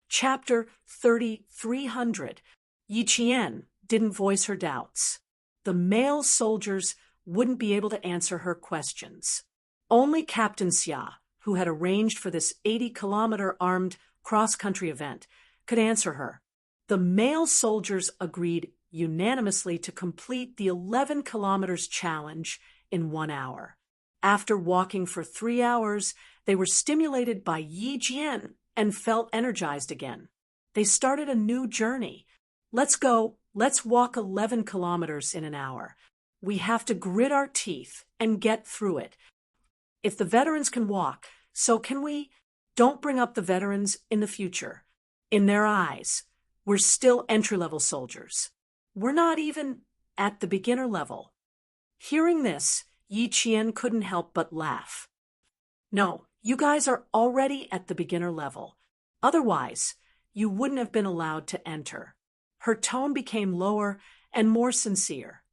Chapter 3300. Yi Qian didn't voice her doubts. The male soldiers wouldn't be able to answer her questions. Only Captain Xia, who had arranged for this 80-kilometer armed cross-country event, could answer her. The male soldiers agreed unanimously to complete the 11 kilometers challenge in 1 hour. After walking for 3 hours, they were stimulated by Yi Qian and felt energized again. They started a new journey. Let's walk 11 kilometers in an hour. We have to grit our teeth and get through it. If the veterans can walk, so can we. Don't bring up the veterans in the future. In their eyes, we're still entry-level soldiers. We're not even at the beginner level. Hearing this, Yi Qian couldn't help but laugh. No, you guys are already at the beginner level. Otherwise, you wouldn't have been allowed to enter. Her tone became lower and more sincere.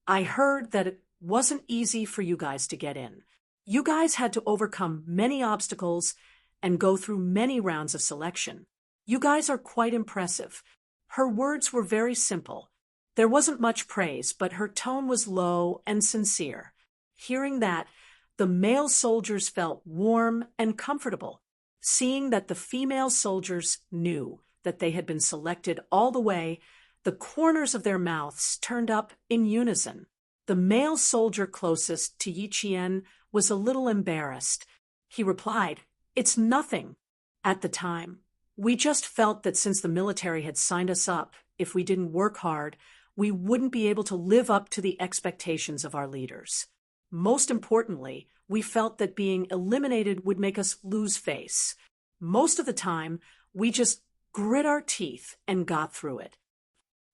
I heard that it wasn't easy for you guys to get in. You guys had to overcome many obstacles and go through many rounds of selection. You guys are quite impressive. Her words were very simple. There wasn't much praise, but her tone was low and sincere. Hearing that, the male soldiers felt warm and comfortable, seeing that the female soldiers knew that they had been selected all the way. The corners of their mouths turned up in unison. The male soldier closest to Yi Qian was a little embarrassed. He replied, "It's nothing." At the time, we just felt that since the military had signed us up, if we didn't work hard, we wouldn't be able to live up to the expectations of our leaders. Most importantly, we felt that being eliminated would make us lose face. Most of the time, we just grit our teeth and got through it.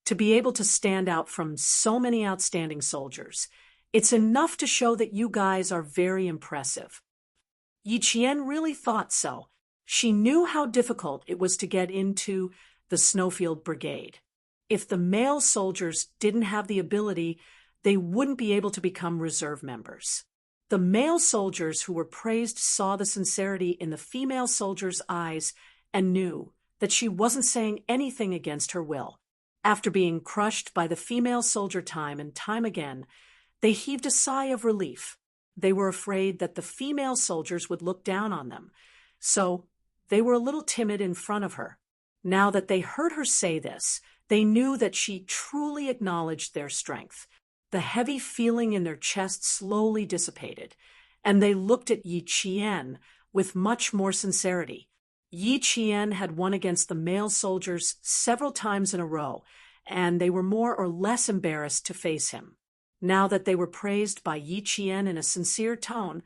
To be able to stand out from so many outstanding soldiers, it's enough to show that you guys are very impressive. Yi Qian really thought so. She knew how difficult it was to get into the Snowfield Brigade. If the male soldiers didn't have the ability, they wouldn't be able to become reserve members. The male soldiers who were praised saw the sincerity in the female soldiers' eyes and knew that she wasn't saying anything against her will. After being crushed by the female soldier time and time again, they heaved a sigh of relief. They were afraid that the female soldiers would look down on them, so they were a little timid in front of her. Now that they heard her say this, they knew that she truly acknowledged their strength. The heavy feeling in their chest slowly dissipated, and they looked at Yi Qian with much more sincerity. Yi Qian had won against the male soldiers several times in a row, and they were more or less embarrassed to face him. Now that they were praised by Yi Qian in a sincere tone,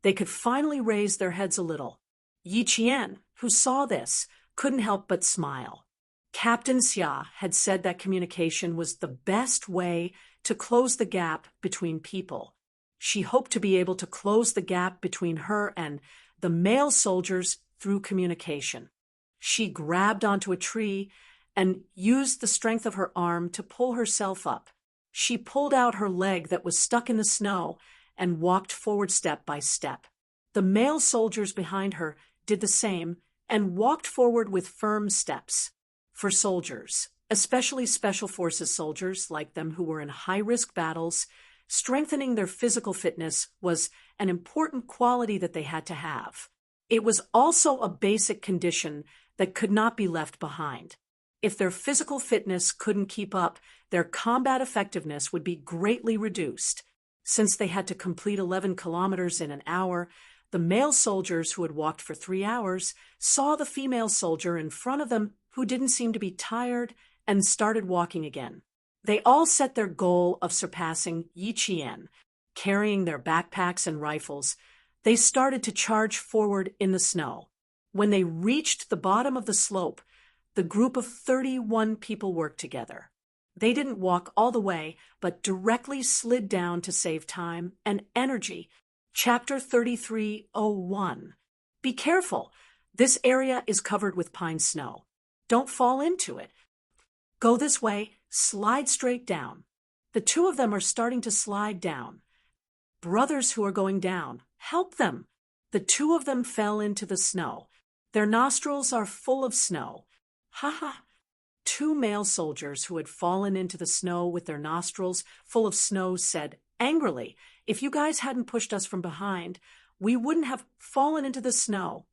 they could finally raise their heads a little. Yi Qian, who saw this, couldn't help but smile. Captain Xia had said that communication was the best way to close the gap between people. She hoped to be able to close the gap between her and the male soldiers through communication. She grabbed onto a tree and used the strength of her arm to pull herself up. She pulled out her leg that was stuck in the snow and walked forward step by step. The male soldiers behind her did the same and walked forward with firm steps. For soldiers, especially Special Forces soldiers like them who were in high-risk battles, strengthening their physical fitness was an important quality that they had to have. It was also a basic condition that could not be left behind. If their physical fitness couldn't keep up, their combat effectiveness would be greatly reduced. Since they had to complete 11 kilometers in an hour, the male soldiers who had walked for 3 hours saw the female soldier in front of them who didn't seem to be tired and started walking again. They all set their goal of surpassing Yi Qian. Carrying their backpacks and rifles, they started to charge forward in the snow. When they reached the bottom of the slope, the group of 31 people worked together. They didn't walk all the way, but directly slid down to save time and energy. Chapter 3301. Be careful. This area is covered with pine snow. Don't fall into it. Go this way, slide straight down. The two of them are starting to slide down. Brothers who are going down, help them. The two of them fell into the snow. Their nostrils are full of snow. Ha ha! Two male soldiers who had fallen into the snow with their nostrils full of snow said angrily, "If you guys hadn't pushed us from behind, we wouldn't have fallen into the snow."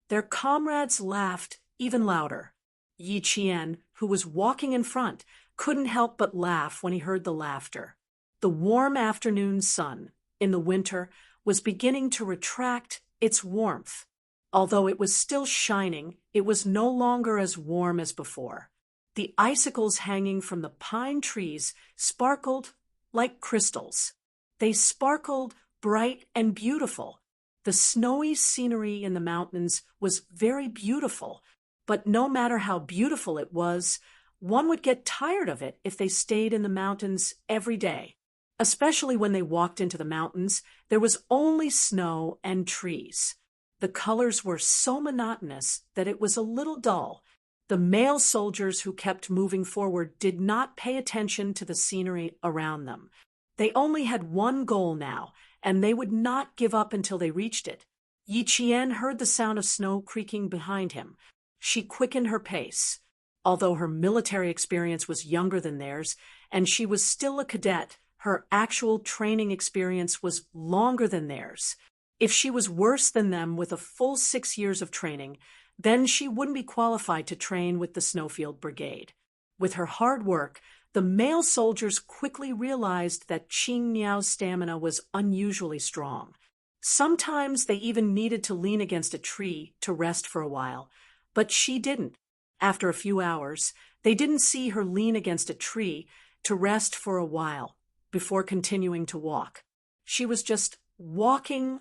Their comrades laughed even louder. Yi Qian, who was walking in front, couldn't help but laugh when he heard the laughter. The warm afternoon sun, in the winter, was beginning to retract its warmth. Although it was still shining, it was no longer as warm as before. The icicles hanging from the pine trees sparkled like crystals. They sparkled bright and beautiful. The snowy scenery in the mountains was very beautiful, but no matter how beautiful it was, one would get tired of it if they stayed in the mountains every day. Especially when they walked into the mountains, there was only snow and trees. The colors were so monotonous that it was a little dull. The male soldiers who kept moving forward did not pay attention to the scenery around them. They only had one goal now, and they would not give up until they reached it. Yi Qian heard the sound of snow creaking behind him. She quickened her pace. Although her military experience was younger than theirs, and she was still a cadet, her actual training experience was longer than theirs. If she was worse than them with a full 6 years of training, then she wouldn't be qualified to train with the Snowfield Brigade. With her hard work, the male soldiers quickly realized that Qing Niao's stamina was unusually strong. Sometimes they even needed to lean against a tree to rest for a while, but she didn't. After a few hours, they didn't see her lean against a tree to rest for a while before continuing to walk. She was just walking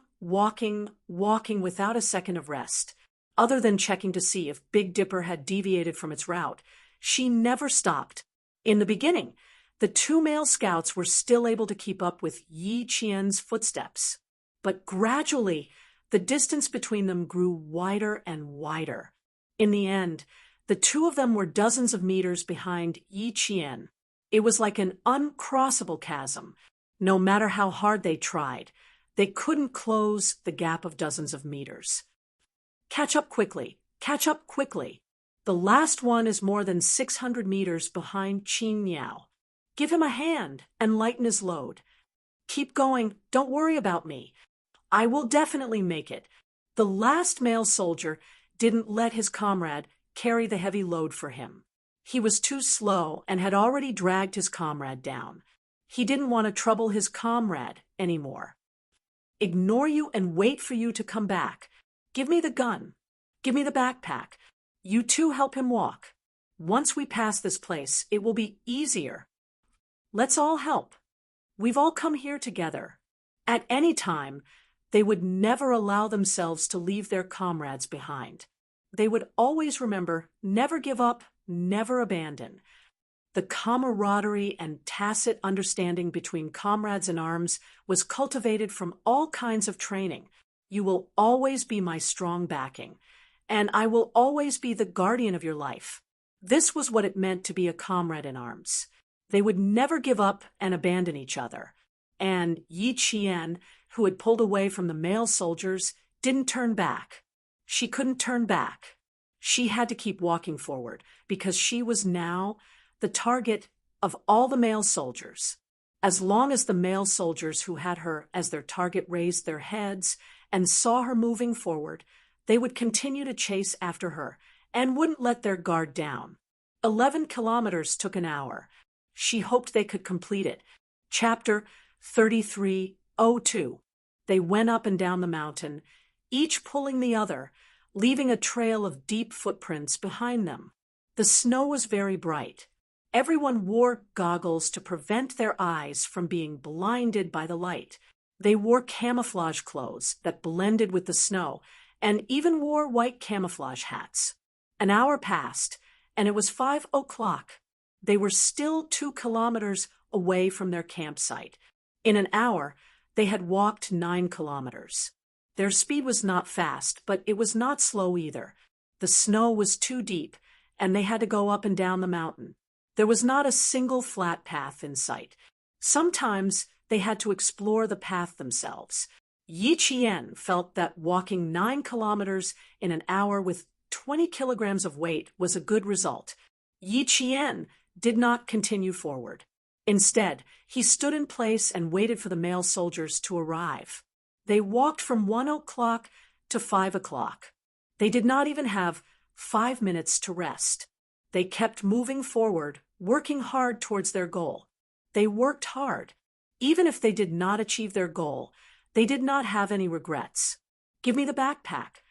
without a second of rest. Other than checking to see if Big Dipper had deviated from its route, she never stopped. In the beginning, the two male scouts were still able to keep up with Yi Qian's footsteps. But gradually, the distance between them grew wider and wider. In the end, the two of them were dozens of meters behind Yi Qian. It was like an uncrossable chasm. No matter how hard they tried, they couldn't close the gap of dozens of meters. Catch up quickly, catch up quickly. The last one is more than 600 meters behind Qing Niao. Give him a hand and lighten his load. Keep going, don't worry about me. I will definitely make it. The last male soldier didn't let his comrade carry the heavy load for him. He was too slow and had already dragged his comrade down. He didn't want to trouble his comrade anymore. Ignore you and wait for you to come back. Give me the gun. Give me the backpack. You two help him walk. Once we pass this place, it will be easier. Let's all help. We've all come here together. At any time, they would never allow themselves to leave their comrades behind. They would always remember, never give up, never abandon. The camaraderie and tacit understanding between comrades in arms was cultivated from all kinds of training. You will always be my strong backing, and I will always be the guardian of your life. This was what it meant to be a comrade in arms. They would never give up and abandon each other. And Yi Qian, who had pulled away from the male soldiers, didn't turn back. She couldn't turn back. She had to keep walking forward because she was now the target of all the male soldiers. As long as the male soldiers who had her as their target raised their heads and saw her moving forward, they would continue to chase after her and wouldn't let their guard down. 11 kilometers took an hour. She hoped they could complete it. Chapter 3302. They went up and down the mountain, each pulling the other, leaving a trail of deep footprints behind them. The snow was very bright. Everyone wore goggles to prevent their eyes from being blinded by the light. They wore camouflage clothes that blended with the snow, and even wore white camouflage hats. An hour passed, and it was 5 o'clock. They were still 2 kilometers away from their campsite. In an hour, they had walked 9 kilometers. Their speed was not fast, but it was not slow either. The snow was too deep, and they had to go up and down the mountain. There was not a single flat path in sight. Sometimes they had to explore the path themselves. Yi Qian felt that walking 9 kilometers in an hour with 20 kilograms of weight was a good result. Yi Qian did not continue forward. Instead, he stood in place and waited for the male soldiers to arrive. They walked from 1 o'clock to 5 o'clock. They did not even have 5 minutes to rest. They kept moving forward, working hard towards their goal. They worked hard. Even if they did not achieve their goal, they did not have any regrets. "Give me the backpack."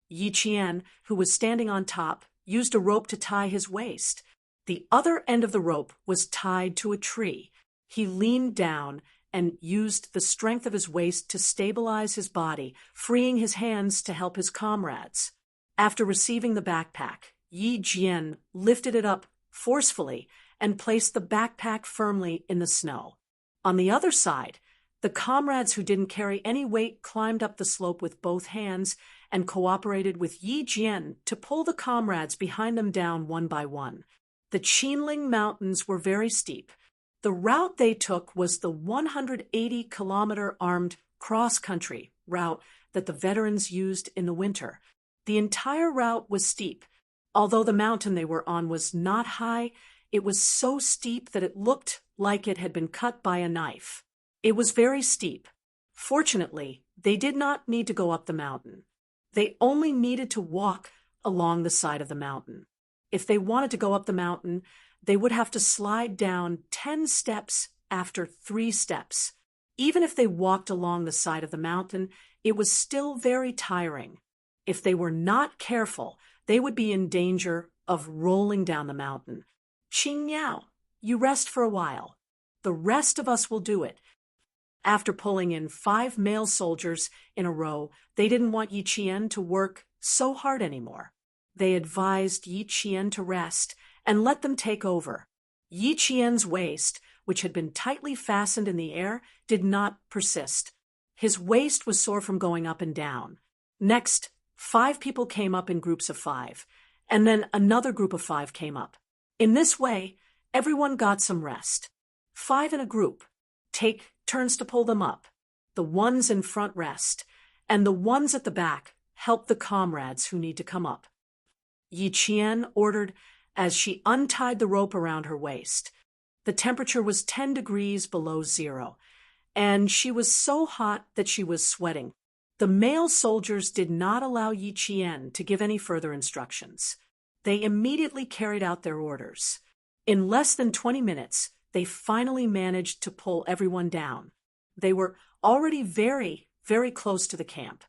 Yi Qian, who was standing on top, used a rope to tie his waist. The other end of the rope was tied to a tree. He leaned down and used the strength of his waist to stabilize his body, freeing his hands to help his comrades. After receiving the backpack, Yi Jian lifted it up forcefully and placed the backpack firmly in the snow. On the other side, the comrades who didn't carry any weight climbed up the slope with both hands and cooperated with Yi Jian to pull the comrades behind them down one by one. The Qinling Mountains were very steep. The route they took was the 180-kilometer armed cross-country route that the veterans used in the winter. The entire route was steep. Although the mountain they were on was not high, it was so steep that it looked like it had been cut by a knife. It was very steep. Fortunately, they did not need to go up the mountain. They only needed to walk along the side of the mountain. If they wanted to go up the mountain, they would have to slide down 10 steps after 3 steps. Even if they walked along the side of the mountain, it was still very tiring. If they were not careful, they would be in danger of rolling down the mountain. "Qing Yao, you rest for a while. The rest of us will do it." After pulling in 5 male soldiers in a row, they didn't want Yi Qian to work so hard anymore. They advised Yi Qian to rest and let them take over. Yi Qian's waist, which had been tightly fastened in the air, did not persist. His waist was sore from going up and down. Next, 5 people came up in groups of 5, and then another group of 5 came up. In this way, everyone got some rest. 5 in a group. Take turns to pull them up. The ones in front rest, and the ones at the back help the comrades who need to come up. Yi Qian ordered as she untied the rope around her waist. The temperature was 10 degrees below zero, and she was so hot that she was sweating. The male soldiers did not allow Yi Qian to give any further instructions. They immediately carried out their orders. In less than 20 minutes, they finally managed to pull everyone down. They were already very, very close to the camp.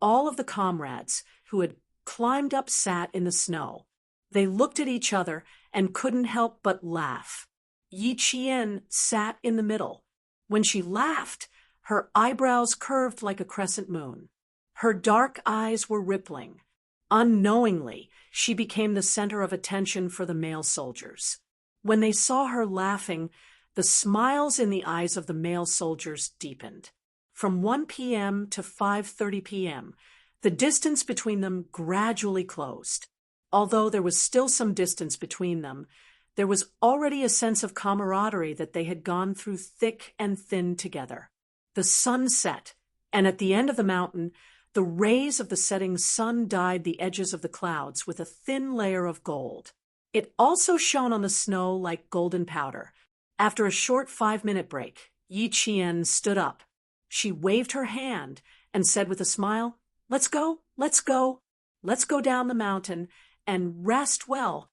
All of the comrades who had climbed up sat in the snow. They looked at each other and couldn't help but laugh. Yi Qian sat in the middle. When she laughed, her eyebrows curved like a crescent moon. Her dark eyes were rippling. Unknowingly, she became the center of attention for the male soldiers. When they saw her laughing, the smiles in the eyes of the male soldiers deepened. From 1 p.m. to 5:30 p.m., the distance between them gradually closed. Although there was still some distance between them, there was already a sense of camaraderie that they had gone through thick and thin together. The sun set, and at the end of the mountain, the rays of the setting sun dyed the edges of the clouds with a thin layer of gold. It also shone on the snow like golden powder. After a short 5-minute break, Yi Qian stood up. She waved her hand and said with a smile, "Let's go, let's go. Let's go down the mountain and rest well."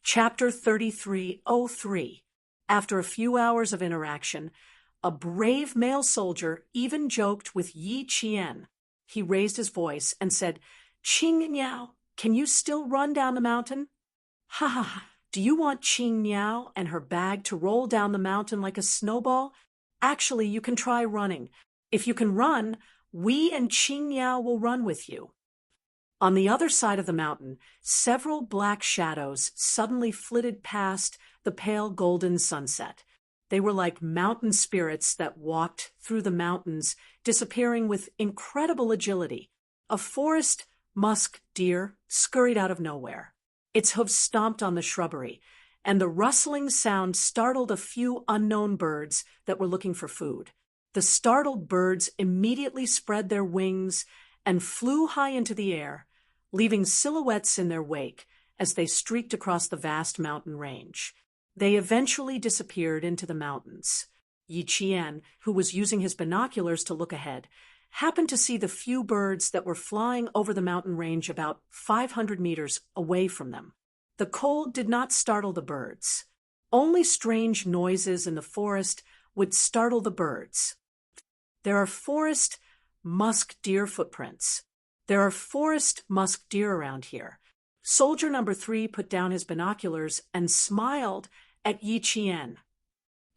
Chapter 33:03. After a few hours of interaction, a brave male soldier even joked with Yi Qian. He raised his voice and said, "Qing Niao, can you still run down the mountain?" "Ha ha ha, do you want Qing Niao and her bag to roll down the mountain like a snowball? Actually, you can try running. If you can run, we and Qing Niao will run with you." On the other side of the mountain, several black shadows suddenly flitted past the pale golden sunset. They were like mountain spirits that walked through the mountains, disappearing with incredible agility. A forest musk deer scurried out of nowhere. Its hooves stomped on the shrubbery, and the rustling sound startled a few unknown birds that were looking for food. The startled birds immediately spread their wings and flew high into the air, leaving silhouettes in their wake as they streaked across the vast mountain range. They eventually disappeared into the mountains. Yi Qian, who was using his binoculars to look ahead, happened to see the few birds that were flying over the mountain range about 500 meters away from them. The cold did not startle the birds. Only strange noises in the forest would startle the birds. There are forest musk deer footprints. There are forest musk deer around here. Soldier number 3 put down his binoculars and smiled at Yi Qian.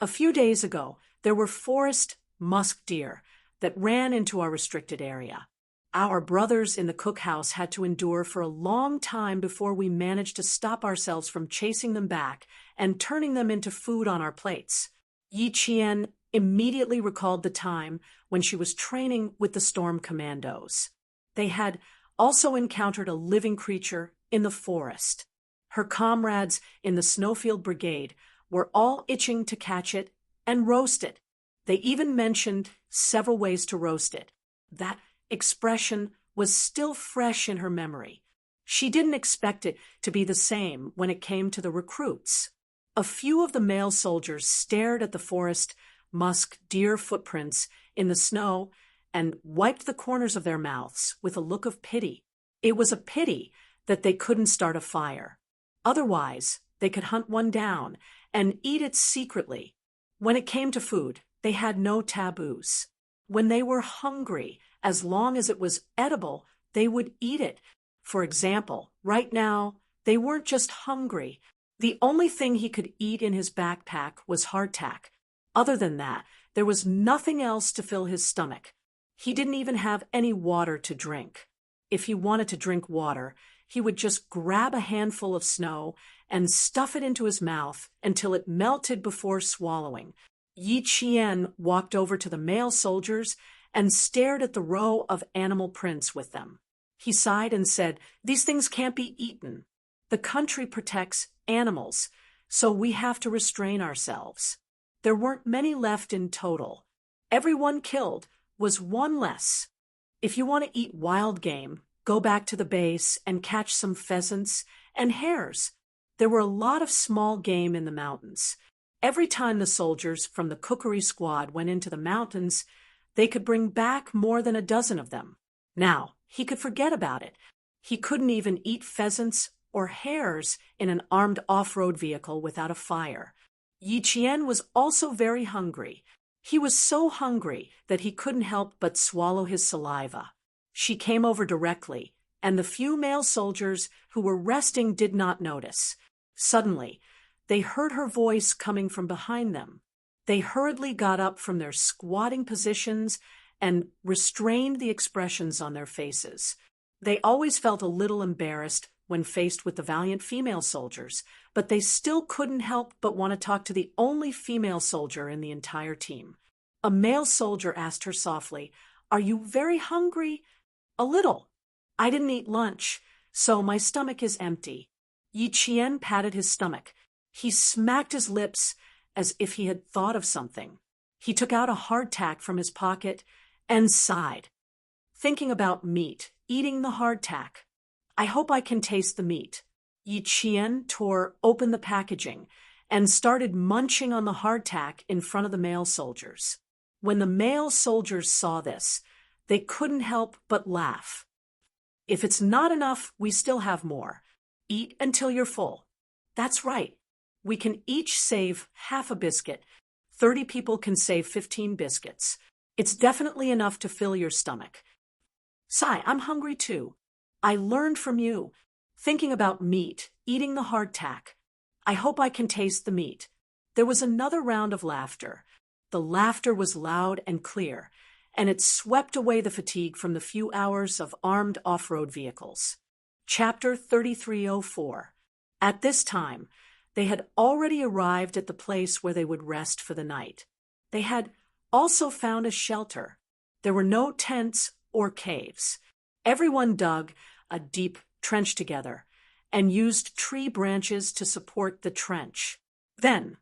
A few days ago, there were forest musk deer that ran into our restricted area. Our brothers in the cookhouse had to endure for a long time before we managed to stop ourselves from chasing them back and turning them into food on our plates. Yi Qian immediately recalled the time when she was training with the Storm Commandos. They had also encountered a living creature in the forest. Her comrades in the Snowfield Brigade were all itching to catch it and roast it. They even mentioned several ways to roast it. That expression was still fresh in her memory. She didn't expect it to be the same when it came to the recruits. A few of the male soldiers stared at the forest musk deer footprints in the snow and wiped the corners of their mouths with a look of pity. It was a pity that they couldn't start a fire. Otherwise, they could hunt one down and eat it secretly. When it came to food, they had no taboos. When they were hungry, as long as it was edible, they would eat it. For example, right now, they weren't just hungry. The only thing he could eat in his backpack was hardtack. Other than that, there was nothing else to fill his stomach. He didn't even have any water to drink. If he wanted to drink water, he would just grab a handful of snow and stuff it into his mouth until it melted before swallowing. Yi Qian walked over to the male soldiers and stared at the row of animal prints with them. He sighed and said, "These things can't be eaten. The country protects animals, so we have to restrain ourselves." There weren't many left in total. Everyone killed was one less. If you want to eat wild game, go back to the base and catch some pheasants and hares. There were a lot of small game in the mountains. Every time the soldiers from the cookery squad went into the mountains, they could bring back more than a dozen of them. Now, he could forget about it. He couldn't even eat pheasants or hares in an armed off-road vehicle without a fire. Yi Qian was also very hungry. He was so hungry that he couldn't help but swallow his saliva. She came over directly, and the few male soldiers who were resting did not notice. Suddenly, they heard her voice coming from behind them. They hurriedly got up from their squatting positions and restrained the expressions on their faces. They always felt a little embarrassed when faced with the valiant female soldiers, but they still couldn't help but want to talk to the only female soldier in the entire team. A male soldier asked her softly, "Are you very hungry?" "A little. I didn't eat lunch, so my stomach is empty." Yi Qian patted his stomach. He smacked his lips as if he had thought of something. He took out a hardtack from his pocket and sighed, thinking about meat, eating the hardtack. "I hope I can taste the meat." Yi Qian tore open the packaging and started munching on the hardtack in front of the male soldiers. When the male soldiers saw this, they couldn't help but laugh. "If it's not enough, we still have more. Eat until you're full." "That's right. We can each save half a biscuit. 30 people can save 15 biscuits. It's definitely enough to fill your stomach." "Sai, I'm hungry too. I learned from you. Thinking about meat, eating the hardtack. I hope I can taste the meat." There was another round of laughter. The laughter was loud and clear, and it swept away the fatigue from the few hours of armed off-road vehicles. Chapter 3304. At this time, they had already arrived at the place where they would rest for the night. They had also found a shelter. There were no tents or caves. Everyone dug a deep trench together and used tree branches to support the trench. Then,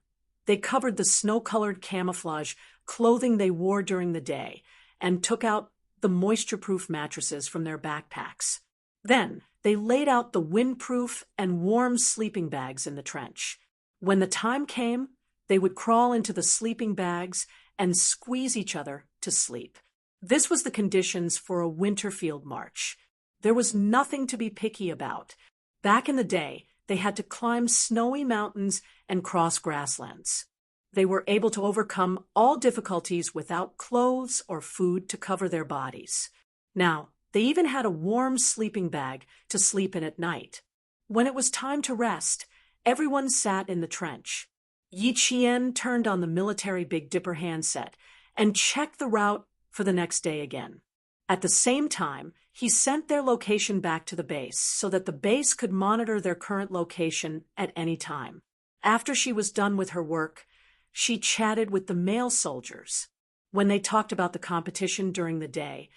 They covered the snow-colored camouflage clothing they wore during the day and took out the moisture-proof mattresses from their backpacks. Then, they laid out the windproof and warm sleeping bags in the trench. When the time came, they would crawl into the sleeping bags and squeeze each other to sleep. This was the conditions for a winter field march. There was nothing to be picky about. Back in the day, they had to climb snowy mountains and cross grasslands. They were able to overcome all difficulties without clothes or food to cover their bodies. Now, they even had a warm sleeping bag to sleep in at night. When it was time to rest, everyone sat in the trench. Yi Qian turned on the military Big Dipper handset and checked the route for the next day again. At the same time, he sent their location back to the base so that the base could monitor their current location at any time. After she was done with her work, she chatted with the male soldiers. When they talked about the competition during the day,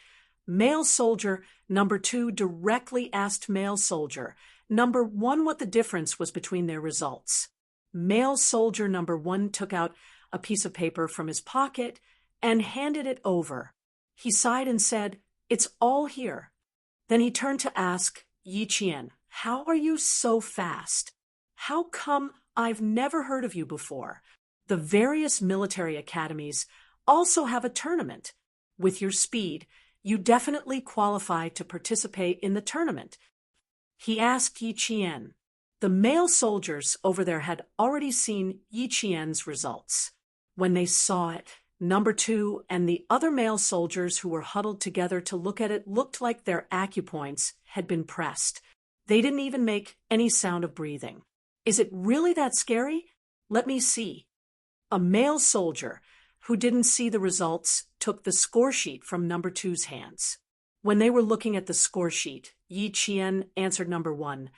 male soldier number 2 directly asked male soldier number 1 what the difference was between their results. Male soldier number 1 took out a piece of paper from his pocket and handed it over. He sighed and said, "It's all here." Then he turned to ask Yi Qian, "How are you so fast? How come I've never heard of you before?" The various military academies also have a tournament. With your speed, you definitely qualify to participate in the tournament. He asked Yi Qian. The male soldiers over there had already seen Yi Qian's results. When they saw it, number 2 and the other male soldiers who were huddled together to look at it looked like their acupoints had been pressed. They didn't even make any sound of breathing. Is it really that scary? Let me see. A male soldier who didn't see the results took the score sheet from number 2's hands. When they were looking at the score sheet, Yi Qian answered number 1.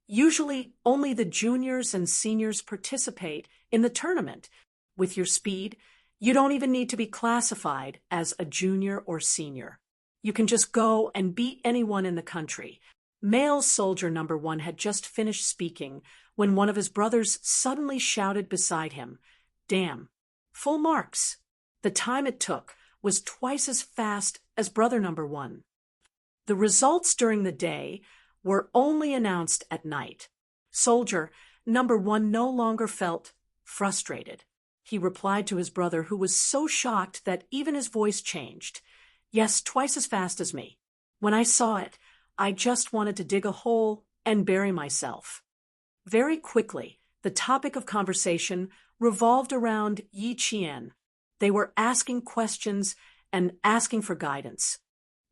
Usually, only the juniors and seniors participate in the tournament. With your speed, you don't even need to be classified as a junior or senior. You can just go and beat anyone in the country. Male soldier number 1 had just finished speaking when one of his brothers suddenly shouted beside him, "Damn, full marks." The time it took was twice as fast as brother number 1. The results during the day were only announced at night. Soldier number 1 no longer felt frustrated. He replied to his brother, who was so shocked that even his voice changed. "Yes, twice as fast as me. When I saw it, I just wanted to dig a hole and bury myself." Very quickly, the topic of conversation revolved around Yi Qian. They were asking questions and asking for guidance.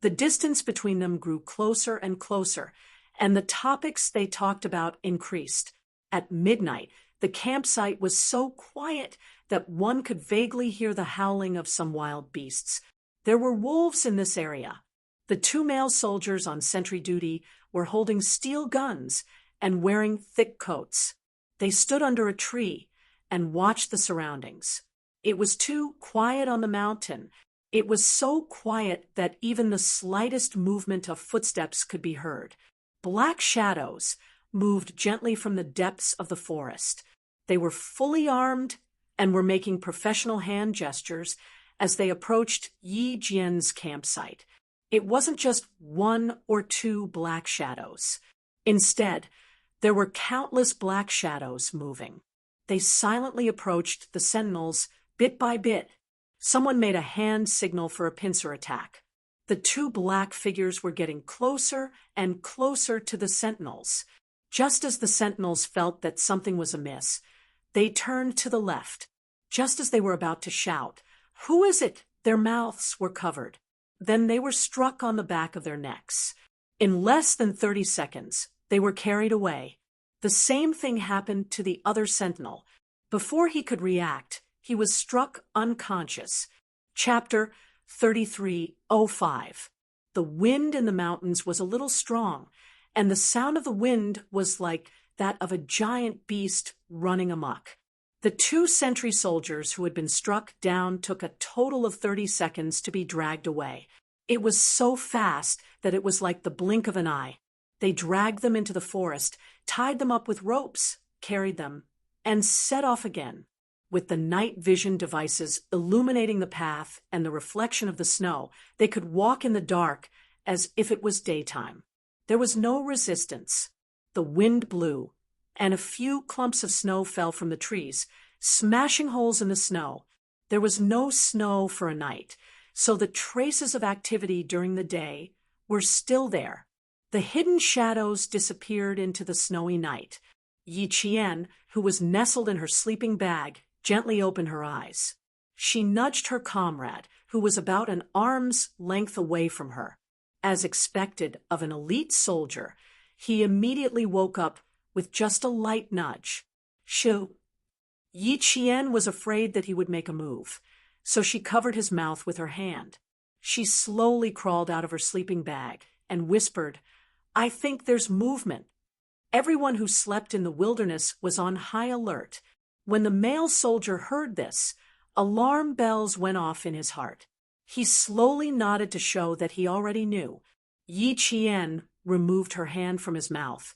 The distance between them grew closer and closer, and the topics they talked about increased. At midnight, the campsite was so quiet that one could vaguely hear the howling of some wild beasts. There were wolves in this area. The 2 male soldiers on sentry duty were holding steel guns and wearing thick coats. They stood under a tree and watched the surroundings. It was too quiet on the mountain. It was so quiet that even the slightest movement of footsteps could be heard. Black shadows moved gently from the depths of the forest. They were fully armed and were making professional hand gestures as they approached Yi Jian's campsite. It wasn't just 1 or 2 black shadows. Instead, there were countless black shadows moving. They silently approached the sentinels bit by bit. Someone made a hand signal for a pincer attack. The 2 black figures were getting closer and closer to the sentinels. Just as the sentinels felt that something was amiss, they turned to the left. Just as they were about to shout, "Who is it?" their mouths were covered. Then they were struck on the back of their necks. In less than 30 seconds, they were carried away. The same thing happened to the other sentinel. Before he could react, he was struck unconscious. Chapter 33:05. The wind in the mountains was a little strong, and the sound of the wind was like that of a giant beast running amok. The 2 sentry soldiers who had been struck down took a total of 30 seconds to be dragged away. It was so fast that it was like the blink of an eye. They dragged them into the forest, tied them up with ropes, carried them, and set off again. With the night vision devices illuminating the path and the reflection of the snow, they could walk in the dark as if it was daytime. There was no resistance. The wind blew, and a few clumps of snow fell from the trees, smashing holes in the snow. There was no snow for a night, so the traces of activity during the day were still there. The hidden shadows disappeared into the snowy night. Yi Qian, who was nestled in her sleeping bag, gently opened her eyes. She nudged her comrade, who was about an arm's length away from her. As expected of an elite soldier, he immediately woke up with just a light nudge. Shoo! Yi Qian was afraid that he would make a move, so she covered his mouth with her hand. She slowly crawled out of her sleeping bag and whispered, "I think there's movement." Everyone who slept in the wilderness was on high alert. When the male soldier heard this, alarm bells went off in his heart. He slowly nodded to show that he already knew. Yi Qian removed her hand from his mouth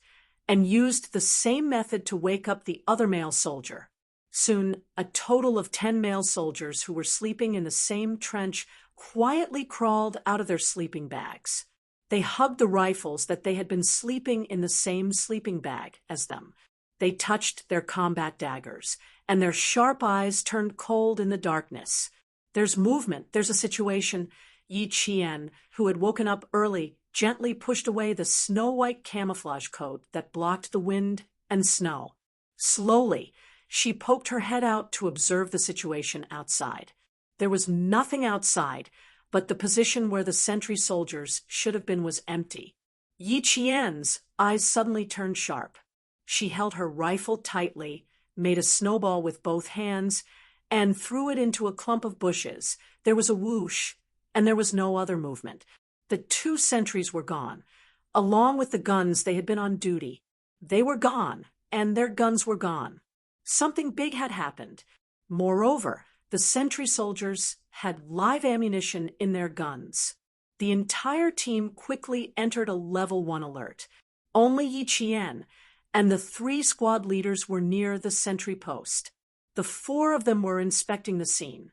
and used the same method to wake up the other male soldier. Soon, a total of 10 male soldiers who were sleeping in the same trench quietly crawled out of their sleeping bags. They hugged the rifles that they had been sleeping in the same sleeping bag as them. They touched their combat daggers, and their sharp eyes turned cold in the darkness. "There's movement, there's a situation." Yi Qian, who had woken up early, gently pushed away the snow-white camouflage coat that blocked the wind and snow. Slowly, she poked her head out to observe the situation outside. There was nothing outside, but the position where the sentry soldiers should have been was empty. Yi Qian's eyes suddenly turned sharp. She held her rifle tightly, made a snowball with both hands, and threw it into a clump of bushes. There was a whoosh, and there was no other movement. The 2 sentries were gone. Along with the guns they had been on duty. They were gone, and their guns were gone. Something big had happened. Moreover, the sentry soldiers had live ammunition in their guns. The entire team quickly entered a level 1 alert. Only Yi Qian and the 3 squad leaders were near the sentry post. The 4 of them were inspecting the scene.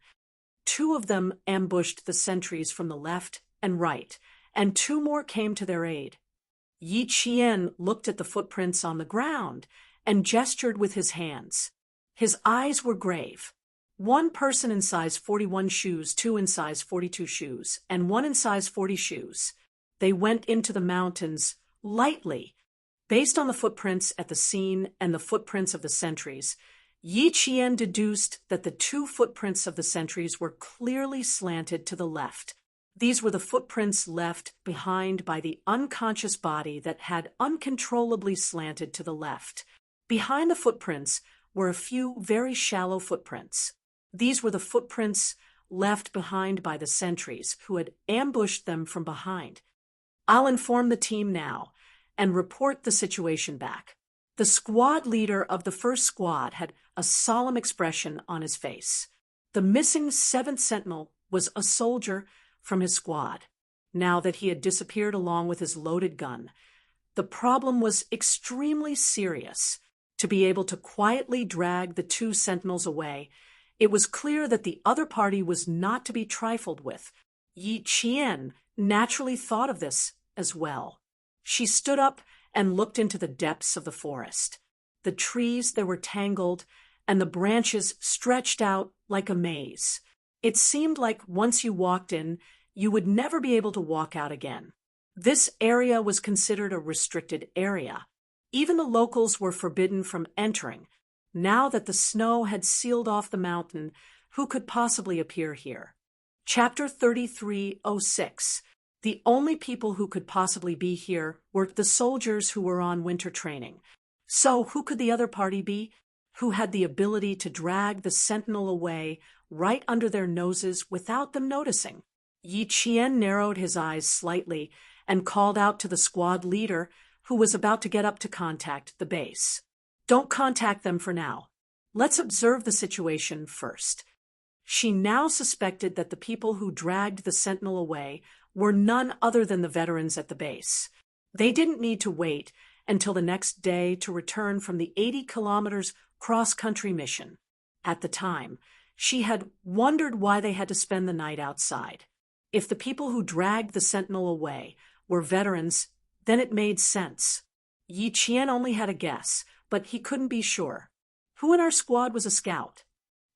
2 of them ambushed the sentries from the left and right, and 2 more came to their aid. Yi Qian looked at the footprints on the ground and gestured with his hands. His eyes were grave. 1 person in size 41 shoes, 2 in size 42 shoes, and 1 in size 40 shoes. They went into the mountains lightly. Based on the footprints at the scene and the footprints of the sentries, Yi Qian deduced that the 2 footprints of the sentries were clearly slanted to the left. These were the footprints left behind by the unconscious body that had uncontrollably slanted to the left. Behind the footprints were a few very shallow footprints. These were the footprints left behind by the sentries who had ambushed them from behind. "I'll inform the team now and report the situation back." The squad leader of the first squad had a solemn expression on his face. The missing 7th sentinel was a soldier from his squad. Now that he had disappeared along with his loaded gun, the problem was extremely serious. To be able to quietly drag the 2 sentinels away, it was clear that the other party was not to be trifled with. Yi Qian naturally thought of this as well. She stood up and looked into the depths of the forest. The trees there were tangled, and the branches stretched out like a maze. It seemed like once you walked in, you would never be able to walk out again. This area was considered a restricted area. Even the locals were forbidden from entering. Now that the snow had sealed off the mountain, who could possibly appear here? Chapter 3306. The only people who could possibly be here were the soldiers who were on winter training. So who could the other party be? Who had the ability to drag the sentinel away right under their noses without them noticing? Yi Qian narrowed his eyes slightly and called out to the squad leader, who was about to get up to contact the base. "Don't contact them for now. Let's observe the situation first." She now suspected that the people who dragged the sentinel away were none other than the veterans at the base. They didn't need to wait until the next day to return from the 80 kilometers cross-country mission. At the time, she had wondered why they had to spend the night outside. If the people who dragged the sentinel away were veterans, then it made sense. Yi Qian only had a guess, but he couldn't be sure. Who in our squad was a scout?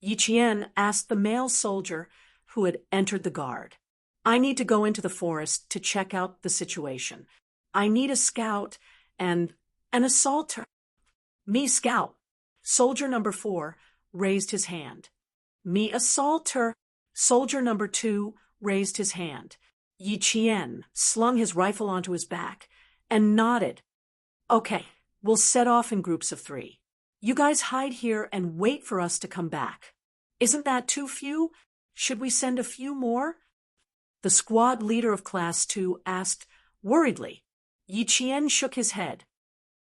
Yi Qian asked the male soldier who had entered the guard. I need to go into the forest to check out the situation. I need a scout and an assaulter. Me scout. Soldier number 4 raised his hand. Me assaulter. Soldier number 2 raised his hand. Yi Qian slung his rifle onto his back and nodded. Okay, we'll set off in groups of 3. You guys hide here and wait for us to come back. Isn't that too few? Should we send a few more? The squad leader of Class 2 asked worriedly. Yi Qian shook his head.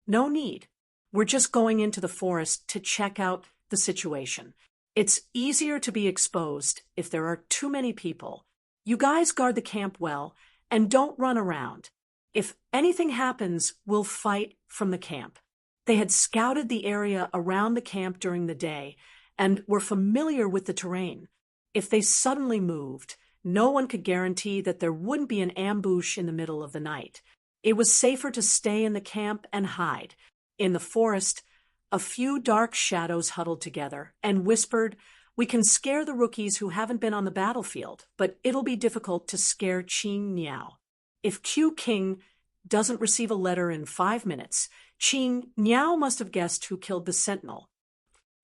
No need. We're just going into the forest to check out the situation. It's easier to be exposed if there are too many people. You guys guard the camp well and don't run around. If anything happens, we'll fight from the camp. They had scouted the area around the camp during the day and were familiar with the terrain. If they suddenly moved, no one could guarantee that there wouldn't be an ambush in the middle of the night. It was safer to stay in the camp and hide. In the forest, a few dark shadows huddled together and whispered, "We can scare the rookies who haven't been on the battlefield, but it'll be difficult to scare Qing Niao. If Q King doesn't receive a letter in 5 minutes, Qing Niao must have guessed who killed the sentinel.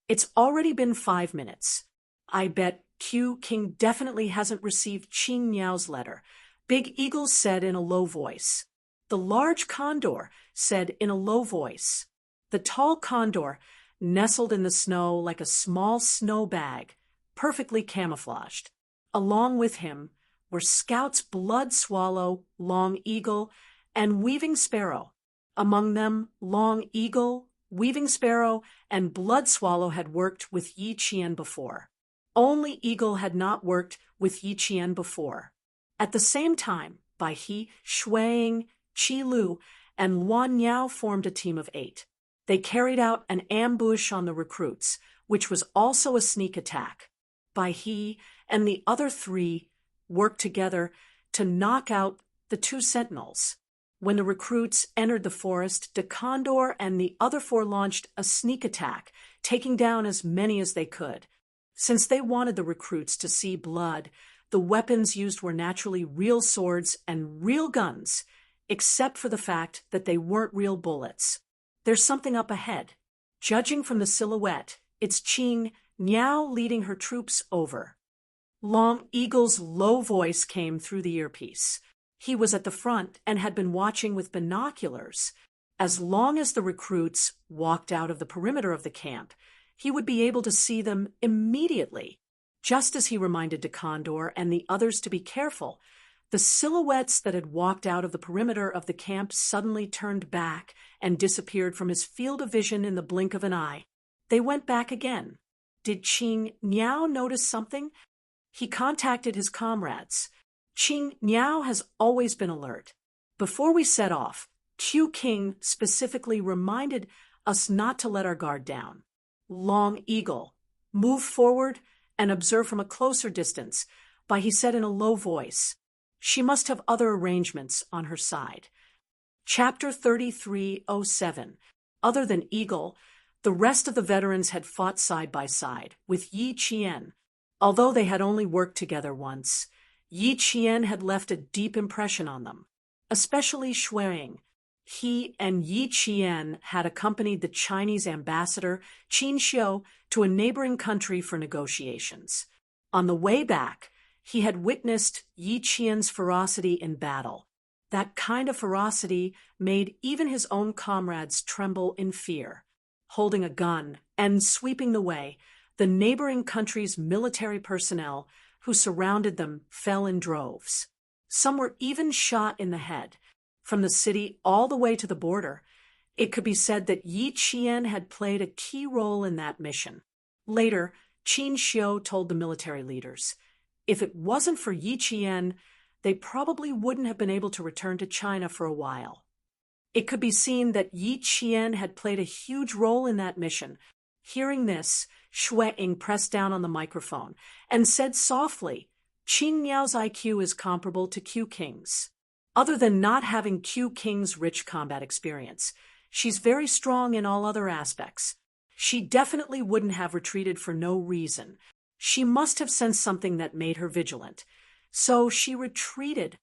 It's already been 5 minutes. I bet Q King definitely hasn't received Qing Niao's letter," Big Eagle said in a low voice. The large condor said in a low voice. The tall condor nestled in the snow like a small snow bag, perfectly camouflaged. Along with him were Scouts Blood Swallow, Long Eagle, and Weaving Sparrow. Among them, Long Eagle, Weaving Sparrow, and Blood Swallow had worked with Yi Qian before. Only Eagle had not worked with Yi Qian before. At the same time, Bai He, Shuang, Qi Lu, and Luan Niao formed a team of 8. They carried out an ambush on the recruits, which was also a sneak attack. Bai He and the other 3 worked together to knock out the 2 sentinels. When the recruits entered the forest, De Condor and the other 4 launched a sneak attack, taking down as many as they could. Since they wanted the recruits to see blood, the weapons used were naturally real swords and real guns, except for the fact that they weren't real bullets. There's something up ahead. Judging from the silhouette, it's Qing Niao leading her troops over. Long Eagle's low voice came through the earpiece. He was at the front and had been watching with binoculars. As long as the recruits walked out of the perimeter of the camp, he would be able to see them immediately. Just as he reminded De Condor and the others to be careful, the silhouettes that had walked out of the perimeter of the camp suddenly turned back and disappeared from his field of vision in the blink of an eye. They went back again. Did Qing Niao notice something? He contacted his comrades. Qing Niao has always been alert. Before we set off, Q King specifically reminded us not to let our guard down. Long Eagle, move forward and observe from a closer distance, Bai He said in a low voice. She must have other arrangements on her side. Chapter 3307. Other than Eagle, the rest of the veterans had fought side by side with Yi Qian. Although they had only worked together once, Yi Qian had left a deep impression on them, especially Shuang. He and Yi Qian had accompanied the Chinese ambassador, Qin Xiu, to a neighboring country for negotiations. On the way back, he had witnessed Yi Qian's ferocity in battle. That kind of ferocity made even his own comrades tremble in fear. Holding a gun and sweeping the way, the neighboring country's military personnel who surrounded them fell in droves. Some were even shot in the head. From the city all the way to the border, it could be said that Yi Qian had played a key role in that mission. Later, Qin Xiu told the military leaders, if it wasn't for Yi Qian, they probably wouldn't have been able to return to China for a while. It could be seen that Yi Qian had played a huge role in that mission, Hearing this, Shui Ying pressed down on the microphone and said softly, Qing Niao's IQ is comparable to Q King's. Other than not having Q King's rich combat experience, she's very strong in all other aspects. She definitely wouldn't have retreated for no reason. She must have sensed something that made her vigilant. So she retreated.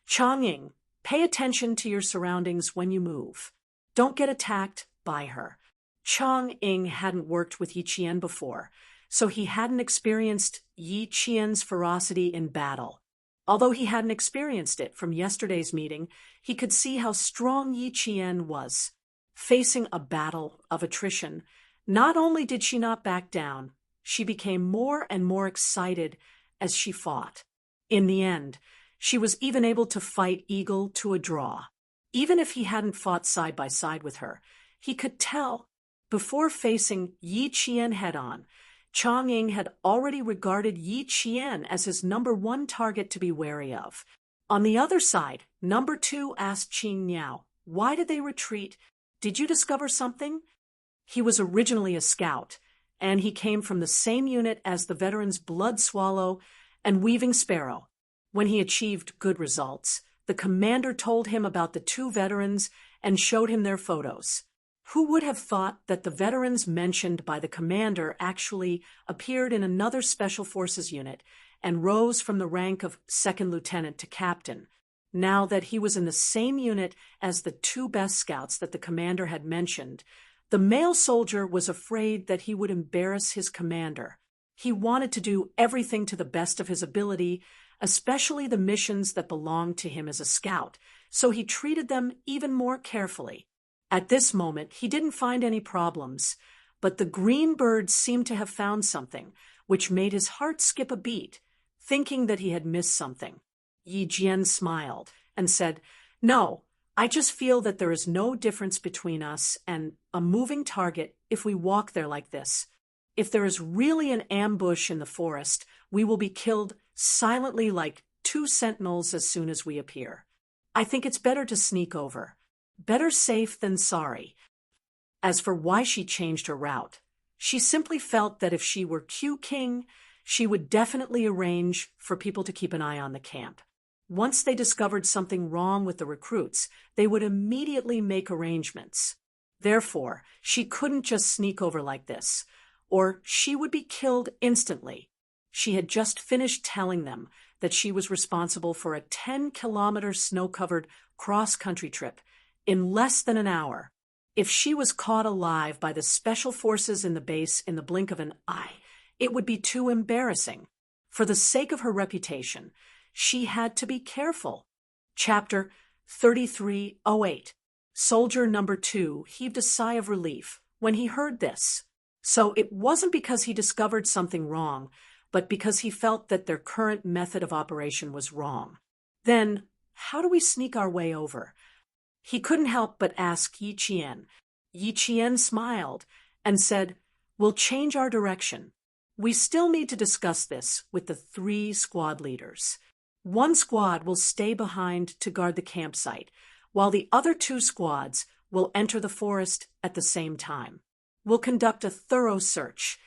Chang'ing, pay attention to your surroundings when you move. Don't get attacked by her. Chang'ing hadn't worked with Yi Qian before, so he hadn't experienced Yi Qian's ferocity in battle. Although he hadn't experienced it from yesterday's meeting, he could see how strong Yi Qian was. Facing a battle of attrition, not only did she not back down, she became more and more excited as she fought. In the end, she was even able to fight Eagle to a draw. Even if he hadn't fought side by side with her, he could tell. Before facing Yi Qian head-on, Chang'ing had already regarded Yi Qian as his #1 target to be wary of. On the other side, #2 asked Qing Niao, why did they retreat? Did you discover something? He was originally a scout, and he came from the same unit as the veterans Blood Swallow and Weaving Sparrow. When he achieved good results, the commander told him about the 2 veterans and showed him their photos. Who would have thought that the veterans mentioned by the commander actually appeared in another Special Forces unit and rose from the rank of second lieutenant to captain, now that he was in the same unit as the 2 best scouts that the commander had mentioned? The male soldier was afraid that he would embarrass his commander. He wanted to do everything to the best of his ability, especially the missions that belonged to him as a scout, so he treated them even more carefully. At this moment, he didn't find any problems, but the green bird seemed to have found something, which made his heart skip a beat, thinking that he had missed something. Yi Jian smiled and said, No, I just feel that there is no difference between us and a moving target if we walk there like this. If there is really an ambush in the forest, we will be killed silently like 2 sentinels as soon as we appear. I think it's better to sneak over. Better safe than sorry. As for why she changed her route, she simply felt that if she were Q King, she would definitely arrange for people to keep an eye on the camp. Once they discovered something wrong with the recruits, they would immediately make arrangements. Therefore, she couldn't just sneak over like this, or she would be killed instantly. She had just finished telling them that she was responsible for a 10-kilometer snow-covered cross-country trip in less than an hour. If she was caught alive by the special forces in the base in the blink of an eye, it would be too embarrassing. For the sake of her reputation, she had to be careful. Chapter 3308. Soldier number 2 heaved a sigh of relief when he heard this. So it wasn't because he discovered something wrong, but because he felt that their current method of operation was wrong. Then, how do we sneak our way over? He couldn't help but ask Yi Qian. Yi Qian smiled and said, We'll change our direction. We still need to discuss this with the 3 squad leaders. 1 squad will stay behind to guard the campsite, while the other 2 squads will enter the forest at the same time. We'll conduct a thorough search.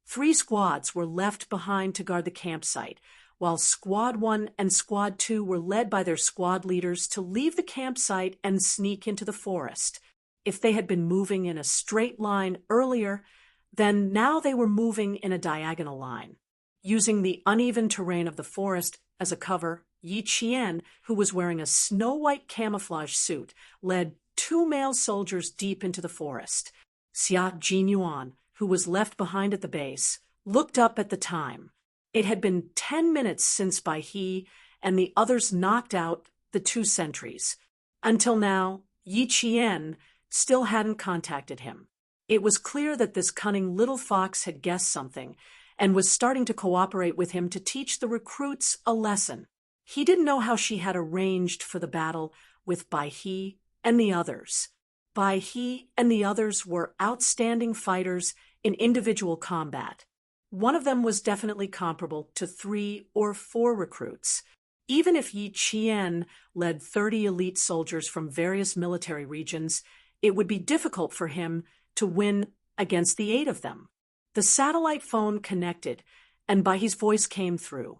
3 squads were left behind to guard the campsite, while Squad 1 and Squad 2 were led by their squad leaders to leave the campsite and sneak into the forest. If they had been moving in a straight line earlier, then now they were moving in a diagonal line. Using the uneven terrain of the forest as a cover, Yi Qian, who was wearing a snow-white camouflage suit, led 2 male soldiers deep into the forest. Xia Jinyuan, who was left behind at the base, looked up at the time. It had been 10 minutes since Bai He and the others knocked out the 2 sentries. Until now, Yi Qian still hadn't contacted him. It was clear that this cunning little fox had guessed something and was starting to cooperate with him to teach the recruits a lesson. He didn't know how she had arranged for the battle with Bai He and the others. Bai He and the others were outstanding fighters in individual combat. One of them was definitely comparable to 3 or 4 recruits. Even if Yi Qian led 30 elite soldiers from various military regions, it would be difficult for him to win against the 8 of them. The satellite phone connected, and Baihe's voice came through.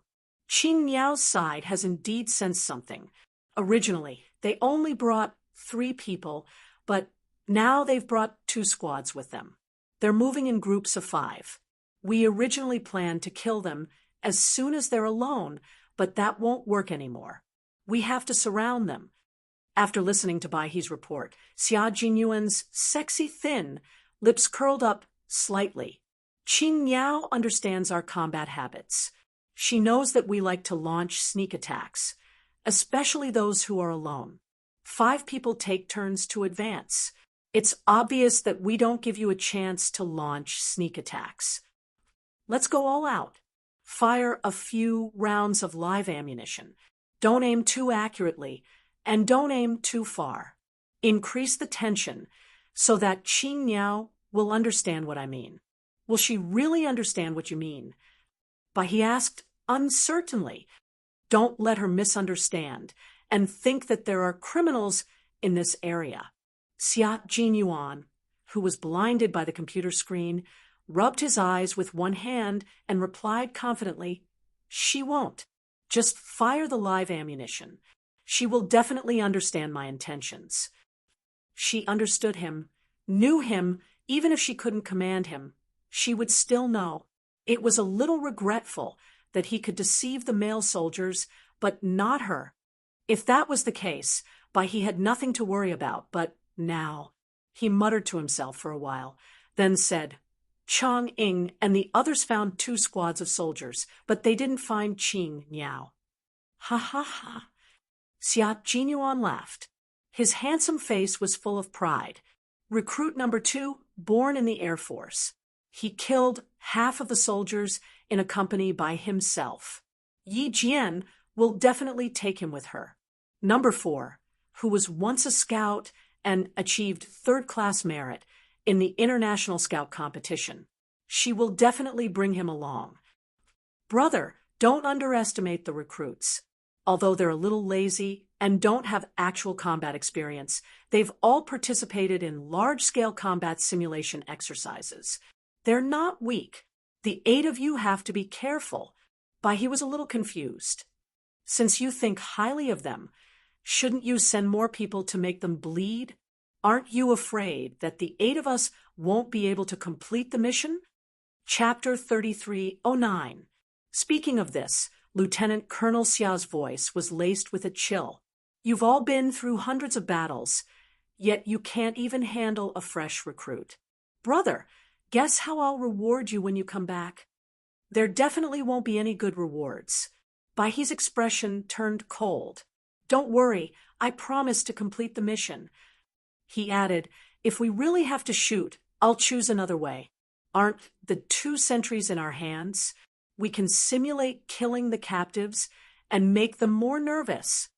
Qing Niao's side has indeed sensed something. Originally, they only brought 3 people, but now they've brought 2 squads with them. They're moving in groups of 5. We originally planned to kill them as soon as they're alone, but that won't work anymore. We have to surround them. After listening to Baihe's report, Xia Jinyuan's sexy thin lips curled up slightly. Qing Niao understands our combat habits. She knows that we like to launch sneak attacks, especially those who are alone. 5 people take turns to advance. It's obvious that we don't give you a chance to launch sneak attacks. Let's go all out. Fire a few rounds of live ammunition. Don't aim too accurately, and don't aim too far. Increase the tension so that Qing Niao will understand what I mean. Will she really understand what you mean? Baihe asked uncertainly. Don't let her misunderstand and think that there are criminals in this area. Xia Jinyuan, who was blinded by the computer screen, rubbed his eyes with one hand and replied confidently, "She won't. Just fire the live ammunition. She will definitely understand my intentions." She understood him, knew him, even if she couldn't command him. She would still know. It was a little regretful that he could deceive the male soldiers, but not her. If that was the case, Baihe had nothing to worry about, but now. He muttered to himself for a while, then said, "Chang Ying and the others found 2 squads of soldiers, but they didn't find Qing Niao." Ha ha ha. Xia Jinyuan laughed. His handsome face was full of pride. Recruit number 2, born in the Air Force. He killed half of the soldiers in a company by himself. Yi Jian will definitely take him with her. Number 4, who was once a scout and achieved 3rd-class merit in the International Scout Competition. She will definitely bring him along. Brother, don't underestimate the recruits. Although they're a little lazy and don't have actual combat experience, they've all participated in large-scale combat simulation exercises. They're not weak. The 8 of you have to be careful. Baihe was a little confused. Since you think highly of them, shouldn't you send more people to make them bleed? Aren't you afraid that the 8 of us won't be able to complete the mission? Chapter 3309. Speaking of this, Lieutenant Colonel Xia's voice was laced with a chill. You've all been through hundreds of battles, yet you can't even handle a fresh recruit. Brother, guess how I'll reward you when you come back? There definitely won't be any good rewards. Baihe's expression turned cold. Don't worry, I promise to complete the mission. He added, if we really have to shoot, I'll choose another way. Aren't the 2 sentries in our hands? We can simulate killing the captives and make them more nervous.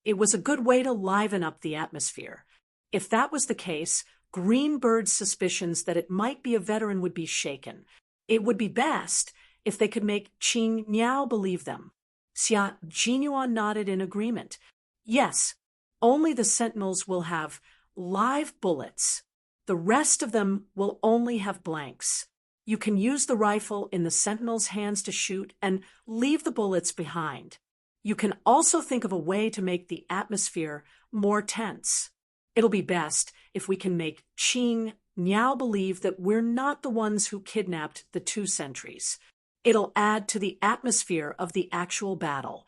It was a good way to liven up the atmosphere. If that was the case, Greenbird's suspicions that it might be a veteran would be shaken. It would be best if they could make Qing Niao believe them. Xia Jinyuan nodded in agreement. Yes, only the sentinels will have live bullets. The rest of them will only have blanks. You can use the rifle in the sentinel's hands to shoot and leave the bullets behind. You can also think of a way to make the atmosphere more tense. It'll be best if we can make Qing Niao believe that we're not the ones who kidnapped the 2 sentries. It'll add to the atmosphere of the actual battle.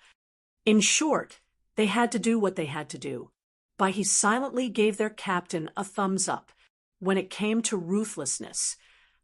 In short, they had to do what they had to do. Baihe silently gave their captain a thumbs up when it came to ruthlessness.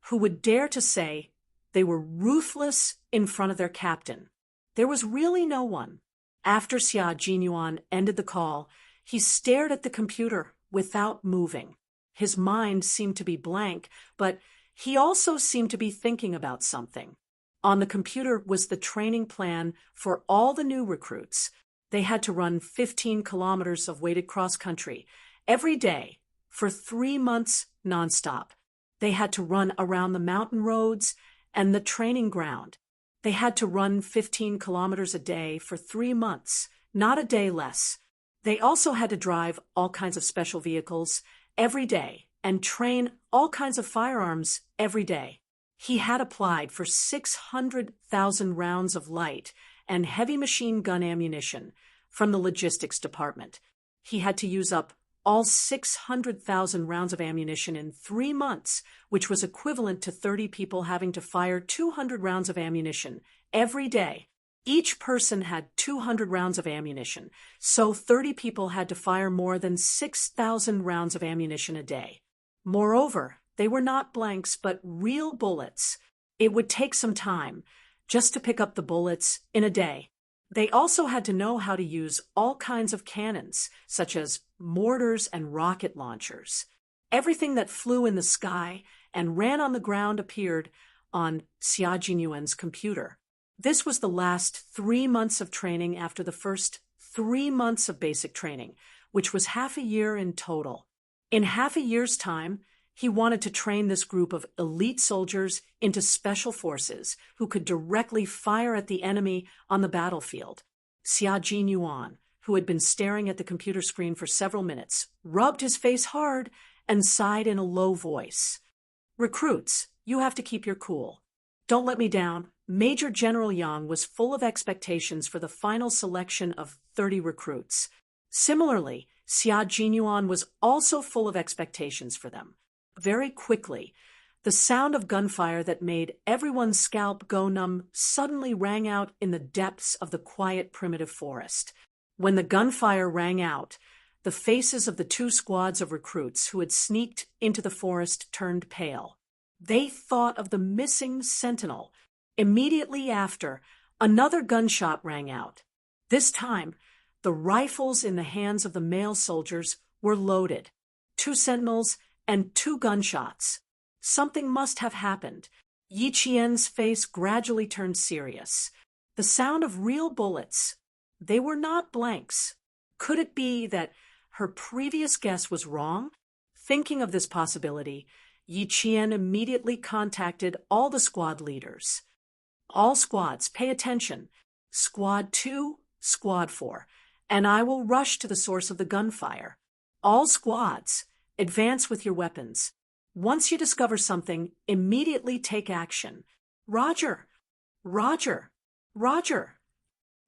Who would dare to say they were ruthless in front of their captain? There was really no one. After Xia Jinyuan ended the call, he stared at the computer without moving. His mind seemed to be blank, but he also seemed to be thinking about something. On the computer was the training plan for all the new recruits. They had to run 15 kilometers of weighted cross-country every day for 3 months nonstop. They had to run around the mountain roads and the training ground. They had to run 15 kilometers a day for 3 months, not a day less. They also had to drive all kinds of special vehicles every day and train all kinds of firearms every day. He had applied for 600,000 rounds of light and heavy machine gun ammunition from the logistics department. He had to use up all 600,000 rounds of ammunition in 3 months, which was equivalent to 30 people having to fire 200 rounds of ammunition every day. Each person had 200 rounds of ammunition, so 30 people had to fire more than 6,000 rounds of ammunition a day. Moreover, they were not blanks, but real bullets. It would take some time just to pick up the bullets in a day. They also had to know how to use all kinds of cannons, such as mortars and rocket launchers. Everything that flew in the sky and ran on the ground appeared on Xia Jinyuan's computer. This was the last 3 months of training after the first 3 months of basic training, which was half a year in total. In half a year's time, he wanted to train this group of elite soldiers into special forces who could directly fire at the enemy on the battlefield. Xia Jinyuan, who had been staring at the computer screen for several minutes, rubbed his face hard and sighed in a low voice. "Recruits, you have to keep your cool. Don't let me down." Major General Yang was full of expectations for the final selection of 30 recruits. Similarly, Xia Jinyuan was also full of expectations for them. Very quickly, the sound of gunfire that made everyone's scalp go numb suddenly rang out in the depths of the quiet primitive forest. When the gunfire rang out, the faces of the 2 squads of recruits who had sneaked into the forest turned pale. They thought of the missing sentinel. Immediately after, another gunshot rang out. This time, the rifles in the hands of the male soldiers were loaded. 2 sentinels and 2 gunshots. Something must have happened. Yi Qian's face gradually turned serious. The sound of real bullets. They were not blanks. Could it be that her previous guess was wrong? Thinking of this possibility, Yi Qian immediately contacted all the squad leaders. "All squads, pay attention. Squad 2, Squad 4, and I will rush to the source of the gunfire. All squads, advance with your weapons. Once you discover something, immediately take action. Roger, Roger, Roger."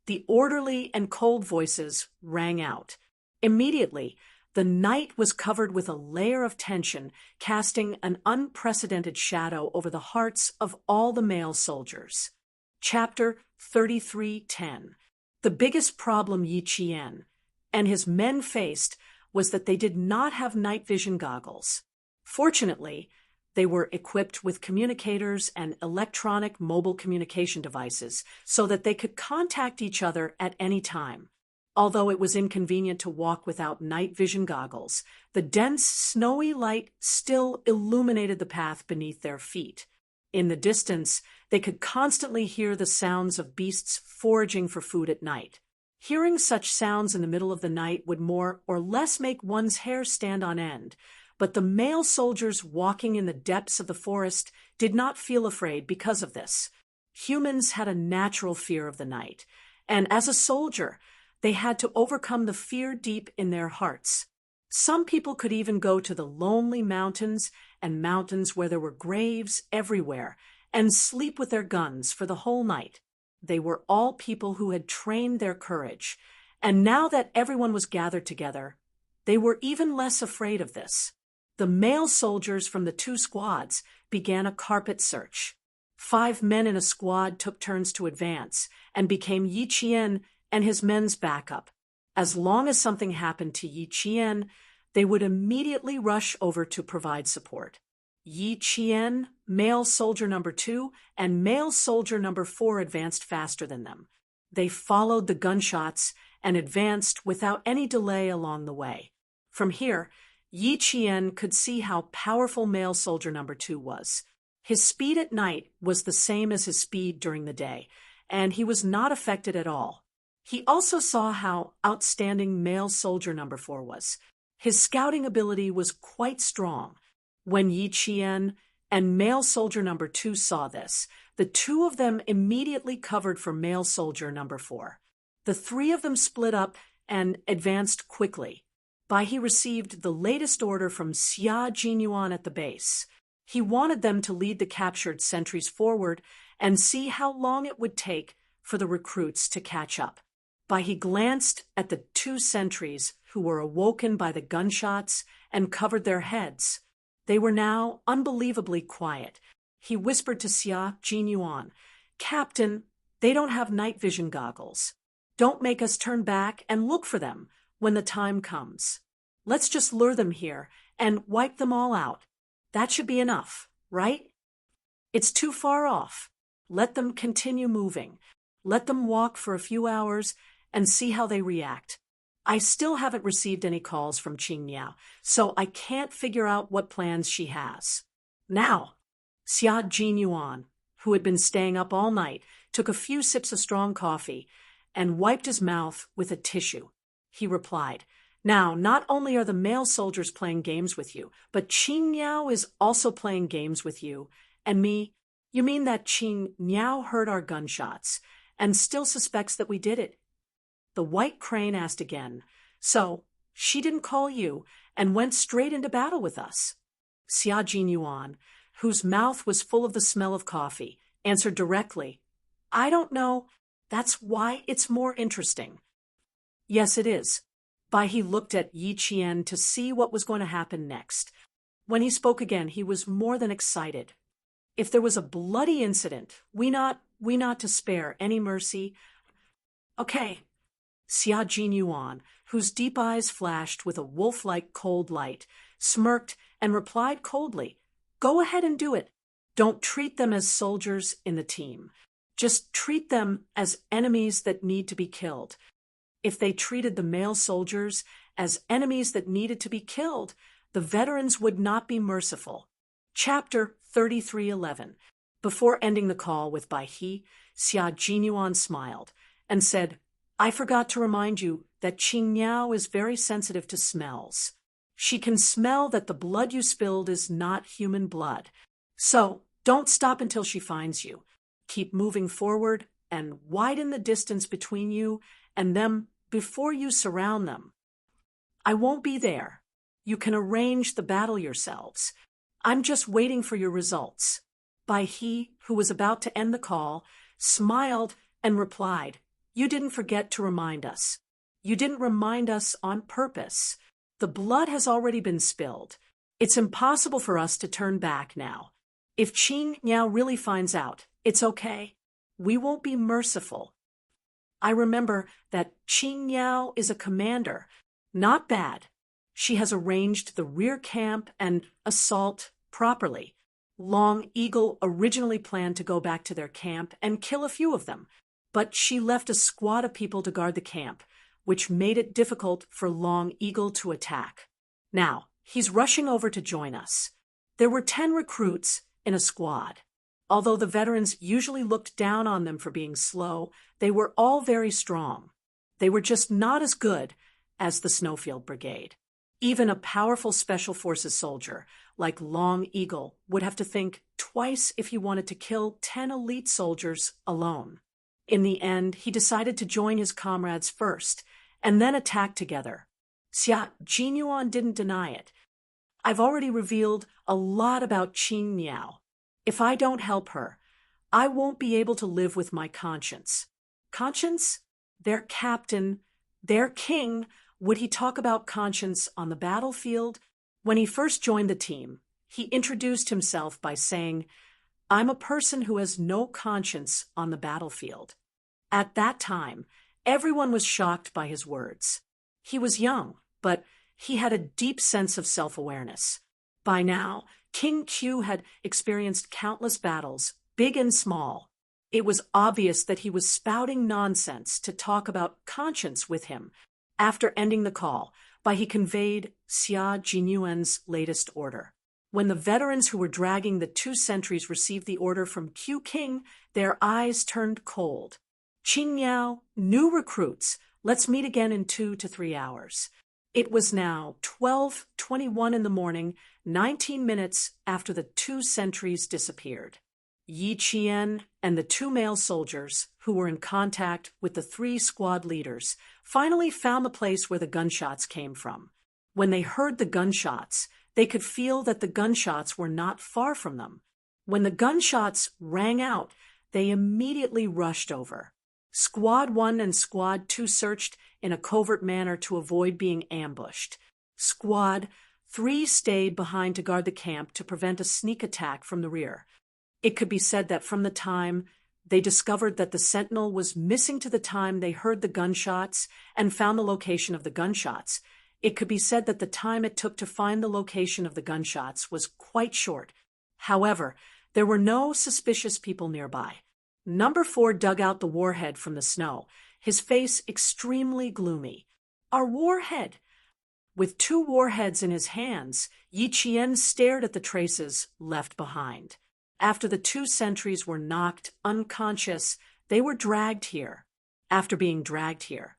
The orderly and cold voices rang out. Immediately, the night was covered with a layer of tension, casting an unprecedented shadow over the hearts of all the male soldiers. Chapter 33:10. The biggest problem Yi Qian and his men faced was that they did not have night vision goggles. Fortunately, they were equipped with communicators and electronic mobile communication devices so that they could contact each other at any time. Although it was inconvenient to walk without night vision goggles, the dense, snowy light still illuminated the path beneath their feet. In the distance, they could constantly hear the sounds of beasts foraging for food at night. Hearing such sounds in the middle of the night would more or less make one's hair stand on end, but the male soldiers walking in the depths of the forest did not feel afraid because of this. Humans had a natural fear of the night, and as a soldier, they had to overcome the fear deep in their hearts. Some people could even go to the lonely mountains and mountains where there were graves everywhere and sleep with their guns for the whole night. They were all people who had trained their courage, and now that everyone was gathered together, they were even less afraid of this. The male soldiers from the 2 squads began a carpet search. 5 men in a squad took turns to advance and became Yi Qian and his men's backup. As long as something happened to Yi Qian, they would immediately rush over to provide support. Yi Qian, male soldier number 2, and male soldier number 4 advanced faster than them. They followed the gunshots and advanced without any delay along the way. From here, Yi Qian could see how powerful male soldier number 2 was. His speed at night was the same as his speed during the day, and he was not affected at all. He also saw how outstanding male soldier number 4 was. His scouting ability was quite strong. When Yi Qian and male soldier number 2 saw this, the 2 of them immediately covered for male soldier number 4. The 3 of them split up and advanced quickly. Bai He received the latest order from Xia Jinyuan at the base. He wanted them to lead the captured sentries forward and see how long it would take for the recruits to catch up. Bai He glanced at the 2 sentries who were awoken by the gunshots and covered their heads. They were now unbelievably quiet. He whispered to Xia Jinyuan, "Captain, they don't have night vision goggles. Don't make us turn back and look for them when the time comes. Let's just lure them here and wipe them all out. That should be enough, right? It's too far off. Let them continue moving. Let them walk for a few hours and see how they react. I still haven't received any calls from Qing Niao, so I can't figure out what plans she has." Now, Xia Jinyuan, who had been staying up all night, took a few sips of strong coffee and wiped his mouth with a tissue. He replied, "Now, not only are the male soldiers playing games with you, but Qing Niao is also playing games with you. And me? You mean that Qing Niao heard our gunshots and still suspects that we did it?" The White Crane asked again, "So, she didn't call you and went straight into battle with us?" Xia Jinyuan, whose mouth was full of the smell of coffee, answered directly, "I don't know. That's why it's more interesting." "Yes, it is." Bai He looked at Yi Qian to see what was going to happen next. When he spoke again, he was more than excited. "If there was a bloody incident, we not to spare any mercy." "Okay." Xia Jinyuan, whose deep eyes flashed with a wolf-like cold light, smirked and replied coldly, "Go ahead and do it. Don't treat them as soldiers in the team. Just treat them as enemies that need to be killed." If they treated the male soldiers as enemies that needed to be killed, the veterans would not be merciful. Chapter 33:11. Before ending the call with Bai He, Xia Jinyuan smiled and said, "I forgot to remind you that Qing Niao is very sensitive to smells. She can smell that the blood you spilled is not human blood. So don't stop until she finds you. Keep moving forward and widen the distance between you and them before you surround them. I won't be there. You can arrange the battle yourselves. I'm just waiting for your results." Bai He, who was about to end the call, smiled and replied, "You didn't forget to remind us. You didn't remind us on purpose. The blood has already been spilled. It's impossible for us to turn back now. If Qing Niao really finds out, it's okay. We won't be merciful. I remember that Qing Niao is a commander. Not bad. She has arranged the rear camp and assault properly. Long Eagle originally planned to go back to their camp and kill a few of them, but she left a squad of people to guard the camp, which made it difficult for Long Eagle to attack. Now, he's rushing over to join us. There were 10 recruits in a squad. Although the veterans usually looked down on them for being slow, they were all very strong. They were just not as good as the Snowfield Brigade. Even a powerful Special Forces soldier like Long Eagle would have to think twice if he wanted to kill 10 elite soldiers alone. In the end, he decided to join his comrades first and then attack together. Xia Jinyuan didn't deny it. "I've already revealed a lot about Qing Niao. If I don't help her, I won't be able to live with my conscience." Conscience? Their captain, their king. Would he talk about conscience on the battlefield? When he first joined the team, he introduced himself by saying, "I'm a person who has no conscience on the battlefield." At that time, everyone was shocked by his words. He was young, but he had a deep sense of self-awareness. By now, King Q had experienced countless battles, big and small. It was obvious that he was spouting nonsense to talk about conscience with him. After ending the call, Bai He conveyed Xia Jinyuan's latest order. When the veterans who were dragging the 2 sentries received the order from Q King, their eyes turned cold. "Qing Niao, new recruits. Let's meet again in 2 to 3 hours." It was now 12:21 in the morning, 19 minutes after the 2 sentries disappeared. Yi Qian and the 2 male soldiers, who were in contact with the 3 squad leaders, finally found the place where the gunshots came from. When they heard the gunshots, they could feel that the gunshots were not far from them. When the gunshots rang out, they immediately rushed over. Squad 1 and Squad 2 searched in a covert manner to avoid being ambushed. Squad 3 stayed behind to guard the camp to prevent a sneak attack from the rear. It could be said that from the time they discovered that the sentinel was missing to the time they heard the gunshots and found the location of the gunshots, it could be said that the time it took to find the location of the gunshots was quite short. However, there were no suspicious people nearby. Number 4 dug out the warhead from the snow, his face extremely gloomy. Our warhead! With 2 warheads in his hands, Yi Qian stared at the traces left behind. After the 2 sentries were knocked unconscious, they were dragged here. After being dragged here,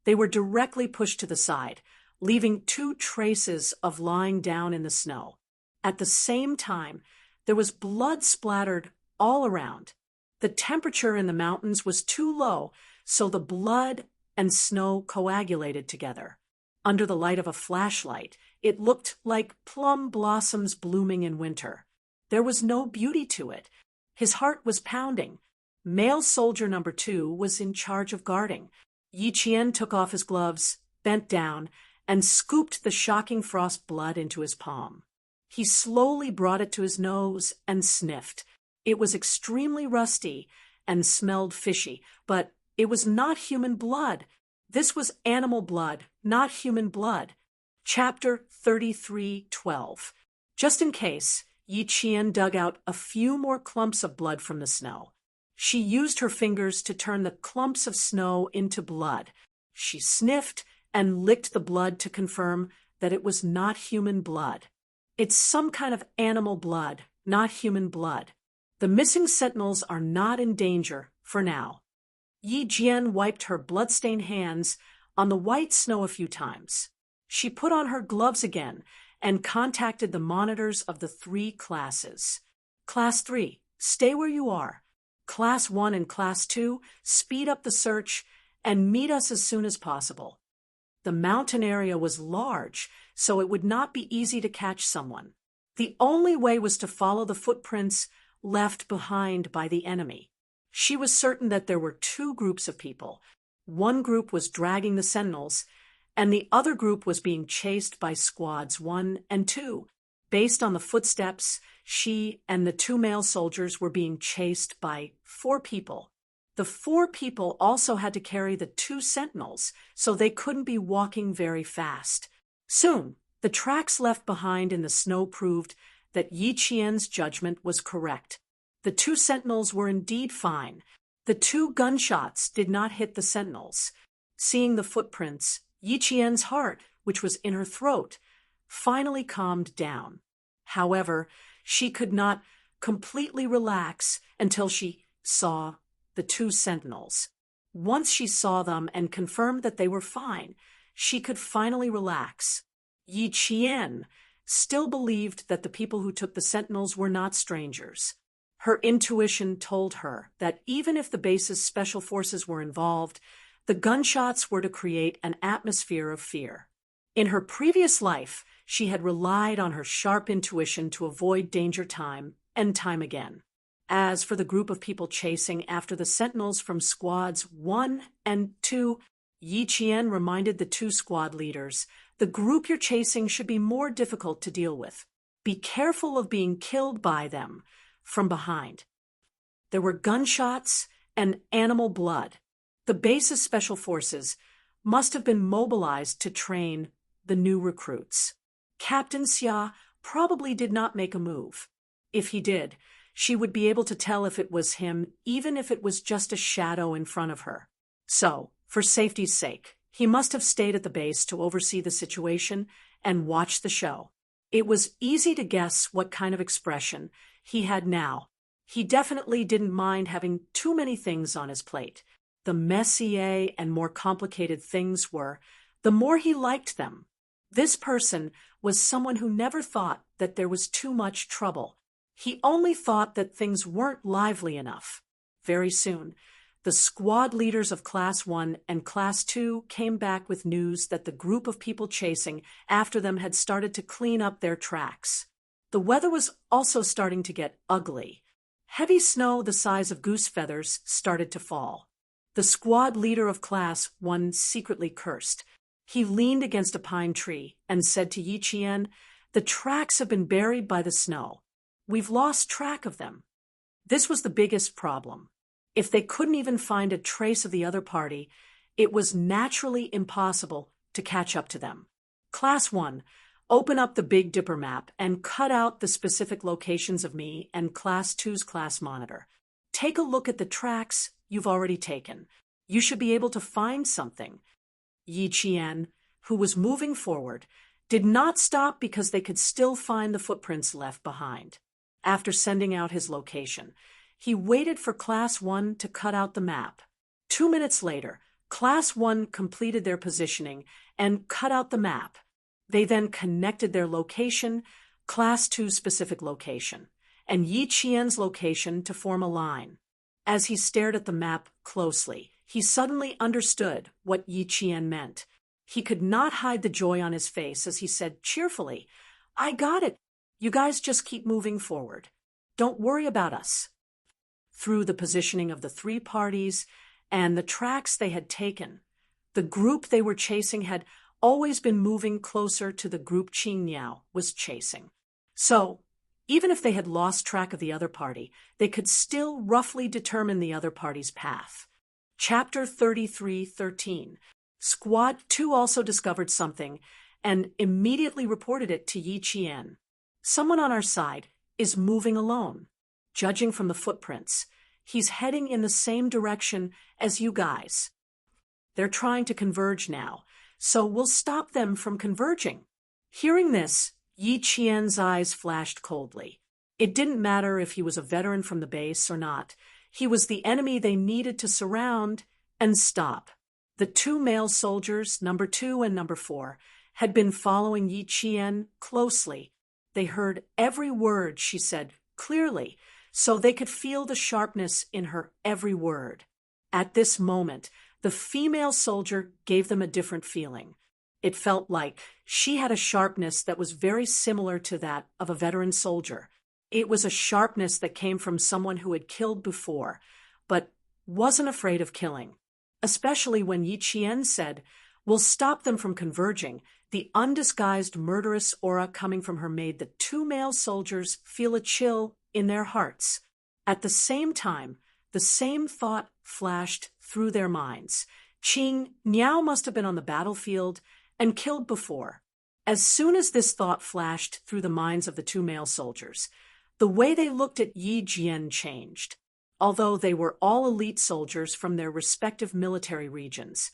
they were directly pushed to the side, leaving 2 traces of lying down in the snow. At the same time, there was blood splattered all around. The temperature in the mountains was too low, so the blood and snow coagulated together. Under the light of a flashlight, it looked like plum blossoms blooming in winter. There was no beauty to it. His heart was pounding. Male soldier number 2 was in charge of guarding. Yi Qian took off his gloves, bent down, and scooped the shocking frost blood into his palm. He slowly brought it to his nose and sniffed. It was extremely rusty and smelled fishy, but it was not human blood. This was animal blood, not human blood. Chapter 33:12. Just in case, Yi Qian dug out a few more clumps of blood from the snow. She used her fingers to turn the clumps of snow into blood. She sniffed and licked the blood to confirm that it was not human blood. It's some kind of animal blood, not human blood. The missing sentinels are not in danger for now. Yi Jian wiped her blood-stained hands on the white snow a few times. She put on her gloves again and contacted the monitors of the 3 classes. Class 3, stay where you are. Class 1 and Class 2, speed up the search and meet us as soon as possible. The mountain area was large, so it would not be easy to catch someone. The only way was to follow the footprints left behind by the enemy. She was certain that there were 2 groups of people. One group was dragging the sentinels, and the other group was being chased by squads 1 and 2. Based on the footsteps, she and the 2 male soldiers were being chased by 4 people. The 4 people also had to carry the 2 sentinels, so they couldn't be walking very fast. Soon, the tracks left behind in the snow proved that Yi Qian's judgment was correct. The 2 sentinels were indeed fine. The 2 gunshots did not hit the sentinels. Seeing the footprints, Yi Qian's heart, which was in her throat, finally calmed down. However, she could not completely relax until she saw the 2 sentinels. Once she saw them and confirmed that they were fine, she could finally relax. Yi Qian still believed that the people who took the sentinels were not strangers. Her intuition told her that even if the base's special forces were involved, the gunshots were to create an atmosphere of fear. In her previous life, she had relied on her sharp intuition to avoid danger time and time again. As for the group of people chasing after the sentinels from squads 1 and 2, Yi Qian reminded the 2 squad leaders, the group you're chasing should be more difficult to deal with. Be careful of being killed by them from behind. There were gunshots and animal blood. The base's special forces must have been mobilized to train the new recruits. Captain Xia probably did not make a move. If he did, she would be able to tell if it was him, even if it was just a shadow in front of her. So, for safety's sake, he must have stayed at the base to oversee the situation and watch the show. It was easy to guess what kind of expression he had now. He definitely didn't mind having too many things on his plate. The messier and more complicated things were, the more he liked them. This person was someone who never thought that there was too much trouble. He only thought that things weren't lively enough. Very soon, the The squad leaders of Class 1 and Class 2 came back with news that the group of people chasing after them had started to clean up their tracks. The weather was also starting to get ugly. Heavy snow the size of goose feathers started to fall. The squad leader of Class 1 secretly cursed. He leaned against a pine tree and said to Yi Qian, "The tracks have been buried by the snow. We've lost track of them." This was the biggest problem. If they couldn't even find a trace of the other party, it was naturally impossible to catch up to them. Class 1, open up the Big Dipper map and cut out the specific locations of me and Class 2's class monitor. Take a look at the tracks you've already taken. You should be able to find something. Yi Qian, who was moving forward, did not stop because they could still find the footprints left behind. After sending out his location, he waited for Class 1 to cut out the map. 2 minutes later, Class 1 completed their positioning and cut out the map. They then connected their location, Class 2's specific location, and Yi Qian's location to form a line. As he stared at the map closely, he suddenly understood what Yi Qian meant. He could not hide the joy on his face as he said cheerfully, "I got it. You guys just keep moving forward. Don't worry about us." Through the positioning of the three parties and the tracks they had taken, the group they were chasing had always been moving closer to the group Qing Niao was chasing. So, even if they had lost track of the other party, they could still roughly determine the other party's path. Chapter 33:13. Squad 2 also discovered something and immediately reported it to Yi Qian. "Someone on our side is moving alone. Judging from the footprints, he's heading in the same direction as you guys. They're trying to converge now, so we'll stop them from converging." Hearing this, Yi Qian's eyes flashed coldly. It didn't matter if he was a veteran from the base or not. He was the enemy they needed to surround and stop. The two male soldiers, number 2 and number 4, had been following Yi Qian closely. They heard every word she said clearly, so they could feel the sharpness in her every word. At this moment, the female soldier gave them a different feeling. It felt like she had a sharpness that was very similar to that of a veteran soldier. It was a sharpness that came from someone who had killed before, but wasn't afraid of killing. Especially when Yi Qian said, "We'll stop them from converging," the undisguised murderous aura coming from her made the two male soldiers feel a chill in their hearts. At the same time, the same thought flashed through their minds. Qing Niao must have been on the battlefield and killed before. As soon as this thought flashed through the minds of the two male soldiers, the way they looked at Yi Qian changed. Although they were all elite soldiers from their respective military regions,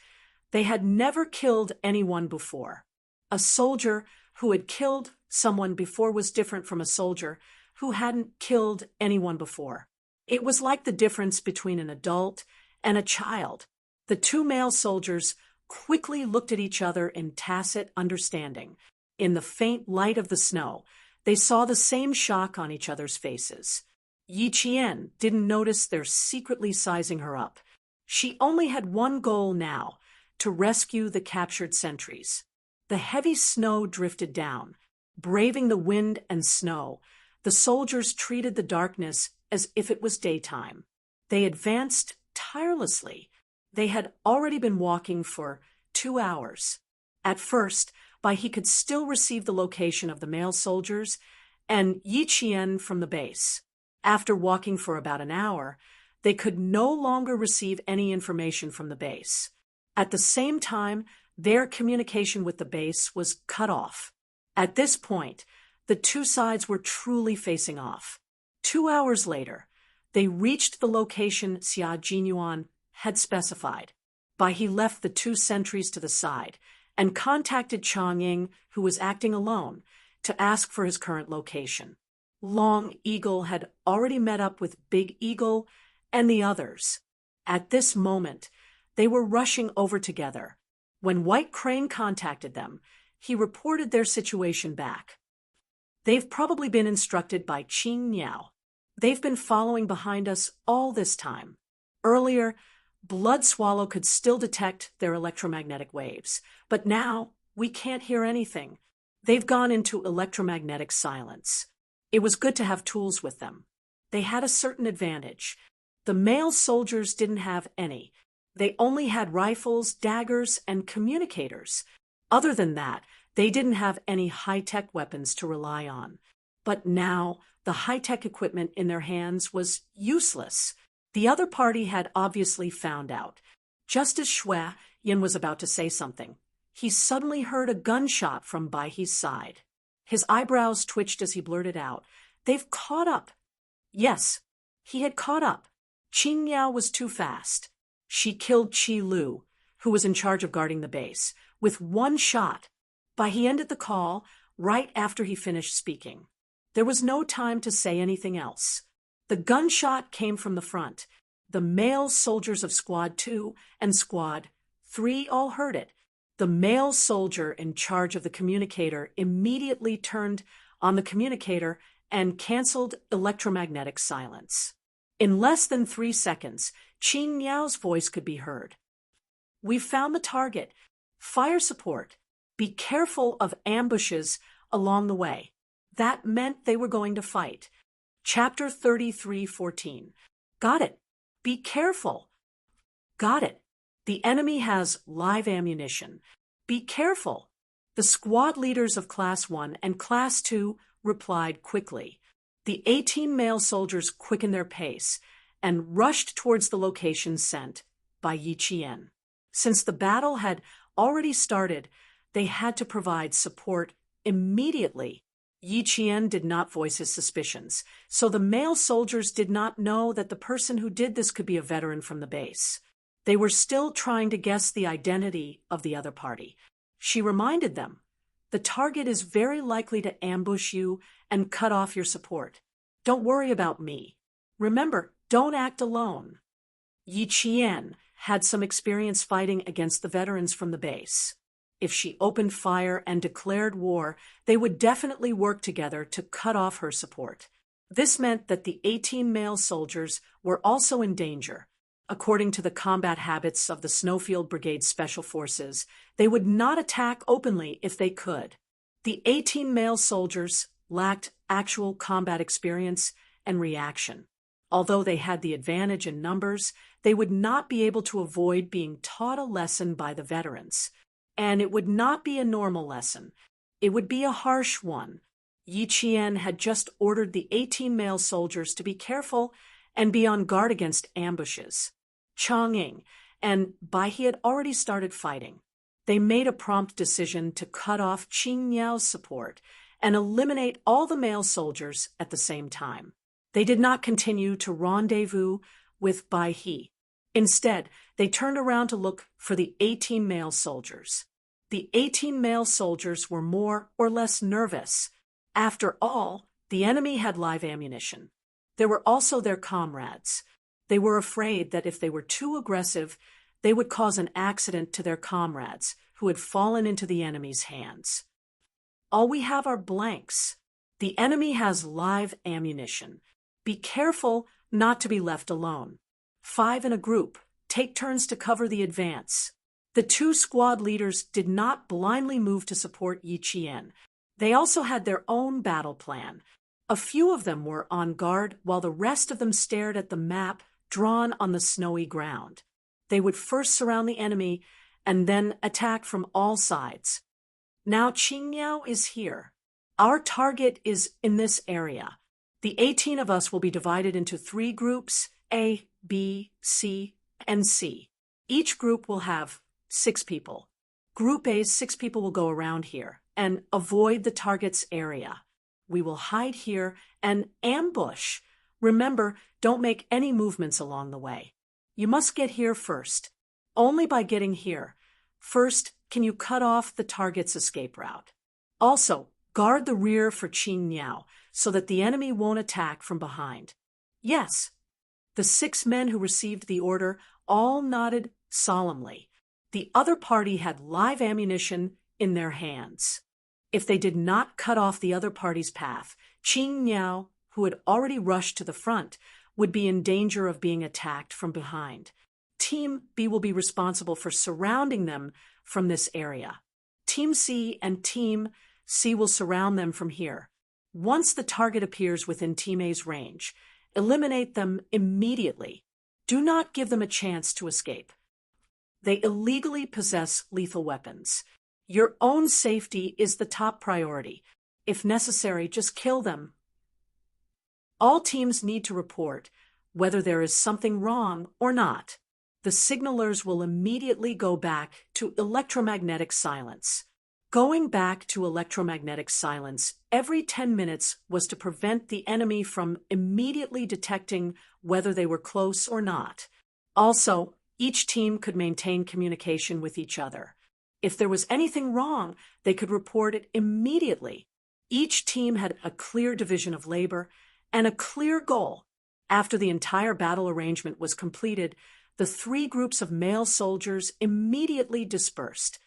they had never killed anyone before. A soldier who had killed someone before was different from a soldier who hadn't killed anyone before. It was like the difference between an adult and a child. The two male soldiers quickly looked at each other in tacit understanding. In the faint light of the snow, they saw the same shock on each other's faces. Yi Qian didn't notice their secretly sizing her up. She only had one goal now, to rescue the captured sentries. The heavy snow drifted down. Braving the wind and snow, the soldiers treated the darkness as if it was daytime. They advanced tirelessly. They had already been walking for 2 hours. At first, he could still receive the location of the male soldiers and Yi Qian from the base. After walking for about an hour, they could no longer receive any information from the base. At the same time, their communication with the base was cut off. At this point, the two sides were truly facing off. 2 hours later, they reached the location Xia Jinyuan had specified. He left the two sentries to the side and contacted Chang Ying, who was acting alone, to ask for his current location. Long Eagle had already met up with Big Eagle and the others. At this moment, they were rushing over together. When White Crane contacted them, he reported their situation back. "They've probably been instructed by Qing Niao. They've been following behind us all this time. Earlier, Blood Swallow could still detect their electromagnetic waves, but now we can't hear anything. They've gone into electromagnetic silence. It was good to have tools with them. They had a certain advantage. The male soldiers didn't have any. They only had rifles, daggers, and communicators. Other than that, they didn't have any high-tech weapons to rely on. But now, the high-tech equipment in their hands was useless. The other party had obviously found out. Just as Shui Yin was about to say something, he suddenly heard a gunshot from Bai He's side. His eyebrows twitched as he blurted out, "They've caught up." Yes, he had caught up. Qing Yao was too fast. She killed Qi Lu, who was in charge of guarding the base, with one shot. Bai He ended the call right after he finished speaking. There was no time to say anything else. The gunshot came from the front. The male soldiers of Squad 2 and Squad 3 all heard it. The male soldier in charge of the communicator immediately turned on the communicator and canceled electromagnetic silence. In less than 3 seconds, Qing Yao's voice could be heard. "We've found the target. Fire support. Be careful of ambushes along the way." That meant they were going to fight. Chapter 33:14. Got it. Be careful. Got it. The enemy has live ammunition. Be careful. The squad leaders of Class 1 and Class 2 replied quickly. The 18 male soldiers quickened their pace and rushed towards the location sent by Yi Qian. Since the battle had already started, they had to provide support immediately. Yi Qian did not voice his suspicions, so the male soldiers did not know that the person who did this could be a veteran from the base. They were still trying to guess the identity of the other party. She reminded them, "The target is very likely to ambush you and cut off your support. Don't worry about me. Remember, don't act alone." Yi Qian had some experience fighting against the veterans from the base. If she opened fire and declared war, they would definitely work together to cut off her support. This meant that the 18 male soldiers were also in danger. According to the combat habits of the Snowfield Brigade Special Forces, they would not attack openly if they could. The 18 male soldiers lacked actual combat experience and reaction. Although they had the advantage in numbers, they would not be able to avoid being taught a lesson by the veterans. And it would not be a normal lesson. It would be a harsh one. Yi Qian had just ordered the 18 male soldiers to be careful and be on guard against ambushes. Chang'ing and Bai He had already started fighting. They made a prompt decision to cut off Qing Yao's support and eliminate all the male soldiers at the same time. They did not continue to rendezvous with Bai He. Instead, they turned around to look for the 18 male soldiers. The 18 male soldiers were more or less nervous. After all, the enemy had live ammunition. There were also their comrades. They were afraid that if they were too aggressive, they would cause an accident to their comrades who had fallen into the enemy's hands. All we have are blanks. The enemy has live ammunition. Be careful not to be left alone. 5 in a group. Take turns to cover the advance. The 2 squad leaders did not blindly move to support Yi Qian. They also had their own battle plan. A few of them were on guard while the rest of them stared at the map drawn on the snowy ground. They would first surround the enemy and then attack from all sides. Now Qing Yao is here. Our target is in this area. The 18 of us will be divided into 3 groups, A, B, C, and C. Each group will have 6 people. Group A's 6 people will go around here and avoid the target's area. We will hide here and ambush. Remember, don't make any movements along the way. You must get here first. Only by getting here first can you cut off the target's escape route. Also, guard the rear for Qing Yao so that the enemy won't attack from behind. Yes. The 6 men who received the order all nodded solemnly. The other party had live ammunition in their hands. If they did not cut off the other party's path, Qing Yao, who had already rushed to the front, would be in danger of being attacked from behind. Team B will be responsible for surrounding them from this area. Team C and Team C will surround them from here. Once the target appears within Team A's range, eliminate them immediately. Do not give them a chance to escape. They illegally possess lethal weapons. Your own safety is the top priority. If necessary, just kill them. All teams need to report whether there is something wrong or not. The signalers will immediately go back to electromagnetic silence. Going back to electromagnetic silence every 10 minutes was to prevent the enemy from immediately detecting whether they were close or not. Also, each team could maintain communication with each other. If there was anything wrong, they could report it immediately. Each team had a clear division of labor and a clear goal. After the entire battle arrangement was completed, the 3 groups of male soldiers immediately dispersed.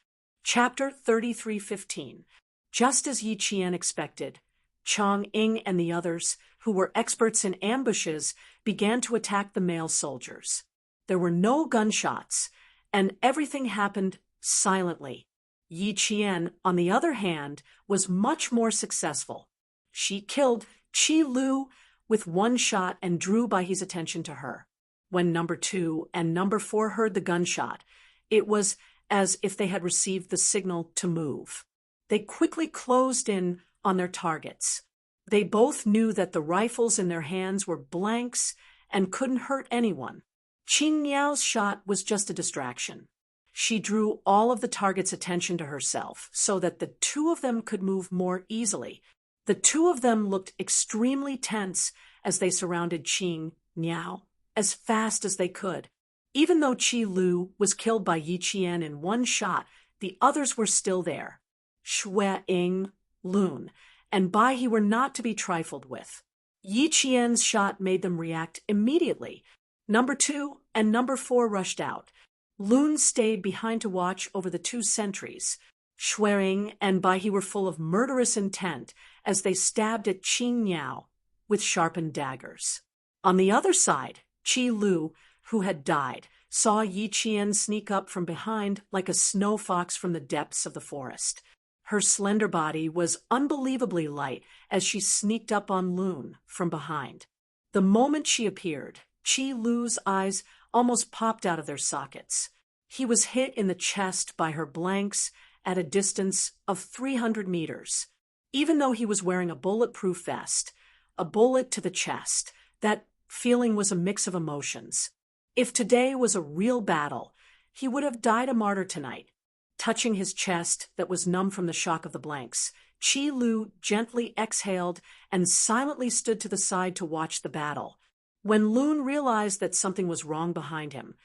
Chapter 33:15. Just as Yi Qian expected, Chang Ying and the others, who were experts in ambushes, began to attack the male soldiers. There were no gunshots, and everything happened silently. Yi Qian, on the other hand, was much more successful. She killed Qi Lu with 1 shot and drew Baihe's attention to her. When number 2 and number 4 heard the gunshot, it was as if they had received the signal to move. They quickly closed in on their targets. They both knew that the rifles in their hands were blanks and couldn't hurt anyone. Qing Miao's shot was just a distraction. She drew all of the targets' attention to herself so that the 2 of them could move more easily. The 2 of them looked extremely tense as they surrounded Qing Miao as fast as they could. Even though Qi Lu was killed by Yi Qian in 1 shot, the others were still there. Shui Ying, Lun, and Baihe were not to be trifled with. Yi Qian's shot made them react immediately. Number 2 and number 4 rushed out. Lun stayed behind to watch over the 2 sentries. Shui Ying and Baihe were full of murderous intent as they stabbed at Qing Miao with sharpened daggers. On the other side, Qi Lu, who had died, saw Yi Qian sneak up from behind like a snow fox from the depths of the forest. Her slender body was unbelievably light as she sneaked up on Lun from behind. The moment she appeared, Qi Lu's eyes almost popped out of their sockets. He was hit in the chest by her blanks at a distance of 300 meters. Even though he was wearing a bulletproof vest, a bullet to the chest, that feeling was a mix of emotions. If today was a real battle, he would have died a martyr tonight. Touching his chest that was numb from the shock of the blanks, Qi Lu gently exhaled and silently stood to the side to watch the battle. When Lun realized that something was wrong behind him,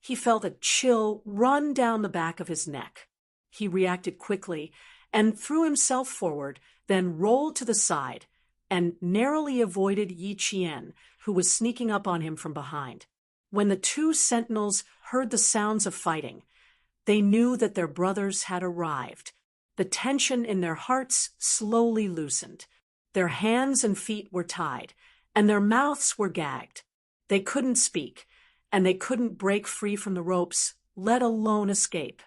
he felt a chill run down the back of his neck. He reacted quickly and threw himself forward, then rolled to the side and narrowly avoided Yi Qian, who was sneaking up on him from behind. When the 2 sentinels heard the sounds of fighting, they knew that their brothers had arrived. The tension in their hearts slowly loosened. Their hands and feet were tied, and their mouths were gagged. They couldn't speak, and they couldn't break free from the ropes, let alone escape.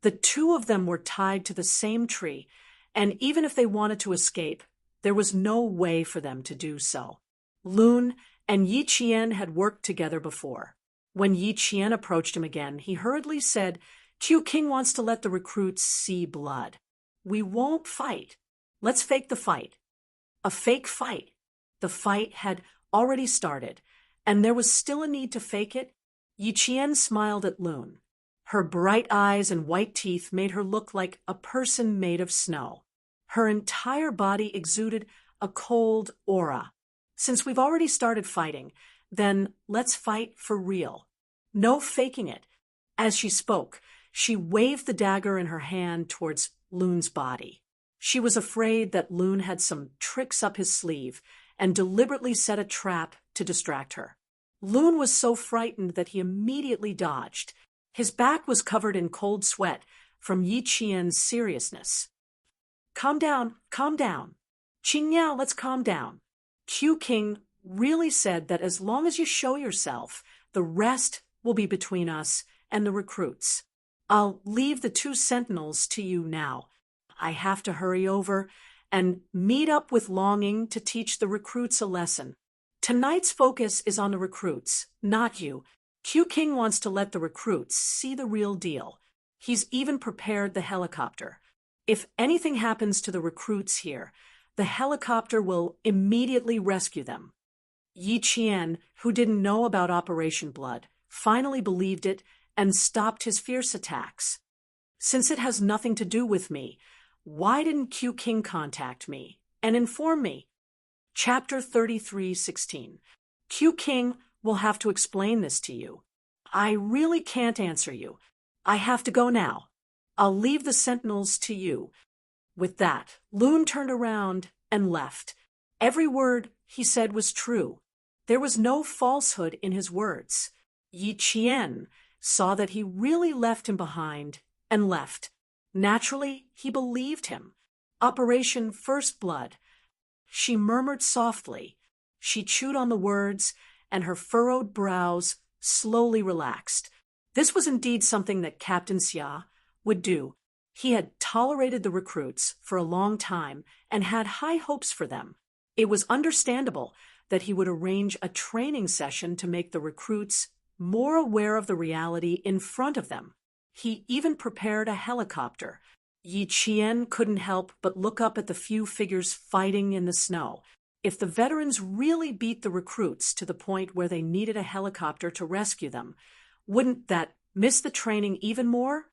The 2 of them were tied to the same tree, and even if they wanted to escape, there was no way for them to do so. Lun and Yi Qian had worked together before. When Yi Qian approached him again, he hurriedly said, "Qiu King wants to let the recruits see blood. We won't fight. Let's fake the fight." A fake fight. The fight had already started, and there was still a need to fake it. Yi Qian smiled at Lun. Her bright eyes and white teeth made her look like a person made of snow. Her entire body exuded a cold aura. "Since we've already started fighting, then let's fight for real. No faking it." As she spoke, she waved the dagger in her hand towards Lun's body. She was afraid that Lun had some tricks up his sleeve and deliberately set a trap to distract her. Lun was so frightened that he immediately dodged. His back was covered in cold sweat from Yi Qian's seriousness. Calm down. Qing Yao, let's calm down. Qiu King really said that as long as you show yourself, the rest will be between us and the recruits. I'll leave the 2 sentinels to you now. I have to hurry over and meet up with Longing to teach the recruits a lesson. Tonight's focus is on the recruits, not you. Q King wants to let the recruits see the real deal. He's even prepared the helicopter. If anything happens to the recruits here, the helicopter will immediately rescue them. Yi Qian, who didn't know about Operation Blood, finally believed it and stopped his fierce attacks. Since it has nothing to do with me, why didn't Q King contact me and inform me? Chapter 33:16. Q King will have to explain this to you. I really can't answer you. I have to go now. I'll leave the sentinels to you. With that, Loon turned around and left. Every word he said was true. There was no falsehood in his words. Yi Qian saw that he really left him behind and left. Naturally, he believed him. Operation First Blood. She murmured softly. She chewed on the words, and her furrowed brows slowly relaxed. This was indeed something that Captain Xia would do. He had tolerated the recruits for a long time and had high hopes for them. It was understandable that he would arrange a training session to make the recruits more aware of the reality in front of them. He even prepared a helicopter. Yi Qian couldn't help but look up at the few figures fighting in the snow. If the veterans really beat the recruits to the point where they needed a helicopter to rescue them, wouldn't that miss the training even more?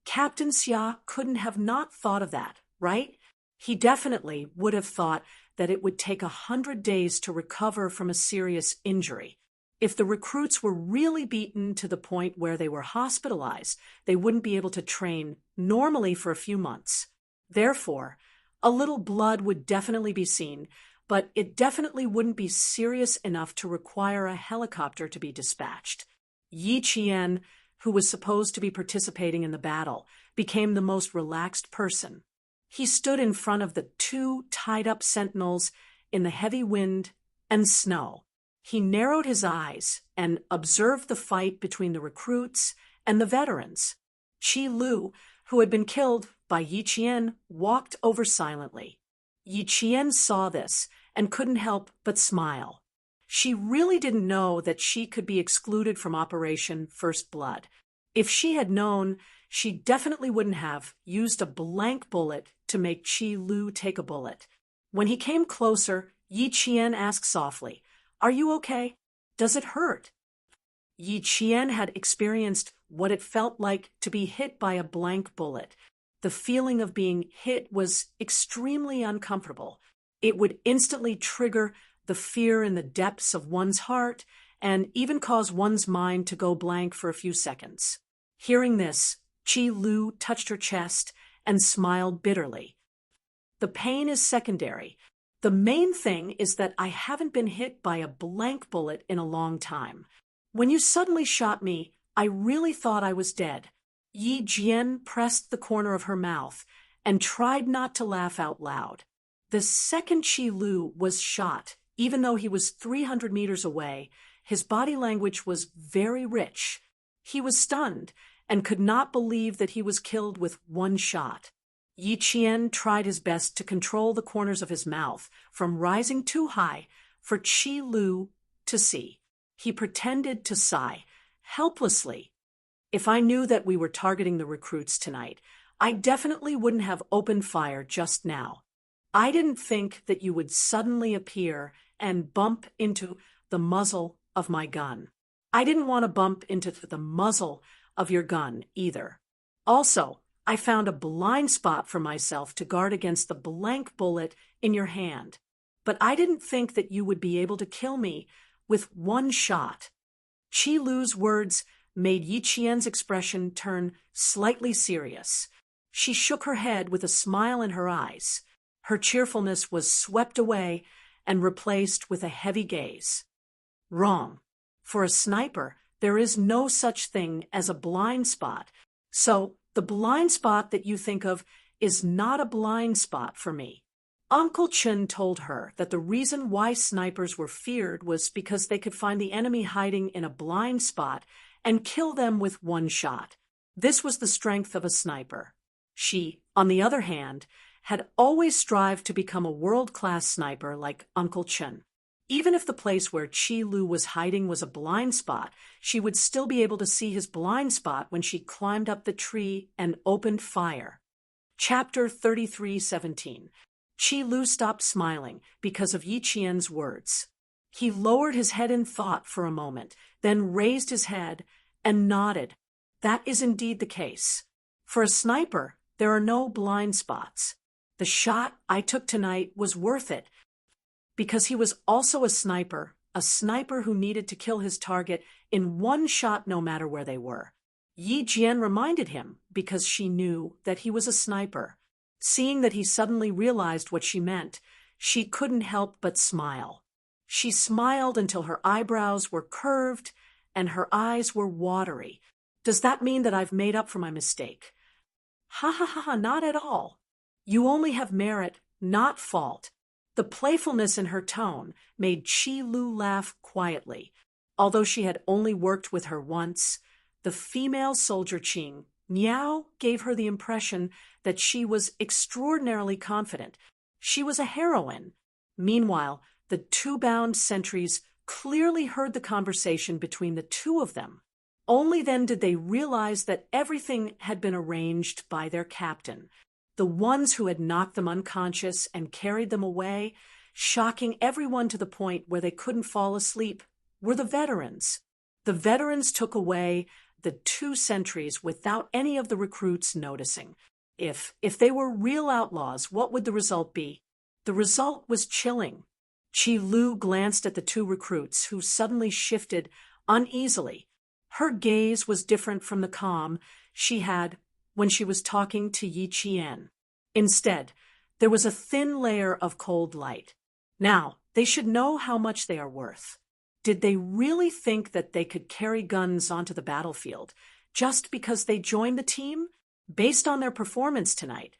Captain Xia couldn't have not thought of that, right? He definitely would have thought that it would take 100 days to recover from a serious injury. If the recruits were really beaten to the point where they were hospitalized, they wouldn't be able to train normally for a few months. Therefore, a little blood would definitely be seen, but it definitely wouldn't be serious enough to require a helicopter to be dispatched. Yi Qian, who was supposed to be participating in the battle, became the most relaxed person. He stood in front of the 2 tied-up sentinels in the heavy wind and snow. He narrowed his eyes and observed the fight between the recruits and the veterans. Qi Lu, who had been killed by Yi Qian, walked over silently. Yi Qian saw this and couldn't help but smile. She really didn't know that she could be excluded from Operation First Blood. If she had known, she definitely wouldn't have used a blank bullet to make Qi Lu take a bullet. When he came closer, Yi Qian asked softly, "Are you okay? Does it hurt?" Yi Qian had experienced what it felt like to be hit by a blank bullet. The feeling of being hit was extremely uncomfortable. It would instantly trigger the fear in the depths of one's heart and even cause one's mind to go blank for a few seconds. Hearing this, Qi Lu touched her chest and smiled bitterly. "The pain is secondary. The main thing is that I haven't been hit by a blank bullet in a long time. When you suddenly shot me, I really thought I was dead." Yi Jian pressed the corner of her mouth and tried not to laugh out loud. The second Qi Lu was shot, even though he was 300 meters away, his body language was very rich. He was stunned and could not believe that he was killed with one shot. Yi Qian tried his best to control the corners of his mouth from rising too high for Qi Lu to see. He pretended to sigh, helplessly. "If I knew that we were targeting the recruits tonight, I definitely wouldn't have opened fire just now. I didn't think that you would suddenly appear and bump into the muzzle of my gun. I didn't want to bump into the muzzle of your gun either. Also, I found a blind spot for myself to guard against the blank bullet in your hand. But I didn't think that you would be able to kill me with one shot." Qi Lu's words made Yi Qian's expression turn slightly serious. She shook her head with a smile in her eyes. Her cheerfulness was swept away and replaced with a heavy gaze. "Wrong. For a sniper, there is no such thing as a blind spot. So the blind spot that you think of is not a blind spot for me." Uncle Chen told her that the reason why snipers were feared was because they could find the enemy hiding in a blind spot and kill them with one shot. This was the strength of a sniper. She, on the other hand, had always strived to become a world-class sniper like Uncle Chen. Even if the place where Qi Lu was hiding was a blind spot, she would still be able to see his blind spot when she climbed up the tree and opened fire. Chapter 33:17. Qi Lu stopped smiling because of Yi Qian's words. He lowered his head in thought for a moment, then raised his head and nodded. That is indeed the case. For a sniper, there are no blind spots. The shot I took tonight was worth it, because he was also a sniper who needed to kill his target in one shot no matter where they were. Yi Jian reminded him because she knew that he was a sniper. Seeing that he suddenly realized what she meant, she couldn't help but smile. She smiled until her eyebrows were curved and her eyes were watery. Does that mean that I've made up for my mistake? Ha ha ha, not at all. You only have merit, not fault. The playfulness in her tone made Qi Lu laugh quietly. Although she had only worked with her once, the female soldier Qing Niao gave her the impression that she was extraordinarily confident. She was a heroine. Meanwhile, the two bound sentries clearly heard the conversation between the two of them. Only then did they realize that everything had been arranged by their captain. The ones who had knocked them unconscious and carried them away, shocking everyone to the point where they couldn't fall asleep, were the veterans. The veterans took away the two sentries without any of the recruits noticing. If they were real outlaws, what would the result be? The result was chilling. Qi Lu glanced at the two recruits, who suddenly shifted uneasily. Her gaze was different from the calm she had when she was talking to Yi Qian. Instead, there was a thin layer of cold light. Now, they should know how much they are worth. Did they really think that they could carry guns onto the battlefield just because they joined the team? Based on their performance tonight,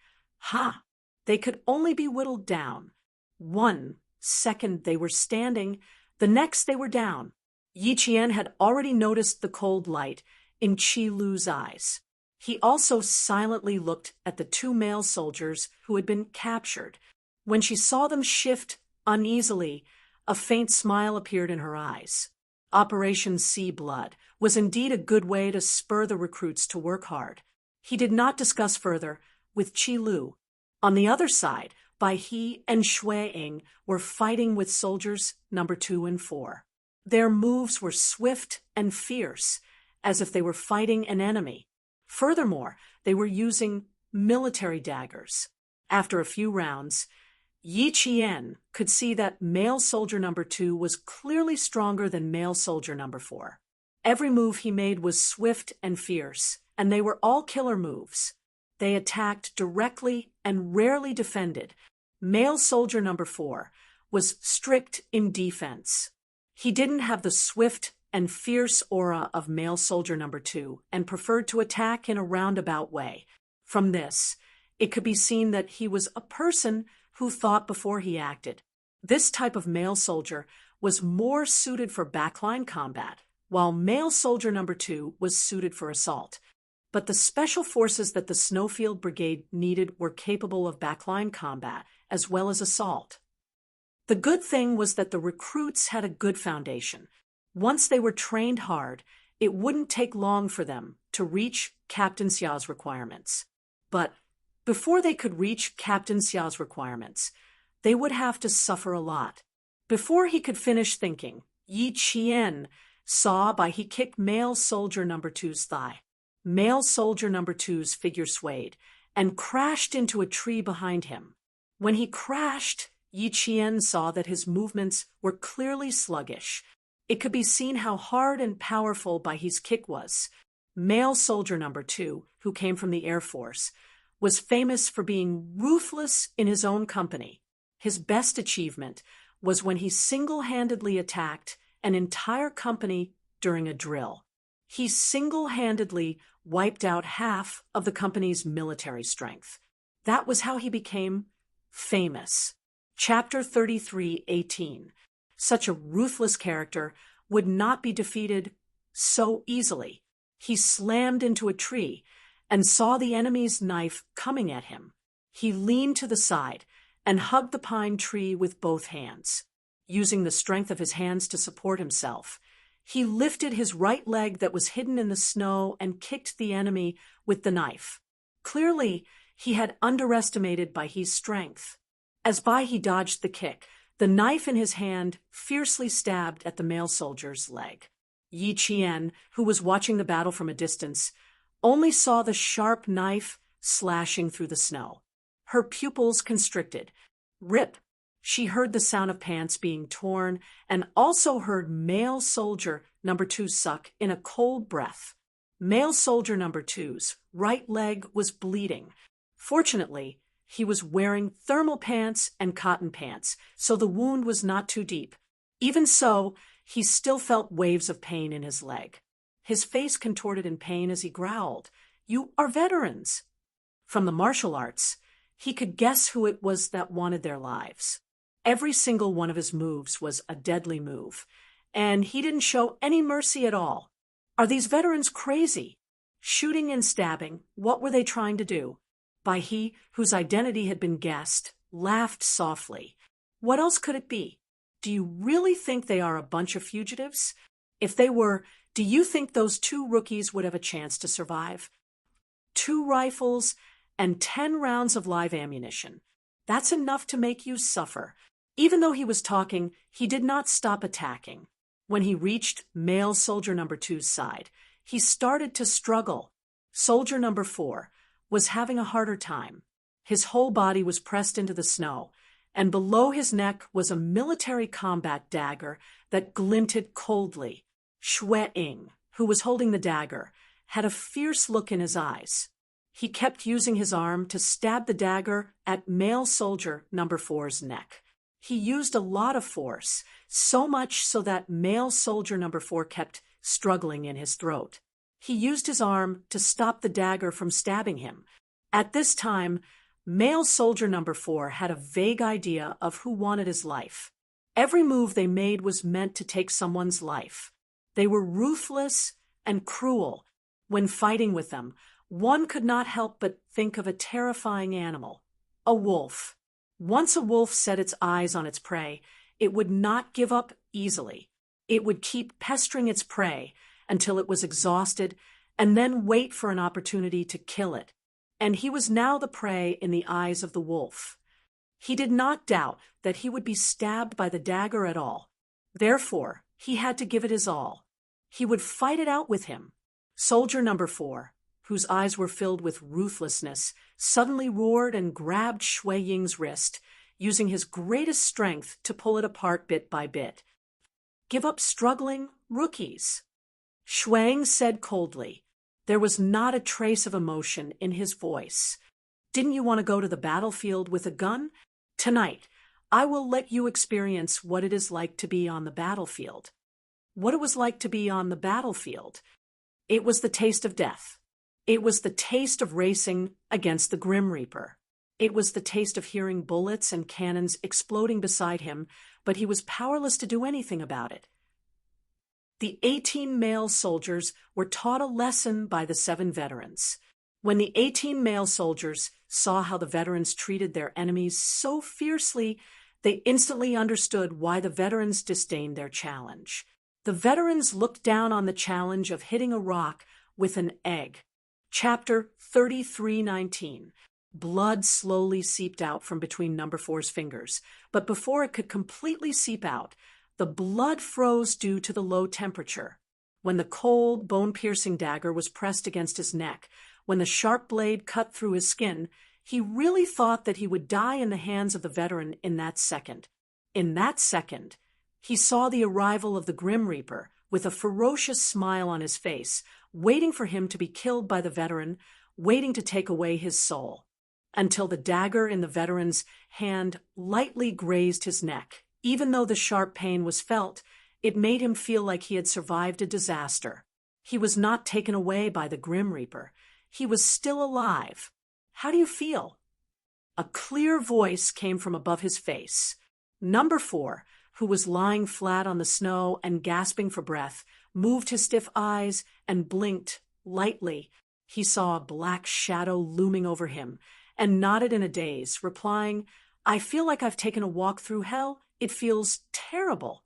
they could only be whittled down. 1 second they were standing, the next they were down. Yi Qian had already noticed the cold light in Qi Lu's eyes. He also silently looked at the two male soldiers who had been captured. When she saw them shift uneasily, a faint smile appeared in her eyes. Operation Sea Blood was indeed a good way to spur the recruits to work hard. He did not discuss further with Qi Lu. On the other side, Bai He and Shui Ying were fighting with soldiers number 2 and 4. Their moves were swift and fierce, as if they were fighting an enemy. Furthermore, they were using military daggers. After a few rounds, Yi Qian could see that male soldier number 2 was clearly stronger than male soldier number 4. Every move he made was swift and fierce, and they were all killer moves. They attacked directly and rarely defended. Male soldier number 4 was strict in defense. He didn't have the swift and fierce aura of male soldier number 2 and preferred to attack in a roundabout way. From this, it could be seen that he was a person who thought before he acted. This type of male soldier was more suited for backline combat, while male soldier number 2 was suited for assault. But the special forces that the Snowfield Brigade needed were capable of backline combat as well as assault. The good thing was that the recruits had a good foundation. Once they were trained hard, it wouldn't take long for them to reach Captain Xiao's requirements. But before they could reach Captain Xiao's requirements, they would have to suffer a lot. Before he could finish thinking, Yi Qian saw Bai He kick male soldier number 2's thigh. Male soldier number 2's figure swayed and crashed into a tree behind him. When he crashed, Yi Qian saw that his movements were clearly sluggish. It could be seen how hard and powerful Bai He's kick was. Male soldier number 2, who came from the Air Force, was famous for being ruthless in his own company. His best achievement was when he single-handedly attacked an entire company during a drill. He single-handedly wiped out half of the company's military strength. That was how he became famous. Chapter 33:18. Such a ruthless character would not be defeated so easily. He slammed into a tree and saw the enemy's knife coming at him. He leaned to the side and hugged the pine tree with both hands. Using the strength of his hands to support himself, he lifted his right leg that was hidden in the snow and kicked the enemy with the knife. Clearly, he had underestimated Baihe's strength. As Baihe dodged the kick, the knife in his hand fiercely stabbed at the male soldier's leg. Yi Qian, who was watching the battle from a distance, only saw the sharp knife slashing through the snow. Her pupils constricted. Rip! She heard the sound of pants being torn and also heard male soldier number 2 suck in a cold breath. Male soldier number 2's right leg was bleeding. Fortunately, he was wearing thermal pants and cotton pants, so the wound was not too deep. Even so, he still felt waves of pain in his leg. His face contorted in pain as he growled, "You are veterans!" From the martial arts, he could guess who it was that wanted their lives. Every single one of his moves was a deadly move, and he didn't show any mercy at all. Are these veterans crazy? Shooting and stabbing, what were they trying to do? Baihe, whose identity had been guessed, laughed softly. What else could it be? Do you really think they are a bunch of fugitives? If they were, do you think those 2 rookies would have a chance to survive? 2 rifles and 10 rounds of live ammunition. That's enough to make you suffer. Even though he was talking, he did not stop attacking. When he reached male soldier number 2's side, he started to struggle. Soldier number 4 was having a harder time. His whole body was pressed into the snow, and below his neck was a military combat dagger that glinted coldly. Xue Ying, who was holding the dagger, had a fierce look in his eyes. He kept using his arm to stab the dagger at male soldier number 4's neck. He used a lot of force, so much so that male soldier number 4 kept struggling in his throat. He used his arm to stop the dagger from stabbing him. At this time, male soldier number 4 had a vague idea of who wanted his life. Every move they made was meant to take someone's life. They were ruthless and cruel. When fighting with them, one could not help but think of a terrifying animal, a wolf. Once a wolf set its eyes on its prey, it would not give up easily. It would keep pestering its prey until it was exhausted and then wait for an opportunity to kill it. And he was now the prey in the eyes of the wolf. He did not doubt that he would be stabbed by the dagger at all. Therefore, he had to give it his all. He would fight it out with him. Soldier number 4, whose eyes were filled with ruthlessness, suddenly roared and grabbed Xue Ying's wrist, using his greatest strength to pull it apart bit by bit. "Give up struggling, rookies." Xue Ying said coldly. There was not a trace of emotion in his voice. "Didn't you want to go to the battlefield with a gun? Tonight, I will let you experience what it is like to be on the battlefield." What it was like to be on the battlefield. It was the taste of death. It was the taste of racing against the Grim Reaper. It was the taste of hearing bullets and cannons exploding beside him, but he was powerless to do anything about it. The 18 male soldiers were taught a lesson by the 7 veterans. When the 18 male soldiers saw how the veterans treated their enemies so fiercely, they instantly understood why the veterans disdained their challenge. The veterans looked down on the challenge of hitting a rock with an egg. Chapter 3319. Blood slowly seeped out from between number 4's fingers, but before it could completely seep out, the blood froze due to the low temperature. When the cold, bone-piercing dagger was pressed against his neck, when the sharp blade cut through his skin, he really thought that he would die in the hands of the veteran in that second. In that second, he saw the arrival of the Grim Reaper with a ferocious smile on his face, waiting for him to be killed by the veteran, waiting to take away his soul. Until the dagger in the veteran's hand lightly grazed his neck. Even though the sharp pain was felt, it made him feel like he had survived a disaster. He was not taken away by the Grim Reaper. He was still alive. "How do you feel?" A clear voice came from above his face. Number 4, who was lying flat on the snow and gasping for breath, moved his stiff eyes, and blinked lightly. He saw a black shadow looming over him and nodded in a daze, replying, "I feel like I've taken a walk through hell. It feels terrible."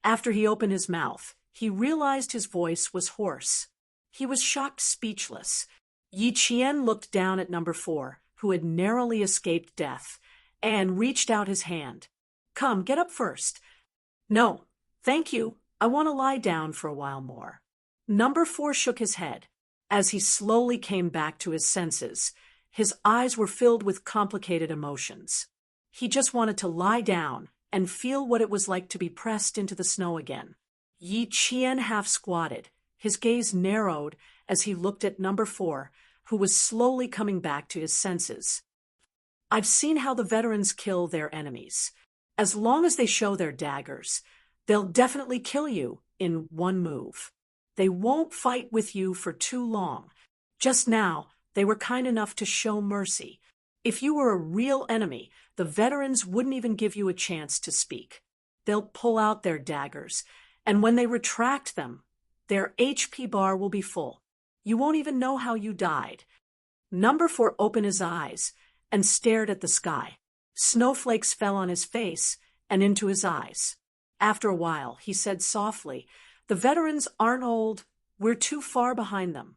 After he opened his mouth, he realized his voice was hoarse. He was shocked speechless. Yi Qian looked down at number 4, who had narrowly escaped death, and reached out his hand. "Come, get up first." "No, thank you. I want to lie down for a while more." Number 4 shook his head. As he slowly came back to his senses, his eyes were filled with complicated emotions. He just wanted to lie down and feel what it was like to be pressed into the snow again. Yi Qian half squatted. His gaze narrowed as he looked at number 4, who was slowly coming back to his senses. "I've seen how the veterans kill their enemies. As long as they show their daggers, they'll definitely kill you in one move. They won't fight with you for too long. Just now, they were kind enough to show mercy. If you were a real enemy, the veterans wouldn't even give you a chance to speak. They'll pull out their daggers, and when they retract them, their HP bar will be full. You won't even know how you died." Number 4 opened his eyes and stared at the sky. Snowflakes fell on his face and into his eyes. After a while, he said softly, "The veterans aren't old. We're too far behind them."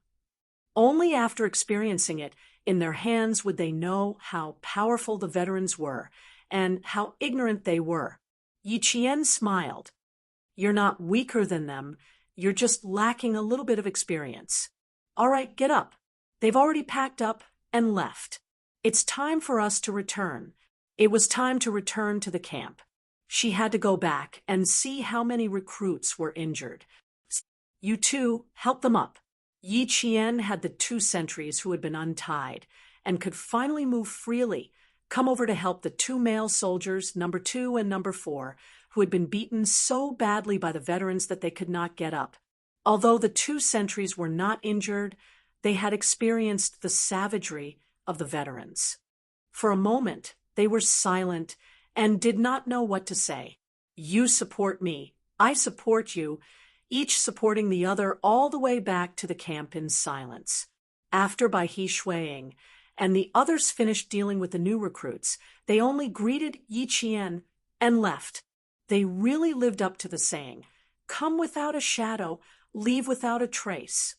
Only after experiencing it in their hands would they know how powerful the veterans were and how ignorant they were. Yi Qian smiled. "You're not weaker than them. You're just lacking a little bit of experience. All right, get up." They've already packed up and left. It's time for us to return. It was time to return to the camp. She had to go back and see how many recruits were injured. "You two, help them up." Yi Qian had the 2 sentries who had been untied and could finally move freely come over to help the 2 male soldiers, number 2 and number 4, who had been beaten so badly by the veterans that they could not get up. Although the 2 sentries were not injured, they had experienced the savagery of the veterans. For a moment, they were silent and did not know what to say. "You support me. I support you," each supporting the other all the way back to the camp in silence. After Bai He Shuiying and the others finished dealing with the new recruits, they only greeted Yi Qian and left. They really lived up to the saying, "Come without a shadow, leave without a trace."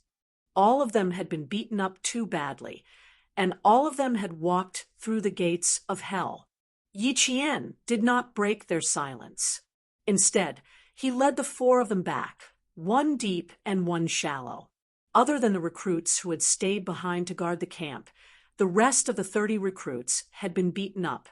All of them had been beaten up too badly, and all of them had walked through the gates of hell. Yi Qian did not break their silence. Instead, he led the 4 of them back, 1 deep and 1 shallow. Other than the recruits who had stayed behind to guard the camp, the rest of the 30 recruits had been beaten up.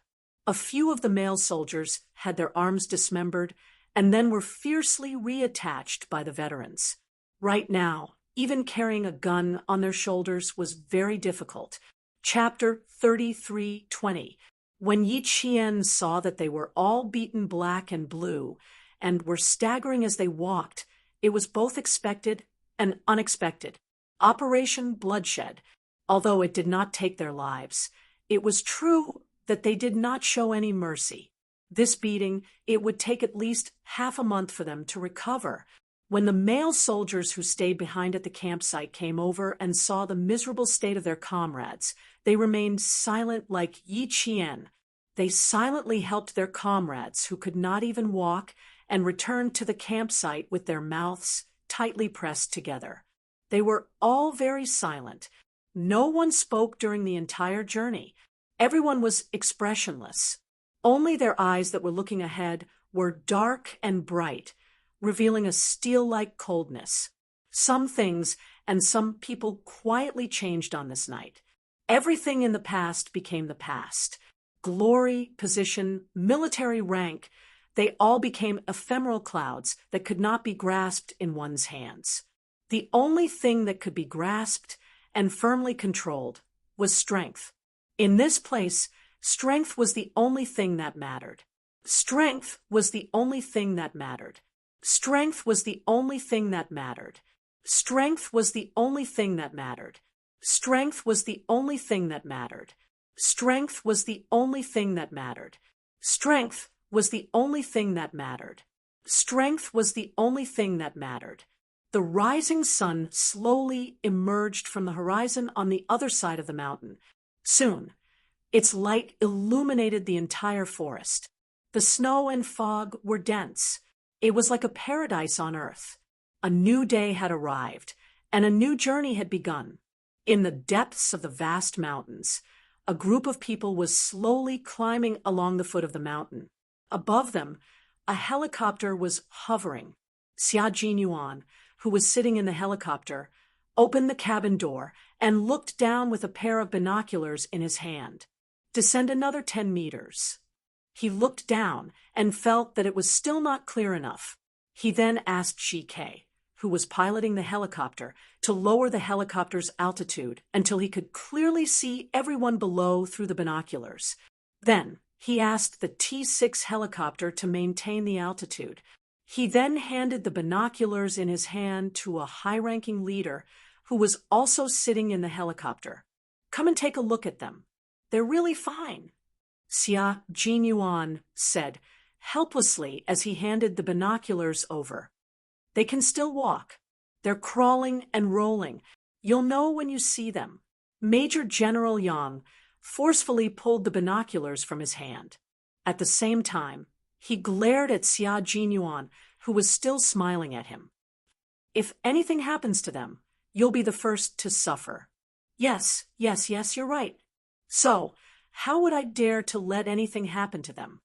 A few of the male soldiers had their arms dismembered and then were fiercely reattached by the veterans. Right now, even carrying a gun on their shoulders was very difficult. Chapter 33:20. When Yi Qian saw that they were all beaten black and blue and were staggering as they walked, it was both expected and unexpected. Operation Bloodshed. Although it did not take their lives, it was true that they did not show any mercy. This beating, it would take at least half a month for them to recover. When the male soldiers who stayed behind at the campsite came over and saw the miserable state of their comrades, they remained silent like Yi Qian. They silently helped their comrades who could not even walk and returned to the campsite with their mouths tightly pressed together. They were all very silent. No one spoke during the entire journey. Everyone was expressionless. Only their eyes that were looking ahead were dark and bright, revealing a steel-like coldness. Some things and some people quietly changed on this night. Everything in the past became the past. Glory, position, military rank, they all became ephemeral clouds that could not be grasped in one's hands. The only thing that could be grasped and firmly controlled was strength. In this place, strength was the only thing that mattered. Strength was the only thing that mattered. Strength was the only thing that mattered. Strength was the only thing that mattered. Strength was the only thing that mattered. Strength was the only thing that mattered. Strength was the only thing that mattered. Strength was the only thing that mattered. The rising sun slowly emerged from the horizon on the other side of the mountain. Soon, its light illuminated the entire forest. The snow and fog were dense. It was like a paradise on earth. A new day had arrived, and a new journey had begun. In the depths of the vast mountains, a group of people was slowly climbing along the foot of the mountain. Above them, a helicopter was hovering. Xia Jinyuan, who was sitting in the helicopter, opened the cabin door and looked down with a pair of binoculars in his hand. Descend another 10 meters. He looked down and felt that it was still not clear enough. He then asked Shi Ke, who was piloting the helicopter, to lower the helicopter's altitude until he could clearly see everyone below through the binoculars. Then he asked the T-6 helicopter to maintain the altitude. He then handed the binoculars in his hand to a high-ranking leader who was also sitting in the helicopter. Come and take a look at them. They're really fine, Xia Jinyuan said, helplessly as he handed the binoculars over. They can still walk. They're crawling and rolling. You'll know when you see them. Major General Yang forcefully pulled the binoculars from his hand. At the same time, he glared at Xia Jinyuan, who was still smiling at him. If anything happens to them, you'll be the first to suffer. Yes, you're right. So, how would I dare to let anything happen to them?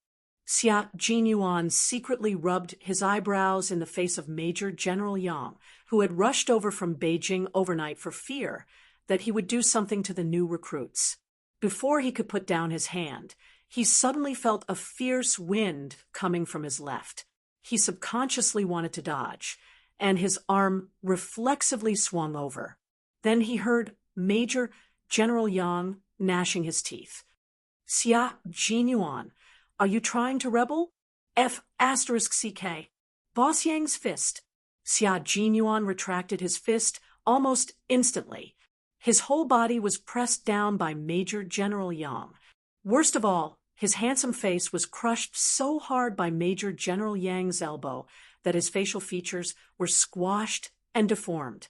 Xia Jinyuan secretly rubbed his eyebrows in the face of Major General Yang, who had rushed over from Beijing overnight for fear that he would do something to the new recruits. Before he could put down his hand, he suddenly felt a fierce wind coming from his left. He subconsciously wanted to dodge, and his arm reflexively swung over. Then he heard Major General Yang gnashing his teeth. Xia Jinyuan, are you trying to rebel? F*CK. Boss Yang's fist. Xia Jinyuan retracted his fist almost instantly. His whole body was pressed down by Major General Yang. Worst of all, his handsome face was crushed so hard by Major General Yang's elbow that his facial features were squashed and deformed.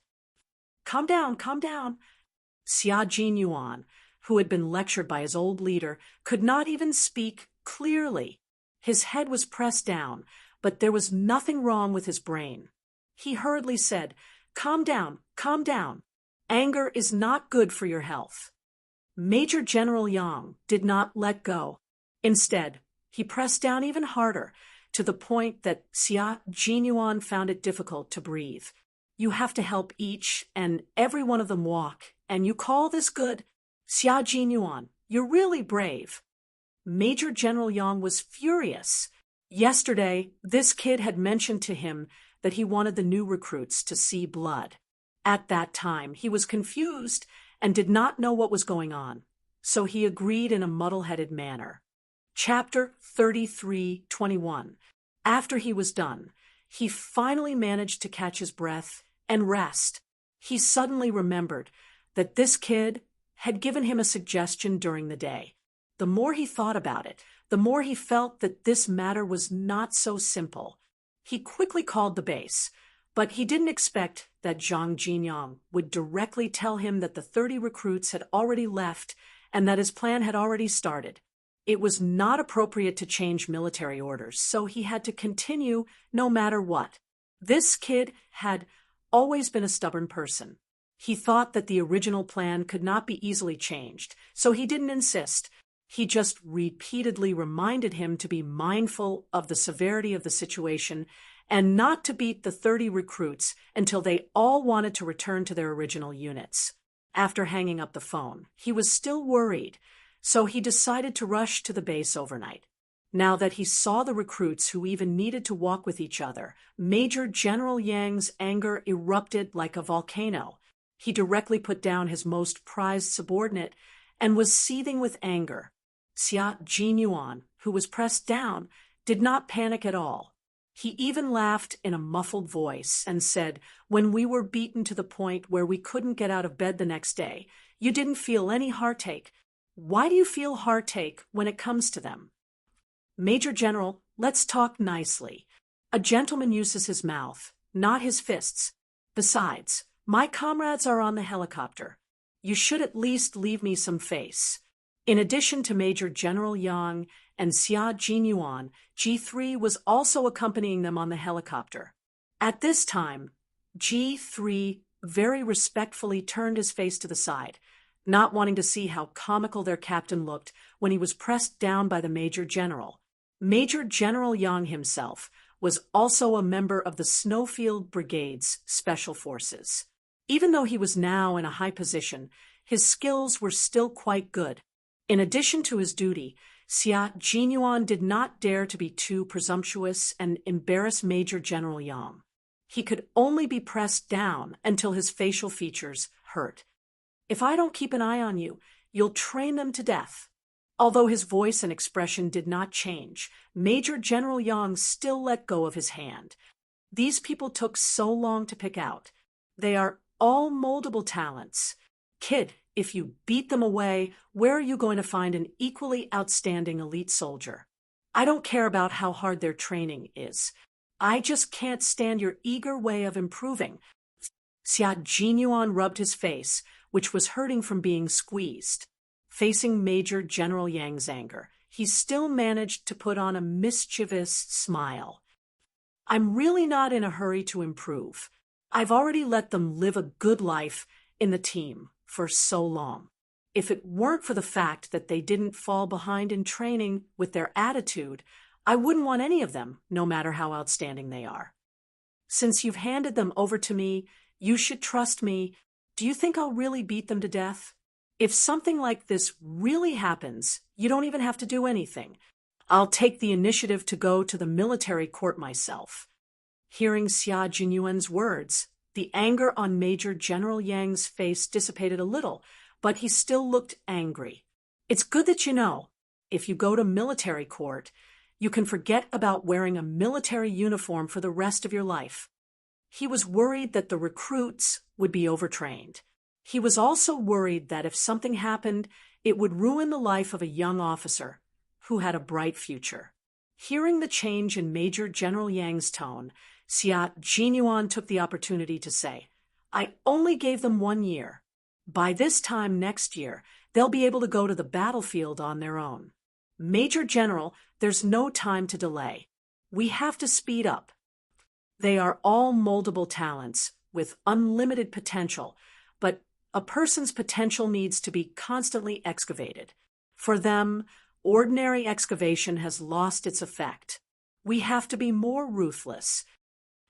Calm down. Xia Jinyuan, who had been lectured by his old leader, could not even speak clearly. His head was pressed down, but there was nothing wrong with his brain. He hurriedly said, Calm down. Anger is not good for your health. Major General Yang did not let go. Instead, he pressed down even harder, to the point that Xia Jinyuan found it difficult to breathe. You have to help each and every one of them walk, and you call this good? Xia Jinyuan, you're really brave. Major General Yang was furious. Yesterday, this kid had mentioned to him that he wanted the new recruits to see blood. At that time, he was confused and did not know what was going on, so he agreed in a muddle-headed manner. Chapter 33:21. After he was done, he finally managed to catch his breath and rest. He suddenly remembered that this kid had given him a suggestion during the day. The more he thought about it, the more he felt that this matter was not so simple. He quickly called the base, but he didn't expect that Zhang Jinyang would directly tell him that the 30 recruits had already left and that his plan had already started. It was not appropriate to change military orders, so he had to continue no matter what. This kid had always been a stubborn person. He thought that the original plan could not be easily changed, so he didn't insist. He just repeatedly reminded him to be mindful of the severity of the situation and not to beat the 30 recruits until they all wanted to return to their original units. After hanging up the phone, he was still worried, so he decided to rush to the base overnight. Now that he saw the recruits who even needed to walk with each other, Major General Yang's anger erupted like a volcano. He directly put down his most prized subordinate and was seething with anger. Xia Jinyuan, who was pressed down, did not panic at all. He even laughed in a muffled voice and said, When we were beaten to the point where we couldn't get out of bed the next day, you didn't feel any heartache. Why do you feel heartache when it comes to them? Major General, let's talk nicely. A gentleman uses his mouth, not his fists. Besides, my comrades are on the helicopter. You should at least leave me some face. In addition to Major General Yang and Xia Jinyuan, G3 was also accompanying them on the helicopter. At this time, G3 very respectfully turned his face to the side, not wanting to see how comical their captain looked when he was pressed down by the Major General. Major General Yang himself was also a member of the Snowfield Brigade's Special Forces. Even though he was now in a high position, his skills were still quite good. In addition to his duty, Xia Jinyuan did not dare to be too presumptuous and embarrass Major General Yang. He could only be pressed down until his facial features hurt. If I don't keep an eye on you, you'll train them to death. Although his voice and expression did not change, Major General Yang still let go of his hand. These people took so long to pick out. They are all moldable talents. Kid, if you beat them away, where are you going to find an equally outstanding elite soldier? I don't care about how hard their training is. I just can't stand your eager way of improving. Xia Jinyuan rubbed his face, which was hurting from being squeezed. Facing Major General Yang's anger, he still managed to put on a mischievous smile. I'm really not in a hurry to improve. I've already let them live a good life in the team for so long. If it weren't for the fact that they didn't fall behind in training with their attitude, I wouldn't want any of them, no matter how outstanding they are. Since you've handed them over to me, you should trust me. Do you think I'll really beat them to death? If something like this really happens, you don't even have to do anything. I'll take the initiative to go to the military court myself. Hearing Xia Jinyuan's words, the anger on Major General Yang's face dissipated a little, but he still looked angry. It's good that you know, if you go to military court, you can forget about wearing a military uniform for the rest of your life. He was worried that the recruits would be overtrained. He was also worried that if something happened, it would ruin the life of a young officer who had a bright future. Hearing the change in Major General Yang's tone, Xia Jinyuan took the opportunity to say, I only gave them 1 year. By this time next year, they'll be able to go to the battlefield on their own. Major General, there's no time to delay. We have to speed up. They are all moldable talents with unlimited potential, but a person's potential needs to be constantly excavated. For them, ordinary excavation has lost its effect. We have to be more ruthless.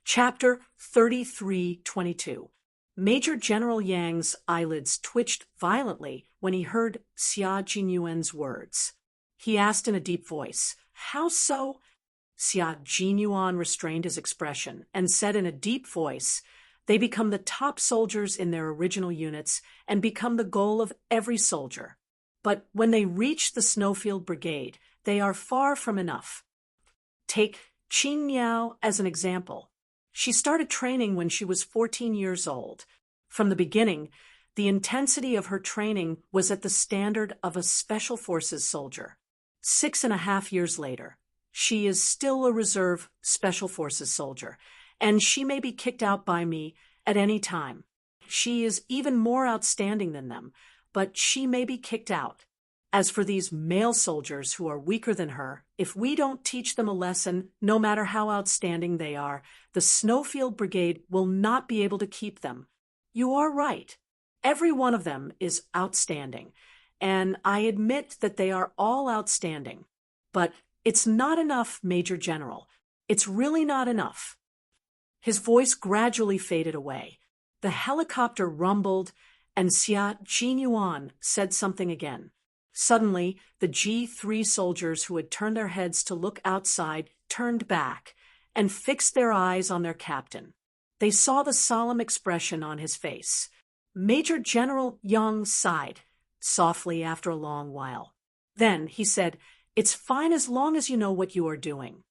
Chapter 33:22. Major General Yang's eyelids twitched violently when he heard Xia Jinyuan's words. He asked in a deep voice, How so? Xia Jinyuan restrained his expression and said in a deep voice, They become the top soldiers in their original units and become the goal of every soldier. But when they reach the Snowfield Brigade, they are far from enough. Take Qin Miao as an example. She started training when she was 14 years old. From the beginning, the intensity of her training was at the standard of a Special Forces soldier. 6.5 years later, she is still a reserve Special Forces soldier, and she may be kicked out by me at any time. She is even more outstanding than them, but she may be kicked out. As for these male soldiers who are weaker than her, if we don't teach them a lesson, no matter how outstanding they are, the Snowfield Brigade will not be able to keep them. You are right. Every one of them is outstanding, and I admit that they are all outstanding. But it's not enough, Major General. It's really not enough. His voice gradually faded away. The helicopter rumbled, and Xia Jinyuan said something again. Suddenly, the G3 soldiers who had turned their heads to look outside turned back and fixed their eyes on their captain. They saw the solemn expression on his face. Major General Yang sighed softly after a long while. Then he said, It's fine as long as you know what you are doing.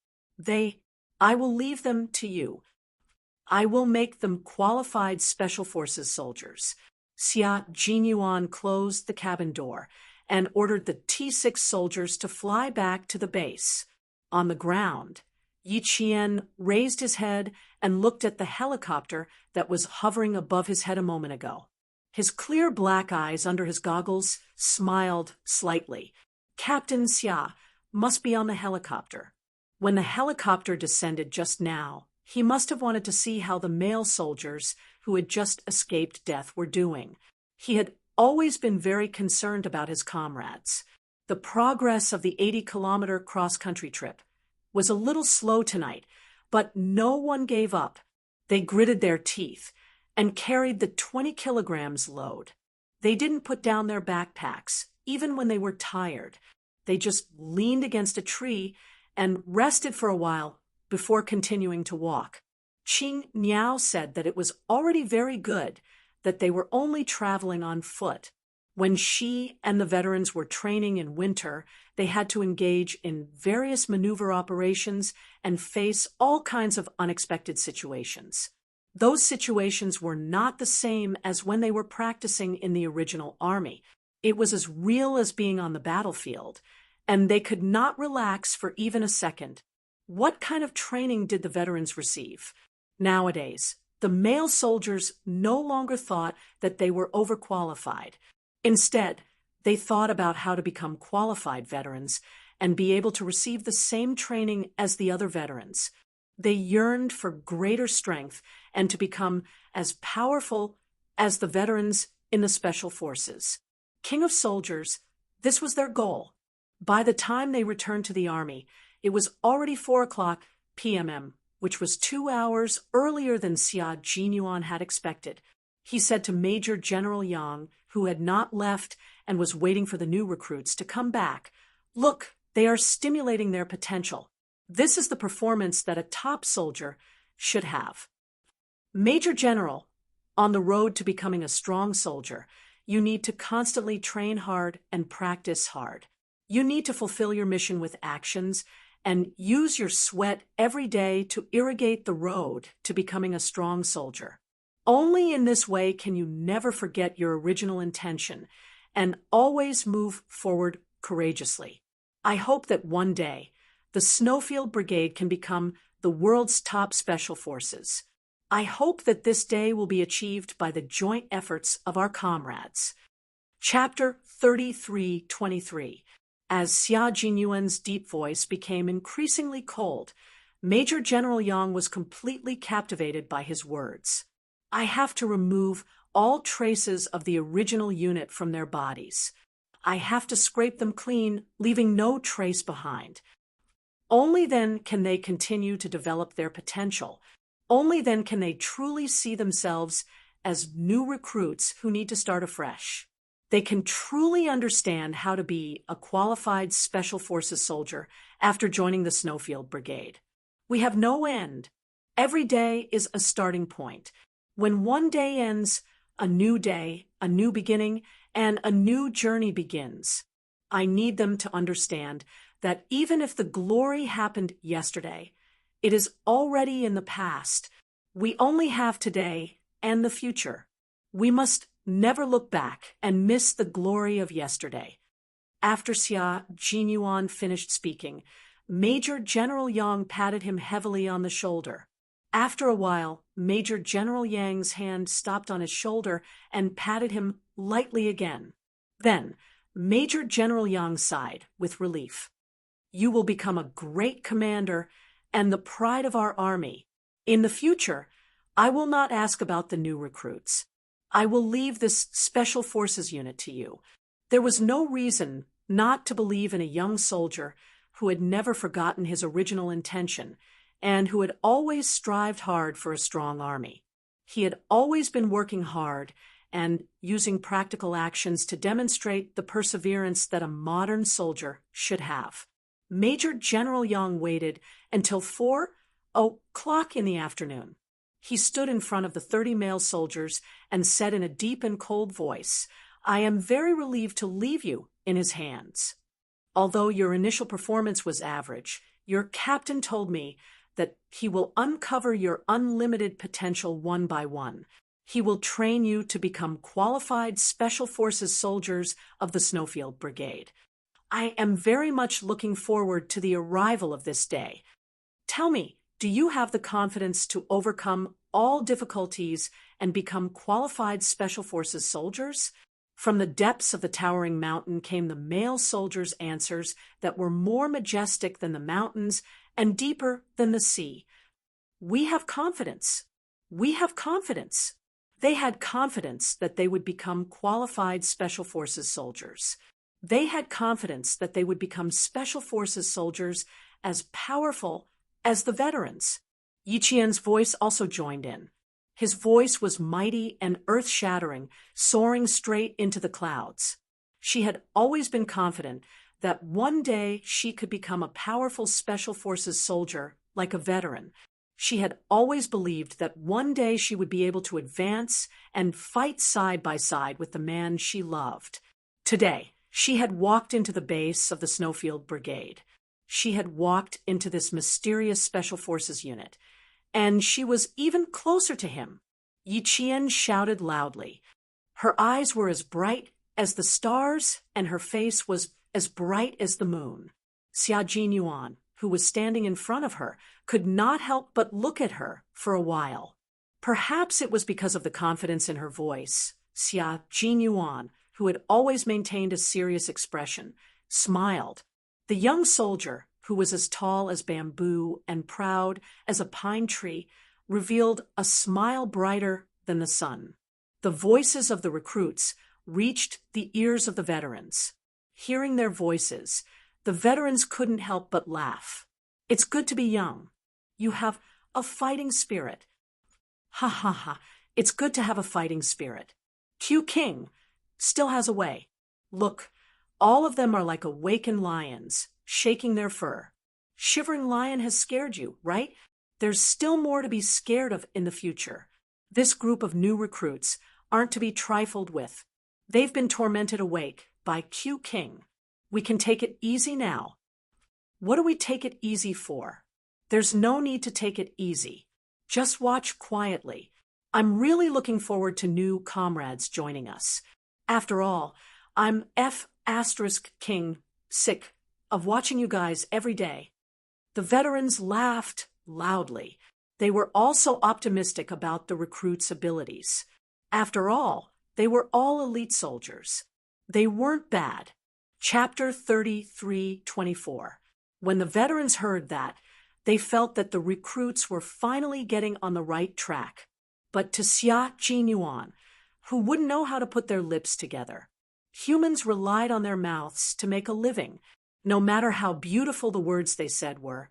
I will leave them to you. I will make them qualified Special Forces soldiers. Xia Jinyuan closed the cabin door and ordered the T6 soldiers to fly back to the base. On the ground, Yi Qian raised his head and looked at the helicopter that was hovering above his head a moment ago. His clear black eyes under his goggles smiled slightly. Captain Xia must be on the helicopter. When the helicopter descended just now, he must have wanted to see how the male soldiers who had just escaped death were doing. He had always been very concerned about his comrades. The progress of the 80-kilometer cross-country trip was a little slow tonight, but no one gave up. They gritted their teeth and carried the 20 kilograms load. They didn't put down their backpacks, even when they were tired. They just leaned against a tree and rested for a while before continuing to walk. Qing Niao said that it was already very good that they were only traveling on foot. When she and the veterans were training in winter, they had to engage in various maneuver operations and face all kinds of unexpected situations. Those situations were not the same as when they were practicing in the original army. It was as real as being on the battlefield, and they could not relax for even a second. What kind of training did the veterans receive? Nowadays, the male soldiers no longer thought that they were overqualified. Instead, they thought about how to become qualified veterans and be able to receive the same training as the other veterans. They yearned for greater strength and to become as powerful as the veterans in the special forces. King of Soldiers, this was their goal. By the time they returned to the army, it was already 4 p.m., which was 2 hours earlier than Xia Jinyuan had expected. He said to Major General Yang, who had not left and was waiting for the new recruits to come back, "Look, they are stimulating their potential. This is the performance that a top soldier should have." Major General, on the road to becoming a strong soldier, you need to constantly train hard and practice hard. You need to fulfill your mission with actions and use your sweat every day to irrigate the road to becoming a strong soldier. Only in this way can you never forget your original intention and always move forward courageously. I hope that one day the Snowfield Brigade can become the world's top special forces. I hope that this day will be achieved by the joint efforts of our comrades. Chapter 33:23. As Xia Jinyuan's deep voice became increasingly cold, Major General Yang was completely captivated by his words. I have to remove all traces of the original unit from their bodies. I have to scrape them clean, leaving no trace behind. Only then can they continue to develop their potential. Only then can they truly see themselves as new recruits who need to start afresh. They can truly understand how to be a qualified Special Forces soldier after joining the Snowfield Brigade. We have no end. Every day is a starting point. When one day ends, a new day, a new beginning, and a new journey begins. I need them to understand that even if the glory happened yesterday, it is already in the past. We only have today and the future. We must never look back and miss the glory of yesterday. After Xia Jinyuan finished speaking, Major General Yang patted him heavily on the shoulder. After a while, Major General Yang's hand stopped on his shoulder and patted him lightly again. Then, Major General Yang sighed with relief. You will become a great commander and the pride of our army. In the future, I will not ask about the new recruits. I will leave this Special Forces unit to you. There was no reason not to believe in a young soldier who had never forgotten his original intention and who had always strived hard for a strong army. He had always been working hard and using practical actions to demonstrate the perseverance that a modern soldier should have. Major General Yang waited until 4 o'clock in the afternoon. He stood in front of the 30 male soldiers and said in a deep and cold voice, I am very relieved to leave you in his hands. Although your initial performance was average, your captain told me that he will uncover your unlimited potential one by one. He will train you to become qualified Special Forces soldiers of the Snowfield Brigade. I am very much looking forward to the arrival of this day. Tell me, Do you have the confidence to overcome all difficulties and become qualified Special Forces soldiers? From the depths of the towering mountain came the male soldiers' answers that were more majestic than the mountains and deeper than the sea. We have confidence. We have confidence. They had confidence that they would become qualified Special Forces soldiers. They had confidence that they would become Special Forces soldiers as powerful as the veterans. Yi Qian's voice also joined in. His voice was mighty and earth-shattering, soaring straight into the clouds. She had always been confident that one day she could become a powerful Special Forces soldier like a veteran. She had always believed that one day she would be able to advance and fight side by side with the man she loved. Today, she had walked into the base of the Snowfield Brigade. She had walked into this mysterious Special Forces unit, and she was even closer to him. Yi Qian shouted loudly. Her eyes were as bright as the stars, and her face was as bright as the moon. Xia Jinyuan, who was standing in front of her, could not help but look at her for a while. Perhaps it was because of the confidence in her voice. Xia Jinyuan, who had always maintained a serious expression, smiled. The young soldier, who was as tall as bamboo and proud as a pine tree, revealed a smile brighter than the sun. The voices of the recruits reached the ears of the veterans. Hearing their voices, the veterans couldn't help but laugh. It's good to be young. You have a fighting spirit. Ha ha ha, it's good to have a fighting spirit. Q King still has a way. Look, all of them are like awakened lions, shaking their fur. Shivering Lion has scared you, right? There's still more to be scared of in the future. This group of new recruits aren't to be trifled with. They've been tormented awake by Q King. We can take it easy now. What do we take it easy for? There's no need to take it easy. Just watch quietly. I'm really looking forward to new comrades joining us. After all, I'm King, sick of watching you guys every day. The veterans laughed loudly. They were also optimistic about the recruits' abilities. After all, they were all elite soldiers. They weren't bad. Chapter 33:24. When the veterans heard that, they felt that the recruits were finally getting on the right track. But to Xia Jinyuan, who wouldn't know how to put their lips together, humans relied on their mouths to make a living. No matter how beautiful the words they said were,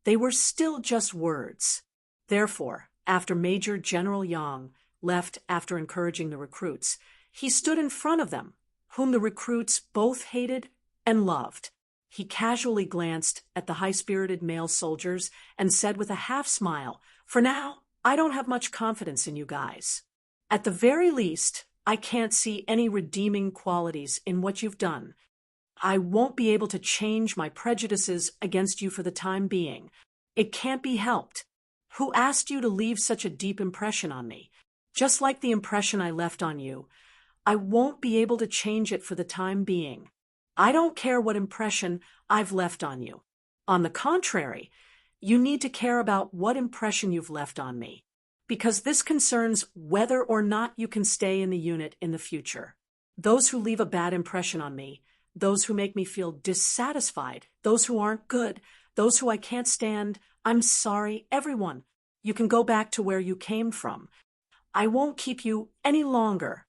they were still just words. Therefore, after Major General Yang left after encouraging the recruits, he stood in front of them, whom the recruits both hated and loved. He casually glanced at the high-spirited male soldiers and said with a half-smile, "For now, I don't have much confidence in you guys. At the very least, I can't see any redeeming qualities in what you've done. I won't be able to change my prejudices against you for the time being. It can't be helped. Who asked you to leave such a deep impression on me? Just like the impression I left on you, I won't be able to change it for the time being. I don't care what impression I've left on you. On the contrary, you need to care about what impression you've left on me, because this concerns whether or not you can stay in the unit in the future. Those who leave a bad impression on me, those who make me feel dissatisfied, those who aren't good, those who I can't stand, I'm sorry, everyone. You can go back to where you came from. I won't keep you any longer."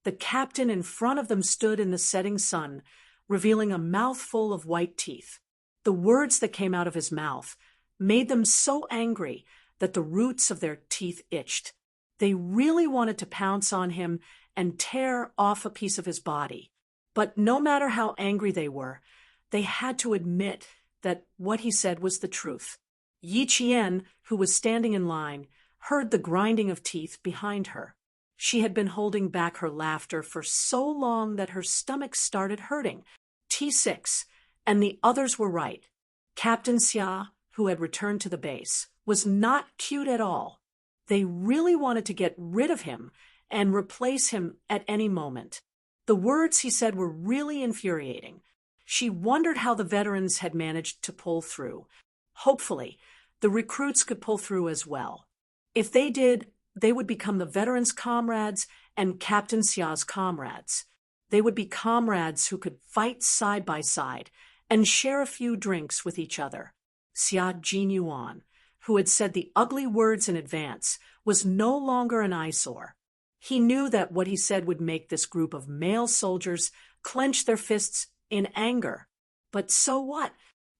The captain in front of them stood in the setting sun, revealing a mouthful of white teeth. The words that came out of his mouth made them so angry that the roots of their teeth itched. They really wanted to pounce on him and tear off a piece of his body. But no matter how angry they were, they had to admit that what he said was the truth. Yi Qian, who was standing in line, heard the grinding of teeth behind her. She had been holding back her laughter for so long that her stomach started hurting. T6, and the others were right. Captain Xia, who had returned to the base, was not cute at all. They really wanted to get rid of him and replace him at any moment. The words he said were really infuriating. She wondered how the veterans had managed to pull through. Hopefully, The recruits could pull through as well. If they did, they would become the veterans' comrades and Captain Xia's comrades. They would be comrades who could fight side by side and share a few drinks with each other. Xia Jinyuan, who had said the ugly words in advance, was no longer an eyesore. He knew that what he said would make this group of male soldiers clench their fists in anger. But so what?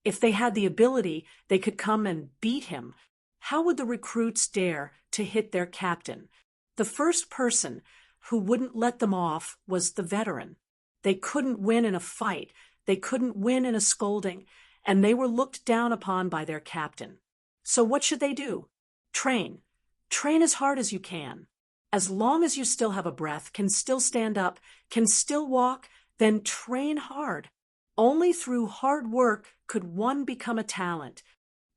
If they had the ability, they could come and beat him. How would the recruits dare to hit their captain? The first person who wouldn't let them off was the veteran. They couldn't win in a fight, they couldn't win in a scolding, and they were looked down upon by their captain. So what should they do? Train. Train as hard as you can. As long as you still have a breath, can still stand up, can still walk, then train hard. Only through hard work could one become a talent.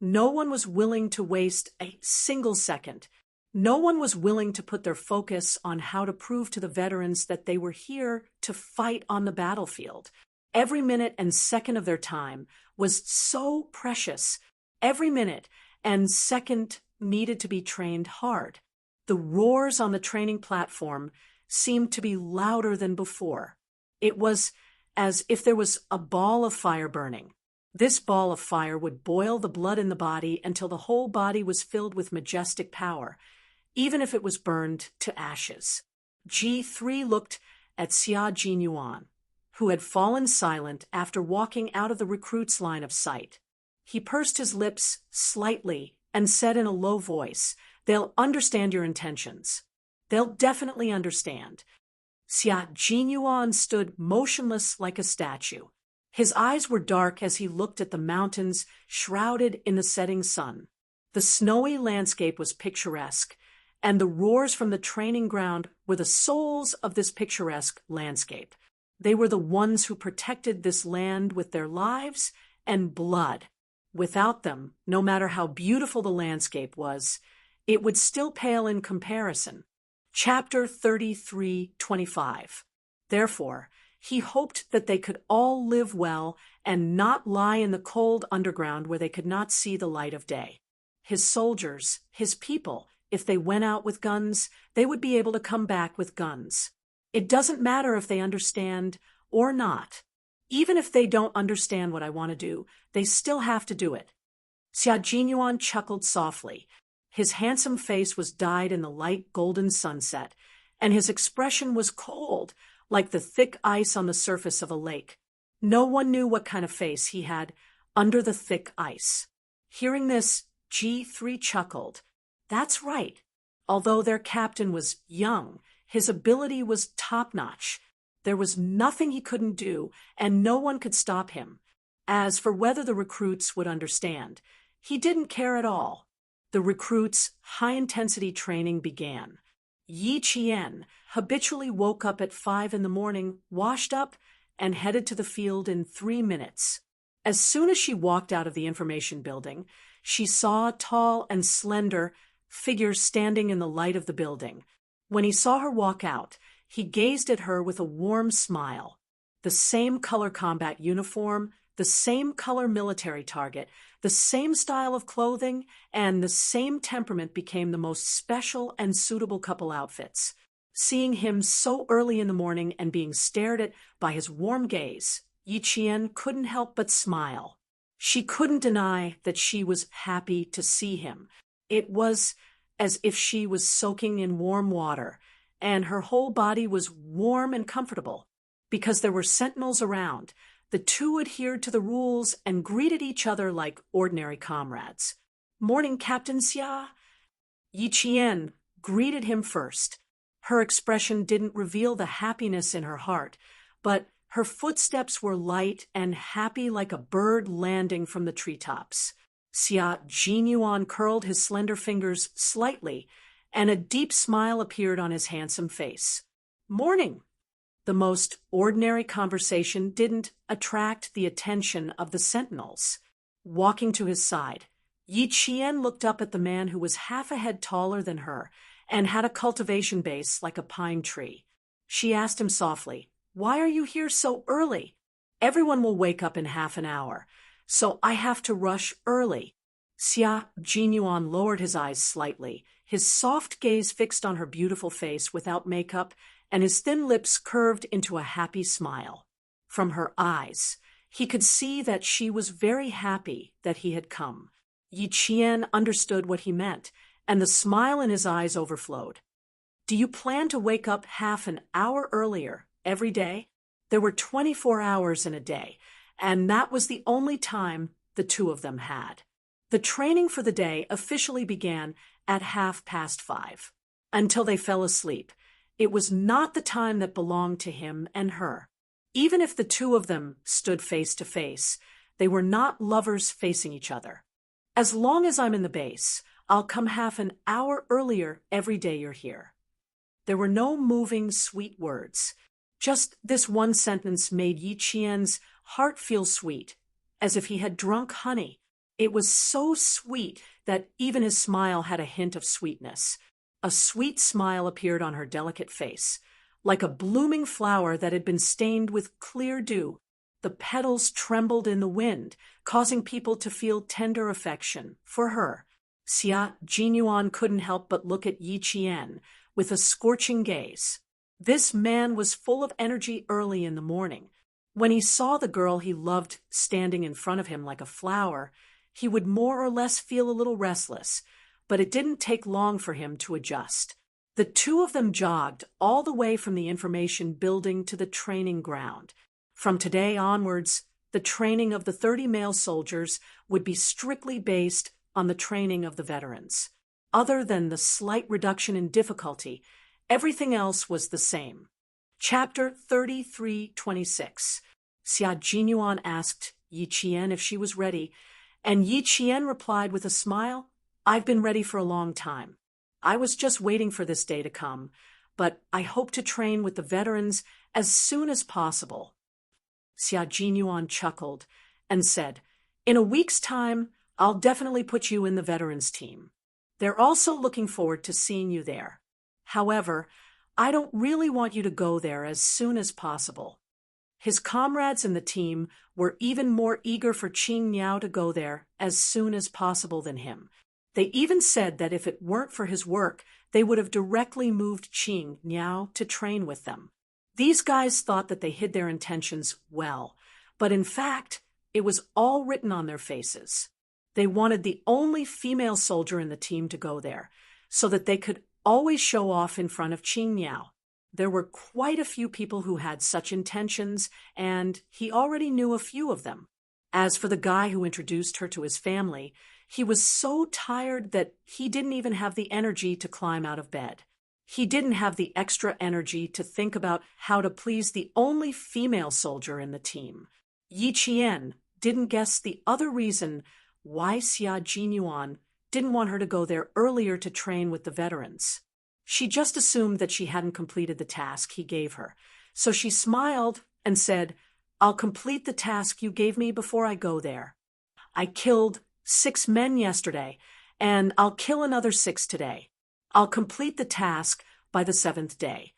No one was willing to waste a single second. No one was willing to put their focus on how to prove to the veterans that they were here to fight on the battlefield. Every minute and second of their time was so precious. Every minute and second needed to be trained hard. The roars on the training platform seemed to be louder than before. It was as if there was a ball of fire burning. This ball of fire would boil the blood in the body until the whole body was filled with majestic power, even if it was burned to ashes. G3 looked at Xia Jinyuan, who had fallen silent after walking out of the recruit's line of sight. He pursed his lips slightly and said in a low voice, "They'll understand your intentions. They'll definitely understand." Xia Jinyuan stood motionless like a statue. His eyes were dark as he looked at the mountains shrouded in the setting sun. The snowy landscape was picturesque, and the roars from the training ground were the souls of this picturesque landscape. They were the ones who protected this land with their lives and blood. Without them, no matter how beautiful the landscape was, it would still pale in comparison. Chapter 33:25. Therefore, he hoped that they could all live well and not lie in the cold underground where they could not see the light of day. His soldiers, his people, if they went out with guns, they would be able to come back with guns. It doesn't matter if they understand or not. Even if they don't understand what I want to do, they still have to do it. Xia Jinyuan chuckled softly. His handsome face was dyed in the light golden sunset, and his expression was cold, like the thick ice on the surface of a lake. No one knew what kind of face he had under the thick ice. Hearing this, G3 chuckled. That's right. Although their captain was young, his ability was top-notch. There was nothing he couldn't do, and no one could stop him. As for whether the recruits would understand, he didn't care at all. The recruits' high-intensity training began. Yi Qian habitually woke up at 5 in the morning, washed up, and headed to the field in 3 minutes. As soon as she walked out of the information building, she saw a tall and slender figure standing in the light of the building. When he saw her walk out, he gazed at her with a warm smile. The same color combat uniform, the same color military target, the same style of clothing, and the same temperament became the most special and suitable couple outfits. Seeing him so early in the morning and being stared at by his warm gaze, Yi Qian couldn't help but smile. She couldn't deny that she was happy to see him. It was as if she was soaking in warm water, and her whole body was warm and comfortable. Because there were sentinels around, the two adhered to the rules and greeted each other like ordinary comrades. "Morning, Captain Xia." Yi Qian greeted him first. Her expression didn't reveal the happiness in her heart, but her footsteps were light and happy like a bird landing from the treetops. Xia Jinyuan curled his slender fingers slightly, and a deep smile appeared on his handsome face. "Morning." The most ordinary conversation didn't attract the attention of the sentinels. Walking to his side, Yi Qian looked up at the man who was half a head taller than her and had a cultivation base like a pine tree. She asked him softly, "Why are you here so early?" "Everyone will wake up in half an hour, so I have to rush early." Xia Jinyuan lowered his eyes slightly, his soft gaze fixed on her beautiful face without makeup, and his thin lips curved into a happy smile. From her eyes, he could see that she was very happy that he had come. Yi Qian understood what he meant, and the smile in his eyes overflowed. Do you plan to wake up half an hour earlier every day? There were 24 hours in a day, and that was the only time the two of them had. The training for the day officially began at 5:30, until they fell asleep. It was not the time that belonged to him and her. Even if the two of them stood face to face, they were not lovers facing each other. As long as I'm in the base, I'll come half an hour earlier every day you're here. There were no moving, sweet words. Just this one sentence made Yi Qian's heart feel sweet, as if he had drunk honey. It was so sweet that even his smile had a hint of sweetness. A sweet smile appeared on her delicate face, like a blooming flower that had been stained with clear dew. The petals trembled in the wind, causing people to feel tender affection for her. Xia Jinyuan couldn't help but look at Yi Qian with a scorching gaze. This man was full of energy early in the morning. When he saw the girl he loved standing in front of him like a flower, he would more or less feel a little restless, but it didn't take long for him to adjust. The two of them jogged all the way from the information building to the training ground. From today onwards, the training of the 30 male soldiers would be strictly based on the training of the veterans. Other than the slight reduction in difficulty, everything else was the same. Chapter 33:26. Xia Jinyuan asked Yi Qian if she was ready, and Yi Qian replied with a smile, I've been ready for a long time. I was just waiting for this day to come, but I hope to train with the veterans as soon as possible. Xia Jinyuan chuckled and said, in a week's time, I'll definitely put you in the veterans team. They're also looking forward to seeing you there. However, I don't really want you to go there as soon as possible. His comrades in the team were even more eager for Qing Niao to go there as soon as possible than him. They even said that if it weren't for his work, they would have directly moved Qing Niao to train with them. These guys thought that they hid their intentions well, but in fact, it was all written on their faces. They wanted the only female soldier in the team to go there, so that they could always show off in front of Qing Niao. There were quite a few people who had such intentions, and he already knew a few of them. As for the guy who introduced her to his family, he was so tired that he didn't even have the energy to climb out of bed. He didn't have the extra energy to think about how to please the only female soldier in the team. Yi Qian didn't guess the other reason why Xia Jinyuan didn't want her to go there earlier to train with the veterans. She just assumed that she hadn't completed the task he gave her, so she smiled and said, I'll complete the task you gave me before I go there. I killed 6 men yesterday, and I'll kill another 6 today. I'll complete the task by the 7th day.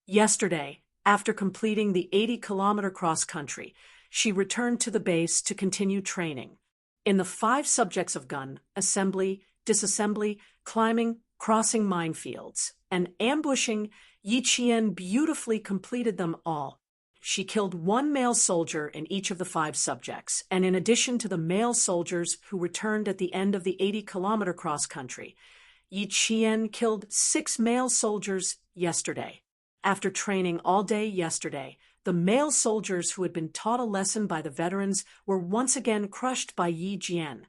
Yesterday, after completing the 80-kilometer cross-country, she returned to the base to continue training. In the 5 subjects of gun, assembly, disassembly, climbing, crossing minefields, and ambushing, Yi Qian beautifully completed them all. She killed 1 male soldier in each of the 5 subjects, and in addition to the male soldiers who returned at the end of the 80-kilometer cross-country, Yi Qian killed 6 male soldiers yesterday. After training all day yesterday, the male soldiers who had been taught a lesson by the veterans were once again crushed by Yi Jian.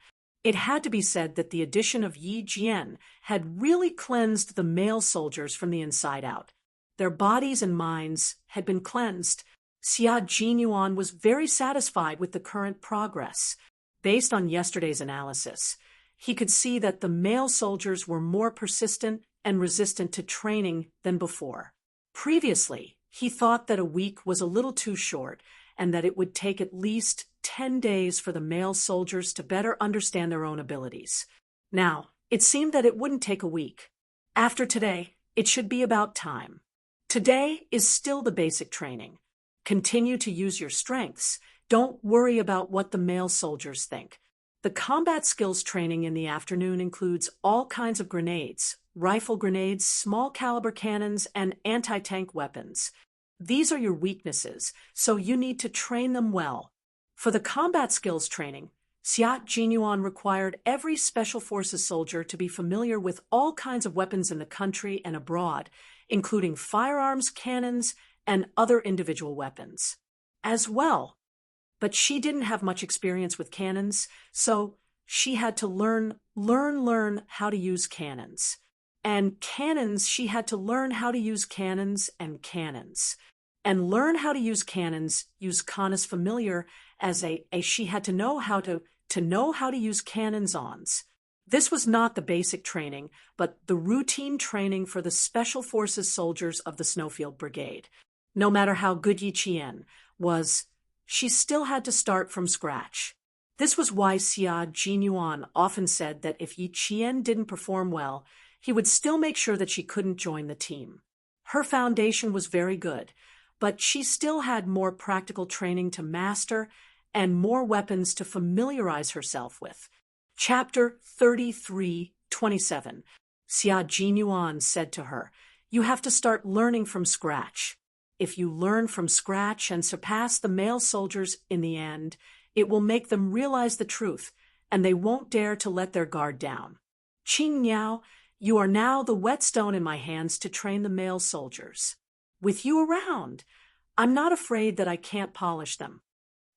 It had to be said that the addition of Yi Jian had really cleansed the male soldiers from the inside out. Their bodies and minds had been cleansed. Xia Jinyuan was very satisfied with the current progress. Based on yesterday's analysis, he could see that the male soldiers were more persistent and resistant to training than before. Previously, he thought that a week was a little too short and that it would take at least 10 days for the male soldiers to better understand their own abilities. Now, it seemed that it wouldn't take a week. After today, it should be about time. Today is still the basic training. Continue to use your strengths. Don't worry about what the male soldiers think. The combat skills training in the afternoon includes all kinds of grenades, rifle grenades, small caliber cannons, and anti-tank weapons. These are your weaknesses, so you need to train them well. For the combat skills training, Siat Jinyuan required every Special Forces soldier to be familiar with all kinds of weapons in the country and abroad, including firearms, cannons, and other individual weapons as well. But she didn't have much experience with cannons, so she had to learn how to use cannons. And cannons, she had to learn how to use cannons and cannons. And learn how to use cannons, use canis familiar as she had to know how to use cannons-ons. This was not the basic training, but the routine training for the Special Forces soldiers of the Snowfield Brigade. No matter how good Yi Qian was, she still had to start from scratch. This was why Xia Jinyuan often said that if Yi Qian didn't perform well, he would still make sure that she couldn't join the team. Her foundation was very good, but she still had more practical training to master and more weapons to familiarize herself with. Chapter 33:27. Xia Jinyuan said to her, "You have to start learning from scratch. If you learn from scratch and surpass the male soldiers in the end, it will make them realize the truth, and they won't dare to let their guard down. Qing Niao, you are now the whetstone in my hands to train the male soldiers. With you around, I'm not afraid that I can't polish them."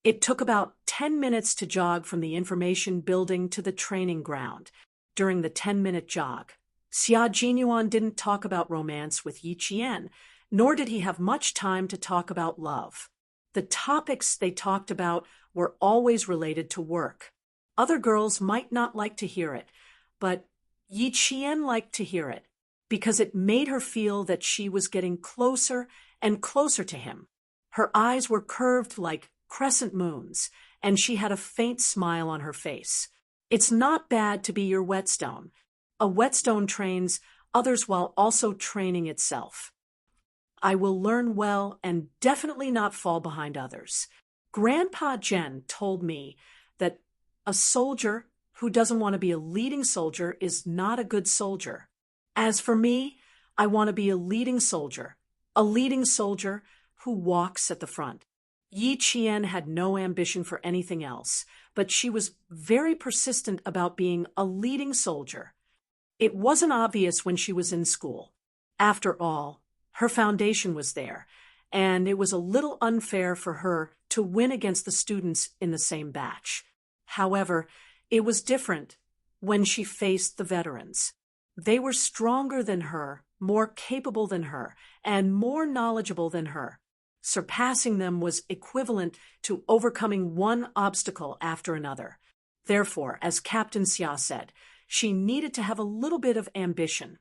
It took about 10 minutes to jog from the information building to the training ground. During the 10-minute jog, Xia Jinyuan didn't talk about romance with Yi Qian, nor did he have much time to talk about love. The topics they talked about were always related to work. Other girls might not like to hear it, but Yi Qian liked to hear it, because it made her feel that she was getting closer and closer to him. Her eyes were curved like crescent moons, and she had a faint smile on her face. It's not bad to be your whetstone. A whetstone trains others while also training itself. I will learn well and definitely not fall behind others. Grandpa Jen told me that a soldier who doesn't want to be a leading soldier is not a good soldier. As for me, I want to be a leading soldier who walks at the front. Yi Qian had no ambition for anything else, but she was very persistent about being a leading soldier. It wasn't obvious when she was in school. After all, her foundation was there, and it was a little unfair for her to win against the students in the same batch. However, it was different when she faced the veterans. They were stronger than her, more capable than her, and more knowledgeable than her. Surpassing them was equivalent to overcoming one obstacle after another. Therefore, as Captain Xia said, she needed to have a little bit of ambition.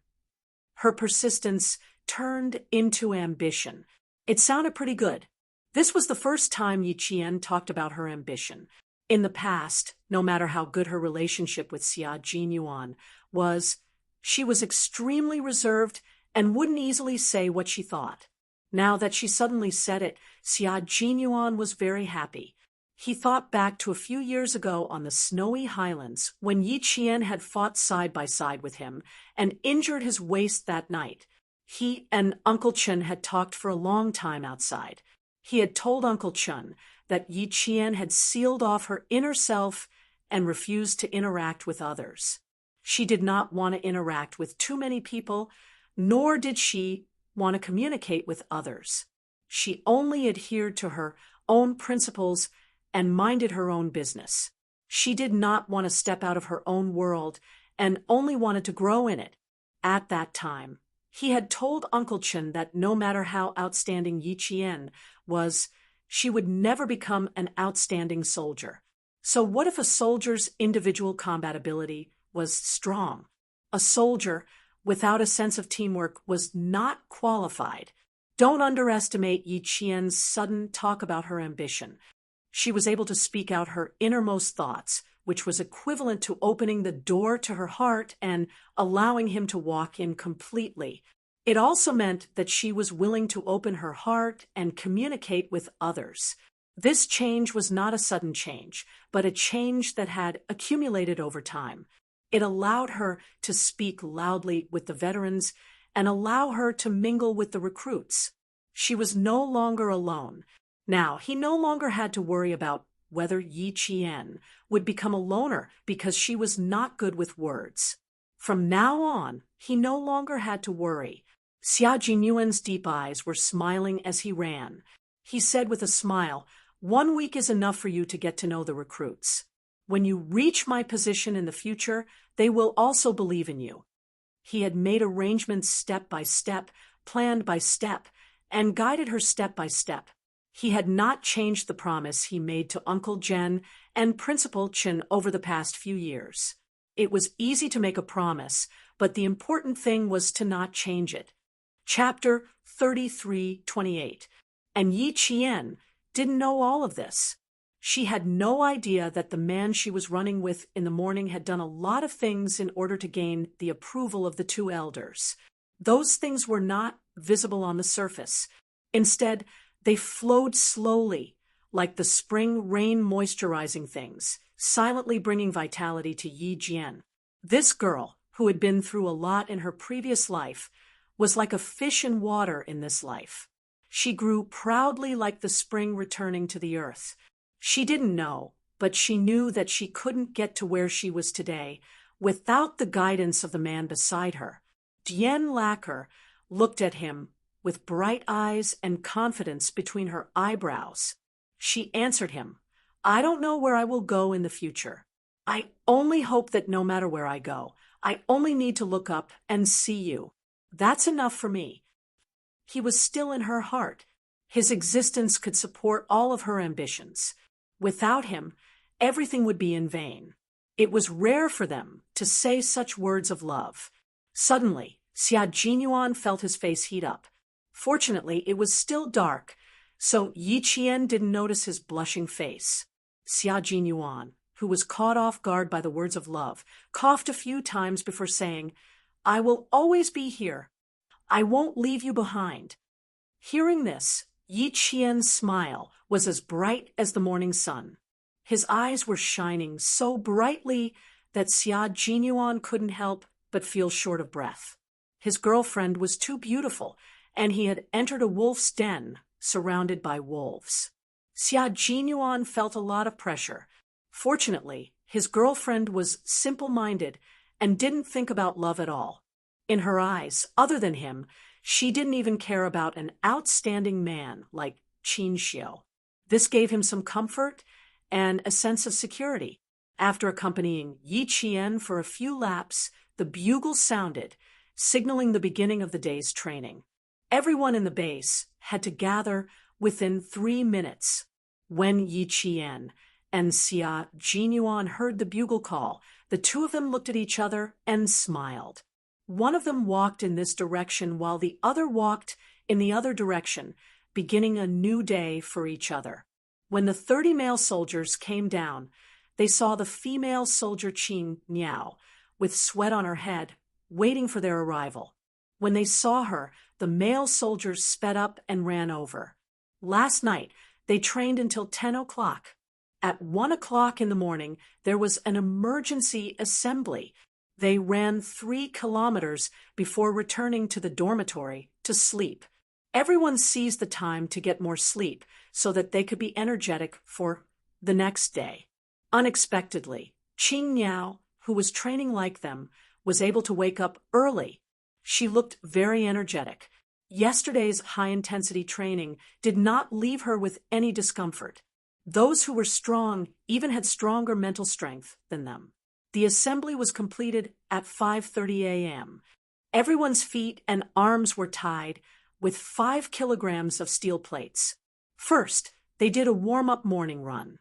Her persistence turned into ambition. It sounded pretty good. This was the first time Yi Qian talked about her ambition. In the past, no matter how good her relationship with Xia Jinyuan was, she was extremely reserved and wouldn't easily say what she thought. Now that she suddenly said it, Xia Jinyuan was very happy. He thought back to a few years ago on the snowy highlands when Yi Qian had fought side by side with him and injured his waist that night. He and Uncle Chen had talked for a long time outside. He had told Uncle Chen that Yi Qian had sealed off her inner self and refused to interact with others. She did not want to interact with too many people, nor did she want to communicate with others. She only adhered to her own principles and minded her own business. She did not want to step out of her own world and only wanted to grow in it. At that time, he had told Uncle Chen that no matter how outstanding Yi Qian was, she would never become an outstanding soldier. So what if a soldier's individual combat ability was strong? A soldier without a sense of teamwork was not qualified. Don't underestimate Yi Qian's sudden talk about her ambition. She was able to speak out her innermost thoughts, which was equivalent to opening the door to her heart and allowing him to walk in completely. It also meant that she was willing to open her heart and communicate with others. This change was not a sudden change, but a change that had accumulated over time. It allowed her to speak loudly with the veterans and allow her to mingle with the recruits. She was no longer alone. Now, he no longer had to worry about whether Yi Qian would become a loner because she was not good with words. From now on, he no longer had to worry. Xia Jinyuan's deep eyes were smiling as he ran. He said with a smile, "1 week is enough for you to get to know the recruits. When you reach my position in the future, they will also believe in you." He had made arrangements step by step, planned by step, and guided her step by step. He had not changed the promise he made to Uncle Jen and Principal Chen over the past few years. It was easy to make a promise, but the important thing was to not change it. Chapter 33:28. And Yi Qian didn't know all of this. She had no idea that the man she was running with in the morning had done a lot of things in order to gain the approval of the two elders. Those things were not visible on the surface. Instead, they flowed slowly, like the spring rain moisturizing things, silently bringing vitality to Yi Jian. This girl, who had been through a lot in her previous life, was like a fish in water in this life. She grew proudly like the spring returning to the earth. She didn't know, but she knew that she couldn't get to where she was today without the guidance of the man beside her. Dian Lacquer looked at him with bright eyes and confidence between her eyebrows. She answered him, "I don't know where I will go in the future. I only hope that no matter where I go, I only need to look up and see you. That's enough for me." He was still in her heart. His existence could support all of her ambitions. Without him, everything would be in vain. It was rare for them to say such words of love. Suddenly, Xia Jinyuan felt his face heat up. Fortunately, it was still dark, so Yi Qian didn't notice his blushing face. Xia Jinyuan, who was caught off guard by the words of love, coughed a few times before saying, "I will always be here. I won't leave you behind." Hearing this, Yi Qian's smile was as bright as the morning sun. His eyes were shining so brightly that Xia Jinyuan couldn't help but feel short of breath. His girlfriend was too beautiful, and he had entered a wolf's den surrounded by wolves. Xia Jinyuan felt a lot of pressure. Fortunately, his girlfriend was simple-minded and didn't think about love at all. In her eyes, other than him, she didn't even care about an outstanding man like Qin Xiu. This gave him some comfort and a sense of security. After accompanying Yi Qian for a few laps, the bugle sounded, signaling the beginning of the day's training. Everyone in the base had to gather within 3 minutes. When Yi Qian and Xia Jinyuan heard the bugle call, the two of them looked at each other and smiled. One of them walked in this direction while the other walked in the other direction, beginning a new day for each other. When the 30 male soldiers came down, they saw the female soldier Qing Niao, with sweat on her head, waiting for their arrival. When they saw her, the male soldiers sped up and ran over. Last night, they trained until 10 o'clock. At 1 o'clock in the morning, there was an emergency assembly. They ran 3 kilometers before returning to the dormitory to sleep. Everyone seized the time to get more sleep so that they could be energetic for the next day. Unexpectedly, Qing Niao, who was training like them, was able to wake up early. She looked very energetic. Yesterday's high-intensity training did not leave her with any discomfort. Those who were strong even had stronger mental strength than them. The assembly was completed at 5:30 a.m. Everyone's feet and arms were tied with 5 kilograms of steel plates. First, they did a warm-up morning run.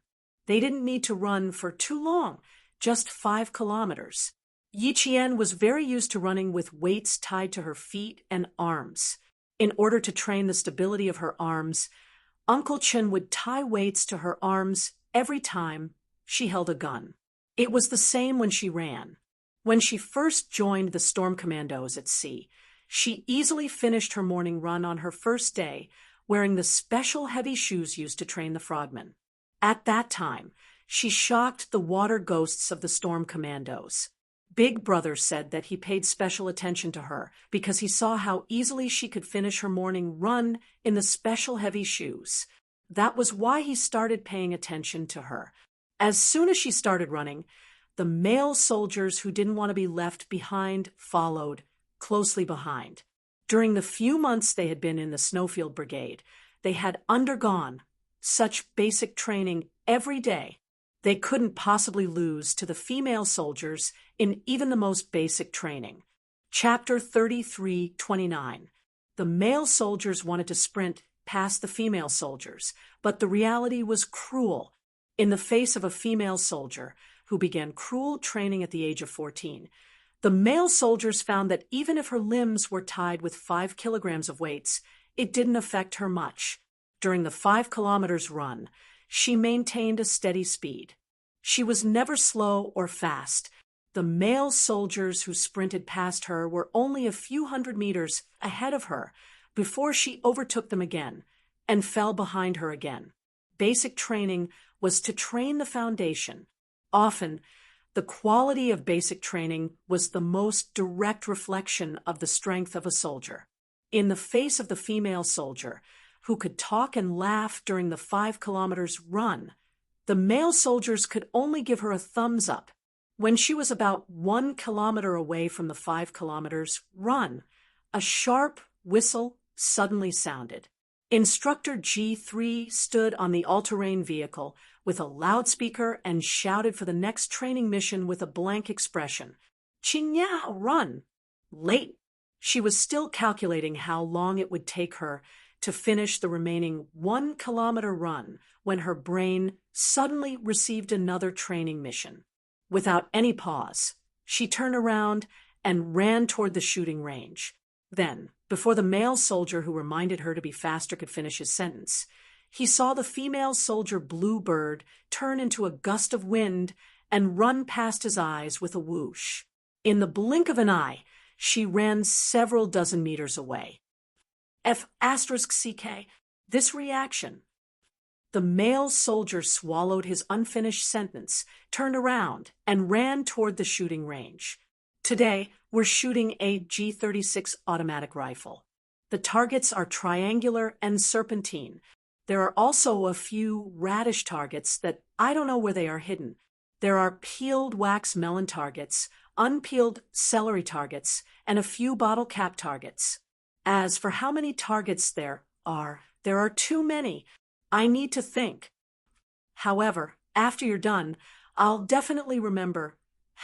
They didn't need to run for too long, just 5 kilometers. Yi Qian was very used to running with weights tied to her feet and arms. In order to train the stability of her arms, Uncle Chen would tie weights to her arms every time she held a gun. It was the same when she ran. When she first joined the Storm Commandos at sea, she easily finished her morning run on her first day wearing the special heavy shoes used to train the frogmen. At that time, she shocked the water ghosts of the storm commandos. Big Brother said that he paid special attention to her because he saw how easily she could finish her morning run in the special heavy shoes. That was why he started paying attention to her. As soon as she started running, the male soldiers who didn't want to be left behind followed, closely behind. During the few months they had been in the Snowfield Brigade, they had undergone such basic training every day. They couldn't possibly lose to the female soldiers in even the most basic training. Chapter 33:29. The male soldiers wanted to sprint past the female soldiers, but the reality was cruel. In the face of a female soldier who began cruel training at the age of 14, the male soldiers found that even if her limbs were tied with 5 kilograms of weights, it didn't affect her much. During the 5 kilometers run, she maintained a steady speed. She was never slow or fast. The male soldiers who sprinted past her were only a few hundred meters ahead of her before she overtook them again and fell behind her again. Basic training was to train the foundation. Often, the quality of basic training was the most direct reflection of the strength of a soldier. In the face of the female soldier, who could talk and laugh during the 5 kilometers run, the male soldiers could only give her a thumbs up. When she was about 1 kilometer away from the 5 kilometers run, a sharp whistle suddenly sounded. Instructor G3 stood on the all-terrain vehicle with a loudspeaker and shouted for the next training mission with a blank expression. "Chinyao, run!" Late. She was still calculating how long it would take her to finish the remaining 1 kilometer run when her brain suddenly received another training mission. Without any pause, she turned around and ran toward the shooting range. Then, before the male soldier who reminded her to be faster could finish his sentence, he saw the female soldier Bluebird turn into a gust of wind and run past his eyes with a whoosh. In the blink of an eye, she ran several dozen meters away. F***CK, this reaction. The male soldier swallowed his unfinished sentence, turned around, and ran toward the shooting range. Today, we're shooting a G36 automatic rifle. The targets are triangular and serpentine. There are also a few radish targets that I don't know where they are hidden. There are peeled wax melon targets, unpeeled celery targets, and a few bottle cap targets. As for how many targets there are too many. I need to think. However, after you're done, I'll definitely remember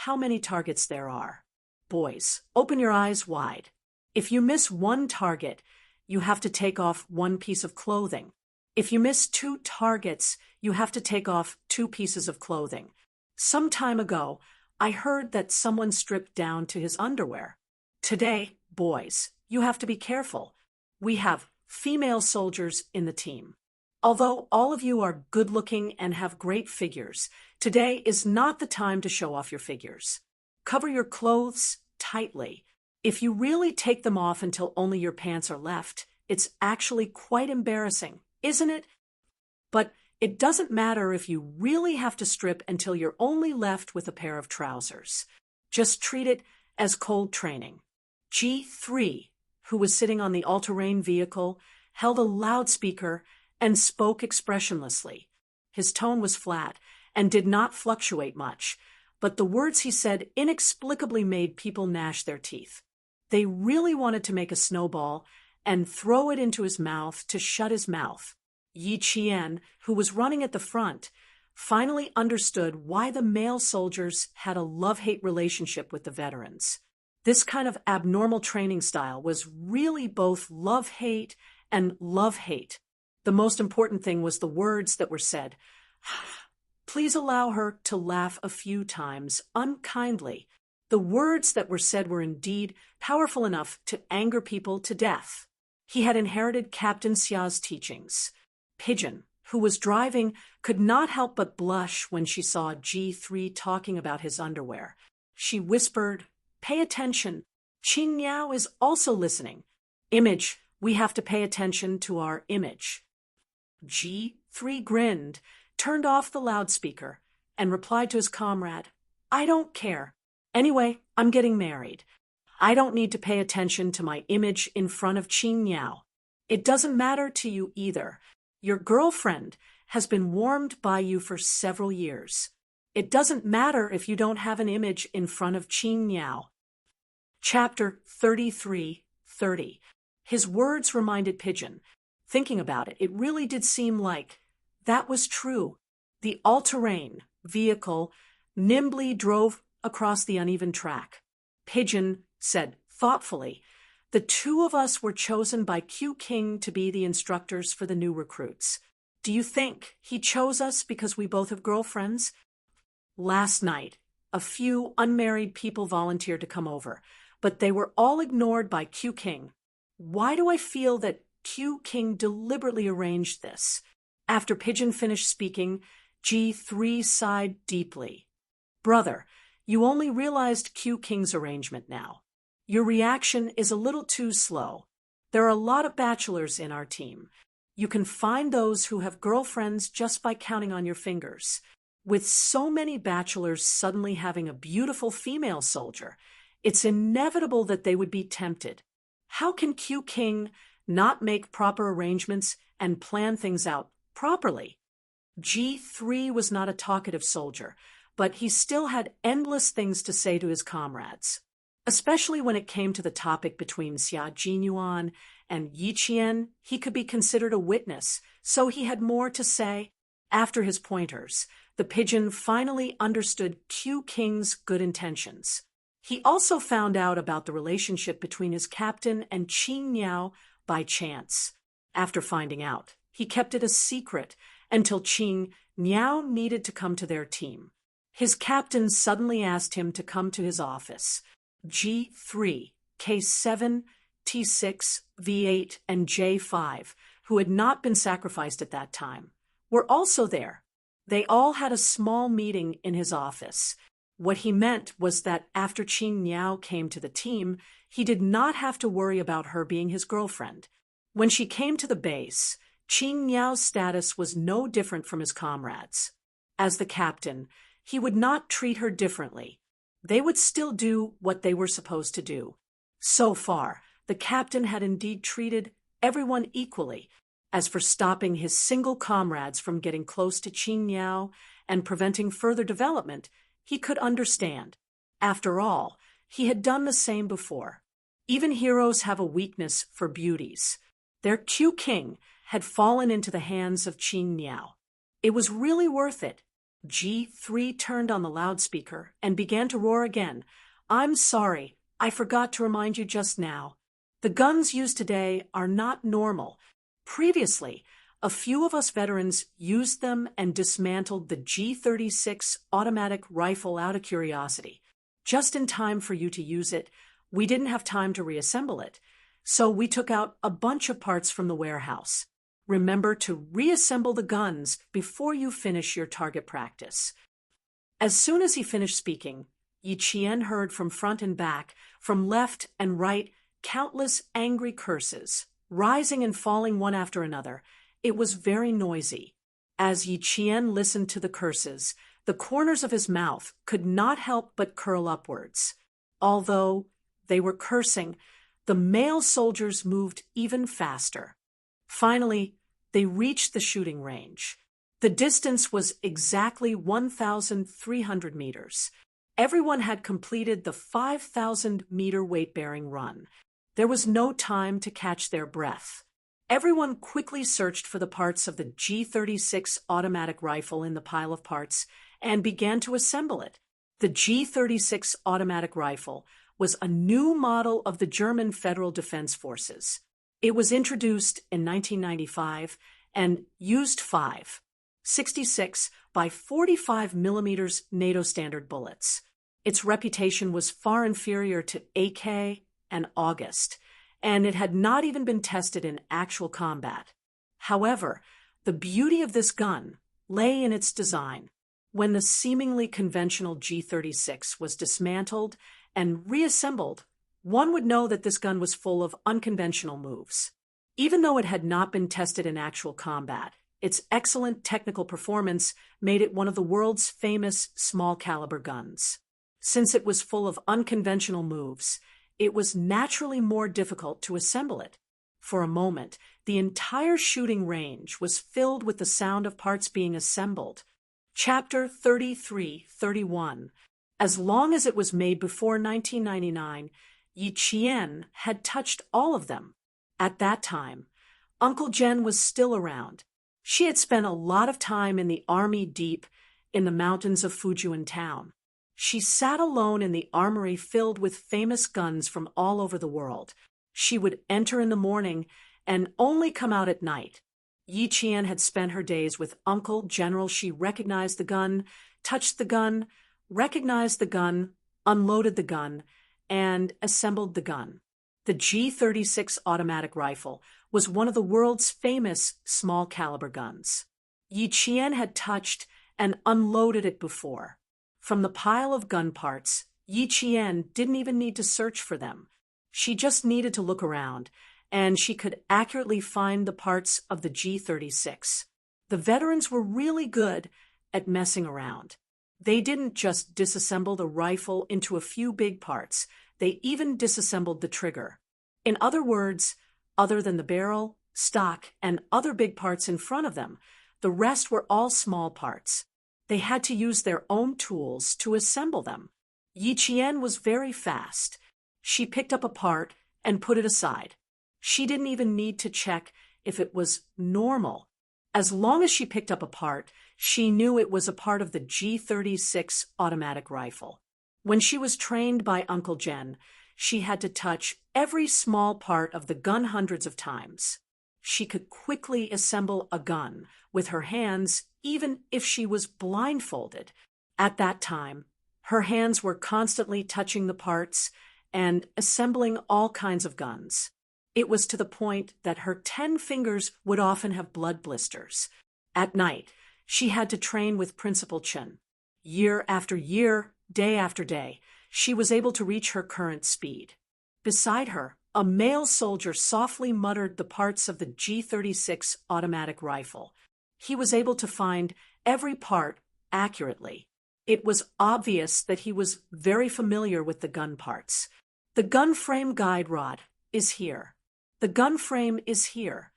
how many targets there are. Boys, open your eyes wide. If you miss 1 target, you have to take off 1 piece of clothing. If you miss 2 targets, you have to take off 2 pieces of clothing. Some time ago, I heard that someone stripped down to his underwear. Today, boys, you have to be careful. We have female soldiers in the team. Although all of you are good-looking and have great figures, today is not the time to show off your figures. Cover your clothes tightly. If you really take them off until only your pants are left, it's actually quite embarrassing, isn't it? But it doesn't matter if you really have to strip until you're only left with a pair of trousers. Just treat it as cold training. G3, who was sitting on the all-terrain vehicle, held a loudspeaker and spoke expressionlessly. His tone was flat and did not fluctuate much, but the words he said inexplicably made people gnash their teeth. They really wanted to make a snowball and throw it into his mouth to shut his mouth. Yi Qian, who was running at the front, finally understood why the male soldiers had a love-hate relationship with the veterans. This kind of abnormal training style was really both love-hate and love-hate. The most important thing was the words that were said. Please allow her to laugh a few times, unkindly. The words that were said were indeed powerful enough to anger people to death. He had inherited Captain Xia's teachings. Pigeon, who was driving, could not help but blush when she saw G3 talking about his underwear. She whispered, "Pay attention. Qin Yao is also listening." Image We have to pay attention to our image. G3 grinned, turned off the loudspeaker, and replied to his comrade, I don't care. Anyway, I'm getting married. I don't need to pay attention to my image in front of Qing Niao. It doesn't matter to you either. Your girlfriend has been warmed by you for several years. It doesn't matter if you don't have an image in front of Qing Niao. Chapter 33:30. His words reminded Pigeon. Thinking about it, it really did seem like that was true. The all-terrain vehicle nimbly drove across the uneven track. Pigeon said thoughtfully, the two of us were chosen by Q King to be the instructors for the new recruits. Do you think he chose us because we both have girlfriends? Last night, a few unmarried people volunteered to come over, but they were all ignored by Q King. Why do I feel that Q King deliberately arranged this? After Pigeon finished speaking, G3 sighed deeply. Brother, you only realized Q King's arrangement now. Your reaction is a little too slow. There are a lot of bachelors in our team. You can find those who have girlfriends just by counting on your fingers. With so many bachelors suddenly having a beautiful female soldier, it's inevitable that they would be tempted. How can Q King not make proper arrangements and plan things out properly? G3 was not a talkative soldier, but he still had endless things to say to his comrades. Especially when it came to the topic between Xia Jinyuan and Yi Qian, he could be considered a witness, so he had more to say. After his pointers, the pigeon finally understood Q King's good intentions. He also found out about the relationship between his captain and Qing Niao by chance. After finding out, he kept it a secret until Qing Niao needed to come to their team. His captain suddenly asked him to come to his office. G3, K7, T6, V8, and J5, who had not been sacrificed at that time, were also there. They all had a small meeting in his office. What he meant was that after Qing Niao came to the team, he did not have to worry about her being his girlfriend. When she came to the base, Qing Niao's status was no different from his comrades. As the captain, he would not treat her differently. They would still do what they were supposed to do. So far, the captain had indeed treated everyone equally. As for stopping his single comrades from getting close to Qing Niao and preventing further development, he could understand. After all, he had done the same before. Even heroes have a weakness for beauties. Their Q King had fallen into the hands of Qing Niao. It was really worth it. G3 turned on the loudspeaker and began to roar again. I'm sorry, I forgot to remind you just now. The guns used today are not normal. Previously, a few of us veterans used them and dismantled the G36 automatic rifle out of curiosity. Just in time for you to use it, we didn't have time to reassemble it, so we took out a bunch of parts from the warehouse. Remember to reassemble the guns before you finish your target practice. As soon as he finished speaking, Yi Qian heard from front and back, from left and right, countless angry curses, rising and falling one after another. It was very noisy. As Yi Qian listened to the curses, the corners of his mouth could not help but curl upwards. Although they were cursing, the male soldiers moved even faster. Finally, they reached the shooting range. The distance was exactly 1,300 meters. Everyone had completed the 5,000-meter weight-bearing run. There was no time to catch their breath. Everyone quickly searched for the parts of the G36 automatic rifle in the pile of parts and began to assemble it. The G36 automatic rifle was a new model of the German Federal Defense Forces. It was introduced in 1995 and used 5.66 by 45 millimeters NATO standard bullets. Its reputation was far inferior to AK and August, and it had not even been tested in actual combat. However, the beauty of this gun lay in its design. When the seemingly conventional G36 was dismantled and reassembled, one would know that this gun was full of unconventional moves. Even though it had not been tested in actual combat, its excellent technical performance made it one of the world's famous small-caliber guns. Since it was full of unconventional moves, it was naturally more difficult to assemble it. For a moment, the entire shooting range was filled with the sound of parts being assembled. Chapter 33-31. As long as it was made before 1999, Yi Qian had touched all of them. At that time, Uncle Jen was still around. She had spent a lot of time in the army deep in the mountains of Fujian town. She sat alone in the armory filled with famous guns from all over the world. She would enter in the morning and only come out at night. Yi Qian had spent her days with Uncle General. She recognized the gun, touched the gun, recognized the gun, unloaded the gun, and assembled the gun. The G-36 automatic rifle was one of the world's famous small-caliber guns. Yi Qian had touched and unloaded it before. From the pile of gun parts, Yi Qian didn't even need to search for them. She just needed to look around, and she could accurately find the parts of the G-36. The veterans were really good at messing around. They didn't just disassemble the rifle into a few big parts, they even disassembled the trigger. In other words, other than the barrel, stock, and other big parts in front of them, the rest were all small parts. They had to use their own tools to assemble them. Yi Qian was very fast. She picked up a part and put it aside. She didn't even need to check if it was normal. As long as she picked up a part, she knew it was a part of the G-36 automatic rifle. When she was trained by Uncle Jen, she had to touch every small part of the gun hundreds of times. She could quickly assemble a gun with her hands, even if she was blindfolded. At that time, her hands were constantly touching the parts and assembling all kinds of guns. It was to the point that her 10 fingers would often have blood blisters. At night, she had to train with Principal Chen. Year after year, day after day, she was able to reach her current speed. Beside her, a male soldier softly muttered the parts of the G-36 automatic rifle. He was able to find every part accurately. It was obvious that he was very familiar with the gun parts. The gun frame guide rod is here. The gun frame is here.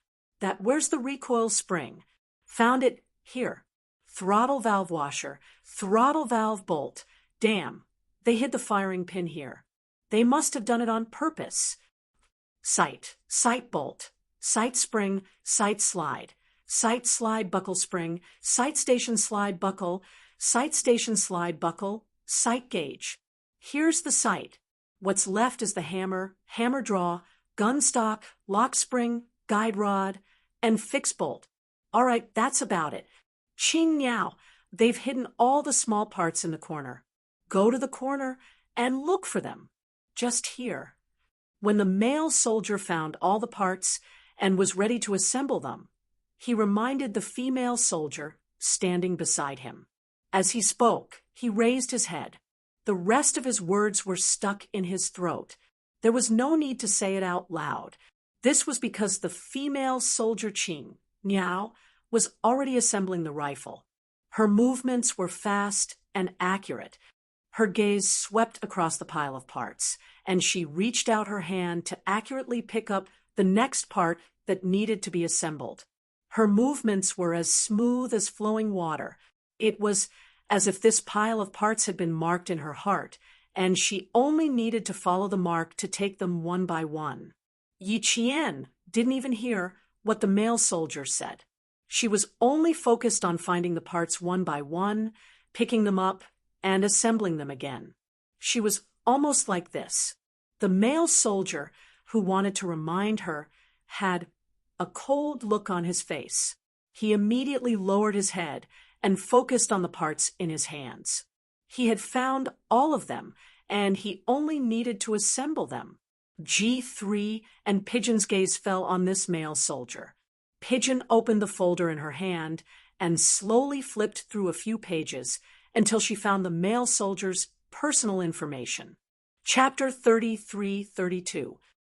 Where's the recoil spring? Found it here. Throttle valve washer, throttle valve bolt. Damn, they hid the firing pin here. They must have done it on purpose. Sight bolt, sight spring, sight slide buckle spring, sight station slide buckle, sight station slide buckle, sight gauge. Here's the sight. What's left is the hammer, hammer draw, gun stock, lock spring, guide rod, and fix bolt. All right, that's about it. Ching Niao, they've hidden all the small parts in the corner. Go to the corner and look for them. Just here. When the male soldier found all the parts and was ready to assemble them, he reminded the female soldier standing beside him. As he spoke, he raised his head. The rest of his words were stuck in his throat. There was no need to say it out loud. This was because the female soldier Qing Niao was already assembling the rifle. Her movements were fast and accurate. Her gaze swept across the pile of parts, and she reached out her hand to accurately pick up the next part that needed to be assembled. Her movements were as smooth as flowing water. It was as if this pile of parts had been marked in her heart, and she only needed to follow the mark to take them one by one. Yi Qian didn't even hear what the male soldier said. She was only focused on finding the parts one by one, picking them up, and assembling them again. She was almost like this. The male soldier, who wanted to remind her, had a cold look on his face. He immediately lowered his head and focused on the parts in his hands. He had found all of them, and he only needed to assemble them. G3 and Pigeon's gaze fell on this male soldier. Pigeon opened the folder in her hand and slowly flipped through a few pages until she found the male soldier's personal information. Chapter 33-32.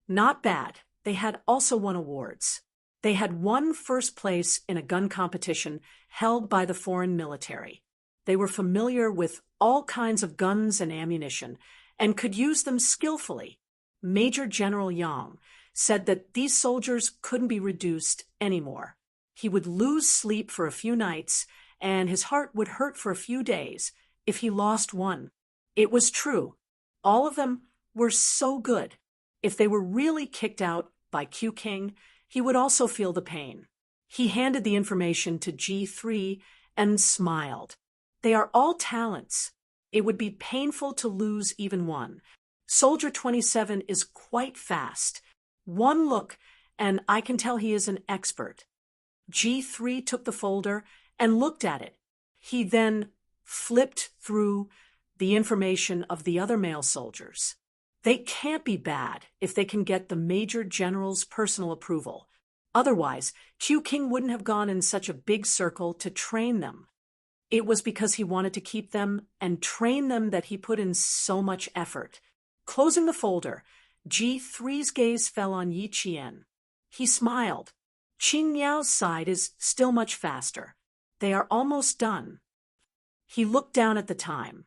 Not bad. they had also won awards. They had won first place in a gun competition held by the foreign military. They were familiar with all kinds of guns and ammunition and could use them skillfully. Major General Yang said that these soldiers couldn't be reduced anymore. He would lose sleep for a few nights, and his heart would hurt for a few days if he lost one. It was true. All of them were so good. If they were really kicked out by Q King, he would also feel the pain. He handed the information to G3 and smiled. They are all talents. It would be painful to lose even one. Soldier 27 is quite fast. One look, and I can tell he is an expert. G3 took the folder and looked at it. He then flipped through the information of the other male soldiers. They can't be bad if they can get the Major General's personal approval. Otherwise, Q King wouldn't have gone in such a big circle to train them. It was because he wanted to keep them and train them that he put in so much effort. Closing the folder, G3's gaze fell on Yi Qian. He smiled. Qin Yao's side is still much faster. They are almost done. He looked down at the time.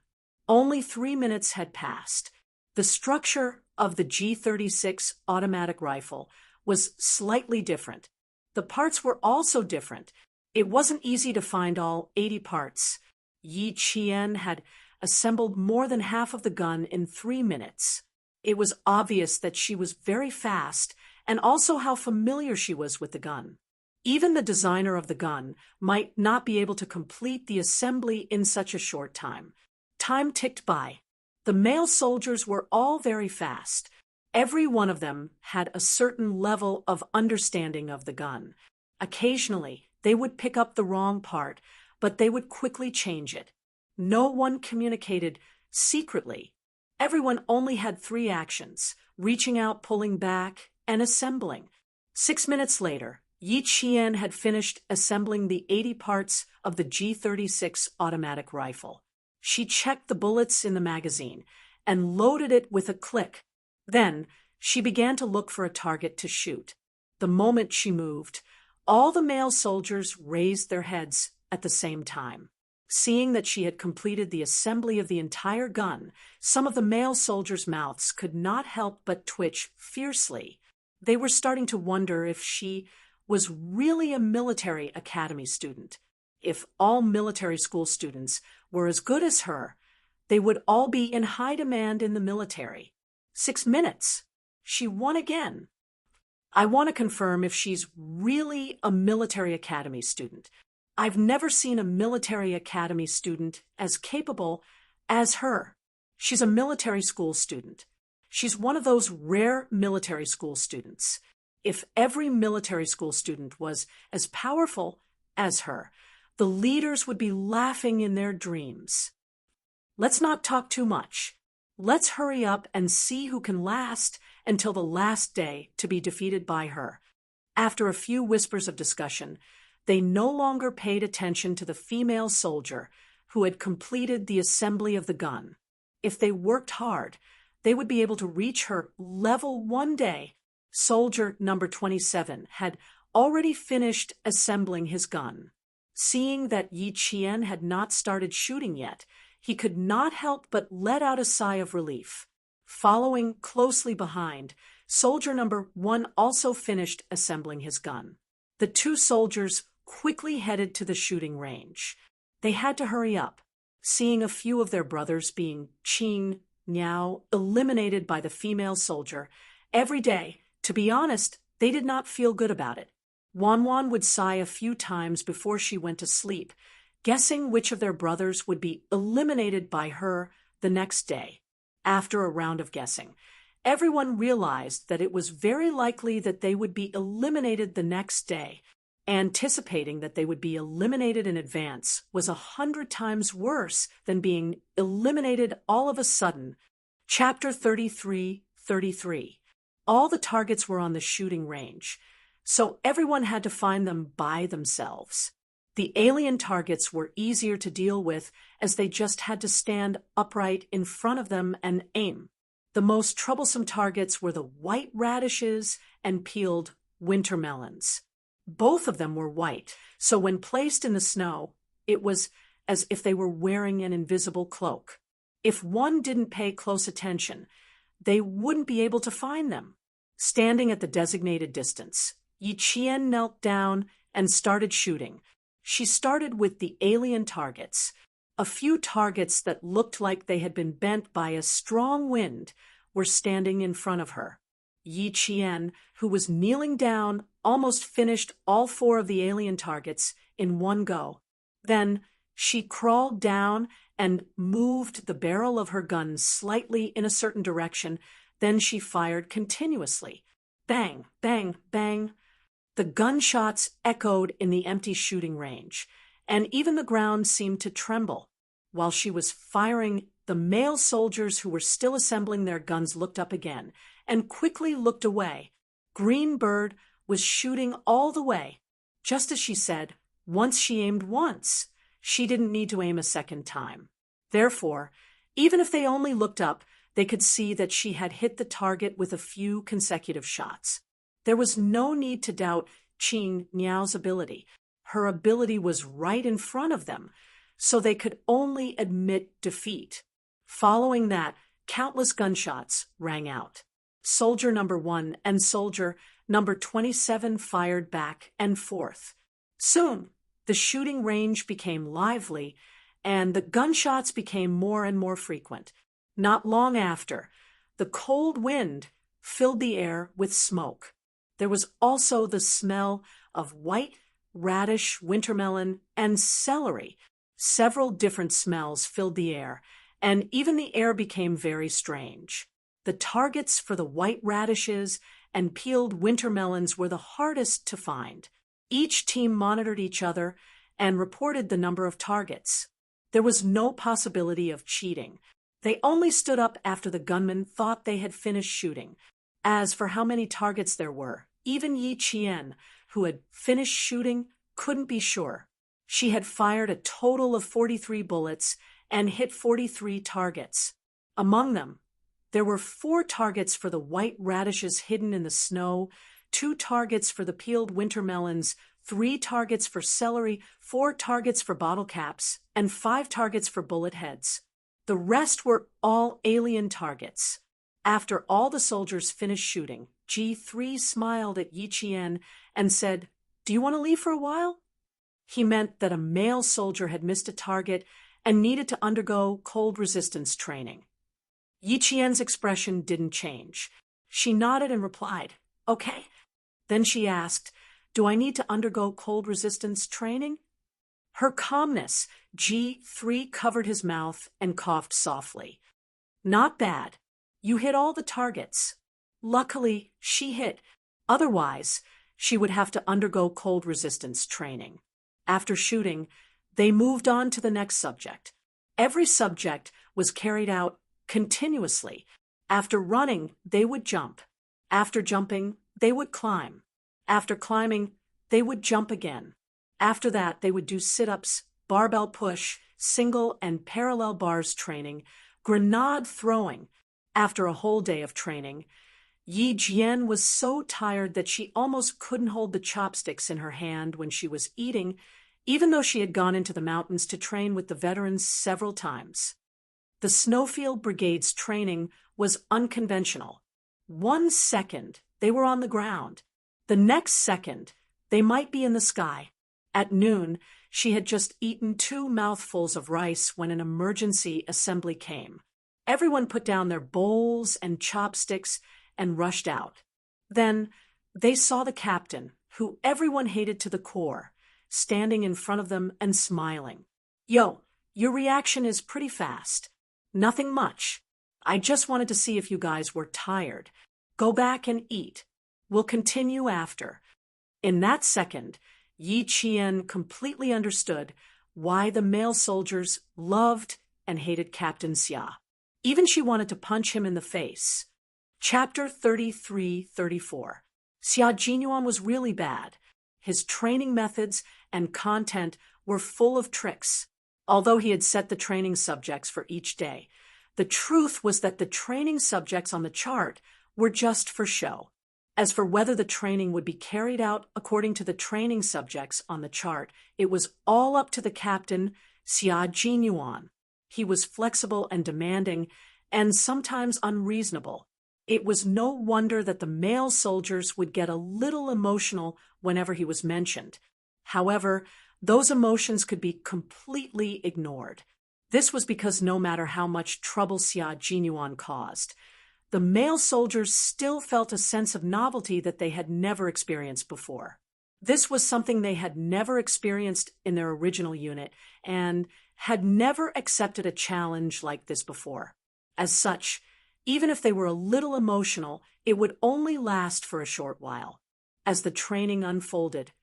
Only 3 minutes had passed. The structure of the G36 automatic rifle was slightly different. The parts were also different. It wasn't easy to find all 80 parts. Yi Qian had assembled more than half of the gun in 3 minutes. It was obvious that she was very fast and also how familiar she was with the gun. Even the designer of the gun might not be able to complete the assembly in such a short time. Time ticked by. The male soldiers were all very fast. Every one of them had a certain level of understanding of the gun. Occasionally, they would pick up the wrong part, but they would quickly change it. No one communicated secretly. Everyone only had 3 actions: reaching out, pulling back, and assembling. 6 minutes later, Yi Qian had finished assembling the 80 parts of the G36 automatic rifle. She checked the bullets in the magazine and loaded it with a click. Then, she began to look for a target to shoot. The moment she moved, all the male soldiers raised their heads at the same time. Seeing that she had completed the assembly of the entire gun, some of the male soldiers' mouths could not help but twitch fiercely. They were starting to wonder if she was really a military academy student. If all military school students were as good as her, they would all be in high demand in the military. 6 minutes. She won again. I want to confirm if she's really a military academy student. I've never seen a military academy student as capable as her. She's a military school student. She's one of those rare military school students. If every military school student was as powerful as her, the leaders would be laughing in their dreams. Let's not talk too much. Let's hurry up and see who can last until the last day to be defeated by her. After a few whispers of discussion, they no longer paid attention to the female soldier who had completed the assembly of the gun. If they worked hard, they would be able to reach her level one day. Soldier number 27 had already finished assembling his gun. Seeing that Yi Qian had not started shooting yet, he could not help but let out a sigh of relief. Following closely behind, soldier number 1 also finished assembling his gun. The 2 soldiers quickly headed to the shooting range. They had to hurry up, seeing a few of their brothers being Qin Miao eliminated by the female soldier every day. To be honest, they did not feel good about it. Wanwan would sigh a few times before she went to sleep, guessing which of their brothers would be eliminated by her the next day. After a round of guessing, everyone realized that it was very likely that they would be eliminated the next day. Anticipating that they would be eliminated in advance was 100 times worse than being eliminated all of a sudden. Chapter 33:33. All the targets were on the shooting range, so everyone had to find them by themselves. The alien targets were easier to deal with as they just had to stand upright in front of them and aim. The most troublesome targets were the white radishes and peeled winter melons. Both of them were white, so when placed in the snow, it was as if they were wearing an invisible cloak. If one didn't pay close attention, they wouldn't be able to find them. Standing at the designated distance, Yi Qian knelt down and started shooting. She started with the alien targets. A few targets that looked like they had been bent by a strong wind were standing in front of her. Yi Qian, who was kneeling down, almost finished all 4 of the alien targets in one go. Then she crawled down and moved the barrel of her gun slightly in a certain direction. Then she fired continuously. Bang, bang, bang. The gunshots echoed in the empty shooting range, and even the ground seemed to tremble. While she was firing, the male soldiers who were still assembling their guns looked up again and quickly looked away. Greenbird was shooting all the way. Just as she said, once she aimed once, she didn't need to aim a second time. Therefore, even if they only looked up, they could see that she had hit the target with a few consecutive shots. There was no need to doubt Qing Niao's ability. Her ability was right in front of them, so they could only admit defeat. Following that, countless gunshots rang out. Soldier number 1 and soldier number 27 fired back and forth. Soon, the shooting range became lively, and the gunshots became more and more frequent. Not long after, the cold wind filled the air with smoke. There was also the smell of white radish, wintermelon, and celery. Several different smells filled the air, and even the air became very strange. The targets for the white radishes and peeled wintermelons were the hardest to find. Each team monitored each other and reported the number of targets. There was no possibility of cheating. They only stood up after the gunmen thought they had finished shooting. As for how many targets there were, even Yi Qian, who had finished shooting, couldn't be sure. She had fired a total of 43 bullets and hit 43 targets. Among them, there were 4 targets for the white radishes hidden in the snow, 2 targets for the peeled wintermelons, 3 targets for celery, 4 targets for bottle caps, and 5 targets for bullet heads. The rest were all alien targets. After all the soldiers finished shooting, G3 smiled at Yi Qian and said, "Do you want to leave for a while?" He meant that a male soldier had missed a target and needed to undergo cold resistance training. Yi Qian's expression didn't change. She nodded and replied, "Okay." Then she asked, "Do I need to undergo cold resistance training?" Her calmness, G3 covered his mouth and coughed softly. "Not bad. You hit all the targets." Luckily, she hit. Otherwise, she would have to undergo cold resistance training. After shooting, they moved on to the next subject. Every subject was carried out continuously. After running, they would jump. After jumping, they would climb. After climbing, they would jump again. After that, they would do sit-ups, barbell push, single and parallel bars training, grenade throwing. After a whole day of training, Yi Jian was so tired that she almost couldn't hold the chopsticks in her hand when she was eating, even though she had gone into the mountains to train with the veterans several times. The Snowfield Brigade's training was unconventional. 1 second, they were on the ground. The next second, they might be in the sky. At noon, she had just eaten 2 mouthfuls of rice when an emergency assembly came. Everyone put down their bowls and chopsticks and rushed out. Then they saw the captain, who everyone hated to the core, standing in front of them and smiling. "Yo, your reaction is pretty fast." "Nothing much. I just wanted to see if you guys were tired. Go back and eat. We'll continue after." In that second, Yi Qian completely understood why the male soldiers loved and hated Captain Xia. Even she wanted to punch him in the face. Chapter 33-34. Xia Jinyuan was really bad. His training methods and content were full of tricks. Although he had set the training subjects for each day, The truth was that the training subjects on the chart were just for show. As for whether the training would be carried out according to the training subjects on the chart, it was all up to the captain, Xia Jinyuan. He was flexible and demanding, and sometimes unreasonable. It was no wonder that the male soldiers would get a little emotional whenever he was mentioned. However, those emotions could be completely ignored. This was because no matter how much trouble Xia Jinyuan caused, the male soldiers still felt a sense of novelty that they had never experienced before. This was something they had never experienced in their original unit and had never accepted a challenge like this before. As such, even if they were a little emotional, it would only last for a short while. As the training unfolded,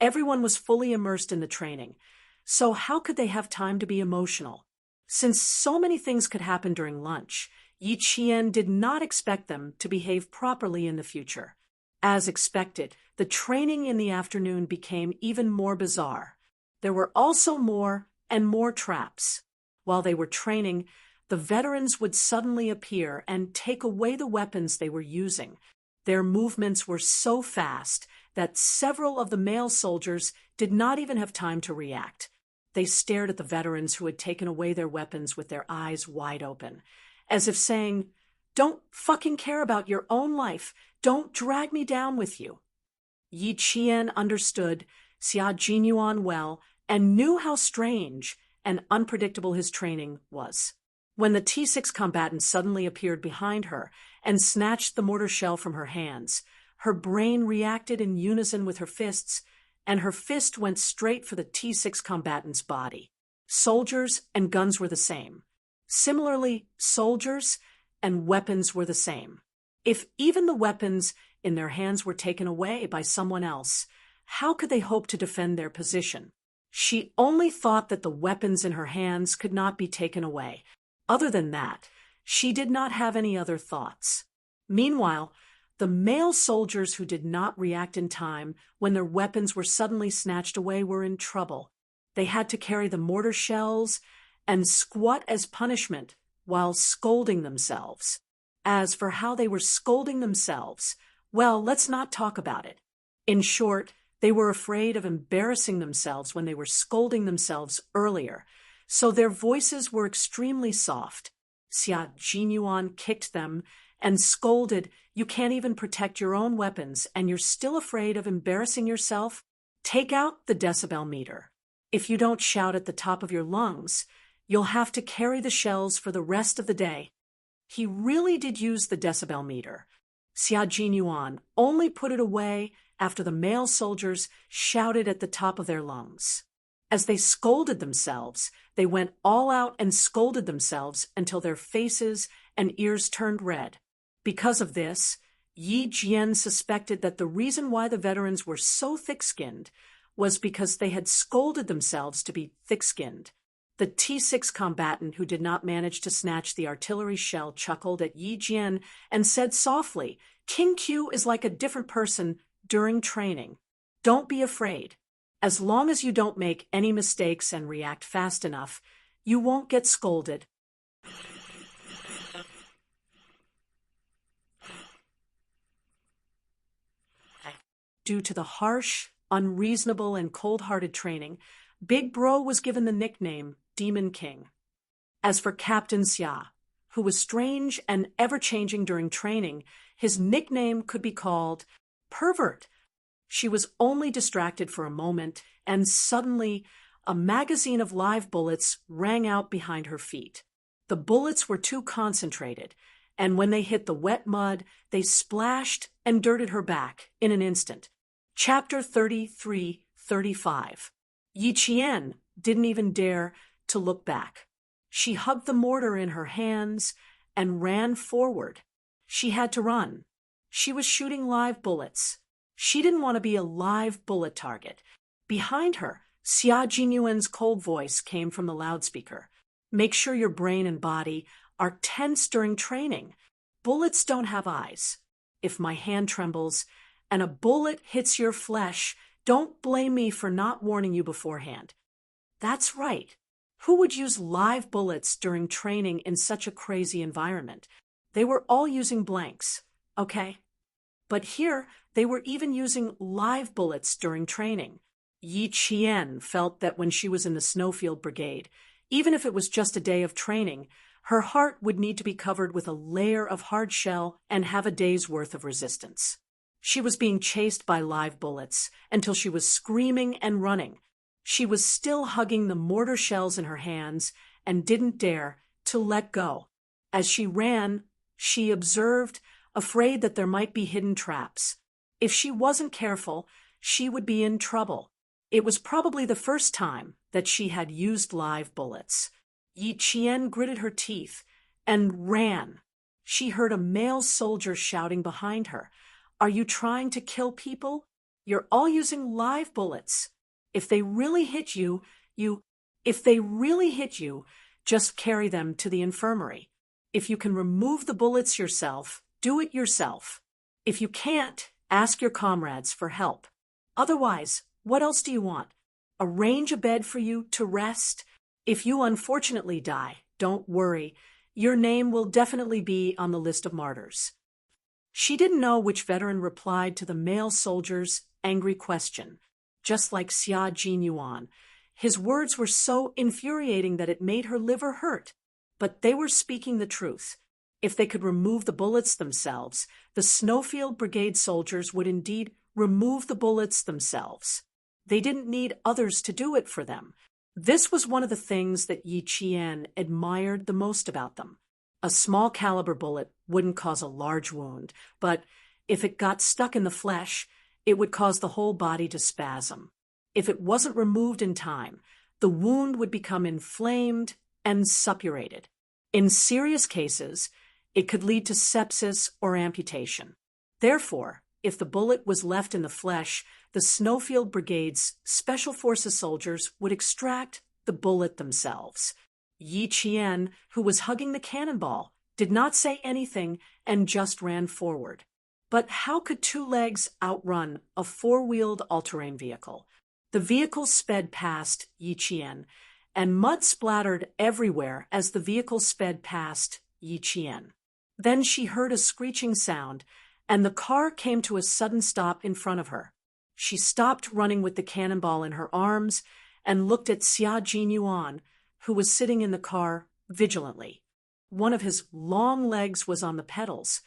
everyone was fully immersed in the training, so how could they have time to be emotional? Since so many things could happen during lunch, Yi Qian did not expect them to behave properly in the future. As expected, the training in the afternoon became even more bizarre. There were also more and more traps. While they were training, the veterans would suddenly appear and take away the weapons they were using. Their movements were so fast that several of the male soldiers did not even have time to react. They stared at the veterans who had taken away their weapons with their eyes wide open, as if saying, "Don't fucking care about your own life. Don't drag me down with you." Yi Qian understood Xia Jinyuan well and knew how strange and unpredictable his training was. When the T6 combatant suddenly appeared behind her and snatched the mortar shell from her hands, her brain reacted in unison with her fists, and her fist went straight for the T6 combatant's body. Soldiers and guns were the same. Similarly, soldiers and weapons were the same. If even the weapons in their hands were taken away by someone else, how could they hope to defend their position? She only thought that the weapons in her hands could not be taken away. Other than that, she did not have any other thoughts. Meanwhile, the male soldiers who did not react in time when their weapons were suddenly snatched away were in trouble. They had to carry the mortar shells and squat as punishment while scolding themselves. As for how they were scolding themselves, well, let's not talk about it. In short, they were afraid of embarrassing themselves when they were scolding themselves earlier, so their voices were extremely soft. Xia Jinyuan kicked them and scolded, "You can't even protect your own weapons, and you're still afraid of embarrassing yourself? Take out the decibel meter. If you don't shout at the top of your lungs, you'll have to carry the shells for the rest of the day." He really did use the decibel meter. Xia Jinyuan only put it away after the male soldiers shouted at the top of their lungs. As they scolded themselves, they went all out and scolded themselves until their faces and ears turned red. Because of this, Yi Jian suspected that the reason why the veterans were so thick-skinned was because they had scolded themselves to be thick-skinned. The T6 combatant who did not manage to snatch the artillery shell chuckled at Yi Jian and said softly, "King Q is like a different person during training. Don't be afraid. As long as you don't make any mistakes and react fast enough, you won't get scolded." Due to the harsh, unreasonable, and cold-hearted training, Big Bro was given the nickname Demon King. As for Captain Xia, who was strange and ever-changing during training, his nickname could be called Pervert. She was only distracted for a moment, and suddenly a magazine of live bullets rang out behind her feet. The bullets were too concentrated, and when they hit the wet mud, they splashed and dirted her back in an instant. Chapter 33-35. Yi Qian didn't even dare to look back. She hugged the mortar in her hands and ran forward. She had to run. She was shooting live bullets. She didn't want to be a live bullet target. Behind her, Xia Jinyuan's cold voice came from the loudspeaker. "Make sure your brain and body are tense during training. Bullets don't have eyes. If my hand trembles and a bullet hits your flesh, don't blame me for not warning you beforehand." That's right. Who would use live bullets during training in such a crazy environment? They were all using blanks, okay? But here, they were even using live bullets during training. Yi Qian felt that when she was in the Snowfield Brigade, even if it was just a day of training, her heart would need to be covered with a layer of hard shell and have a day's worth of resistance. She was being chased by live bullets until she was screaming and running. She was still hugging the mortar shells in her hands and didn't dare to let go. As she ran, she observed, afraid that there might be hidden traps. If she wasn't careful, she would be in trouble. It was probably the first time that she had used live bullets. Yi Qian gritted her teeth and ran. She heard a male soldier shouting behind her, "Are you trying to kill people? You're all using live bullets. If they really hit you, just carry them to the infirmary. If you can remove the bullets yourself, do it yourself. If you can't, ask your comrades for help. Otherwise, what else do you want? Arrange a bed for you to rest. If you unfortunately die, don't worry. Your name will definitely be on the list of martyrs." She didn't know which veteran replied to the male soldier's angry question, just like Xia Jinyuan. His words were so infuriating that it made her liver hurt. But they were speaking the truth. If they could remove the bullets themselves, the Snowfield Brigade soldiers would indeed remove the bullets themselves. They didn't need others to do it for them. This was one of the things that Yi Qian admired the most about them. A small caliber bullet wouldn't cause a large wound, but if it got stuck in the flesh, it would cause the whole body to spasm. If it wasn't removed in time, the wound would become inflamed and suppurated. In serious cases, it could lead to sepsis or amputation. Therefore, if the bullet was left in the flesh, the Snowfield Brigade's Special Forces soldiers would extract the bullet themselves. Yi Qian, who was hugging the cannonball, did not say anything and just ran forward. But how could two legs outrun a four-wheeled all-terrain vehicle? The vehicle sped past Yi Qian, and mud splattered everywhere as the vehicle sped past Yi Qian. Then she heard a screeching sound, and the car came to a sudden stop in front of her. She stopped running with the cannonball in her arms and looked at Xia Jinyuan, who was sitting in the car vigilantly. One of his long legs was on the pedals,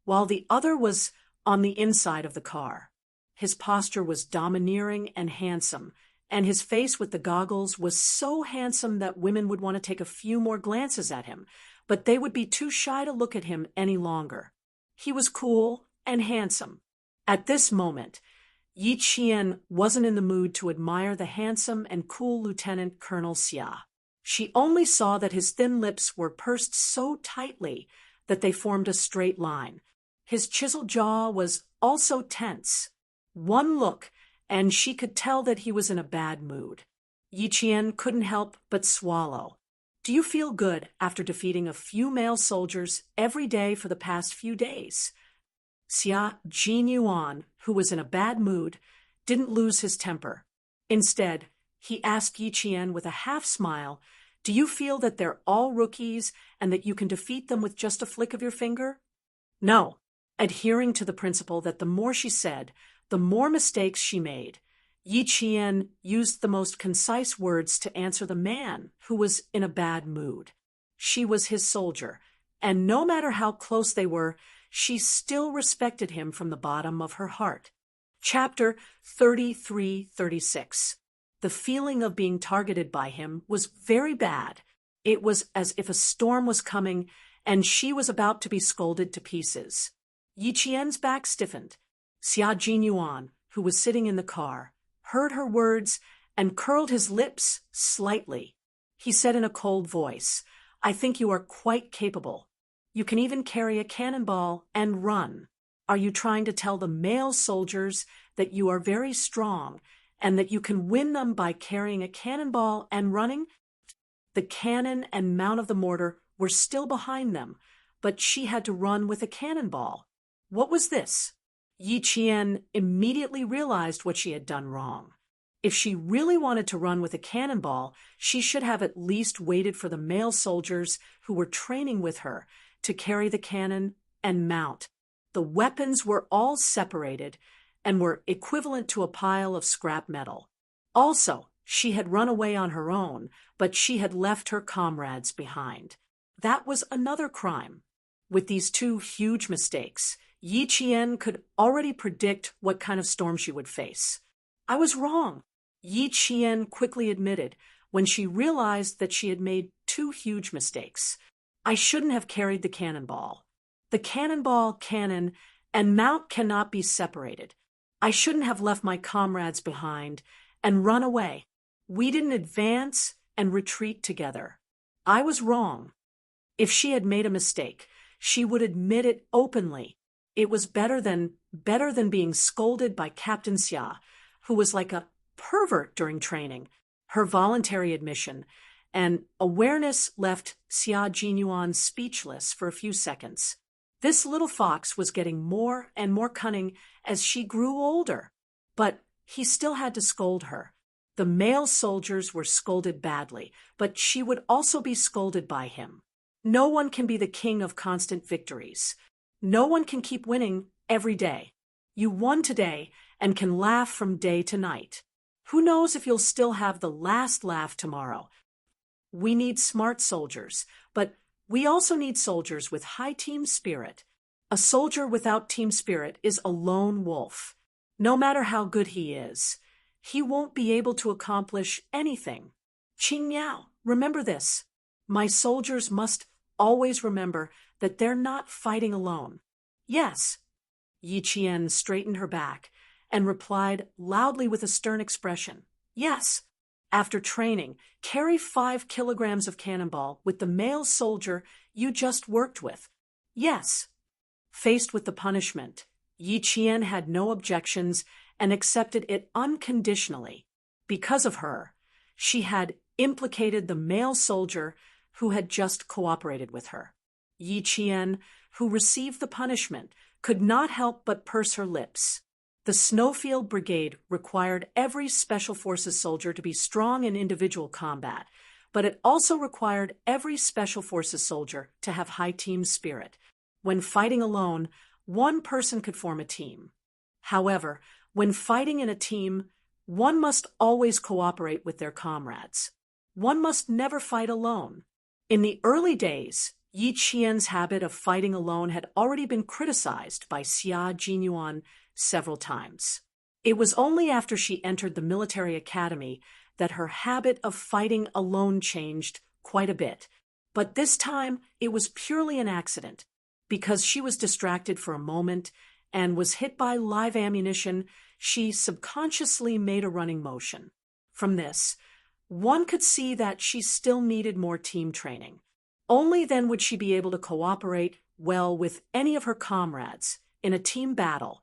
while the other was on the inside of the car. His posture was domineering and handsome, and his face with the goggles was so handsome that women would want to take a few more glances at him, but they would be too shy to look at him any longer. He was cool and handsome. At this moment, Yi Qian wasn't in the mood to admire the handsome and cool Lieutenant Colonel Xia. She only saw that his thin lips were pursed so tightly that they formed a straight line. His chiseled jaw was also tense. One look, and she could tell that he was in a bad mood. Yi Qian couldn't help but swallow. "Do you feel good after defeating a few male soldiers every day for the past few days?" Xia Jinyuan, who was in a bad mood, didn't lose his temper. Instead, he asked Yi Qian with a half-smile, "Do you feel that they're all rookies and that you can defeat them with just a flick of your finger?" No, adhering to the principle that the more she said, the more mistakes she made, Yi Qian used the most concise words to answer the man who was in a bad mood. She was his soldier, and no matter how close they were, she still respected him from the bottom of her heart. Chapter 33-36. The feeling of being targeted by him was very bad. It was as if a storm was coming, and she was about to be scolded to pieces. Yi Qian's back stiffened. Xia Jinyuan, who was sitting in the car, heard her words and curled his lips slightly. He said in a cold voice, "I think you are quite capable. You can even carry a cannonball and run. Are you trying to tell the male soldiers that you are very strong and that you can win them by carrying a cannonball and running?" The cannon and mount of the mortar were still behind them, but she had to run with a cannonball. What was this? Yi Qian immediately realized what she had done wrong. If she really wanted to run with a cannonball, she should have at least waited for the male soldiers who were training with her to carry the cannon and mount. The weapons were all separated and were equivalent to a pile of scrap metal. Also, she had run away on her own, but she had left her comrades behind. That was another crime. With these two huge mistakes, Yi Qian could already predict what kind of storm she would face. I was wrong, Yi Qian quickly admitted when she realized that she had made two huge mistakes. I shouldn't have carried the cannonball. The cannonball, cannon, and mount cannot be separated. I shouldn't have left my comrades behind and run away. We didn't advance and retreat together. I was wrong. If she had made a mistake, she would admit it openly. It was better than being scolded by Captain Xia, who was like a pervert during training. Her voluntary admission and awareness left Xia Jinyuan speechless for a few seconds. This little fox was getting more and more cunning as she grew older. But he still had to scold her. The male soldiers were scolded badly, but she would also be scolded by him. No one can be the king of constant victories. No one can keep winning every day. You won today and can laugh from day to night. Who knows if you'll still have the last laugh tomorrow? We need smart soldiers, but we also need soldiers with high team spirit. A soldier without team spirit is a lone wolf. No matter how good he is, he won't be able to accomplish anything. Qing Miao, remember this. My soldiers must always remember that they're not fighting alone. Yes. Yi Qian straightened her back and replied loudly with a stern expression. Yes. After training, carry 5 kilograms of cannonball with the male soldier you just worked with. Yes. Faced with the punishment, Yi Qian had no objections and accepted it unconditionally. Because of her, she had implicated the male soldier who had just cooperated with her. Yi Qian, who received the punishment, could not help but purse her lips. The Snowfield Brigade required every Special Forces soldier to be strong in individual combat, but it also required every Special Forces soldier to have high team spirit. When fighting alone, one person could form a team. However, when fighting in a team, one must always cooperate with their comrades. One must never fight alone. In the early days, Yi Qian's habit of fighting alone had already been criticized by Xia Jinyuan several times. It was only after she entered the military academy that her habit of fighting alone changed quite a bit. But this time, it was purely an accident. Because she was distracted for a moment and was hit by live ammunition, she subconsciously made a running motion. From this, one could see that she still needed more team training. Only then would she be able to cooperate well with any of her comrades in a team battle.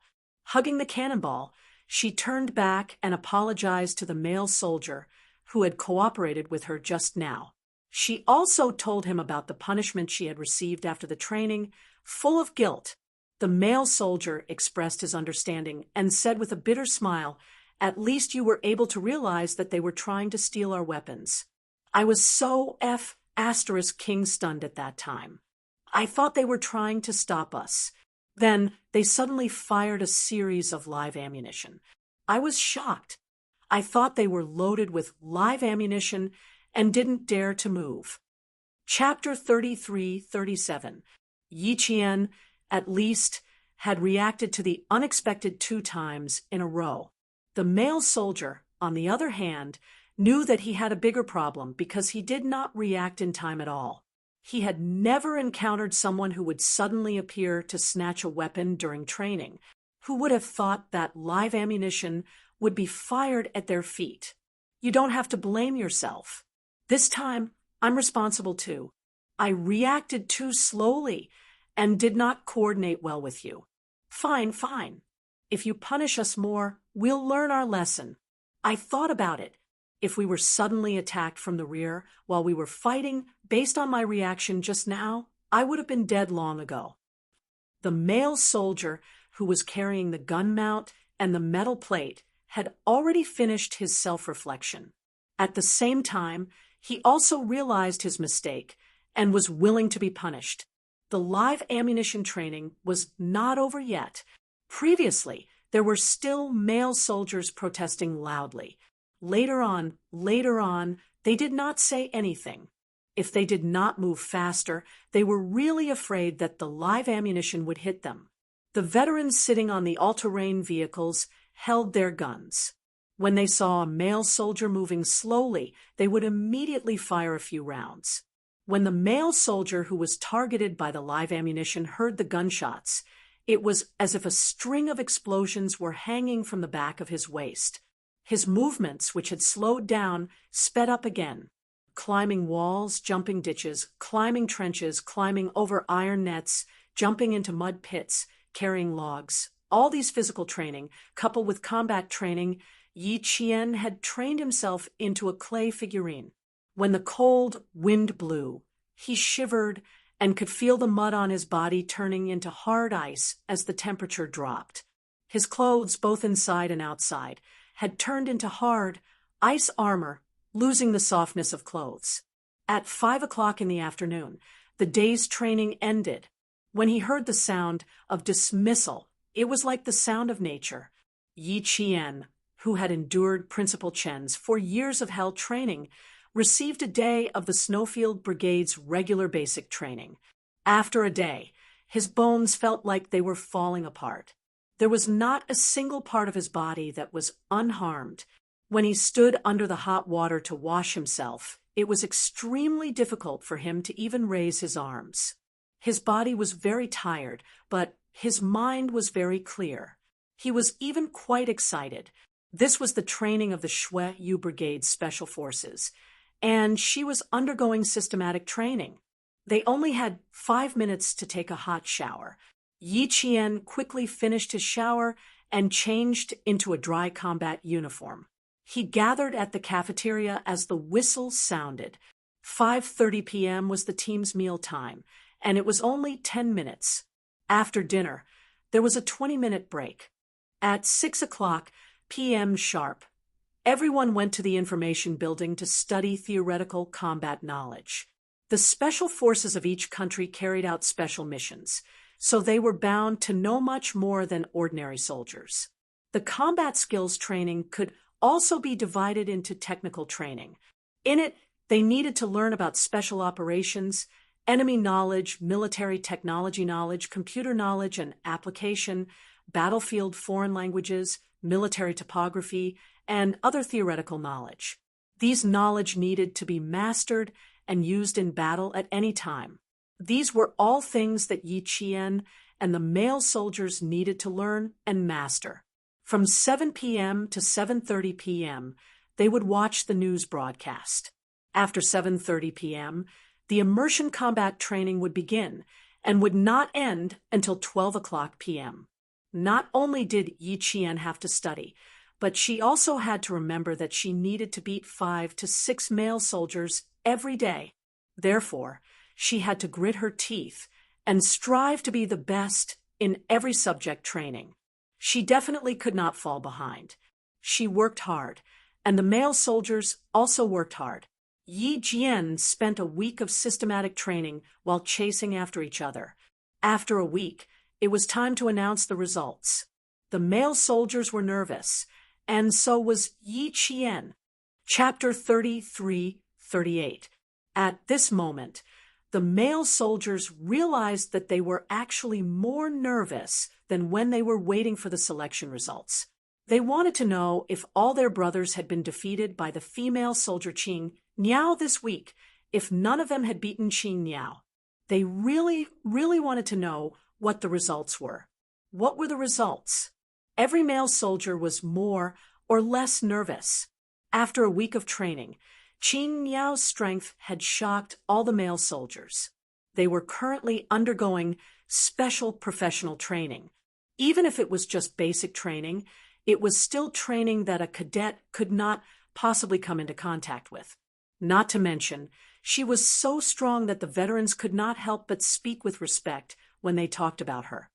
Hugging the cannonball, she turned back and apologized to the male soldier who had cooperated with her just now. She also told him about the punishment she had received after the training. Full of guilt, the male soldier expressed his understanding and said with a bitter smile, "At least you were able to realize that they were trying to steal our weapons." I was so *king stunned at that time. I thought they were trying to stop us. Then they suddenly fired a series of live ammunition. I was shocked. I thought they were loaded with live ammunition and didn't dare to move. Chapter 33-37. Yi Qian, at least, had reacted to the unexpected 2 times in a row. The male soldier, on the other hand, knew that he had a bigger problem because he did not react in time at all. He had never encountered someone who would suddenly appear to snatch a weapon during training. Who would have thought that live ammunition would be fired at their feet? You don't have to blame yourself. This time, I'm responsible too. I reacted too slowly and did not coordinate well with you. Fine. If you punish us more, we'll learn our lesson. I thought about it. If we were suddenly attacked from the rear while we were fighting, based on my reaction just now, I would have been dead long ago. The male soldier who was carrying the gun mount and the metal plate had already finished his self-reflection. At the same time, he also realized his mistake and was willing to be punished. The live ammunition training was not over yet. Previously, there were still male soldiers protesting loudly. Later on, they did not say anything. If they did not move faster, they were really afraid that the live ammunition would hit them. The veterans sitting on the all-terrain vehicles held their guns. When they saw a male soldier moving slowly, they would immediately fire a few rounds. When the male soldier who was targeted by the live ammunition heard the gunshots, it was as if a string of explosions were hanging from the back of his waist. His movements, which had slowed down, sped up again. Climbing walls, jumping ditches, climbing trenches, climbing over iron nets, jumping into mud pits, carrying logs. All these physical training, coupled with combat training, Yi Qian had trained himself into a clay figurine. When the cold wind blew, he shivered and could feel the mud on his body turning into hard ice as the temperature dropped. His clothes, both inside and outside, had turned into hard ice armor, losing the softness of clothes. At 5 o'clock in the afternoon, the day's training ended. When he heard the sound of dismissal, it was like the sound of nature. Yi Qian, who had endured Principal Chen's 4 years of hell training, received a day of the Snowfield Brigade's regular basic training. After a day, his bones felt like they were falling apart. There was not a single part of his body that was unharmed. When he stood under the hot water to wash himself, it was extremely difficult for him to even raise his arms. His body was very tired, but his mind was very clear. He was even quite excited. This was the training of the Shui Yu Brigade's Special Forces, and she was undergoing systematic training. They only had 5 minutes to take a hot shower. Yi Qian quickly finished his shower and changed into a dry combat uniform. He gathered at the cafeteria as the whistle sounded. 5:30 p.m. was the team's meal time, and it was only 10 minutes. After dinner, there was a 20-minute break. At 6 o'clock p.m. sharp, everyone went to the information building to study theoretical combat knowledge. The special forces of each country carried out special missions, so they were bound to know much more than ordinary soldiers. The combat skills training could also be divided into technical training. In it, they needed to learn about special operations, enemy knowledge, military technology knowledge, computer knowledge and application, battlefield foreign languages, military topography, and other theoretical knowledge. These knowledge needed to be mastered and used in battle at any time. These were all things that Yi Qian and the male soldiers needed to learn and master. From 7 p.m. to 7:30 p.m., they would watch the news broadcast. After 7:30 p.m., the immersion combat training would begin and would not end until 12 o'clock p.m. Not only did Yi Qian have to study, but she also had to remember that she needed to beat 5 to 6 male soldiers every day. Therefore, she had to grit her teeth and strive to be the best in every subject training. She definitely could not fall behind. She worked hard, and the male soldiers also worked hard. Yi Jian spent a week of systematic training while chasing after each other. After a week, it was time to announce the results. The male soldiers were nervous, and so was Yi Qian. Chapter 33-38. At this moment, the male soldiers realized that they were actually more nervous than when they were waiting for the selection results. They wanted to know if all their brothers had been defeated by the female soldier Qing Niao this week, if none of them had beaten Qing Niao. They really wanted to know what the results were. What were the results? Every male soldier was more or less nervous. After a week of training, Qing Niao's strength had shocked all the male soldiers. They were currently undergoing special professional training. Even if it was just basic training, it was still training that a cadet could not possibly come into contact with. Not to mention, she was so strong that the veterans could not help but speak with respect when they talked about her.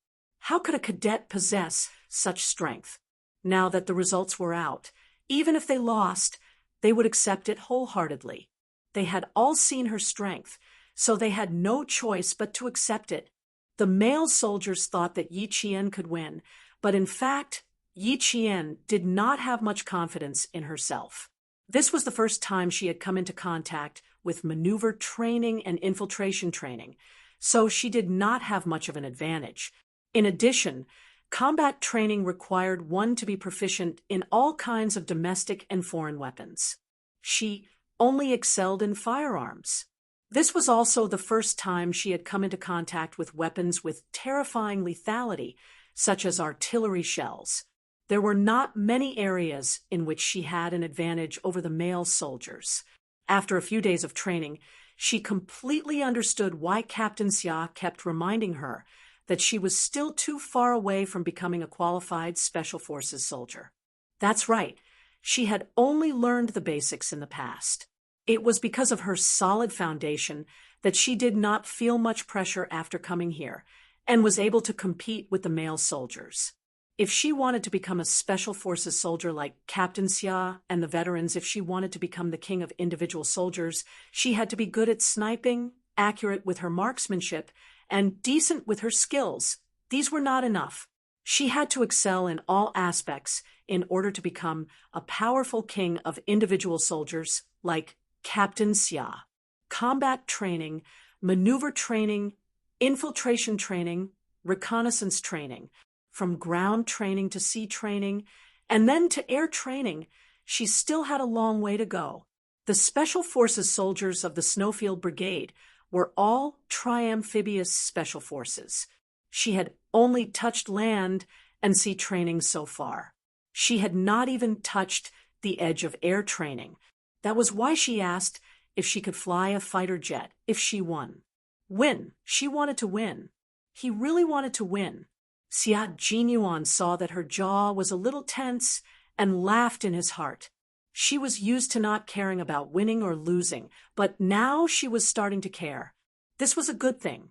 How could a cadet possess such strength? now that the results were out. Even if they lost, they would accept it wholeheartedly. They had all seen her strength, so they had no choice but to accept it. The male soldiers thought that Yi Qian could win, but in fact, Yi Qian did not have much confidence in herself. This was the first time she had come into contact with maneuver training and infiltration training, so she did not have much of an advantage. In addition, combat training required one to be proficient in all kinds of domestic and foreign weapons. She only excelled in firearms. This was also the first time she had come into contact with weapons with terrifying lethality, such as artillery shells. There were not many areas in which she had an advantage over the male soldiers. After a few days of training, she completely understood why Captain Xia kept reminding her that she was still too far away from becoming a qualified Special Forces soldier. That's right, she had only learned the basics in the past. It was because of her solid foundation that she did not feel much pressure after coming here and was able to compete with the male soldiers. If she wanted to become a Special Forces soldier like Captain Xia and the veterans, if she wanted to become the king of individual soldiers, she had to be good at sniping, accurate with her marksmanship, and decent with her skills. These were not enough. She had to excel in all aspects in order to become a powerful king of individual soldiers like Captain Xia. Combat training, maneuver training, infiltration training, reconnaissance training, from ground training to sea training, and then to air training, she still had a long way to go. The Special Forces soldiers of the Snowfield Brigade were all tri-amphibious special forces. She had only touched land and sea training so far. She had not even touched the edge of air training. That was why she asked if she could fly a fighter jet if she won. Win. She wanted to win. He really wanted to win. Xia Jinyuan saw that her jaw was a little tense and laughed in his heart. She was used to not caring about winning or losing, but now she was starting to care. This was a good thing.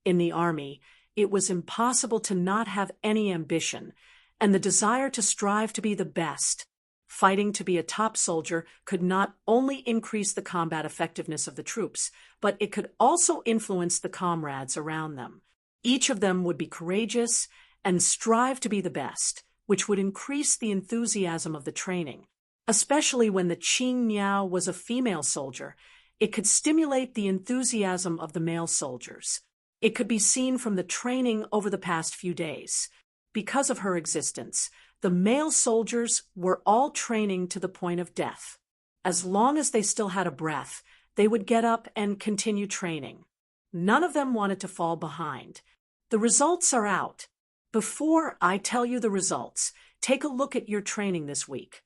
In the army, it was impossible to not have any ambition and the desire to strive to be the best. Fighting to be a top soldier could not only increase the combat effectiveness of the troops, but it could also influence the comrades around them. Each of them would be courageous and strive to be the best, which would increase the enthusiasm of the training. Especially when the Qing Niao was a female soldier, it could stimulate the enthusiasm of the male soldiers. It could be seen from the training over the past few days. Because of her existence, the male soldiers were all training to the point of death. As long as they still had a breath, they would get up and continue training. None of them wanted to fall behind. The results are out. Before I tell you the results, take a look at your training this week.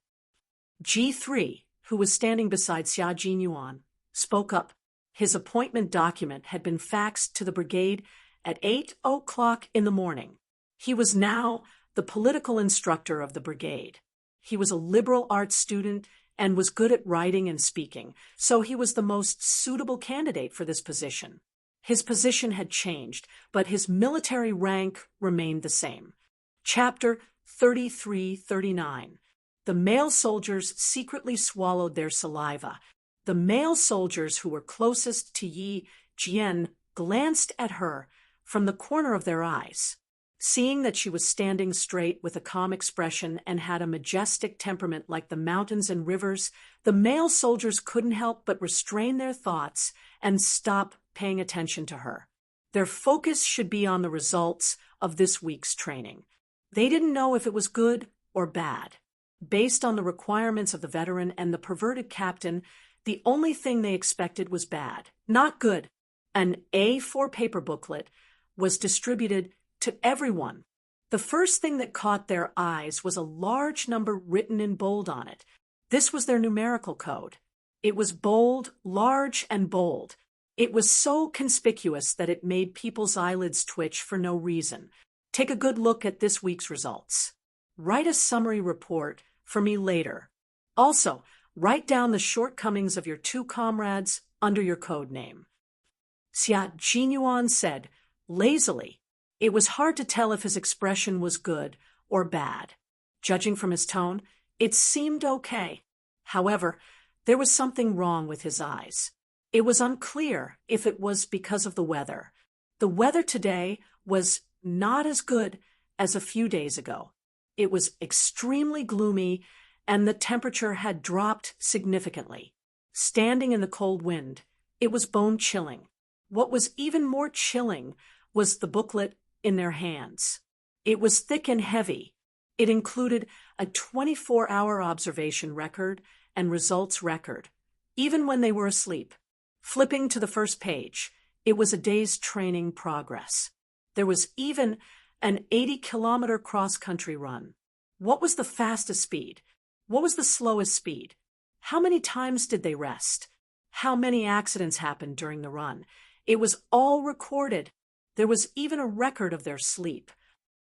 G3, who was standing beside Xia Jinyuan, spoke up. His appointment document had been faxed to the brigade at 8:00 in the morning. He was now the political instructor of the brigade. He was a liberal arts student and was good at writing and speaking, so he was the most suitable candidate for this position. His position had changed, but his military rank remained the same. Chapter 33-39. The male soldiers secretly swallowed their saliva. The male soldiers who were closest to Yi Jian glanced at her from the corner of their eyes. Seeing that she was standing straight with a calm expression and had a majestic temperament like the mountains and rivers, the male soldiers couldn't help but restrain their thoughts and stop paying attention to her. Their focus should be on the results of this week's training. They didn't know if it was good or bad. Based on the requirements of the veteran and the perverted captain, the only thing they expected was bad, not good. An A4 paper booklet was distributed to everyone. The first thing that caught their eyes was a large number written in bold on it. This was their numerical code. It was bold, large, and bold. It was so conspicuous that it made people's eyelids twitch for no reason. Take a good look at this week's results. Write a summary report for me later. Also, write down the shortcomings of your two comrades under your code name. Xia Jinyuan said, lazily. It was hard to tell if his expression was good or bad. Judging from his tone, it seemed okay. However, there was something wrong with his eyes. It was unclear if it was because of the weather. The weather today was not as good as a few days ago. It was extremely gloomy, and the temperature had dropped significantly. Standing in the cold wind, it was bone-chilling. What was even more chilling was the booklet in their hands. It was thick and heavy. It included a 24-hour observation record and results record, even when they were asleep. Flipping to the first page, it was a day's training progress. There was even an 80-kilometer cross-country run. What was the fastest speed? What was the slowest speed? How many times did they rest? How many accidents happened during the run? It was all recorded. There was even a record of their sleep.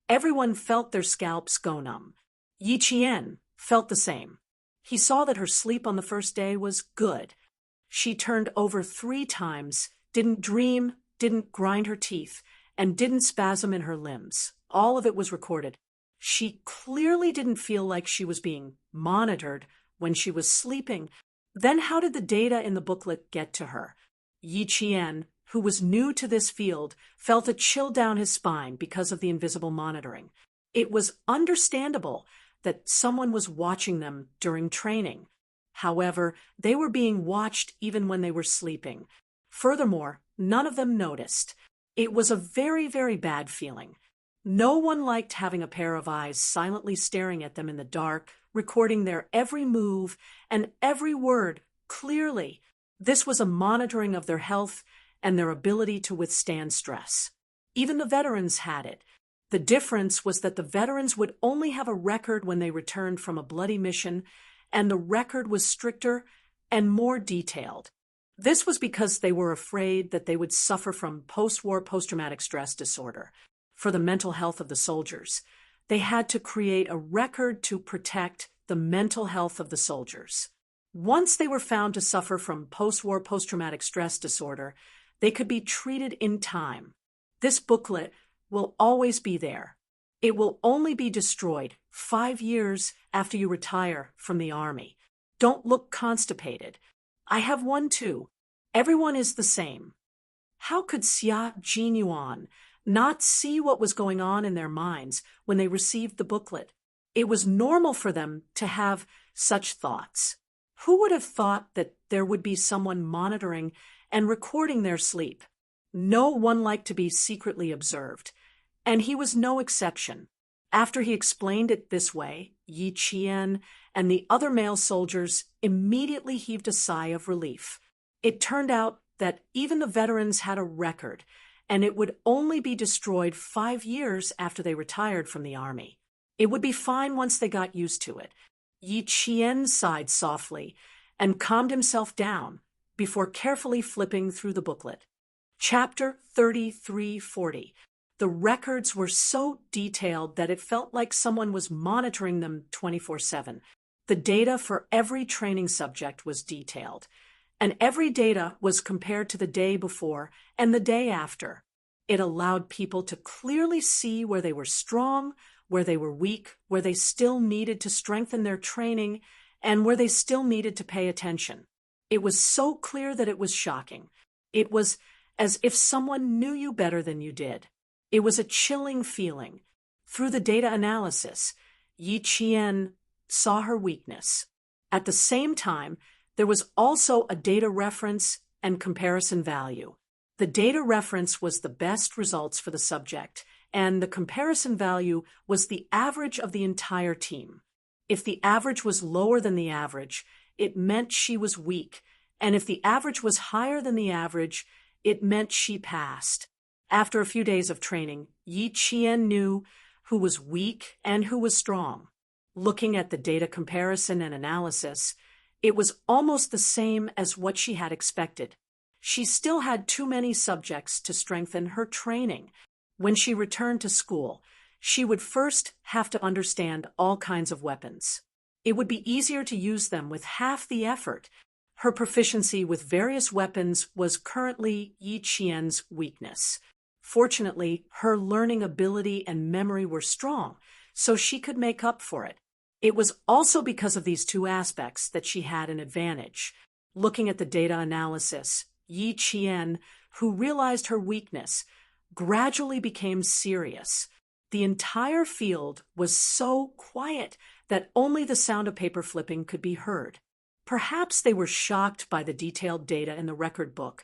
Everyone felt their scalps go numb. Yi Qian felt the same. He saw that her sleep on the first day was good. She turned over 3 times, didn't dream, didn't grind her teeth, and didn't spasm in her limbs. All of it was recorded. She clearly didn't feel like she was being monitored when she was sleeping. Then how did the data in the booklet get to her? Yi Qian, who was new to this field, felt a chill down his spine because of the invisible monitoring. It was understandable that someone was watching them during training. However, they were being watched even when they were sleeping. Furthermore, none of them noticed. It was a very, very bad feeling. No one liked having a pair of eyes silently staring at them in the dark, recording their every move and every word clearly. This was a monitoring of their health and their ability to withstand stress. Even the veterans had it. The difference was that the veterans would only have a record when they returned from a bloody mission, and the record was stricter and more detailed. This was because they were afraid that they would suffer from post-war post-traumatic stress disorder. For the mental health of the soldiers, they had to create a record to protect the mental health of the soldiers. Once they were found to suffer from post-war post-traumatic stress disorder, they could be treated in time. This booklet will always be there. It will only be destroyed 5 years after you retire from the army. Don't look constipated. I have one too. Everyone is the same. How could Xia Jinyuan not see what was going on in their minds when they received the booklet? It was normal for them to have such thoughts. Who would have thought that there would be someone monitoring and recording their sleep? No one liked to be secretly observed, and he was no exception. After he explained it this way, Yi Qian and the other male soldiers immediately heaved a sigh of relief. It turned out that even the veterans had a record, and it would only be destroyed 5 years after they retired from the army. It would be fine once they got used to it. Yi Qian sighed softly and calmed himself down before carefully flipping through the booklet. Chapter 3340. The records were so detailed that it felt like someone was monitoring them 24/7. The data for every training subject was detailed, and every data was compared to the day before and the day after. It allowed people to clearly see where they were strong, where they were weak, where they still needed to strengthen their training, and where they still needed to pay attention. It was so clear that it was shocking. It was as if someone knew you better than you did. It was a chilling feeling. Through the data analysis, Yi Qian saw her weakness. At the same time, there was also a data reference and comparison value. The data reference was the best results for the subject, and the comparison value was the average of the entire team. If the average was lower than the average, it meant she was weak, and if the average was higher than the average, it meant she passed. After a few days of training, Yi Qian knew who was weak and who was strong. Looking at the data comparison and analysis, it was almost the same as what she had expected. She still had too many subjects to strengthen her training. When she returned to school, she would first have to understand all kinds of weapons. It would be easier to use them with half the effort. Her proficiency with various weapons was currently Yi Qian's weakness. Fortunately, her learning ability and memory were strong, so she could make up for it. It was also because of these two aspects that she had an advantage. Looking at the data analysis, Yi Qian, who realized her weakness, gradually became serious. The entire field was so quiet that only the sound of paper flipping could be heard. Perhaps they were shocked by the detailed data in the record book,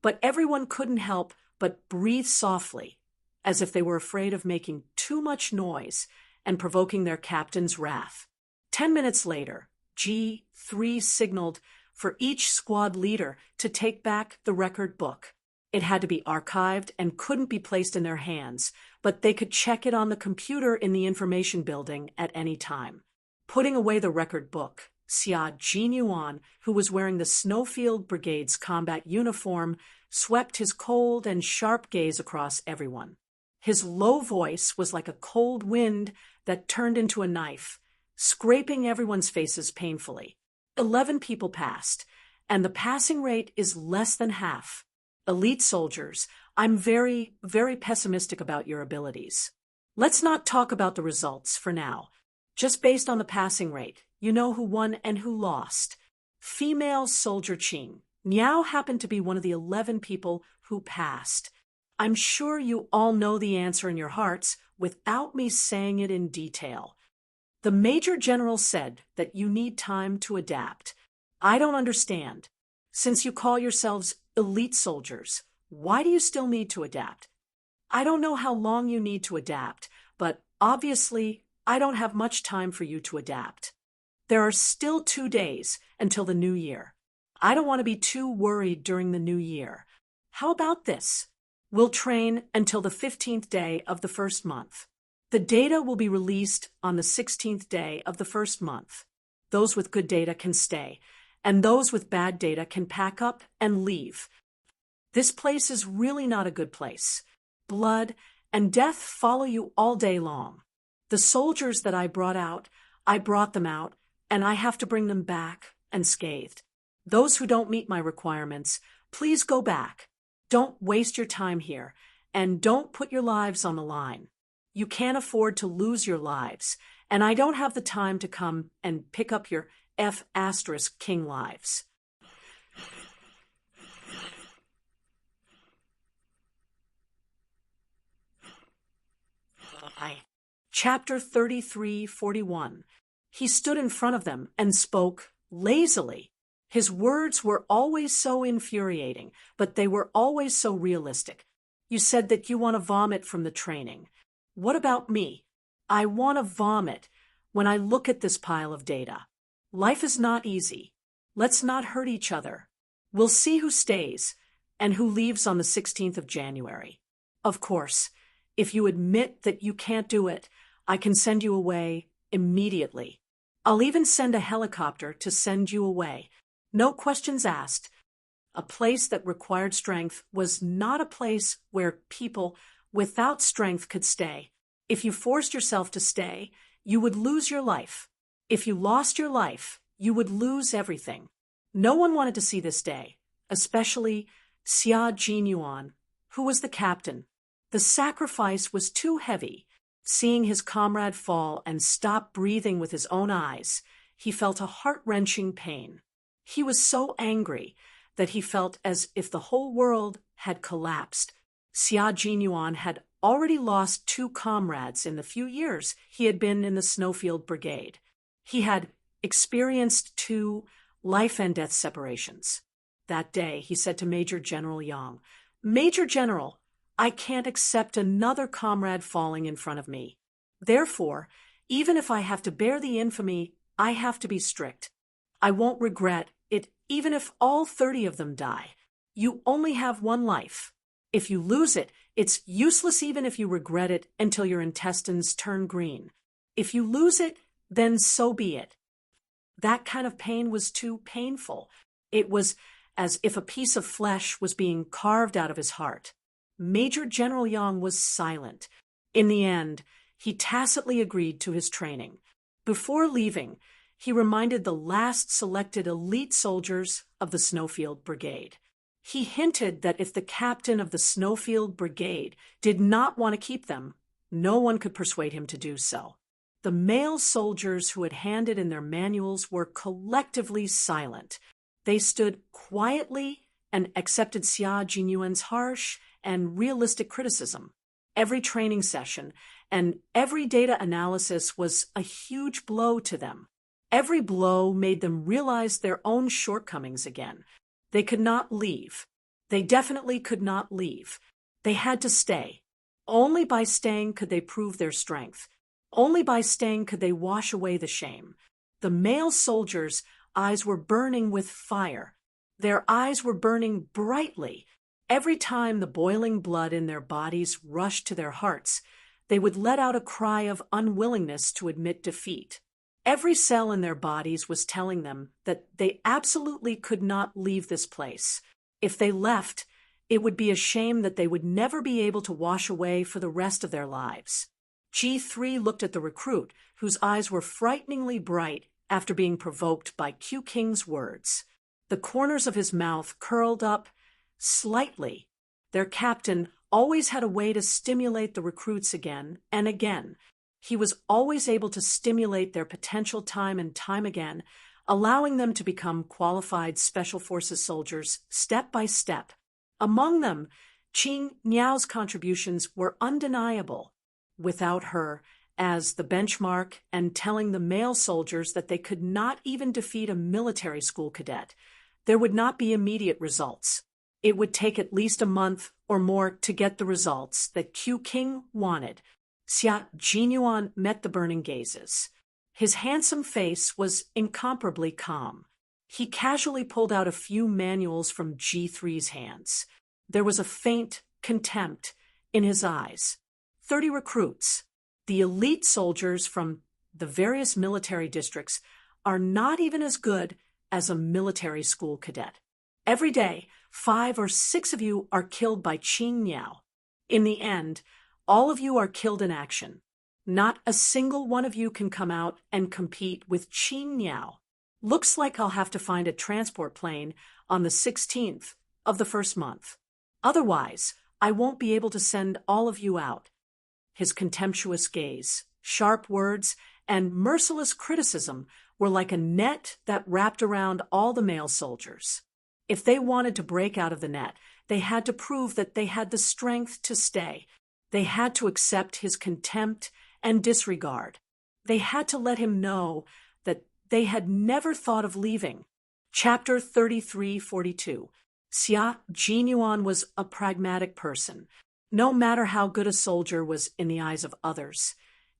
but everyone couldn't help but breathe softly, as if they were afraid of making too much noise and provoking their captain's wrath. 10 minutes later, G3 signaled for each squad leader to take back the record book. It had to be archived and couldn't be placed in their hands, but they could check it on the computer in the information building at any time. Putting away the record book, Xia Jinyuan, who was wearing the Snowfield Brigade's combat uniform, swept his cold and sharp gaze across everyone. His low voice was like a cold wind that turned into a knife, scraping everyone's faces painfully. 11 people passed, and the passing rate is less than half. Elite soldiers, I'm very, very pessimistic about your abilities. Let's not talk about the results for now. Just based on the passing rate, you know who won and who lost. Female soldier Qing Niao happened to be one of the 11 people who passed. I'm sure you all know the answer in your hearts without me saying it in detail. The Major General said that you need time to adapt. I don't understand. Since you call yourselves elite soldiers, why do you still need to adapt? I don't know how long you need to adapt, but obviously, I don't have much time for you to adapt. There are still 2 days until the new year. I don't want to be too worried during the new year. How about this? We'll train until the 15th day of the first month. The data will be released on the 16th day of the first month. Those with good data can stay, and those with bad data can pack up and leave. This place is really not a good place. Blood and death follow you all day long. The soldiers that I brought them out, and I have to bring them back unscathed. Those who don't meet my requirements, please go back. Don't waste your time here, and don't put your lives on the line. You can't afford to lose your lives, and I don't have the time to come and pick up your F***king lives. Chapter 33:41. He stood in front of them and spoke lazily. His words were always so infuriating, but they were always so realistic. You said that you want to vomit from the training. What about me? I want to vomit when I look at this pile of data. Life is not easy. Let's not hurt each other. We'll see who stays and who leaves on the 16th of January. Of course, if you admit that you can't do it, I can send you away immediately. I'll even send a helicopter to send you away. No questions asked. A place that required strength was not a place where people without strength could stay. If you forced yourself to stay, you would lose your life. If you lost your life, you would lose everything. No one wanted to see this day, especially Xia Jinyuan, who was the captain. The sacrifice was too heavy. Seeing his comrade fall and stop breathing with his own eyes, he felt a heart-wrenching pain. He was so angry that he felt as if the whole world had collapsed. Xia Jinyuan had already lost 2 comrades in the few years he had been in the Snowfield Brigade. He had experienced 2 life and death separations. That day, he said to Major General Yang, "Major General, I can't accept another comrade falling in front of me. Therefore, even if I have to bear the infamy, I have to be strict. I won't regret it even if all 30 of them die. You only have 1 life. If you lose it, it's useless even if you regret it until your intestines turn green. If you lose it, then so be it." That kind of pain was too painful. It was as if a piece of flesh was being carved out of his heart. Major General Yang was silent. In the end, he tacitly agreed to his training. Before leaving, he reminded the last selected elite soldiers of the Snowfield Brigade. He hinted that if the captain of the Snowfield Brigade did not want to keep them, no one could persuade him to do so. The male soldiers who had handed in their manuals were collectively silent. They stood quietly and accepted Xia Jinyuan's harsh and realistic criticism. Every training session and every data analysis was a huge blow to them. Every blow made them realize their own shortcomings again. They could not leave. They definitely could not leave. They had to stay. Only by staying could they prove their strength. Only by staying could they wash away the shame. The male soldiers' eyes were burning with fire. Their eyes were burning brightly. Every time the boiling blood in their bodies rushed to their hearts, they would let out a cry of unwillingness to admit defeat. Every cell in their bodies was telling them that they absolutely could not leave this place. If they left, it would be a shame that they would never be able to wash away for the rest of their lives. G3 looked at the recruit, whose eyes were frighteningly bright after being provoked by Q King's words. The corners of his mouth curled up slightly. Their captain always had a way to stimulate the recruits again and again. He was always able to stimulate their potential time and time again, allowing them to become qualified Special Forces soldiers step by step. Among them, Qing Niao's contributions were undeniable. Without her, as the benchmark and telling the male soldiers that they could not even defeat a military school cadet, there would not be immediate results. It would take at least a month or more to get the results that Q King wanted. Xia Jinyuan met the burning gazes. His handsome face was incomparably calm. He casually pulled out a few manuals from G3's hands. There was a faint contempt in his eyes. 30 recruits, the elite soldiers from the various military districts, are not even as good as a military school cadet. Every day, 5 or 6 of you are killed by Qing Niao. In the end, all of you are killed in action. Not a single one of you can come out and compete with Qing Niao. Looks like I'll have to find a transport plane on the 16th of the first month. Otherwise, I won't be able to send all of you out. His contemptuous gaze, sharp words, and merciless criticism were like a net that wrapped around all the male soldiers. If they wanted to break out of the net, they had to prove that they had the strength to stay. They had to accept his contempt and disregard. They had to let him know that they had never thought of leaving. Chapter 33-42. Xia Jinyuan was a pragmatic person. No matter how good a soldier was in the eyes of others,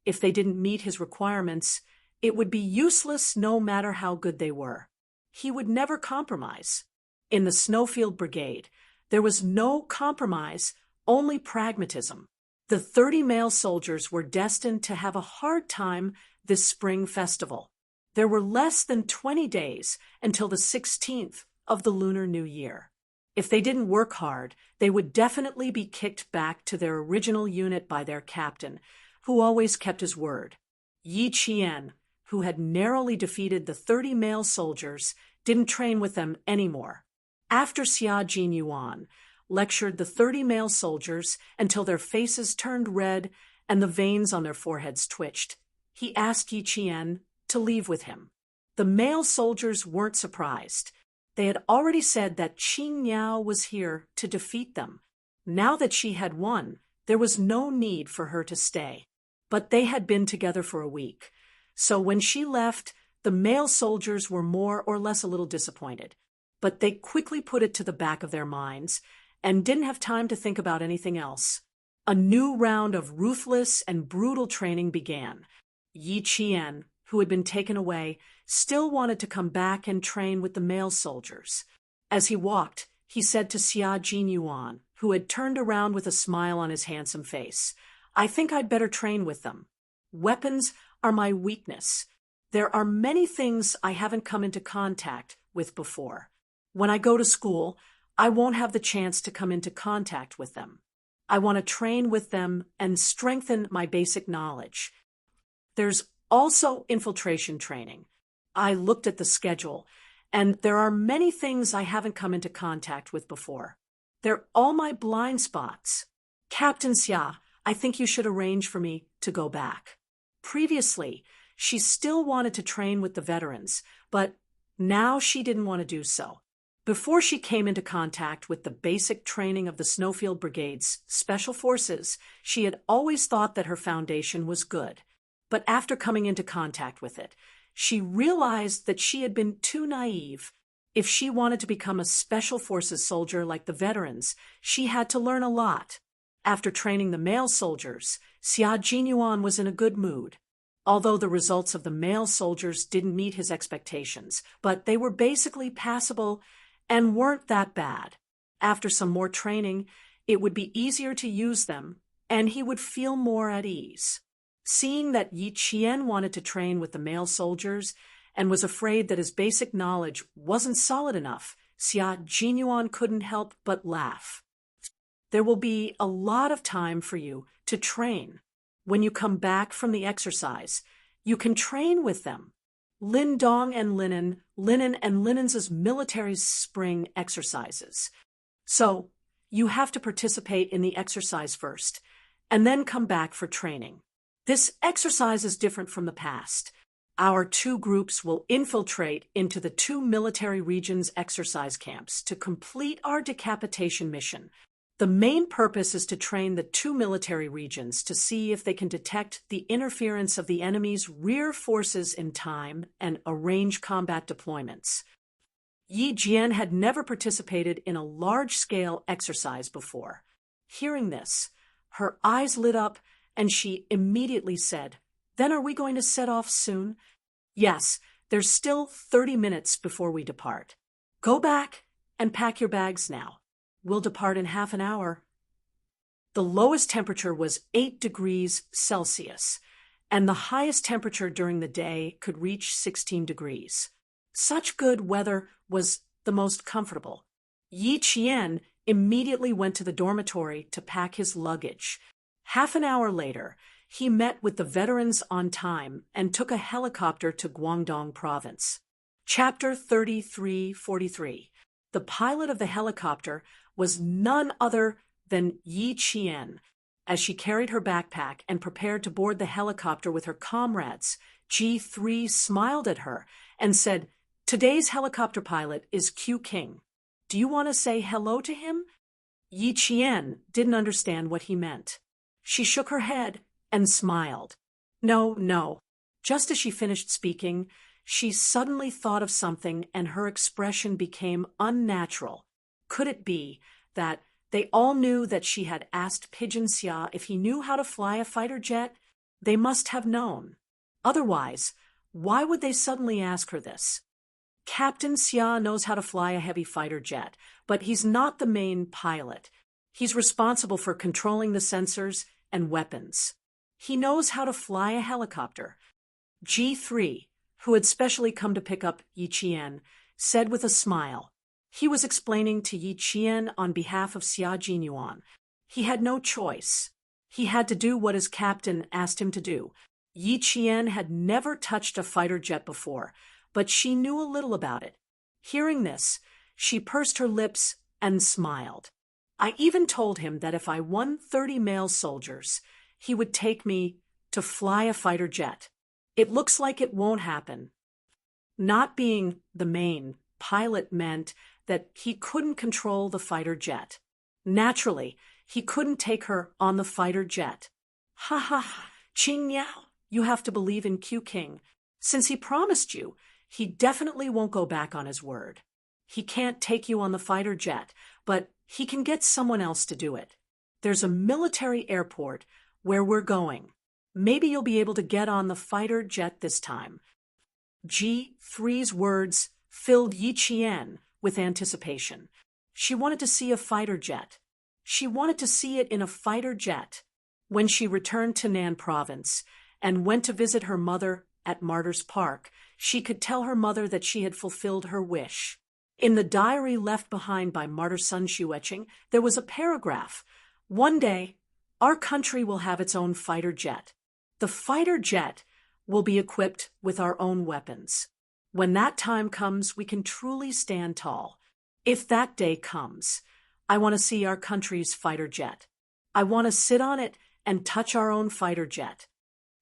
if they didn't meet his requirements, it would be useless no matter how good they were. He would never compromise. In the Snowfield Brigade, there was no compromise, only pragmatism. The 30 male soldiers were destined to have a hard time this spring festival. There were less than 20 days until the 16th of the Lunar New Year. If they didn't work hard, they would definitely be kicked back to their original unit by their captain, who always kept his word. Yi Qian, who had narrowly defeated the 30 male soldiers, didn't train with them anymore. After Xia Jinyuan lectured the 30 male soldiers until their faces turned red and the veins on their foreheads twitched, he asked Yi Qian to leave with him. The male soldiers weren't surprised. They had already said that Qing Niao was here to defeat them. Now that she had won, there was no need for her to stay. But they had been together for a week. So when she left, the male soldiers were more or less a little disappointed. But they quickly put it to the back of their minds and didn't have time to think about anything else. A new round of ruthless and brutal training began. Yi Qian, who had been taken away, still wanted to come back and train with the male soldiers. As he walked, he said to Xia Jinyuan, who had turned around with a smile on his handsome face, "I think I'd better train with them. Weapons are my weakness. There are many things I haven't come into contact with before. When I go to school, I won't have the chance to come into contact with them. I want to train with them and strengthen my basic knowledge. There's also infiltration training. I looked at the schedule, and there are many things I haven't come into contact with before. They're all my blind spots. Captain Xia, I think you should arrange for me to go back." Previously, she still wanted to train with the veterans, but now she didn't want to do so. Before she came into contact with the basic training of the Snowfield Brigade's Special Forces, she had always thought that her foundation was good. But after coming into contact with it, she realized that she had been too naive. If she wanted to become a Special Forces soldier like the veterans, she had to learn a lot. After training the male soldiers, Xia Jinyuan was in a good mood. Although the results of the male soldiers didn't meet his expectations, but they were basically passable and weren't that bad. After some more training, it would be easier to use them, and he would feel more at ease. Seeing that Yi Qian wanted to train with the male soldiers and was afraid that his basic knowledge wasn't solid enough, Xia Jinyuan couldn't help but laugh. There will be a lot of time for you to train. When you come back from the exercise, you can train with them. Lin Dong and Linen and Linen's military spring exercises. So, you have to participate in the exercise first, and then come back for training. This exercise is different from the past. Our two groups will infiltrate into the two military regions' exercise camps to complete our decapitation mission. The main purpose is to train the two military regions to see if they can detect the interference of the enemy's rear forces in time and arrange combat deployments. Yi Jian had never participated in a large-scale exercise before. Hearing this, her eyes lit up and she immediately said, "Then are we going to set off soon?" "Yes, there's still 30 minutes before we depart. Go back and pack your bags now. We'll depart in half an hour." The lowest temperature was 8 degrees Celsius, and the highest temperature during the day could reach 16 degrees. Such good weather was the most comfortable. Yi Qian immediately went to the dormitory to pack his luggage. Half an hour later, he met with the veterans on time and took a helicopter to Guangdong Province. Chapter 3343. The pilot of the helicopter was none other than Yi Qian. As she carried her backpack and prepared to board the helicopter with her comrades, G3 smiled at her and said, "Today's helicopter pilot is Q King. Do you want to say hello to him?" Yi Qian didn't understand what he meant. She shook her head and smiled. No. Just as she finished speaking, she suddenly thought of something and her expression became unnatural. Could it be that they all knew that she had asked Pigeon Xia if he knew how to fly a fighter jet? They must have known. Otherwise, why would they suddenly ask her this? Captain Xia knows how to fly a heavy fighter jet, but he's not the main pilot. He's responsible for controlling the sensors and weapons. He knows how to fly a helicopter. G3, who had specially come to pick up Yi Qian, said with a smile. He was explaining to Yi Qian on behalf of Xia Jinyuan. He had no choice. He had to do what his captain asked him to do. Yi Qian had never touched a fighter jet before, but she knew a little about it. Hearing this, she pursed her lips and smiled. "I even told him that if I won 30 male soldiers, he would take me to fly a fighter jet. It looks like it won't happen." Not being the main pilot meant that he couldn't control the fighter jet. Naturally, he couldn't take her on the fighter jet. Ha, Qing Yao, you have to believe in Q King. Since he promised you, he definitely won't go back on his word. He can't take you on the fighter jet, but he can get someone else to do it. There's a military airport where we're going. Maybe you'll be able to get on the fighter jet this time. G3's words filled Yi Qian with anticipation. She wanted to see a fighter jet. She wanted to see it in a fighter jet. When she returned to Nan Province and went to visit her mother at Martyrs Park, she could tell her mother that she had fulfilled her wish. In the diary left behind by Martyr Sun Xueqing, there was a paragraph. "One day, our country will have its own fighter jet. The fighter jet will be equipped with our own weapons. When that time comes, we can truly stand tall. If that day comes, I want to see our country's fighter jet. I want to sit on it and touch our own fighter jet."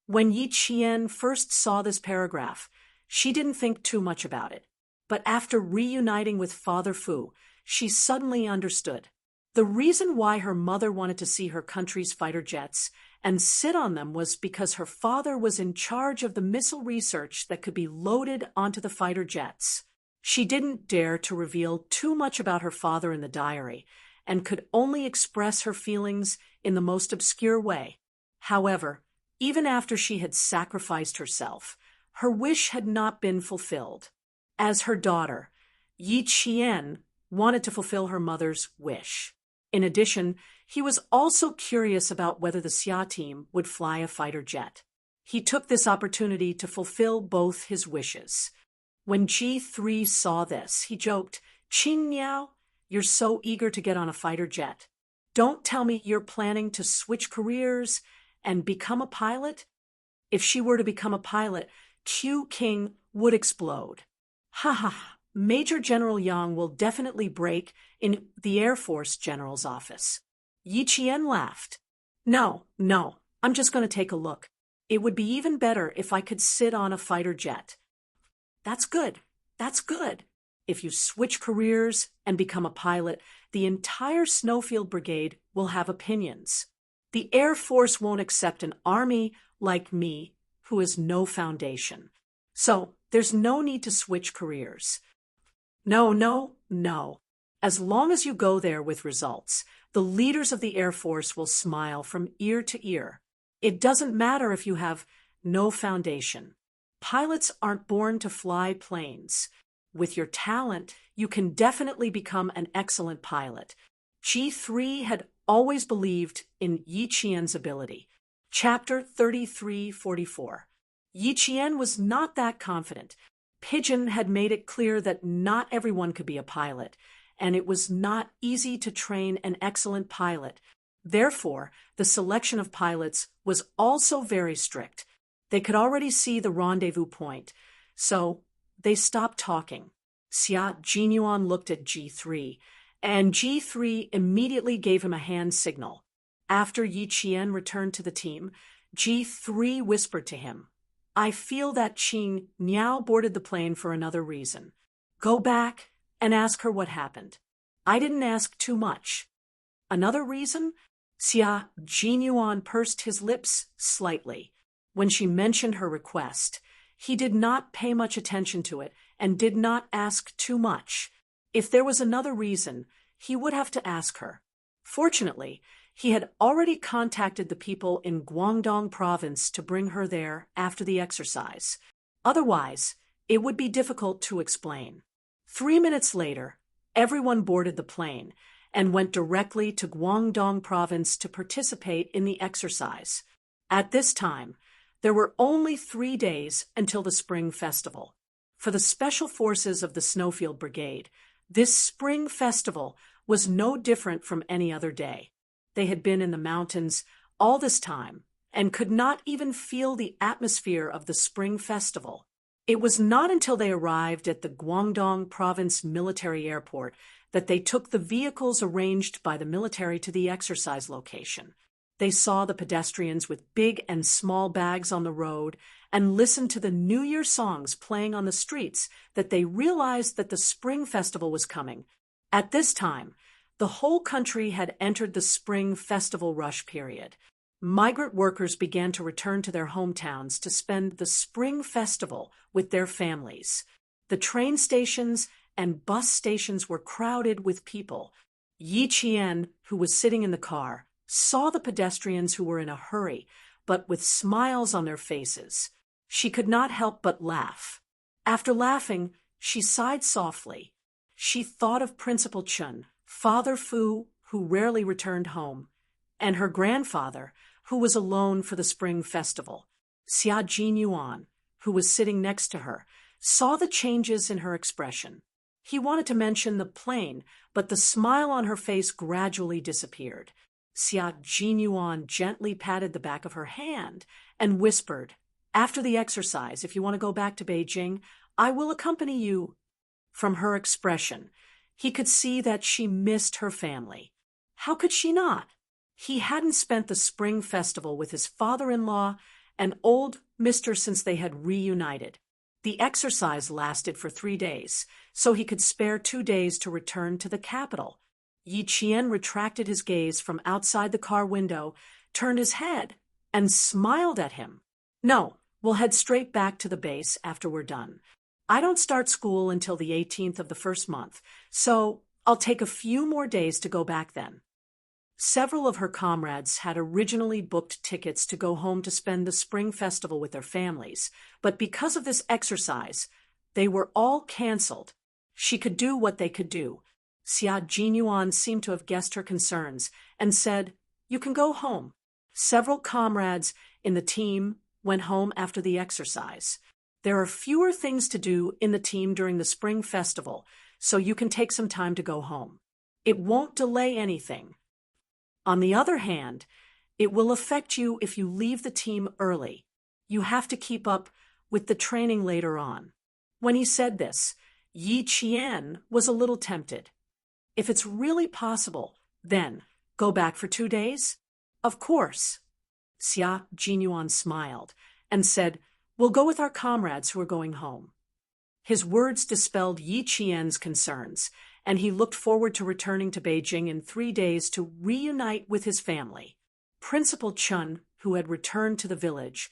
When Yi Qian first saw this paragraph, she didn't think too much about it. But after reuniting with Father Fu, she suddenly understood. The reason why her mother wanted to see her country's fighter jets and sit on them was because her father was in charge of the missile research that could be loaded onto the fighter jets. She didn't dare to reveal too much about her father in the diary and could only express her feelings in the most obscure way. However, even after she had sacrificed herself, her wish had not been fulfilled. As her daughter, Yi Qian wanted to fulfill her mother's wish. In addition, he was also curious about whether the Xia team would fly a fighter jet. He took this opportunity to fulfill both his wishes. When G3 saw this, he joked, "Qing Niao, you're so eager to get on a fighter jet. Don't tell me you're planning to switch careers and become a pilot?" If she were to become a pilot, Q King would explode. Ha ha, Major General Yang will definitely break in the Air Force General's office. Yi Qian laughed. No, I'm just going to take a look. It would be even better if I could sit on a fighter jet. That's good. If you switch careers and become a pilot, the entire Snowfield Brigade will have opinions. The Air Force won't accept an army like me who has no foundation. So there's no need to switch careers. No. As long as you go there with results, the leaders of the Air Force will smile from ear to ear. It doesn't matter if you have no foundation. Pilots aren't born to fly planes. With your talent, you can definitely become an excellent pilot. G3 had always believed in Yi Qian's ability. Chapter 3344. Yi Qian was not that confident. Pigeon had made it clear that not everyone could be a pilot, and it was not easy to train an excellent pilot. Therefore, the selection of pilots was also very strict. They could already see the rendezvous point, so they stopped talking. Xia Jinyuan looked at G3, and G3 immediately gave him a hand signal. After Yi Qian returned to the team, G3 whispered to him, "I feel that Qing Niao boarded the plane for another reason. Go back and ask her what happened. I didn't ask too much." Another reason? Xia Jinyuan pursed his lips slightly. When she mentioned her request, he did not pay much attention to it and did not ask too much. If there was another reason, he would have to ask her. Fortunately, he had already contacted the people in Guangdong province to bring her there after the exercise. Otherwise, it would be difficult to explain. 3 minutes later, everyone boarded the plane and went directly to Guangdong province to participate in the exercise. At this time, there were only 3 days until the Spring Festival. For the Special Forces of the Snowfield Brigade, this Spring Festival was no different from any other day. They had been in the mountains all this time and could not even feel the atmosphere of the Spring Festival. It was not until they arrived at the Guangdong Province Military Airport that they took the vehicles arranged by the military to the exercise location. They saw the pedestrians with big and small bags on the road and listened to the New Year songs playing on the streets that they realized that the Spring Festival was coming. At this time, the whole country had entered the Spring Festival rush period. Migrant workers began to return to their hometowns to spend the Spring Festival with their families. The train stations and bus stations were crowded with people. Yi Qian, who was sitting in the car, saw the pedestrians who were in a hurry, but with smiles on their faces. She could not help but laugh. After laughing, she sighed softly. She thought of Principal Chun, Father Fu, who rarely returned home, and her grandfather, who was alone for the Spring Festival. Xia Jinyuan, who was sitting next to her, saw the changes in her expression. He wanted to mention the plane, but the smile on her face gradually disappeared. Xia Jinyuan gently patted the back of her hand and whispered, "After the exercise, if you want to go back to Beijing, I will accompany you." From her expression, he could see that she missed her family. How could she not? He hadn't spent the Spring Festival with his father-in-law an old mister since they had reunited. The exercise lasted for 3 days, so he could spare 2 days to return to the capital. Yi Qian retracted his gaze from outside the car window, turned his head, and smiled at him. "No, we'll head straight back to the base after we're done. I don't start school until the 18th of the first month, so I'll take a few more days to go back then." Several of her comrades had originally booked tickets to go home to spend the spring festival with their families, but because of this exercise, they were all canceled. She could do what they could do. Xia Jinyuan seemed to have guessed her concerns and said, "You can go home." Several comrades in the team went home after the exercise. There are fewer things to do in the team during the spring festival, so you can take some time to go home. It won't delay anything. On the other hand, it will affect you if you leave the team early. You have to keep up with the training later on. When he said this, Yi Qian was a little tempted. If it's really possible, then go back for 2 days? Of course. Xia Jinyuan smiled and said, "We'll go with our comrades who are going home." His words dispelled Yi Qian's concerns, and he looked forward to returning to Beijing in 3 days to reunite with his family. Principal Chun, who had returned to the village,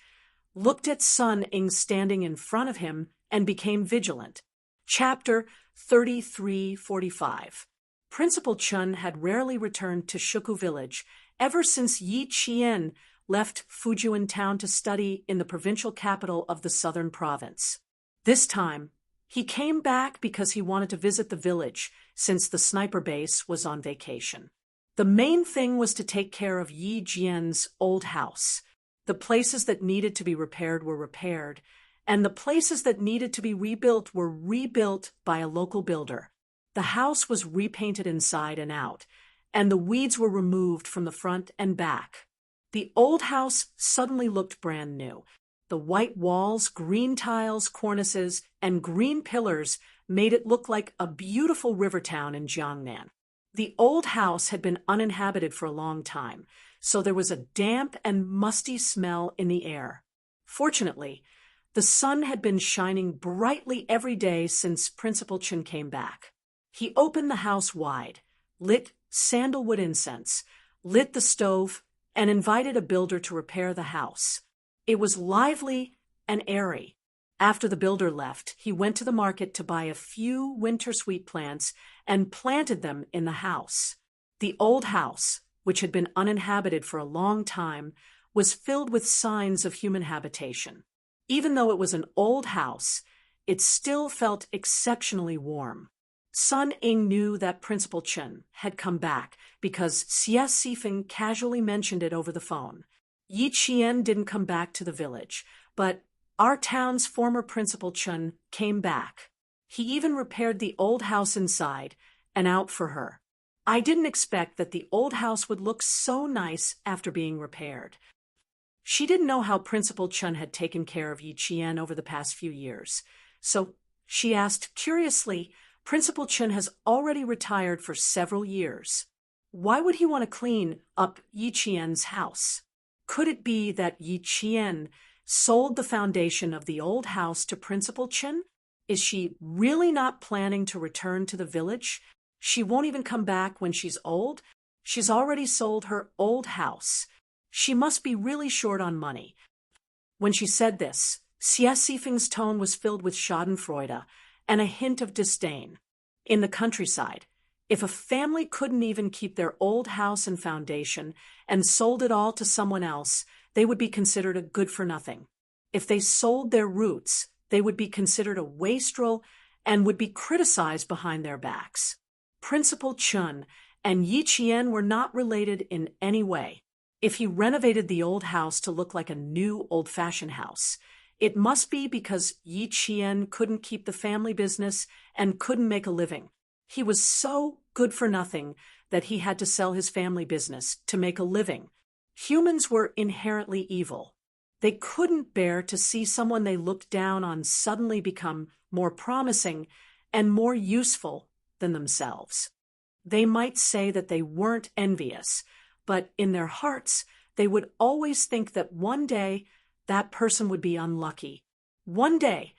looked at Sun Ying standing in front of him and became vigilant. Chapter 3345. Principal Chun had rarely returned to Shuku village ever since Yi Qian left Fujian town to study in the provincial capital of the southern province. This time, he came back because he wanted to visit the village since the sniper base was on vacation. The main thing was to take care of Yi Jian's old house. The places that needed to be repaired were repaired, and the places that needed to be rebuilt were rebuilt by a local builder. The house was repainted inside and out, and the weeds were removed from the front and back. The old house suddenly looked brand new. The white walls, green tiles, cornices, and green pillars made it look like a beautiful river town in Jiangnan. The old house had been uninhabited for a long time, so there was a damp and musty smell in the air. Fortunately, the sun had been shining brightly every day since Principal Chun came back. He opened the house wide, lit sandalwood incense, lit the stove, and invited a builder to repair the house. It was lively and airy. After the builder left, he went to the market to buy a few winter sweet plants and planted them in the house. The old house, which had been uninhabited for a long time, was filled with signs of human habitation. Even though it was an old house, it still felt exceptionally warm. Sun Ying knew that Principal Chun had come back because Xia Sifeng casually mentioned it over the phone. Yi Qian didn't come back to the village, but our town's former Principal Chun came back. He even repaired the old house inside and out for her. I didn't expect that the old house would look so nice after being repaired. She didn't know how Principal Chun had taken care of Yi Qian over the past few years, so she asked curiously, "Principal Chun has already retired for several years. Why would he want to clean up Yi Qian's house? Could it be that Yi Qian sold the foundation of the old house to Principal Chun? Is she really not planning to return to the village? She won't even come back when she's old? She's already sold her old house. She must be really short on money." When she said this, Xia Sifeng's tone was filled with schadenfreude and a hint of disdain. In the countryside, if a family couldn't even keep their old house and foundation and sold it all to someone else, they would be considered a good-for-nothing. If they sold their roots, they would be considered a wastrel and would be criticized behind their backs. Principal Chun and Yi Qian were not related in any way. If he renovated the old house to look like a new old-fashioned house, it must be because Yi Qian couldn't keep the family business and couldn't make a living. He was so good for nothing that he had to sell his family business to make a living. Humans were inherently evil. They couldn't bear to see someone they looked down on suddenly become more promising and more useful than themselves. They might say that they weren't envious, but in their hearts, they would always think that one day that person would be unlucky. One day,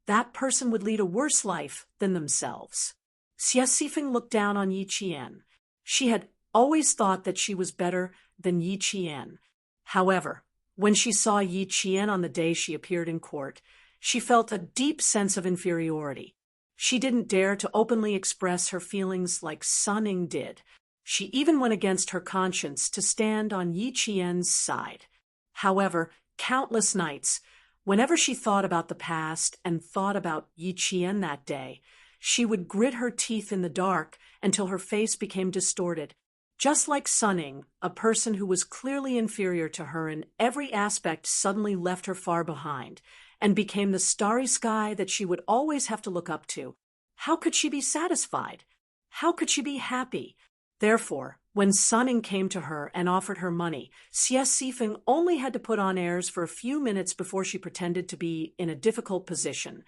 that person would lead a worse life than themselves. Xie Sifeng looked down on Yi Qian. She had always thought that she was better than Yi Qian. However, when she saw Yi Qian on the day she appeared in court, she felt a deep sense of inferiority. She didn't dare to openly express her feelings like Sun Ying did. She even went against her conscience to stand on Yi Qian's side. However, countless nights, whenever she thought about the past and thought about Yi Qian that day, she would grit her teeth in the dark until her face became distorted. Just like Sun Ying, a person who was clearly inferior to her in every aspect suddenly left her far behind and became the starry sky that she would always have to look up to. How could she be satisfied? How could she be happy? Therefore, when Sun Ying came to her and offered her money, Xie Sifeng only had to put on airs for a few minutes before she pretended to be in a difficult position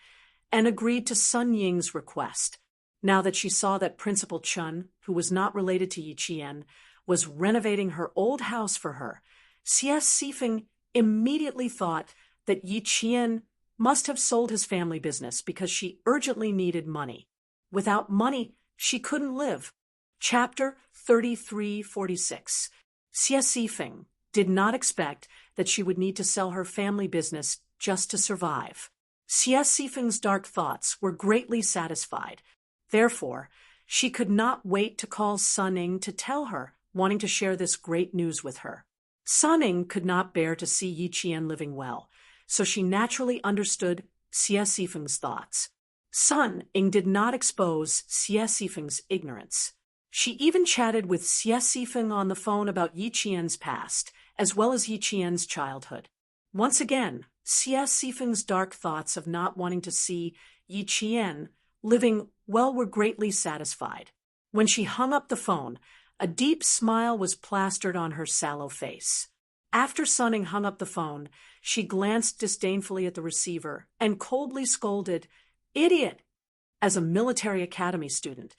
and agreed to Sun Ying's request. Now that she saw that Principal Chen, who was not related to Yi Qian, was renovating her old house for her, Xie Sifeng immediately thought that Yi Qian must have sold his family business because she urgently needed money. Without money, she couldn't live. Chapter 3346. Xie Sifeng did not expect that she would need to sell her family business just to survive. Xie Sifeng's dark thoughts were greatly satisfied. Therefore, she could not wait to call Sun Ying to tell her, wanting to share this great news with her. Sun Ying could not bear to see Yi Qian living well, so she naturally understood Xie Sifeng's thoughts. Sun Ying did not expose Xie Sifeng's ignorance. She even chatted with Xie Sifeng on the phone about Yi Qian's past, as well as Yi Qian's childhood. Once again, Xie Sifeng's dark thoughts of not wanting to see Yi Qian living well were greatly satisfied. When she hung up the phone, a deep smile was plastered on her sallow face. After Sun Ying hung up the phone, she glanced disdainfully at the receiver and coldly scolded, "Idiot!" As a military academy student,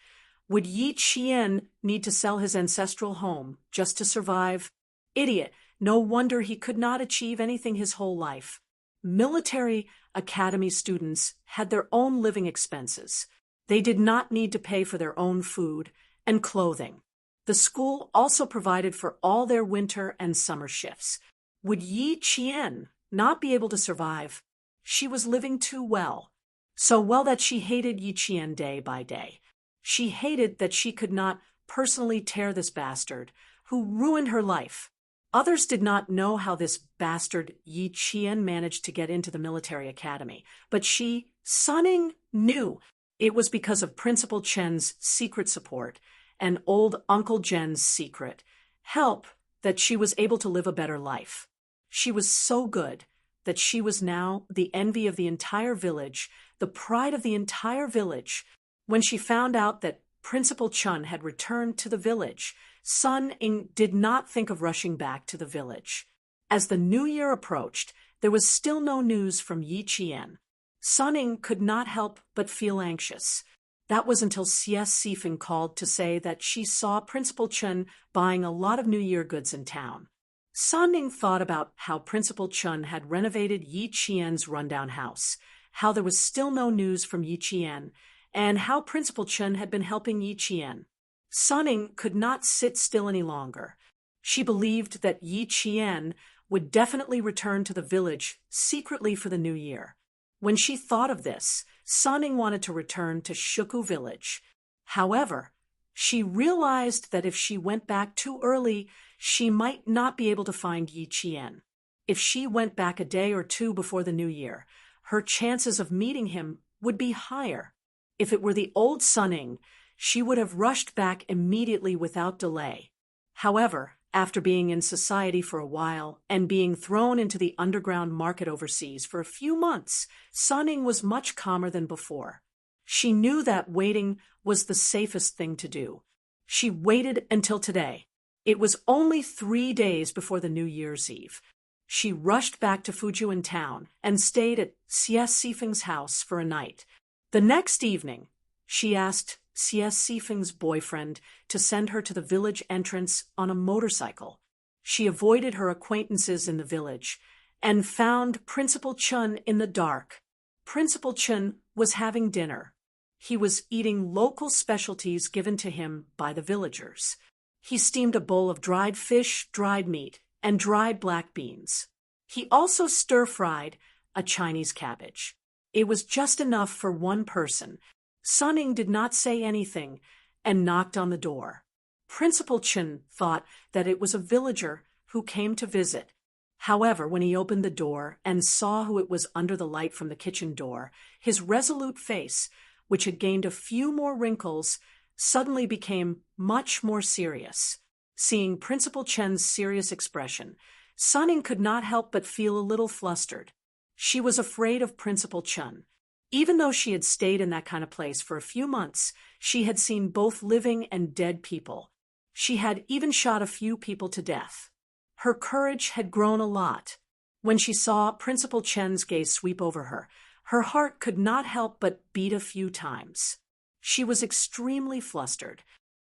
would Yi Qian need to sell his ancestral home just to survive? Idiot! No wonder he could not achieve anything his whole life. Military academy students had their own living expenses. They did not need to pay for their own food and clothing. The school also provided for all their winter and summer shifts. Would Yi Qian not be able to survive? She was living too well. So well that she hated Yi Qian day by day. She hated that she could not personally tear this bastard, who ruined her life. Others did not know how this bastard Yi Qian managed to get into the military academy, but she, Sun Ying, knew it was because of Principal Chen's secret support and old Uncle Zhen's secret help that she was able to live a better life. She was so good that she was now the envy of the entire village, the pride of the entire village. When she found out that Principal Chen had returned to the village, Sun Ying did not think of rushing back to the village. As the new year approached, there was still no news from Yi Qian. Sun Ying could not help but feel anxious. That was until Xie Sifeng called to say that she saw Principal Chen buying a lot of New Year goods in town. Sun Ying thought about how Principal Chen had renovated Yi Qian's rundown house, how there was still no news from Yi Qian, and how Principal Chen had been helping Yi Qian. Sun Ying could not sit still any longer. She believed that Yi Qian would definitely return to the village secretly for the new year. When she thought of this, Sun Ying wanted to return to Shuku village. However, she realized that if she went back too early, she might not be able to find Yi Qian. If she went back a day or two before the new year, her chances of meeting him would be higher. If it were the old Sun Ying, she would have rushed back immediately without delay. However, after being in society for a while and being thrown into the underground market overseas for a few months, Sun Ying was much calmer than before. She knew that waiting was the safest thing to do. She waited until today. It was only 3 days before the New Year's Eve. She rushed back to Fujian town and stayed at Xie Sifeng's house for a night. The next evening, she asked Xie Sifeng's boyfriend to send her to the village entrance on a motorcycle. She avoided her acquaintances in the village and found Principal Chun in the dark. Principal Chun was having dinner. He was eating local specialties given to him by the villagers. He steamed a bowl of dried fish, dried meat, and dried black beans. He also stir-fried a Chinese cabbage. It was just enough for one person. Sunning did not say anything and knocked on the door. Principal Chun thought that it was a villager who came to visit. However, when he opened the door and saw who it was under the light from the kitchen door, his resolute face, which had gained a few more wrinkles, suddenly became much more serious. Seeing Principal Chen's serious expression, Sunning could not help but feel a little flustered. She was afraid of Principal Chun. Even though she had stayed in that kind of place for a few months, she had seen both living and dead people. She had even shot a few people to death. Her courage had grown a lot. When she saw Principal Chen's gaze sweep over her, her heart could not help but beat a few times. She was extremely flustered.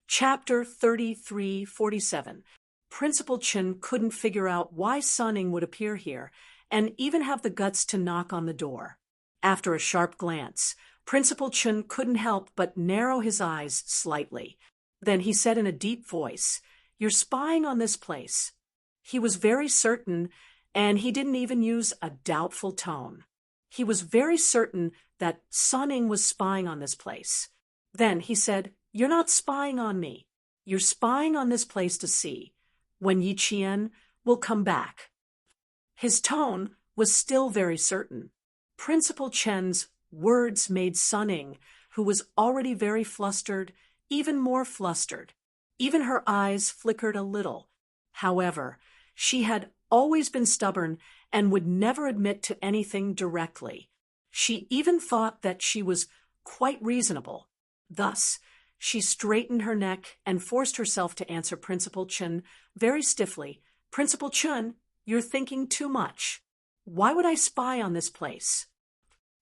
Chapter 3347. Principal Chen couldn't figure out why Sunning would appear here and even have the guts to knock on the door. After a sharp glance, Principal Chen couldn't help but narrow his eyes slightly. Then he said in a deep voice, "You're spying on this place." He was very certain, and he didn't even use a doubtful tone. He was very certain that Sunning was spying on this place. Then he said, "You're not spying on me. You're spying on this place to see when Yi Qian will come back." His tone was still very certain. Principal Chen's words made Sunning, who was already very flustered, even more flustered. Even her eyes flickered a little. However, she had always been stubborn and would never admit to anything directly. She even thought that she was quite reasonable. Thus, she straightened her neck and forced herself to answer Principal Chun very stiffly. "Principal Chun, you're thinking too much. Why would I spy on this place?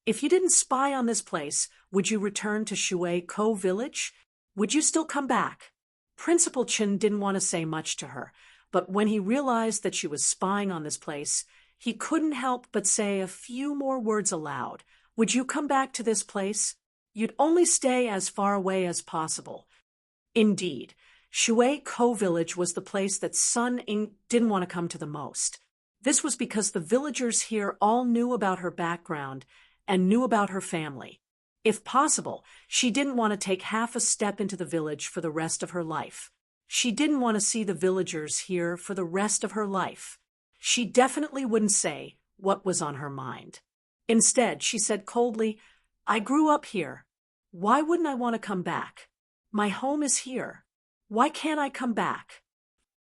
If you didn't spy on this place, would you return to Shui-Ko village? Would you still come back?" Principal Chun didn't want to say much to her, but when he realized that she was spying on this place, he couldn't help but say a few more words aloud. "Would you come back to this place? You'd only stay as far away as possible." Indeed, Shui-Ko village was the place that Sunning didn't want to come to the most. This was because the villagers here all knew about her background and knew about her family. If possible, she didn't want to take half a step into the village for the rest of her life. She didn't want to see the villagers here for the rest of her life. She definitely wouldn't say what was on her mind. Instead, she said coldly, "I grew up here. Why wouldn't I want to come back? My home is here. Why can't I come back?"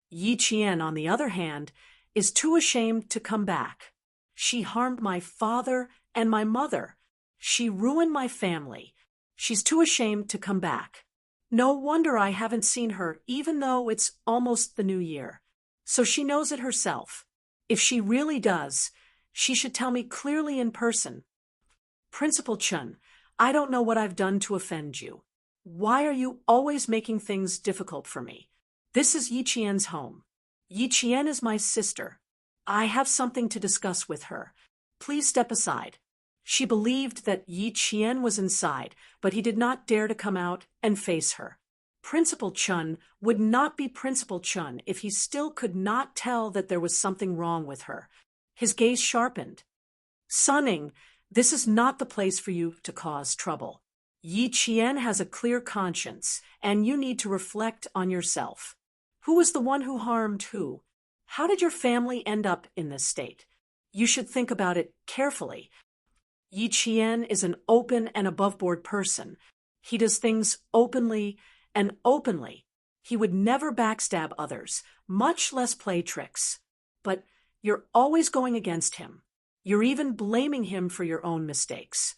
Yi Qian, on the other hand, is too ashamed to come back. "She harmed my father and my mother. She ruined my family. She's too ashamed to come back. No wonder I haven't seen her, even though it's almost the new year. So she knows it herself. If she really does, she should tell me clearly in person." "Principal Chun, I don't know what I've done to offend you. Why are you always making things difficult for me? This is Yi Qian's home. Yi Qian is my sister. I have something to discuss with her. Please step aside." She believed that Yi Qian was inside, but he did not dare to come out and face her. Principal Chun would not be Principal Chun if he still could not tell that there was something wrong with her. His gaze sharpened. "Sunning, this is not the place for you to cause trouble. Yi Qian has a clear conscience, and you need to reflect on yourself. Who was the one who harmed who? How did your family end up in this state? You should think about it carefully. Yi Qian is an open and above-board person. He does things openly and openly. He would never backstab others, much less play tricks. But you're always going against him. You're even blaming him for your own mistakes.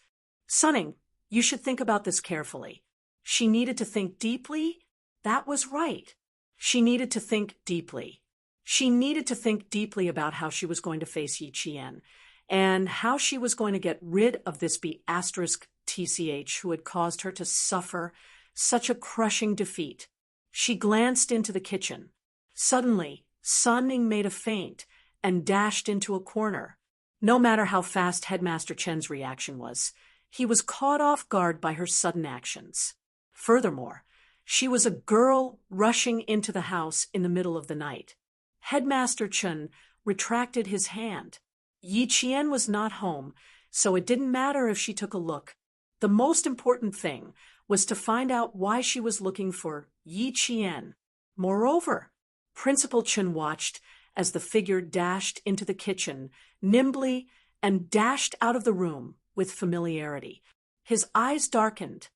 Sunning, you should think about this carefully." She needed to think deeply? That was right. She needed to think deeply. She needed to think deeply about how she was going to face Yi Qian, and how she was going to get rid of this B*TCH who had caused her to suffer such a crushing defeat. She glanced into the kitchen. Suddenly, Sunning made a feint and dashed into a corner. No matter how fast Headmaster Chen's reaction was, he was caught off guard by her sudden actions. Furthermore, she was a girl rushing into the house in the middle of the night. Headmaster Chen retracted his hand. Yi Qian was not home, so it didn't matter if she took a look. The most important thing was to find out why she was looking for Yi Qian. Moreover, Principal Chen watched as the figure dashed into the kitchen nimbly and dashed out of the room with familiarity. His eyes darkened.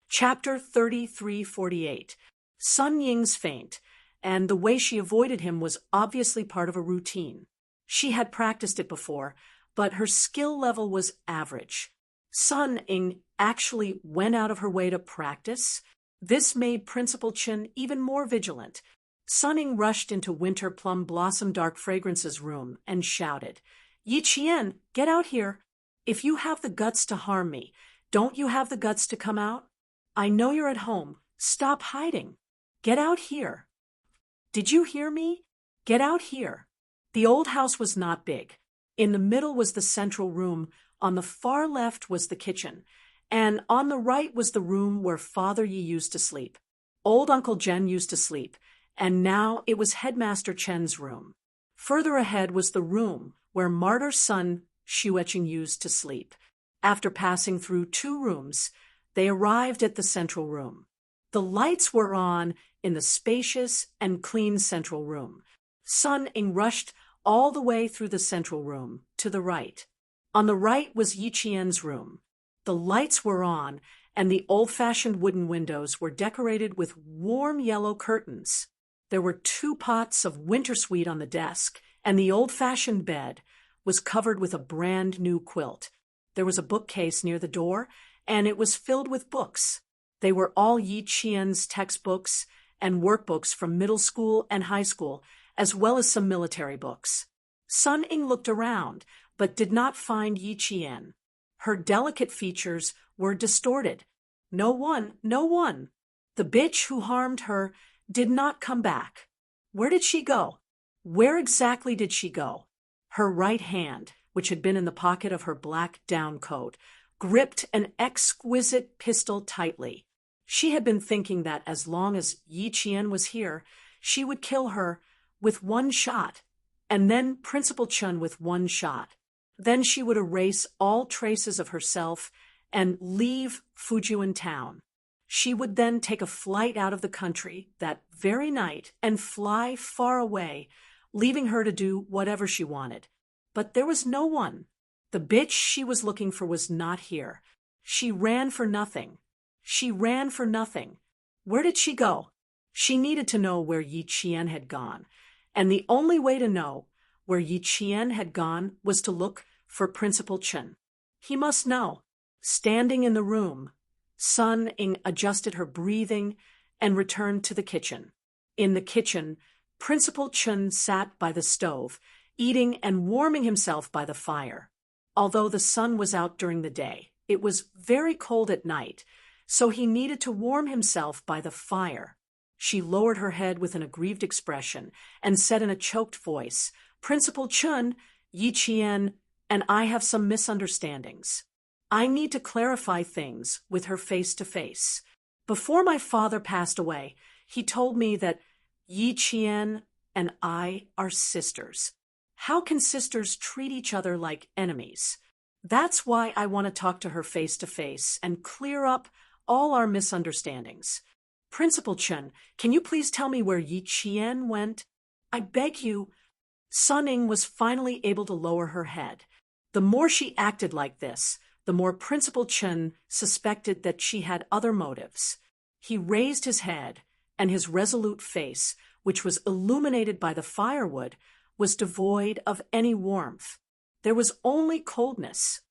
Chapter 3348. Sun Ying's faint, and the way she avoided him was obviously part of a routine. She had practiced it before, but her skill level was average. Sun Ying actually went out of her way to practice. This made Principal Chen even more vigilant. Sun Ying rushed into Winter Plum Blossom Dark Fragrance's room and shouted, "Yi Qian, get out here. If you have the guts to harm me, don't you have the guts to come out? I know you're at home. Stop hiding. Get out here." "Did you hear me? Get out here." The old house was not big. In the middle was the central room, on the far left was the kitchen, and on the right was the room where Father Yi used to sleep. Old Uncle Jen used to sleep, and now it was Headmaster Chen's room. Further ahead was the room where Martyr's son Xueqing used to sleep. After passing through 2 rooms, they arrived at the central room. The lights were on in the spacious and clean central room. Sun Ying rushed all the way through the central room to the right. On the right was Yi Qian's room. The lights were on, and the old-fashioned wooden windows were decorated with warm yellow curtains. There were 2 pots of wintersweet on the desk, and the old-fashioned bed was covered with a brand-new quilt. There was a bookcase near the door, and it was filled with books. They were all Yi Qian's textbooks and workbooks from middle school and high school, as well as some military books. Sun Ying looked around, but did not find Yi Qian. Her delicate features were distorted. No one. The bitch who harmed her did not come back. Where did she go? Where exactly did she go? Her right hand, which had been in the pocket of her black down coat, gripped an exquisite pistol tightly. She had been thinking that as long as Yi Qian was here, she would kill her with 1 shot, and then Principal Chen with 1 shot. Then she would erase all traces of herself and leave Fujian town. She would then take a flight out of the country that very night and fly far away, leaving her to do whatever she wanted. But there was no one. The bitch she was looking for was not here. She ran for nothing. Where did she go? She needed to know where Yi Qian had gone, and the only way to know where Yi Qian had gone was to look for Principal Chen. He must know. Standing in the room, Sun Ying adjusted her breathing and returned to the kitchen. In the kitchen, Principal Chen sat by the stove, eating and warming himself by the fire. Although the sun was out during the day, it was very cold at night, so he needed to warm himself by the fire. She lowered her head with an aggrieved expression and said in a choked voice, "Principal Chen, Yi Qian and I have some misunderstandings. I need to clarify things with her face to face. Before my father passed away, he told me that Yi Qian and I are sisters. How can sisters treat each other like enemies? That's why I want to talk to her face to face and clear up all our misunderstandings. Principal Chen, can you please tell me where Yi Qian went? I beg you." Sun Ying was finally able to lower her head. The more she acted like this, the more Principal Chen suspected that she had other motives. He raised his head, and his resolute face, which was illuminated by the firewood, was devoid of any warmth. There was only coldness.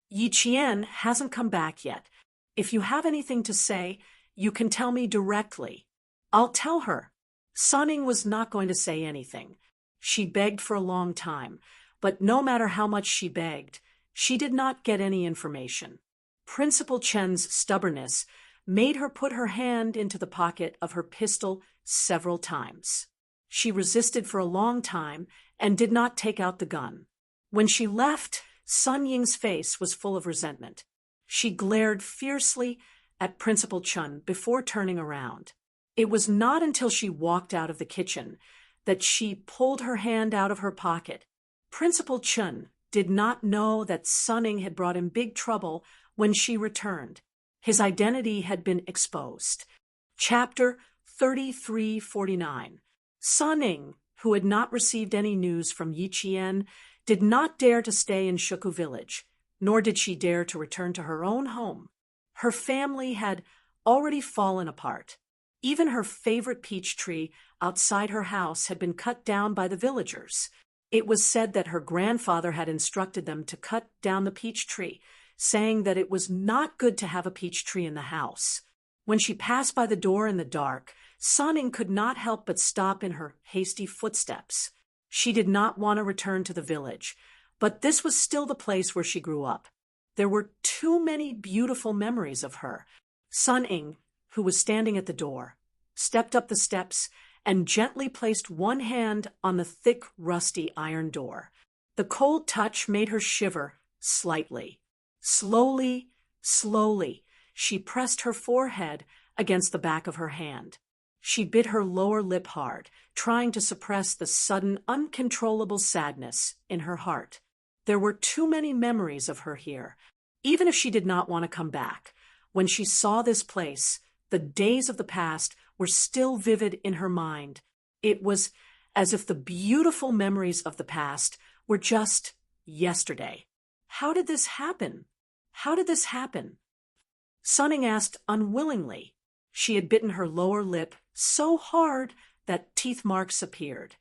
"Yi Qian hasn't come back yet. If you have anything to say, you can tell me directly. I'll tell her." Sun Ying was not going to say anything. She begged for a long time, but no matter how much she begged, she did not get any information. Principal Chen's stubbornness made her put her hand into the pocket of her pistol several times. She resisted for a long time and did not take out the gun. When she left, Sun Ying's face was full of resentment. She glared fiercely at Principal Chun before turning around. It was not until she walked out of the kitchen that she pulled her hand out of her pocket. Principal Chun did not know that Sun Ying had brought him big trouble when she returned. His identity had been exposed. Chapter 3349. Sun Ying, who had not received any news from Yi Qian, did not dare to stay in Shuku village, nor did she dare to return to her own home. Her family had already fallen apart. Even her favorite peach tree outside her house had been cut down by the villagers. It was said that her grandfather had instructed them to cut down the peach tree, saying that it was not good to have a peach tree in the house. When she passed by the door in the dark, Sun Ying could not help but stop in her hasty footsteps. She did not want to return to the village, but this was still the place where she grew up. There were too many beautiful memories of her. Sun Ying, who was standing at the door, stepped up the steps and gently placed one hand on the thick, rusty iron door. The cold touch made her shiver slightly. Slowly, she pressed her forehead against the back of her hand. She bit her lower lip hard, trying to suppress the sudden, uncontrollable sadness in her heart. There were too many memories of her here. Even if she did not want to come back, when she saw this place, the days of the past were still vivid in her mind. It was as if the beautiful memories of the past were just yesterday. How did this happen? Sun Ying asked unwillingly. She had bitten her lower lip so hard that teeth marks appeared.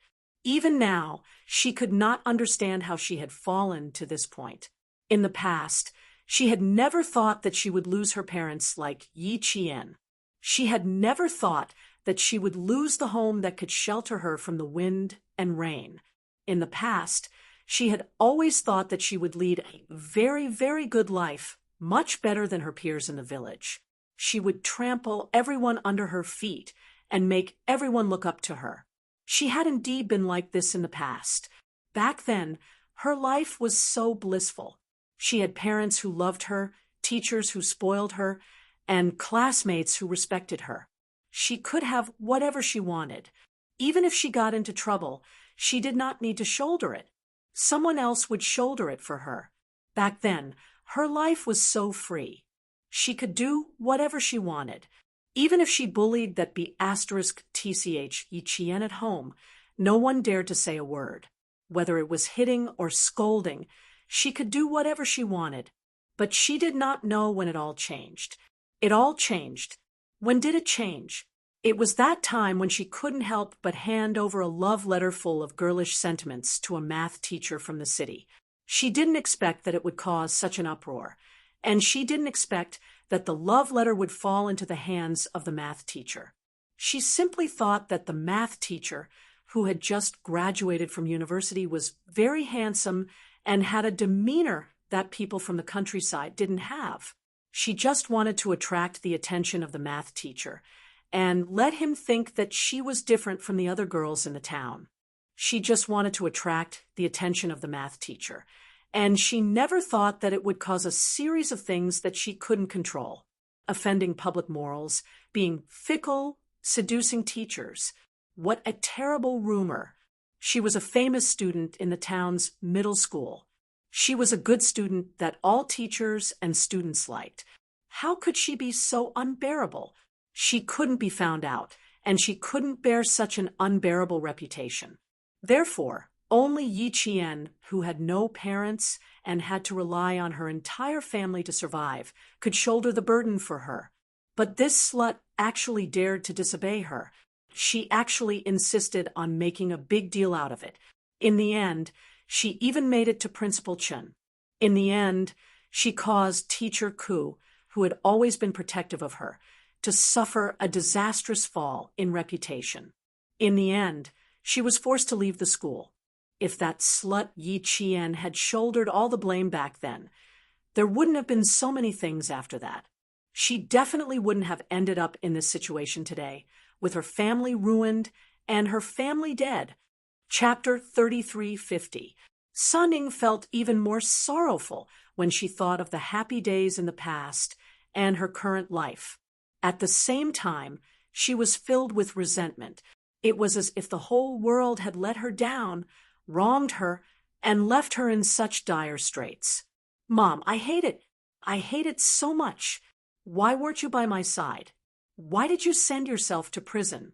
Even now, she could not understand how she had fallen to this point. In the past, she had never thought that she would lose her parents like Yi Qian. She had never thought that she would lose the home that could shelter her from the wind and rain. In the past, she had always thought that she would lead a very, very good life, much better than her peers in the village. She would trample everyone under her feet and make everyone look up to her. She had indeed been like this in the past. Back then, her life was so blissful. She had parents who loved her, teachers who spoiled her, and classmates who respected her. She could have whatever she wanted. Even if she got into trouble, she did not need to shoulder it. Someone else would shoulder it for her. Back then, her life was so free. She could do whatever she wanted. Even if she bullied that *TCH Yi Qian at home, no one dared to say a word. Whether it was hitting or scolding, she could do whatever she wanted. But she did not know when it all changed. It all changed. When did it change? It was that time when she couldn't help but hand over a love letter full of girlish sentiments to a math teacher from the city. She didn't expect that it would cause such an uproar, and she didn't expect that the love letter would fall into the hands of the math teacher. She simply thought that the math teacher, who had just graduated from university, was very handsome and had a demeanor that people from the countryside didn't have. She just wanted to attract the attention of the math teacher and let him think that she was different from the other girls in the town. She just wanted to attract the attention of the math teacher, and she never thought that it would cause a series of things that she couldn't control: offending public morals, being fickle, seducing teachers. What a terrible rumor. She was a famous student in the town's middle school. She was a good student that all teachers and students liked. How could she be so unbearable? She couldn't be found out, and she couldn't bear such an unbearable reputation. Therefore, only Yi Qian, who had no parents and had to rely on her entire family to survive, could shoulder the burden for her. But this slut actually dared to disobey her. She actually insisted on making a big deal out of it. In the end, she even made it to Principal Chun. In the end, she caused Teacher Ku, who had always been protective of her, to suffer a disastrous fall in reputation. In the end, she was forced to leave the school. If that slut Yi Qian had shouldered all the blame back then, there wouldn't have been so many things after that. She definitely wouldn't have ended up in this situation today, with her family ruined and her family dead. Chapter 3350. Sun Ying felt even more sorrowful when she thought of the happy days in the past and her current life. At the same time, she was filled with resentment. It was as if the whole world had let her down, wronged her, and left her in such dire straits. Mom, I hate it. I hate it so much. Why weren't you by my side? Why did you send yourself to prison?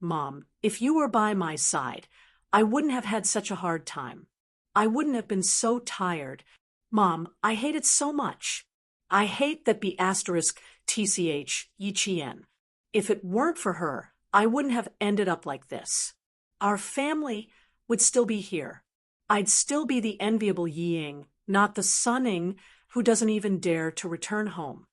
Mom, if you were by my side, I wouldn't have had such a hard time. I wouldn't have been so tired. Mom, I hate it so much. I hate that B*TCH Yi Qian. If it weren't for her, I wouldn't have ended up like this. Our family would still be here. I'd still be the enviable Yi Ying, not the Sun Ying who doesn't even dare to return home.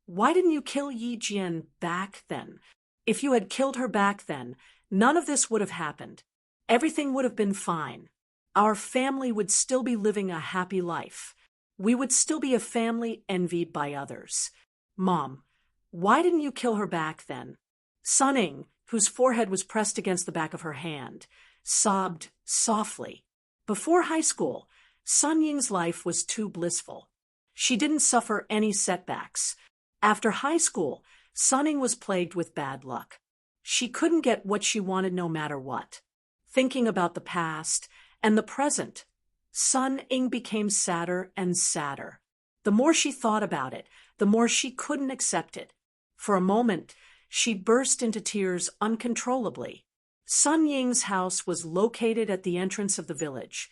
Why didn't you kill Yi Jian back then? If you had killed her back then, none of this would have happened. Everything would have been fine. Our family would still be living a happy life. We would still be a family envied by others. Mom, why didn't you kill her back then? Sun Ying, whose forehead was pressed against the back of her hand, sobbed softly. Before high school, Sun Ying's life was too blissful. She didn't suffer any setbacks. After high school, Sun Ying was plagued with bad luck. She couldn't get what she wanted no matter what. Thinking about the past and the present, Sun Ying became sadder and sadder. The more she thought about it, the more she couldn't accept it. For a moment, she burst into tears uncontrollably. Sun Ying's house was located at the entrance of the village,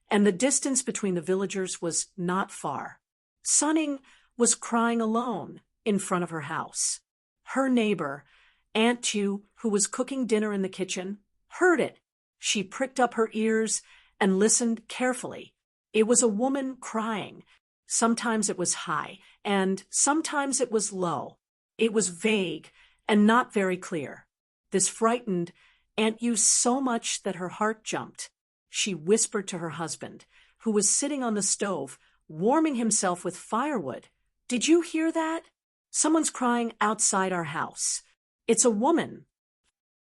and the distance between the villagers was not far. Sun Ying was crying alone in front of her house. Her neighbor, Aunt Tu, who was cooking dinner in the kitchen, heard it. She pricked up her ears and listened carefully. It was a woman crying. Sometimes it was high, and sometimes it was low. It was vague and not very clear. This frightened Aunt Yu so much that her heart jumped. She whispered to her husband, who was sitting on the stove, warming himself with firewood. "Did you hear that? Someone's crying outside our house. It's a woman."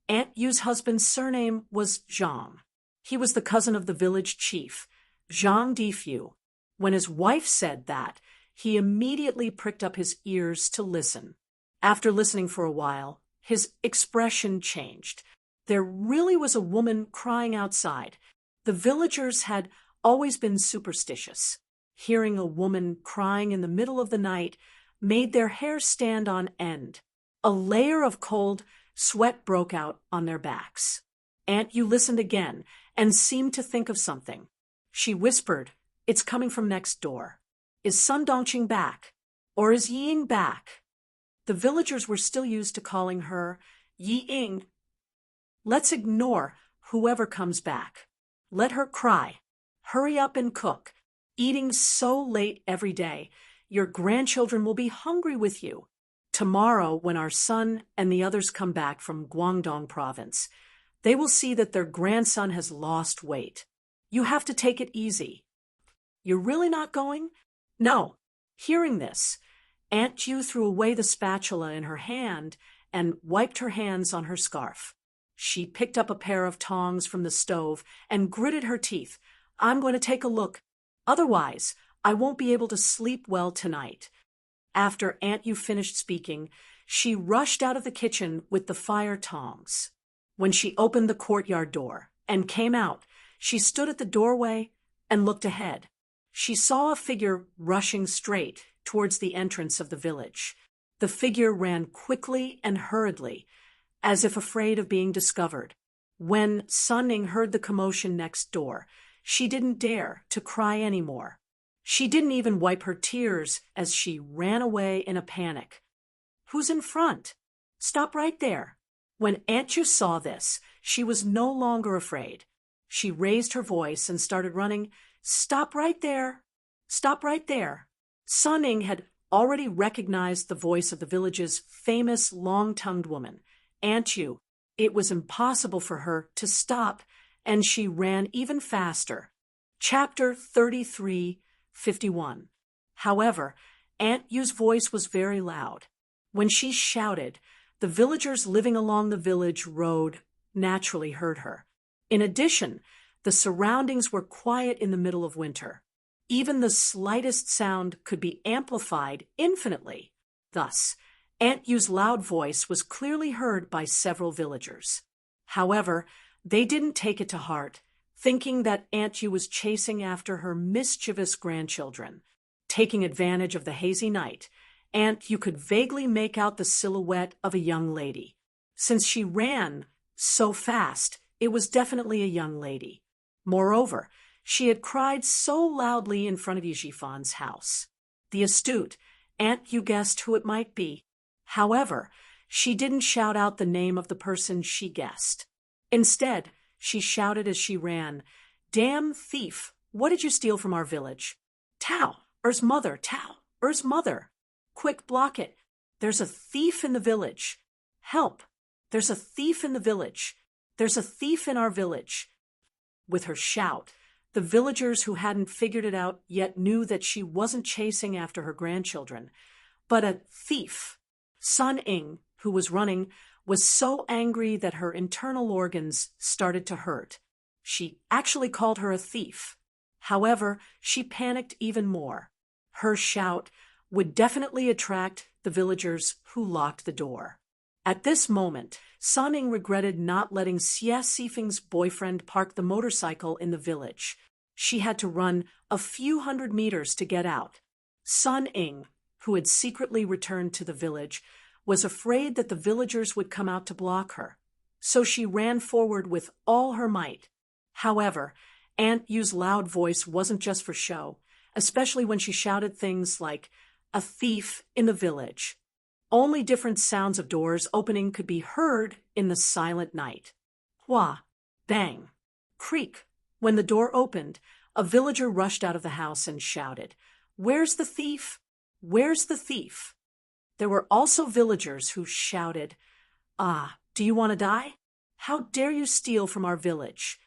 Aunt Yu's husband's surname was Zhang. He was the cousin of the village chief, Zhang Difu. When his wife said that, he immediately pricked up his ears to listen. After listening for a while, his expression changed. There really was a woman crying outside. The villagers had always been superstitious. Hearing a woman crying in the middle of the night made their hair stand on end. A layer of cold sweat broke out on their backs. Aunt Yu listened again and seemed to think of something. She whispered, "It's coming from next door. Is Sun Dongqing back? Or is Yi Ying back?" The villagers were still used to calling her Yi Ying. "Let's ignore whoever comes back. Let her cry. Hurry up and cook. Eating so late every day, your grandchildren will be hungry with you. Tomorrow, when our son and the others come back from Guangdong province, they will see that their grandson has lost weight. You have to take it easy." "You're really not going?" "No." Hearing this, Aunt Yu threw away the spatula in her hand and wiped her hands on her scarf. She picked up a pair of tongs from the stove and gritted her teeth. "I'm going to take a look. Otherwise, I won't be able to sleep well tonight." After Aunt Yu finished speaking, she rushed out of the kitchen with the fire tongs. When she opened the courtyard door and came out, she stood at the doorway and looked ahead. She saw a figure rushing straight towards the entrance of the village. The figure ran quickly and hurriedly, as if afraid of being discovered. When Sun Ying heard the commotion next door, she didn't dare to cry anymore. She didn't even wipe her tears as she ran away in a panic. "Who's in front? Stop right there." When Aunt Yu saw this, she was no longer afraid. She raised her voice and started running. "Stop right there! Stop right there!" Sun Ying had already recognized the voice of the village's famous long-tongued woman, Aunt Yu. It was impossible for her to stop, and she ran even faster. Chapter 3351. However, Aunt Yu's voice was very loud. When she shouted, the villagers living along the village road naturally heard her. In addition, the surroundings were quiet in the middle of winter. Even the slightest sound could be amplified infinitely. Thus, Aunt Yu's loud voice was clearly heard by several villagers. However, they didn't take it to heart, thinking that Aunt Yu was chasing after her mischievous grandchildren. Taking advantage of the hazy night, Aunt Yu could vaguely make out the silhouette of a young lady. Since she ran so fast, it was definitely a young lady. Moreover, she had cried so loudly in front of Yijifan's house. The astute Aunt Yu guessed who it might be. However, she didn't shout out the name of the person she guessed. Instead, she shouted as she ran, "Damn thief, what did you steal from our village? Tao, er's mother, Tao, er's mother. Quick, block it. There's a thief in the village. Help, there's a thief in the village. There's a thief in our village." With her shout, the villagers who hadn't figured it out yet knew that she wasn't chasing after her grandchildren, but a thief. Sun Ying, who was running, was so angry that her internal organs started to hurt. She actually called her a thief. However, she panicked even more. Her shout would definitely attract the villagers who locked the door. At this moment, Sun Ying regretted not letting Xie Sifeng's boyfriend park the motorcycle in the village. She had to run a few hundred meters to get out. Sun Ying, who had secretly returned to the village, was afraid that the villagers would come out to block her, so she ran forward with all her might. However, Aunt Yu's loud voice wasn't just for show, especially when she shouted things like, "A thief in the village." Only different sounds of doors opening could be heard in the silent night. Hua, bang, creak. When the door opened, a villager rushed out of the house and shouted, "Where's the thief? Where's the thief?" There were also villagers who shouted, "Ah, do you want to die? How dare you steal from our village?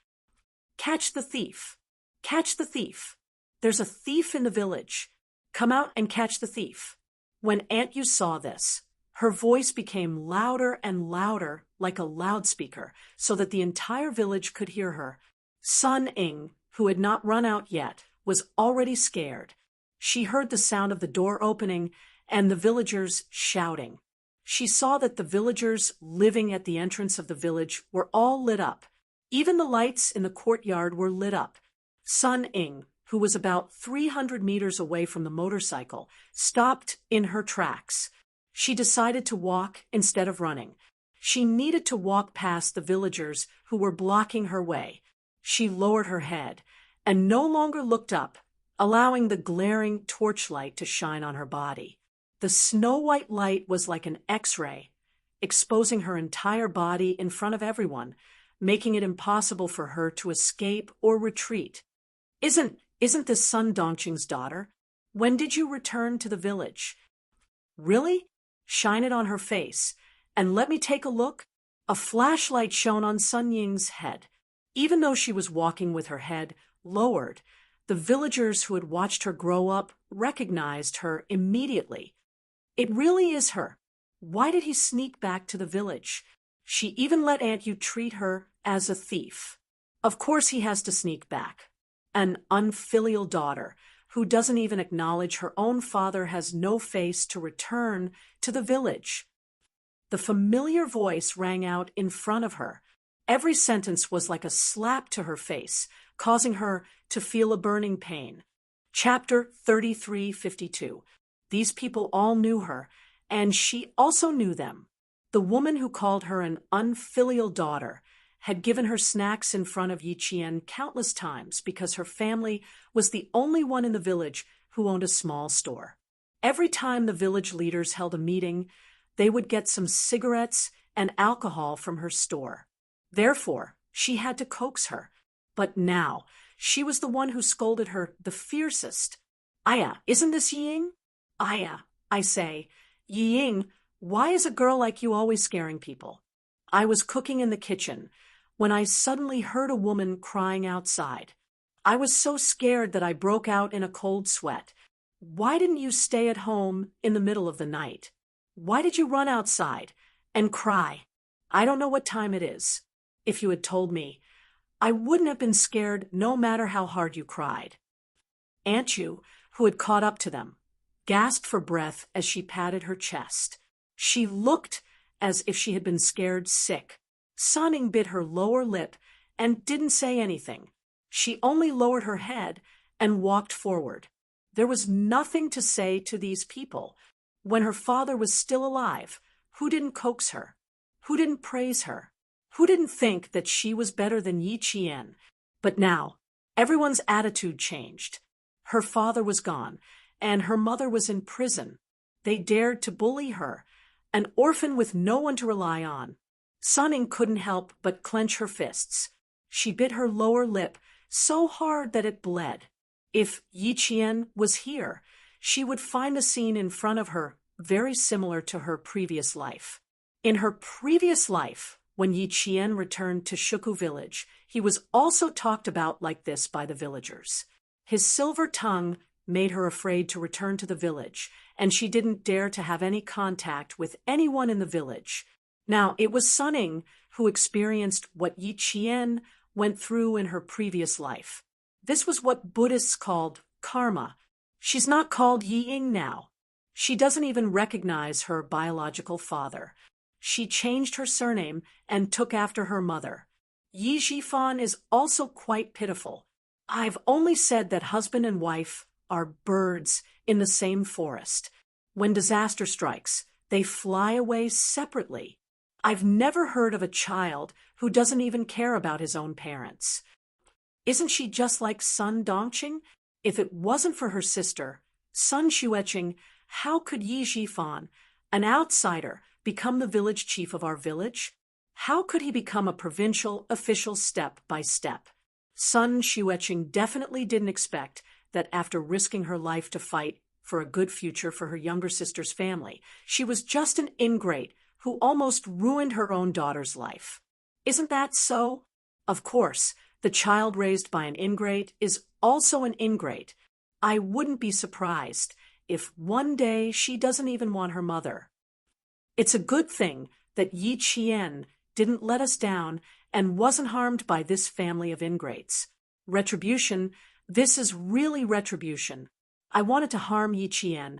Catch the thief! Catch the thief! There's a thief in the village. Come out and catch the thief." When Aunt Yu saw this, her voice became louder and louder like a loudspeaker so that the entire village could hear her. Sun Ying, who had not run out yet, was already scared. She heard the sound of the door opening and the villagers shouting. She saw that the villagers living at the entrance of the village were all lit up. Even the lights in the courtyard were lit up. Sun Ying, who was about 300 meters away from the motorcycle, stopped in her tracks. She decided to walk instead of running. She needed to walk past the villagers who were blocking her way. She lowered her head and no longer looked up, allowing the glaring torchlight to shine on her body. The snow-white light was like an X-ray, exposing her entire body in front of everyone, making it impossible for her to escape or retreat. Isn't this Sun Dongqing's daughter? When did you return to the village?" "Really?" "Shine it on her face, and let me take a look." A flashlight shone on Sun Ying's head. Even though she was walking with her head lowered, the villagers who had watched her grow up recognized her immediately. "It really is her. Why did he sneak back to the village?" She even let Aunt Yu treat her as a thief. Of course he has to sneak back. An unfilial daughter who doesn't even acknowledge her own father has no face to return to the village. The familiar voice rang out in front of her. Every sentence was like a slap to her face, causing her to feel a burning pain. Chapter 3352. These people all knew her, and she also knew them. The woman who called her an unfilial daughter had given her snacks in front of Yi Qian countless times because her family was the only one in the village who owned a small store. Every time the village leaders held a meeting, they would get some cigarettes and alcohol from her store. Therefore, she had to coax her. But now, she was the one who scolded her the fiercest. "Aya, isn't this Ying? Aya, I say, Ying, why is a girl like you always scaring people?" I was cooking in the kitchen when I suddenly heard a woman crying outside. I was so scared that I broke out in a cold sweat. "Why didn't you stay at home in the middle of the night? Why did you run outside and cry? I don't know what time it is." if you had told me. I wouldn't have been scared no matter how hard you cried." Aunt Yu, who had caught up to them, gasped for breath as she patted her chest. She looked as if she had been scared sick. Sunning bit her lower lip and didn't say anything. She only lowered her head and walked forward. There was nothing to say to these people. When her father was still alive, who didn't coax her? Who didn't praise her? Who didn't think that she was better than Yi Qian? But now, everyone's attitude changed. Her father was gone, and her mother was in prison. They dared to bully her, an orphan with no one to rely on. Sunning couldn't help but clench her fists. She bit her lower lip so hard that it bled. If Yi Qian was here, she would find the scene in front of her very similar to her previous life. In her previous life, when Yi Qian returned to Shuku village, he was also talked about like this by the villagers. His silver tongue made her afraid to return to the village, and she didn't dare to have any contact with anyone in the village. Now, it was Sunning who experienced what Yi Qian went through in her previous life. This was what Buddhists called karma. She's not called Yi Ying now. She doesn't even recognize her biological father. She changed her surname and took after her mother. Yi Jifan is also quite pitiful. I've only said that husband and wife are birds in the same forest. When disaster strikes, they fly away separately. I've never heard of a child who doesn't even care about his own parents. Isn't she just like Sun Dongqing? If it wasn't for her sister, Sun Xueqing, how could Yi Jifan, an outsider, become the village chief of our village? How could he become a provincial official step by step? Sun Xueqing definitely didn't expect that after risking her life to fight for a good future for her younger sister's family, she was just an ingrate who almost ruined her own daughter's life. Isn't that so? Of course, the child raised by an ingrate is also an ingrate. I wouldn't be surprised if one day she doesn't even want her mother. It's a good thing that Yi Qian didn't let us down and wasn't harmed by this family of ingrates. Retribution, this is really retribution. I wanted to harm Yi Qian,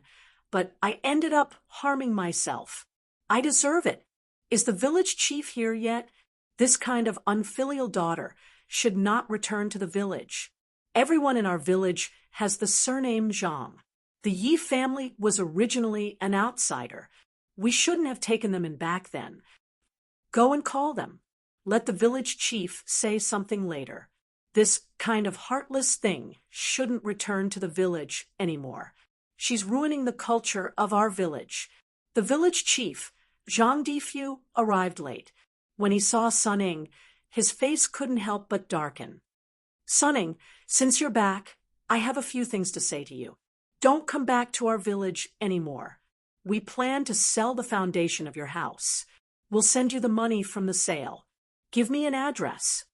but I ended up harming myself. I deserve it. Is the village chief here yet? This kind of unfilial daughter should not return to the village. Everyone in our village has the surname Zhang. The Yi family was originally an outsider. We shouldn't have taken them in back then. Go and call them. Let the village chief say something later. This kind of heartless thing shouldn't return to the village anymore. She's ruining the culture of our village. The village chief, Zhang Difu, arrived late. When he saw Sunning, his face couldn't help but darken. Sunning, since you're back, I have a few things to say to you. Don't come back to our village anymore. We plan to sell the foundation of your house. We'll send you the money from the sale. Give me an address.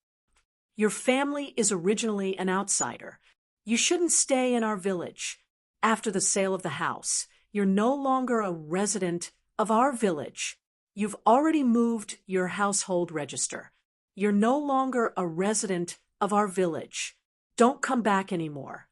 Your family is originally an outsider. You shouldn't stay in our village. After the sale of the house, you're no longer a resident of our village. You've already moved your household register. You're no longer a resident of our village. Don't come back anymore.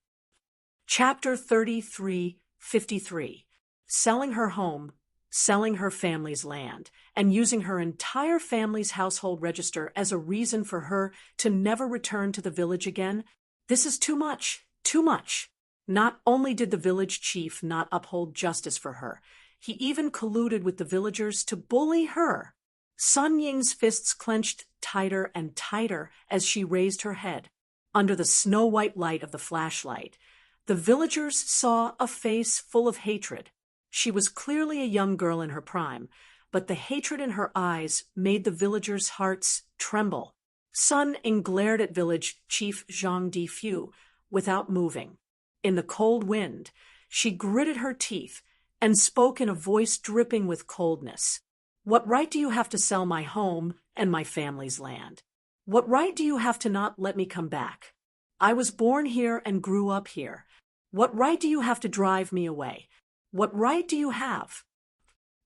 Chapter 33:53. Selling her home, selling her family's land, and using her entire family's household register as a reason for her to never return to the village again. This is too much, too much. Not only did the village chief not uphold justice for her, he even colluded with the villagers to bully her. Sun Ying's fists clenched tighter and tighter as she raised her head. Under the snow-white light of the flashlight, the villagers saw a face full of hatred. She was clearly a young girl in her prime, but the hatred in her eyes made the villagers' hearts tremble. Sun Ying glared at village chief Zhang Difu without moving. In the cold wind, she gritted her teeth and spoke in a voice dripping with coldness. What right do you have to sell my home and my family's land? What right do you have to not let me come back? I was born here and grew up here. What right do you have to drive me away? What right do you have?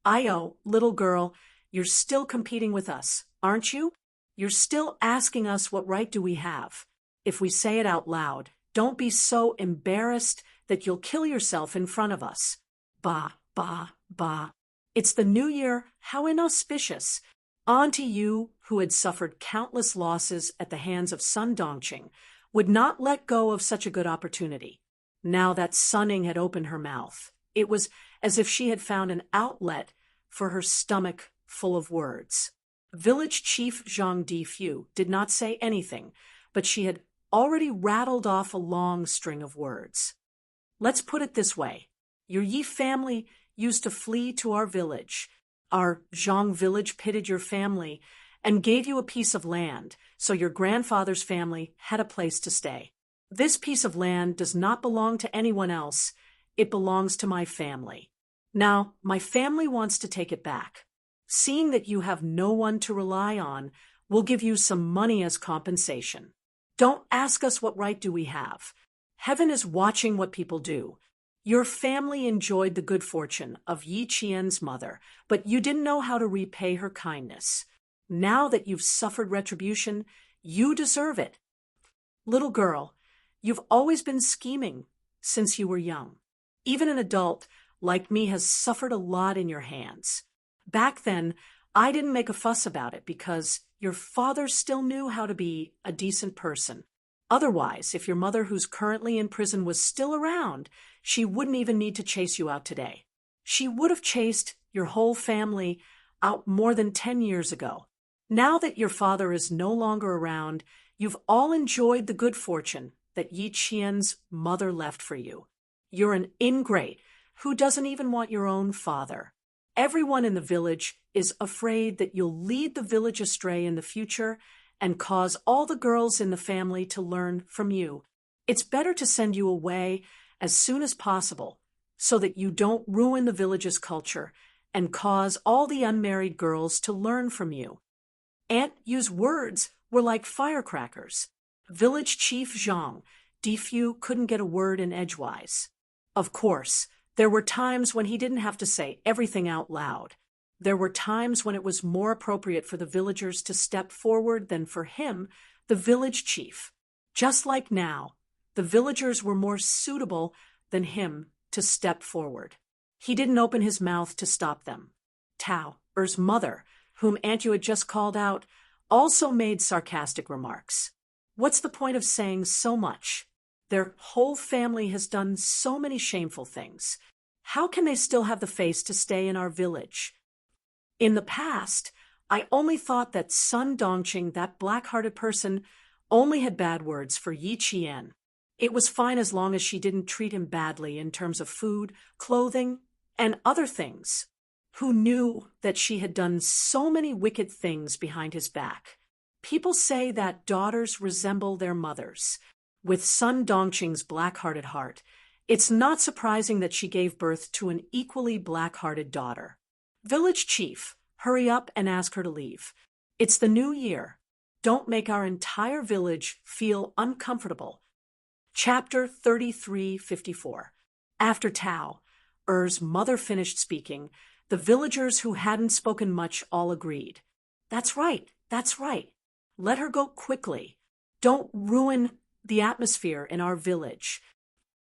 Io, little girl, you're still competing with us, aren't you? You're still asking us what right do we have. If we say it out loud, don't be so embarrassed that you'll kill yourself in front of us. Bah, bah, bah. It's the new year, how inauspicious. Auntie Yu, who had suffered countless losses at the hands of Sun Dongqing, would not let go of such a good opportunity. Now that Sunning had opened her mouth, it was as if she had found an outlet for her stomach full of words. Village Chief Zhang Difu did not say anything, but she had already rattled off a long string of words. Let's put it this way. Your Yi family used to flee to our village. Our Zhang village pitted your family and gave you a piece of land, so your grandfather's family had a place to stay. This piece of land does not belong to anyone else. It belongs to my family. Now, my family wants to take it back. Seeing that you have no one to rely on, we'll give you some money as compensation. Don't ask us what right do we have. Heaven is watching what people do. Your family enjoyed the good fortune of Yi Qian's mother, but you didn't know how to repay her kindness. Now that you've suffered retribution, you deserve it. Little girl, you've always been scheming since you were young. Even an adult like me has suffered a lot in your hands. Back then, I didn't make a fuss about it because your father still knew how to be a decent person. Otherwise, if your mother who's currently in prison was still around, she wouldn't even need to chase you out today. She would have chased your whole family out more than 10 years ago. Now that your father is no longer around, you've all enjoyed the good fortune that Yi Qian's mother left for you. You're an ingrate who doesn't even want your own father. Everyone in the village is afraid that you'll lead the village astray in the future and cause all the girls in the family to learn from you. It's better to send you away as soon as possible so that you don't ruin the village's culture and cause all the unmarried girls to learn from you. Aunt Yu's words were like firecrackers. Village Chief Zhang Difu couldn't get a word in edgewise. Of course, there were times when he didn't have to say everything out loud. There were times when it was more appropriate for the villagers to step forward than for him, the village chief. Just like now, the villagers were more suitable than him to step forward. He didn't open his mouth to stop them. Tao, Er's mother, whom Aunt Yu had just called out, also made sarcastic remarks. What's the point of saying so much? Their whole family has done so many shameful things. How can they still have the face to stay in our village? In the past, I only thought that Sun Dongqing, that black-hearted person, only had bad words for Yi Qian. It was fine as long as she didn't treat him badly in terms of food, clothing, and other things. Who knew that she had done so many wicked things behind his back? People say that daughters resemble their mothers. With Sun Dongqing's black-hearted heart, it's not surprising that she gave birth to an equally black-hearted daughter. Village Chief, hurry up and ask her to leave. It's the new year. Don't make our entire village feel uncomfortable. Chapter 3354. After Tao, Er's mother finished speaking, the villagers who hadn't spoken much all agreed. That's right, that's right. Let her go quickly. Don't ruin the atmosphere in our village.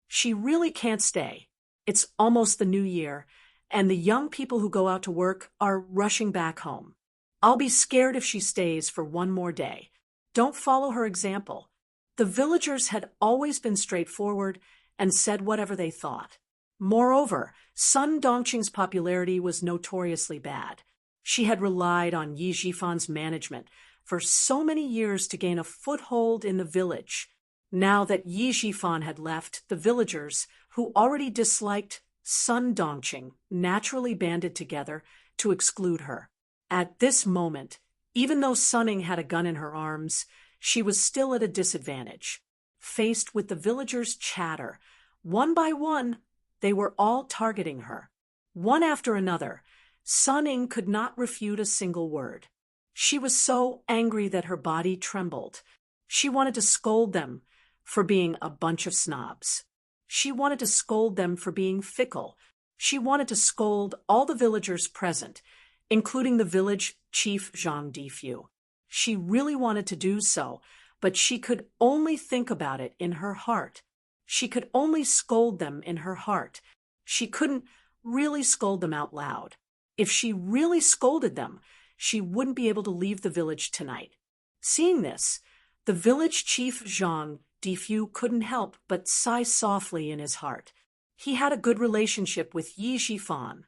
She really can't stay. It's almost the new year, and the young people who go out to work are rushing back home. I'll be scared if she stays for one more day. Don't follow her example. The villagers had always been straightforward and said whatever they thought. Moreover, Sun Dongqing's popularity was notoriously bad. She had relied on Yi Jifan's management for so many years to gain a foothold in the village. Now that Yi Jifan had left, the villagers, who already disliked Sun Dongqing, naturally banded together to exclude her. At this moment, even though Sunning had a gun in her arms, she was still at a disadvantage. Faced with the villagers' chatter, one by one, they were all targeting her. One after another, Sunning could not refute a single word. She was so angry that her body trembled. She wanted to scold them for being a bunch of snobs. She wanted to scold them for being fickle. She wanted to scold all the villagers present, including the village chief Zhang Difu. She really wanted to do so, but she could only think about it in her heart. She could only scold them in her heart. She couldn't really scold them out loud. If she really scolded them, she wouldn't be able to leave the village tonight. Seeing this, the village chief Zhang Difu couldn't help but sigh softly in his heart. He had a good relationship with Yi Zhifan.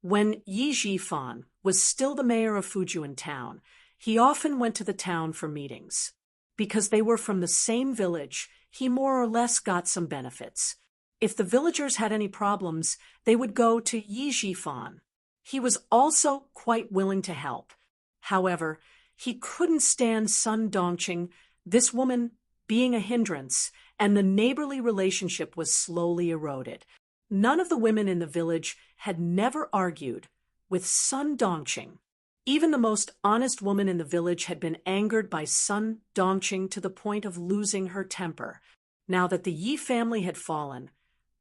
When Yi Zhifan was still the mayor of Fujian town, he often went to the town for meetings. Because they were from the same village, he more or less got some benefits. If the villagers had any problems, they would go to Yi Zhifan. He was also quite willing to help. However, he couldn't stand Sun Dongqing, this woman being a hindrance, and the neighborly relationship was slowly eroded. None of the women in the village had never argued with Sun Dongqing. Even the most honest woman in the village had been angered by Sun Dongqing to the point of losing her temper. Now that the Yi family had fallen,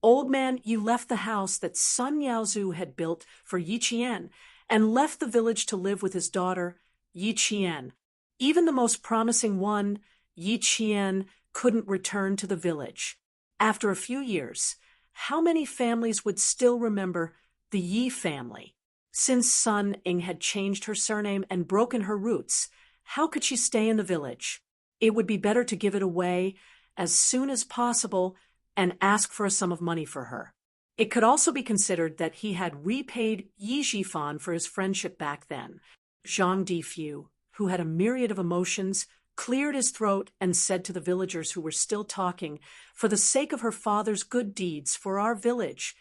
"Old man, you left the house that Sun Yaozu had built for Yi Qian and left the village to live with his daughter, Yi Qian. Even the most promising one, Yi Qian, couldn't return to the village. After a few years, how many families would still remember the Yi family? Since Sun Ying had changed her surname and broken her roots, how could she stay in the village? It would be better to give it away as soon as possible and ask for a sum of money for her. It could also be considered that he had repaid Yi Zhifan for his friendship back then." Zhang Difu, who had a myriad of emotions, cleared his throat and said to the villagers who were still talking, "For the sake of her father's good deeds for our village,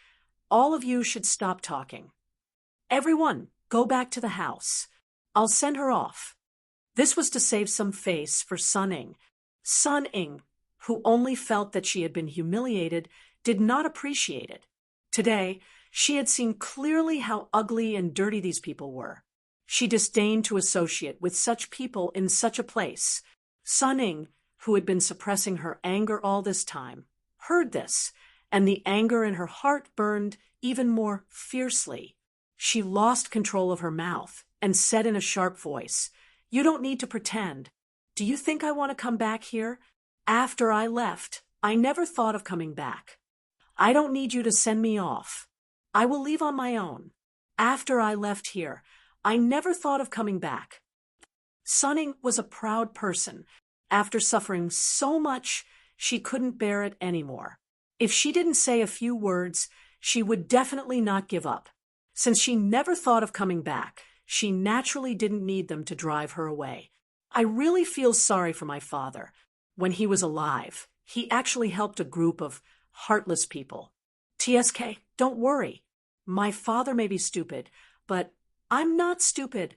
all of you should stop talking. Everyone, go back to the house. I'll send her off." This was to save some face for Sun Ying. Sun Ying, who only felt that she had been humiliated, did not appreciate it. Today, she had seen clearly how ugly and dirty these people were. She disdained to associate with such people in such a place. Sun Ying, who had been suppressing her anger all this time, heard this, and the anger in her heart burned even more fiercely. She lost control of her mouth and said in a sharp voice, "You don't need to pretend. Do you think I want to come back here? After I left, I never thought of coming back. I don't need you to send me off. I will leave on my own. After I left here, I never thought of coming back." Sun Ying was a proud person. After suffering so much, she couldn't bear it anymore. If she didn't say a few words, she would definitely not give up. Since she never thought of coming back, she naturally didn't need them to drive her away. "I really feel sorry for my father. When he was alive, he actually helped a group of heartless people. TSK, don't worry. My father may be stupid, but I'm not stupid."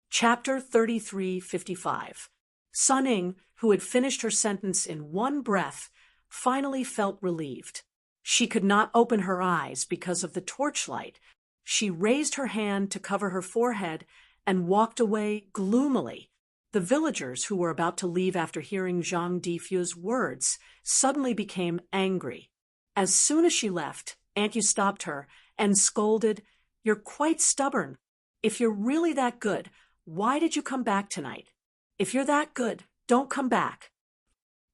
Chapter 3355. Sun Ying, who had finished her sentence in one breath, finally felt relieved. She could not open her eyes because of the torchlight. She raised her hand to cover her forehead and walked away gloomily. The villagers who were about to leave after hearing Zhang Difu's words suddenly became angry. As soon as she left, Aunt Yu stopped her and scolded, "You're quite stubborn. If you're really that good, why did you come back tonight? If you're that good, don't come back.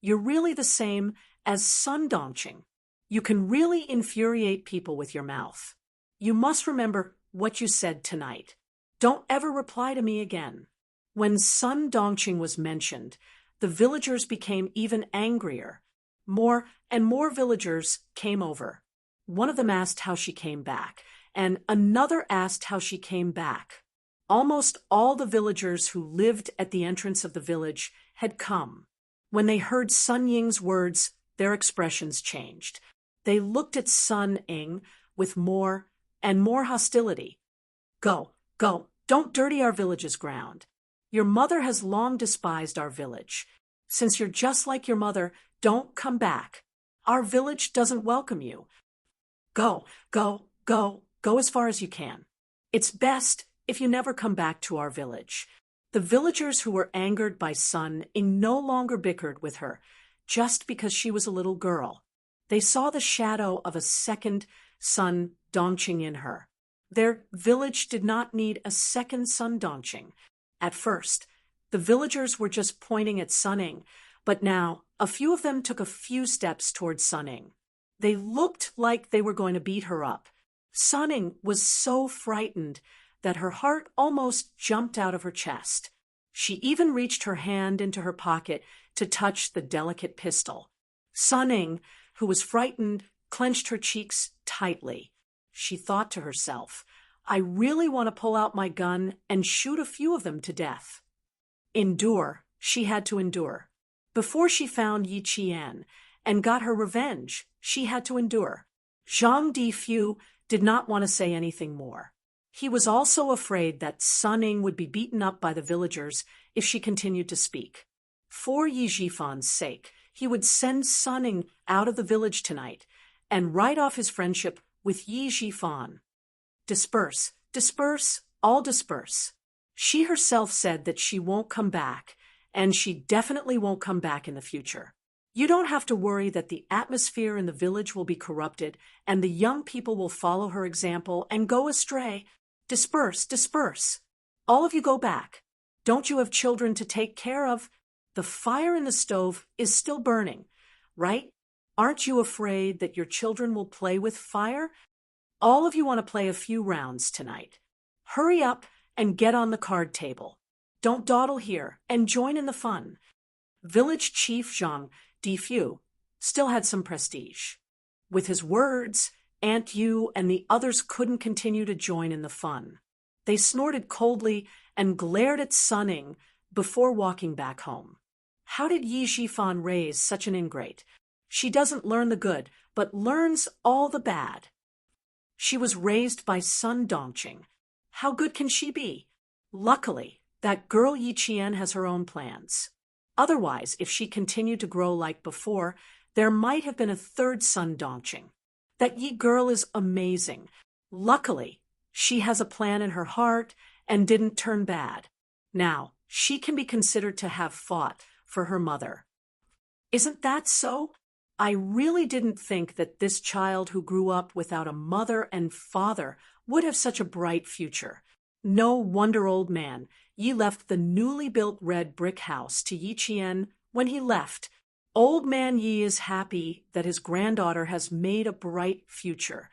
You're really the same as Sun Dongqing. You can really infuriate people with your mouth. You must remember what you said tonight. Don't ever reply to me again." When Sun Dongqing was mentioned, the villagers became even angrier. More and more villagers came over. One of them asked how she came back, and another asked how she came back. Almost all the villagers who lived at the entrance of the village had come. When they heard Sun Ying's words, their expressions changed. They looked at Sun Ying with more and more hostility. "Go, go, don't dirty our village's ground. Your mother has long despised our village. Since you're just like your mother, don't come back. Our village doesn't welcome you. Go, go, go, go as far as you can. It's best if you never come back to our village." The villagers who were angered by Sun Ying no longer bickered with her just because she was a little girl. They saw the shadow of a second Sun Dongqing in her. Their village did not need a second Sun Dongqing. At first, The villagers were just pointing at Sunning, but now a few of them took a few steps towards Sunning. They looked like they were going to beat her up. Sunning was so frightened that her heart almost jumped out of her chest. She even reached her hand into her pocket to touch the delicate pistol. Sunning, who was frightened, clenched her cheeks tightly. She thought to herself, I really want to pull out my gun and shoot a few of them to death. Endure. She had to endure. Before she found Yi Qian and got her revenge, she had to endure. Zhang Difu did not want to say anything more. He was also afraid that Sunning would be beaten up by the villagers if she continued to speak. For Yi Jifan's sake, he would send Sunning out of the village tonight and write off his friendship with Yi Jifan. Disperse, disperse, all disperse. She herself said that she won't come back, and she definitely won't come back in the future. You don't have to worry that the atmosphere in the village will be corrupted and the young people will follow her example and go astray. Disperse, disperse. All of you go back. Don't you have children to take care of? The fire in the stove is still burning, right? Aren't you afraid that your children will play with fire? All of you want to play a few rounds tonight. Hurry up and get on the card table. Don't dawdle here and join in the fun. Village Chief Zhang Difu still had some prestige. With his words, Aunt Yu and the others couldn't continue to join in the fun. They snorted coldly and glared at Sunning before walking back home. How did Yi Jifan raise such an ingrate? She doesn't learn the good, but learns all the bad. She was raised by Sun Dongqing. How good can she be? Luckily, that girl Yi Qian has her own plans. Otherwise, if she continued to grow like before, there might have been a third Sun Dongqing. That Yi girl is amazing. Luckily, she has a plan in her heart and didn't turn bad. Now, she can be considered to have fought for her mother. Isn't that so? I really didn't think that this child who grew up without a mother and father would have such a bright future. No wonder, old man, Yi left the newly built red brick house to Yi Qian when he left. Old man Yi is happy that his granddaughter has made a bright future.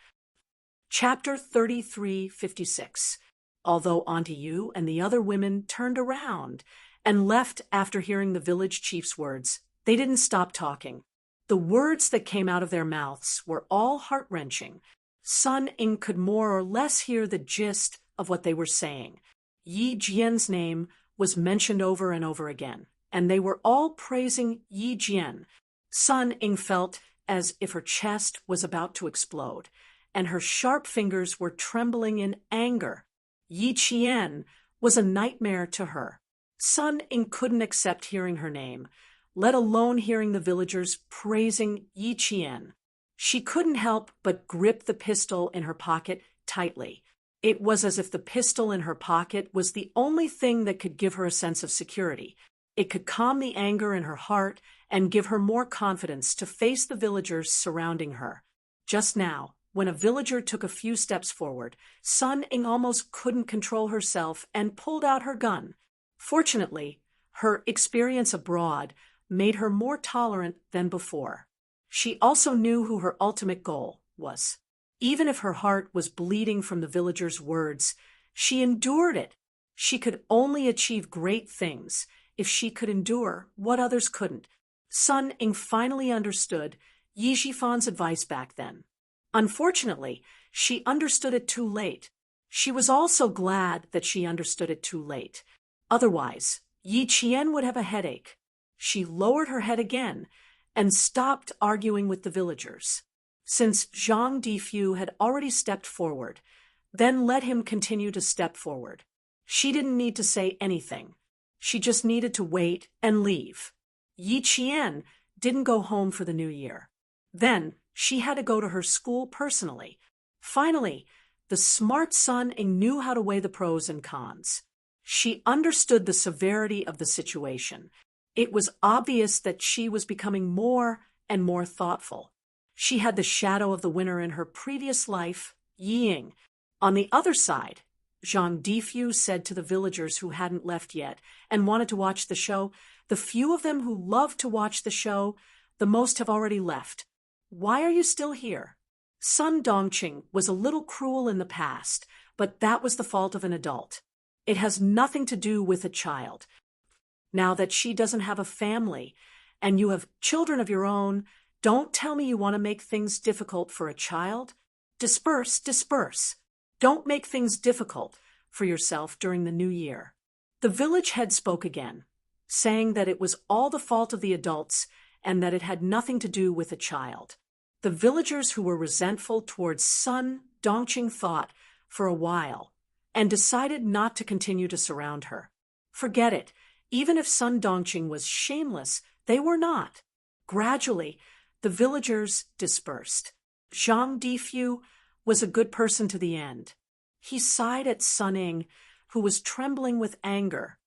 Chapter 3356. Although Auntie Yu and the other women turned around and left after hearing the village chief's words, they didn't stop talking. The words that came out of their mouths were all heart-wrenching. Sunning could more or less hear the gist of what they were saying. Yi Jian's name was mentioned over and over again, and they were all praising Yi Jian. Sunning felt as if her chest was about to explode, and her sharp fingers were trembling in anger. Yi Qian was a nightmare to her. Sunning couldn't accept hearing her name, let alone hearing the villagers praising Yi Qian. She couldn't help but grip the pistol in her pocket tightly. It was as if the pistol in her pocket was the only thing that could give her a sense of security. It could calm the anger in her heart and give her more confidence to face the villagers surrounding her. Just now, when a villager took a few steps forward, Sunning almost couldn't control herself and pulled out her gun. Fortunately, her experience abroad made her more tolerant than before. She also knew who her ultimate goal was. Even if her heart was bleeding from the villagers' words, she endured it. She could only achieve great things if she could endure what others couldn't. Sunning finally understood Yi Jifan's advice back then. Unfortunately, she understood it too late. She was also glad that she understood it too late. Otherwise, Yi Qian would have a headache. She lowered her head again and stopped arguing with the villagers. Since Zhang Difu had already stepped forward, then let him continue to step forward. She didn't need to say anything. She just needed to wait and leave. Yi Qian didn't go home for the new year. Then she had to go to her school personally. Finally, the smart Sunning knew how to weigh the pros and cons. She understood the severity of the situation. It was obvious that she was becoming more and more thoughtful. She had the shadow of the winner in her previous life, Ying. On the other side, Zhang Difu said to the villagers who hadn't left yet and wanted to watch the show. The few of them who loved to watch the show, the most have already left. Why are you still here? Sun Dongqing was a little cruel in the past, but that was the fault of an adult. It has nothing to do with a child. Now that she doesn't have a family, and you have children of your own, don't tell me you want to make things difficult for a child. Disperse, disperse. Don't make things difficult for yourself during the new year. The village head spoke again, saying that it was all the fault of the adults and that it had nothing to do with a child. The villagers who were resentful towards Sun Dongqing thought for a while and decided not to continue to surround her. Forget it. Even if Sun Dongqing was shameless, they were not. Gradually, the villagers dispersed. Zhang Difu was a good person to the end. He sighed at Sun Ying, who was trembling with anger.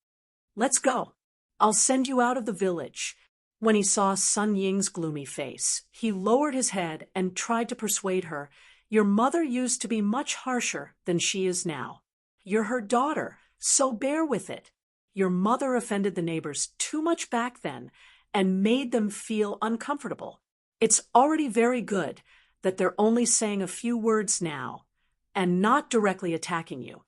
Let's go. I'll send you out of the village. When he saw Sun Ying's gloomy face, he lowered his head and tried to persuade her. Your mother used to be much harsher than she is now. You're her daughter, so bear with it. Your mother offended the neighbors too much back then and made them feel uncomfortable. It's already very good that they're only saying a few words now and not directly attacking you.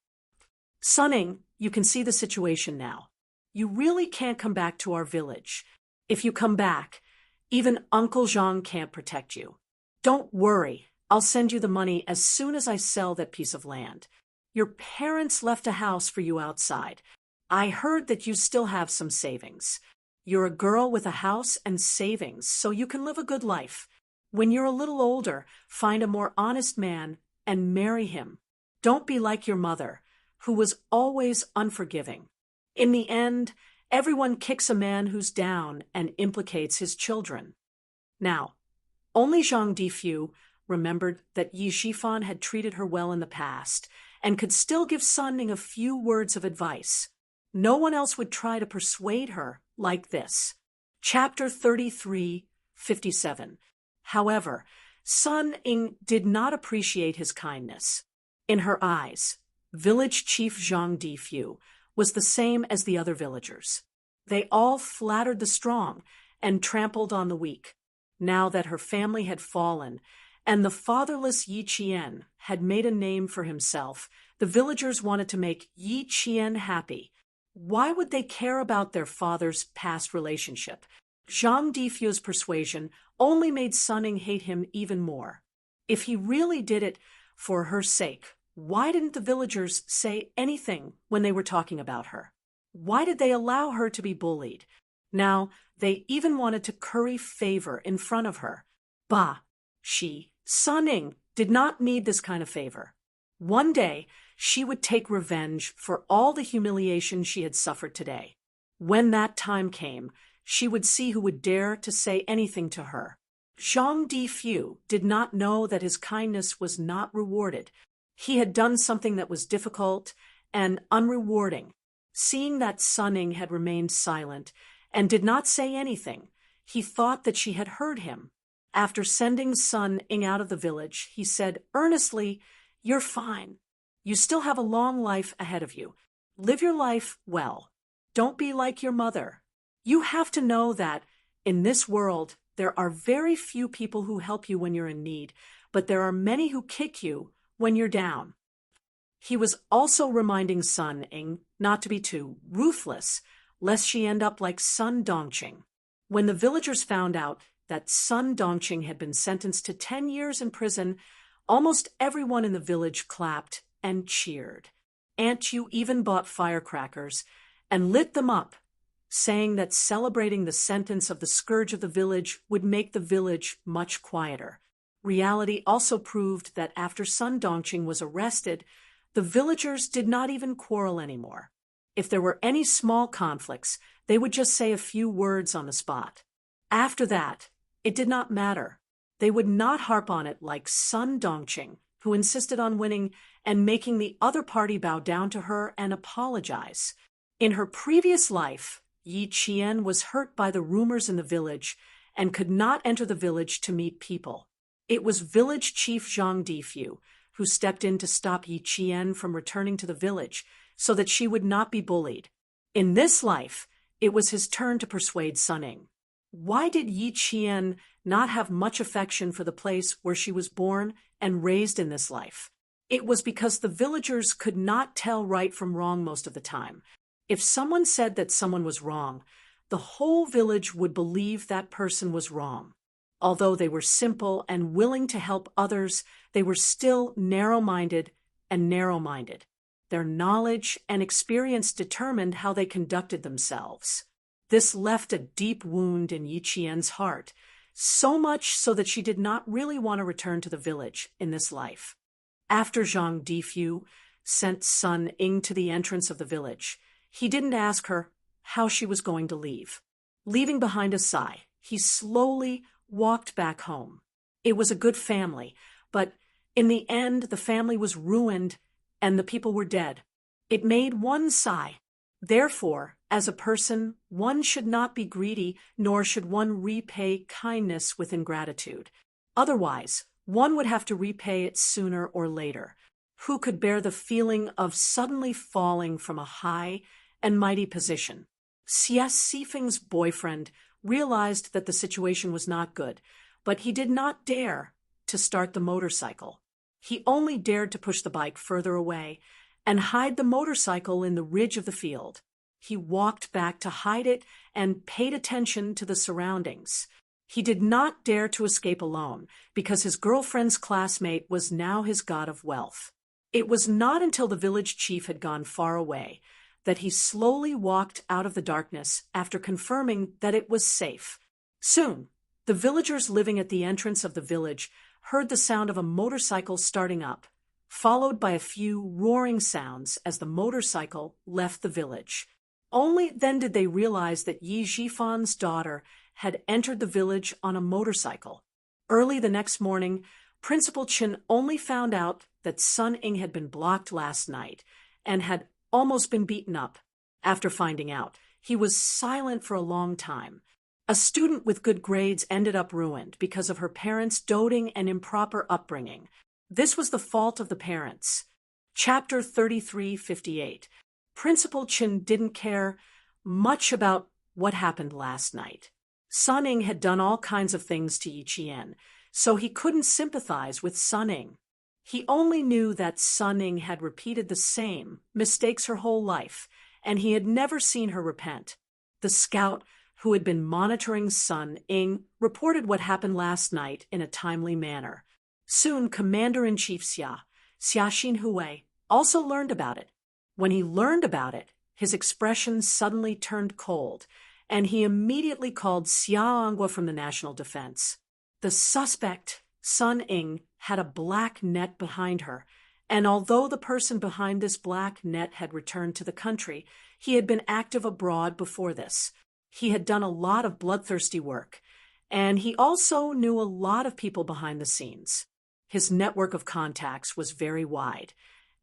Sun Ying, you can see the situation now. You really can't come back to our village. If you come back, even Uncle Zhang can't protect you. Don't worry, I'll send you the money as soon as I sell that piece of land. Your parents left a house for you outside. I heard that you still have some savings. You're a girl with a house and savings, so you can live a good life. When you're a little older, find a more honest man and marry him. Don't be like your mother, who was always unforgiving. In the end, everyone kicks a man who's down and implicates his children. Now, only Zhang Difu remembered that Yi Shifan had treated her well in the past and could still give Sun Ying a few words of advice. No one else would try to persuade her like this. Chapter 33:57. However, Sun Ying did not appreciate his kindness. In her eyes, village chief Zhang Difu was the same as the other villagers. They all flattered the strong and trampled on the weak. Now that her family had fallen and the fatherless Yi Qian had made a name for himself, the villagers wanted to make Yi Qian happy. Why would they care about their father's past relationship? Zhang Difu's persuasion only made Sun Ying hate him even more. If he really did it for her sake, why didn't the villagers say anything when they were talking about her? Why did they allow her to be bullied? Now, they even wanted to curry favor in front of her. Bah! Sun Ying did not need this kind of favor. One day, she would take revenge for all the humiliation she had suffered today. When that time came, she would see who would dare to say anything to her. Zhang Difu did not know that his kindness was not rewarded. He had done something that was difficult and unrewarding. Seeing that Sun Ying had remained silent and did not say anything, he thought that she had heard him. After sending Sun Ying out of the village, he said earnestly, "You're fine. You still have a long life ahead of you. Live your life well. Don't be like your mother. You have to know that in this world, there are very few people who help you when you're in need, but there are many who kick you when you're down." He was also reminding Sun Ying not to be too ruthless, lest she end up like Sun Dongqing. When the villagers found out that Sun Dongqing had been sentenced to 10 years in prison, almost everyone in the village clapped and cheered. Aunt Yu even bought firecrackers and lit them up, saying that celebrating the sentence of the scourge of the village would make the village much quieter. Reality also proved that after Sun Dongqing was arrested, the villagers did not even quarrel anymore. If there were any small conflicts, they would just say a few words on the spot. After that, it did not matter. They would not harp on it like Sun Dongqing, who insisted on winning and making the other party bow down to her and apologize. In her previous life, Yi Qian was hurt by the rumors in the village and could not enter the village to meet people. It was village chief Zhang Difu who stepped in to stop Yi Qian from returning to the village so that she would not be bullied. In this life, it was his turn to persuade Sun Ying. Why did Yi Qian not have much affection for the place where she was born and raised in this life? It was because the villagers could not tell right from wrong most of the time. If someone said that someone was wrong, the whole village would believe that person was wrong. Although they were simple and willing to help others, they were still narrow-minded and narrow-minded. Their knowledge and experience determined how they conducted themselves. This left a deep wound in Yi Qian's heart, so much so that she did not really want to return to the village in this life. After Zhang Difu sent Sun Ying to the entrance of the village, he didn't ask her how she was going to leave. Leaving behind a sigh, he slowly walked back home. It was a good family, but in the end the family was ruined and the people were dead. It made one sigh. Therefore, as a person, one should not be greedy, nor should one repay kindness with ingratitude. Otherwise, one would have to repay it sooner or later. Who could bear the feeling of suddenly falling from a high and mighty position? Xia Sifeng's boyfriend realized that the situation was not good, but he did not dare to start the motorcycle. He only dared to push the bike further away and hide the motorcycle in the ridge of the field. He walked back to hide it and paid attention to the surroundings. He did not dare to escape alone because his girlfriend's classmate was now his god of wealth. It was not until the village chief had gone far away that he slowly walked out of the darkness after confirming that it was safe. Soon, the villagers living at the entrance of the village heard the sound of a motorcycle starting up, followed by a few roaring sounds as the motorcycle left the village. Only then did they realize that Yi Jifan's daughter had entered the village on a motorcycle. Early the next morning, Principal Chen only found out that Sun Ying had been blocked last night and had almost been beaten up. After finding out, he was silent for a long time. A student with good grades ended up ruined because of her parents' doting and improper upbringing. This was the fault of the parents. Chapter 3358. Principal Chen didn't care much about what happened last night. Sun Ying had done all kinds of things to Yi Qian, so he couldn't sympathize with Sun Ying. He only knew that Sun Ying had repeated the same mistakes her whole life, and he had never seen her repent. The scout who had been monitoring Sun Ying reported what happened last night in a timely manner. Soon, Commander-in-Chief Xia Xinhui, also learned about it. When he learned about it, his expression suddenly turned cold, and he immediately called Xia Angua from the National Defense. The suspect, Sun Ying, had a black net behind her, and although the person behind this black net had returned to the country, he had been active abroad before this. He had done a lot of bloodthirsty work, and he also knew a lot of people behind the scenes. His network of contacts was very wide,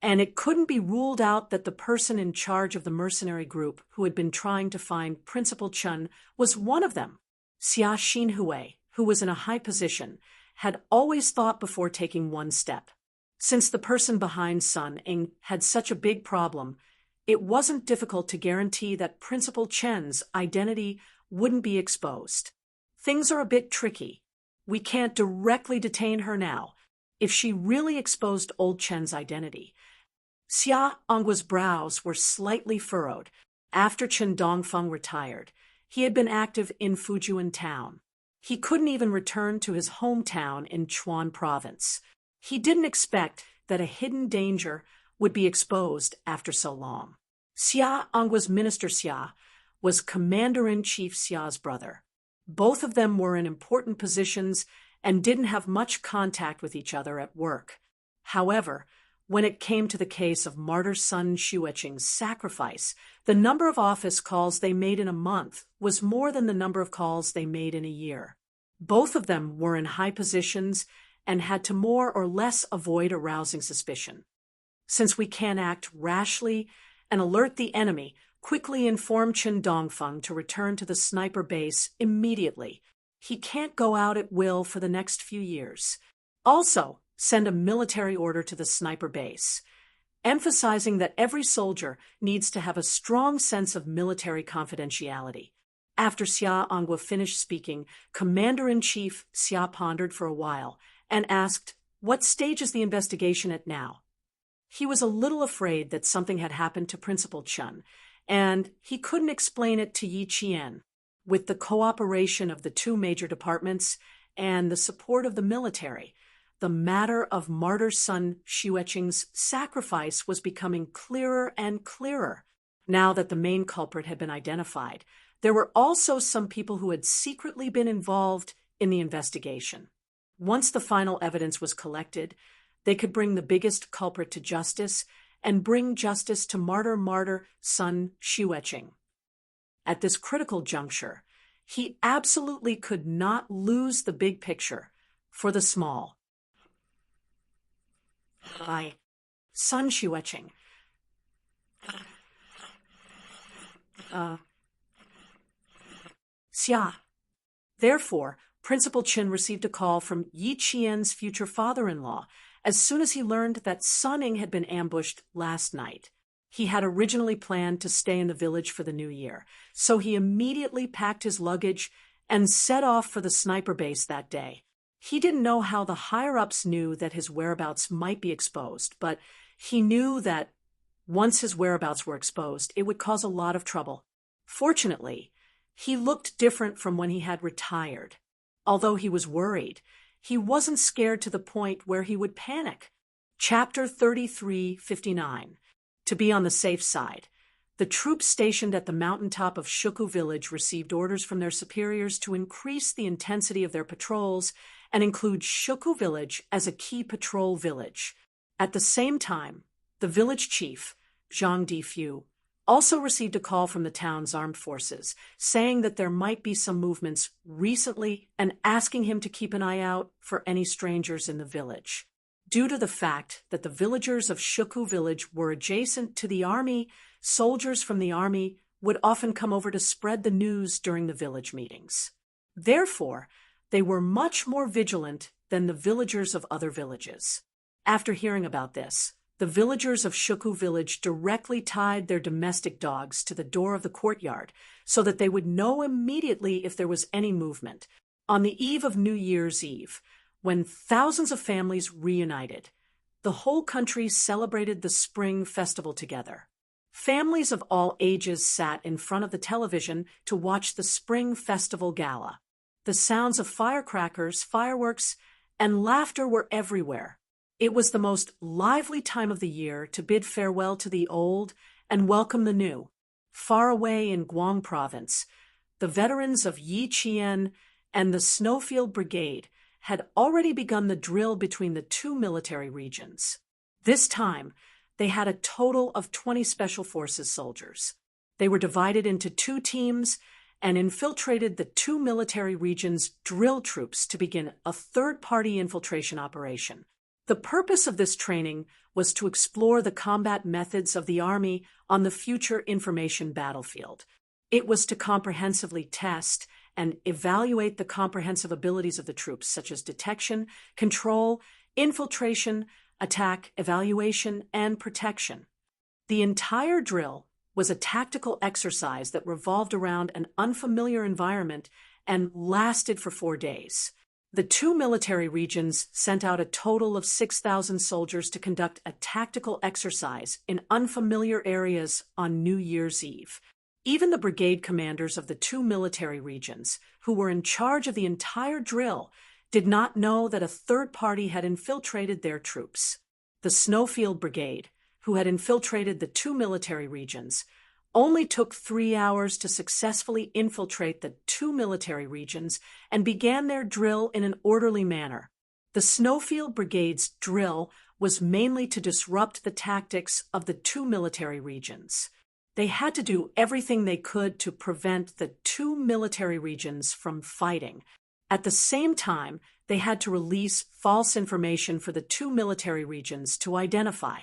and it couldn't be ruled out that the person in charge of the mercenary group who had been trying to find Principal Chen was one of them. Xia Xinhui, who was in a high position, had always thought before taking one step. Since the person behind Sun Ying had such a big problem, it wasn't difficult to guarantee that Principal Chen's identity wouldn't be exposed. Things are a bit tricky. We can't directly detain her now. If she really exposed old Chen's identity. Xia Angwa's brows were slightly furrowed. After Chen Dongfeng retired, he had been active in Fujian town. He couldn't even return to his hometown in Chuan province. He didn't expect that a hidden danger would be exposed after so long. Xia Angwa's minister Xia was Commander-in-Chief Xia's brother. Both of them were in important positions and didn't have much contact with each other at work. However, when it came to the case of martyr Sun Xueqing's sacrifice, the number of office calls they made in a month was more than the number of calls they made in a year. Both of them were in high positions and had to more or less avoid arousing suspicion. Since we can't act rashly and alert the enemy, quickly inform Chen Dongfeng to return to the sniper base immediately. He can't go out at will for the next few years. Also, send a military order to the sniper base, emphasizing that every soldier needs to have a strong sense of military confidentiality. After Xia Angua finished speaking, Commander-in-Chief Xia pondered for a while and asked, "What stage is the investigation at now?" He was a little afraid that something had happened to Principal Chen, and he couldn't explain it to Yi Qian. With the cooperation of the two major departments and the support of the military, the matter of martyr son Xueqing's sacrifice was becoming clearer and clearer. Now that the main culprit had been identified, there were also some people who had secretly been involved in the investigation. Once the final evidence was collected, they could bring the biggest culprit to justice and bring justice to martyr son Xueqing. At this critical juncture, he absolutely could not lose the big picture for the small. Son Xueqing. Xia. Therefore, Principal Qin received a call from Yi Qian's future father-in-law as soon as he learned that Sunning had been ambushed last night. He had originally planned to stay in the village for the new year, so he immediately packed his luggage and set off for the sniper base that day. He didn't know how the higher-ups knew that his whereabouts might be exposed, but he knew that once his whereabouts were exposed, it would cause a lot of trouble. Fortunately, he looked different from when he had retired. Although he was worried, he wasn't scared to the point where he would panic. Chapter 33:59. To be on the safe side, the troops stationed at the mountaintop of Shuku village received orders from their superiors to increase the intensity of their patrols and include Shuku village as a key patrol village. At the same time, the village chief, Zhang Difu, also received a call from the town's armed forces, saying that there might be some movements recently and asking him to keep an eye out for any strangers in the village. Due to the fact that the villagers of Shuku village were adjacent to the army, soldiers from the army would often come over to spread the news during the village meetings. Therefore, they were much more vigilant than the villagers of other villages. After hearing about this, the villagers of Shuku village directly tied their domestic dogs to the door of the courtyard so that they would know immediately if there was any movement. On the eve of New Year's Eve, when thousands of families reunited, the whole country celebrated the Spring Festival together. Families of all ages sat in front of the television to watch the Spring Festival Gala. The sounds of firecrackers, fireworks, and laughter were everywhere. It was the most lively time of the year to bid farewell to the old and welcome the new. Far away in Guang province, the veterans of Yi Qian and the Snowfield Brigade had already begun the drill between the two military regions. This time, they had a total of 20 Special Forces soldiers. They were divided into two teams and infiltrated the two military regions' drill troops to begin a third-party infiltration operation. The purpose of this training was to explore the combat methods of the Army on the future information battlefield. It was to comprehensively test and evaluate the comprehensive abilities of the troops, such as detection, control, infiltration, attack, evaluation, and protection. The entire drill was a tactical exercise that revolved around an unfamiliar environment and lasted for 4 days. The two military regions sent out a total of 6,000 soldiers to conduct a tactical exercise in unfamiliar areas on New Year's Eve. Even the brigade commanders of the two military regions, who were in charge of the entire drill, did not know that a third party had infiltrated their troops. The Snowfield Brigade, who had infiltrated the two military regions, only took 3 hours to successfully infiltrate the two military regions and began their drill in an orderly manner. The Snowfield Brigade's drill was mainly to disrupt the tactics of the two military regions. They had to do everything they could to prevent the two military regions from fighting. At the same time, they had to release false information for the two military regions to identify.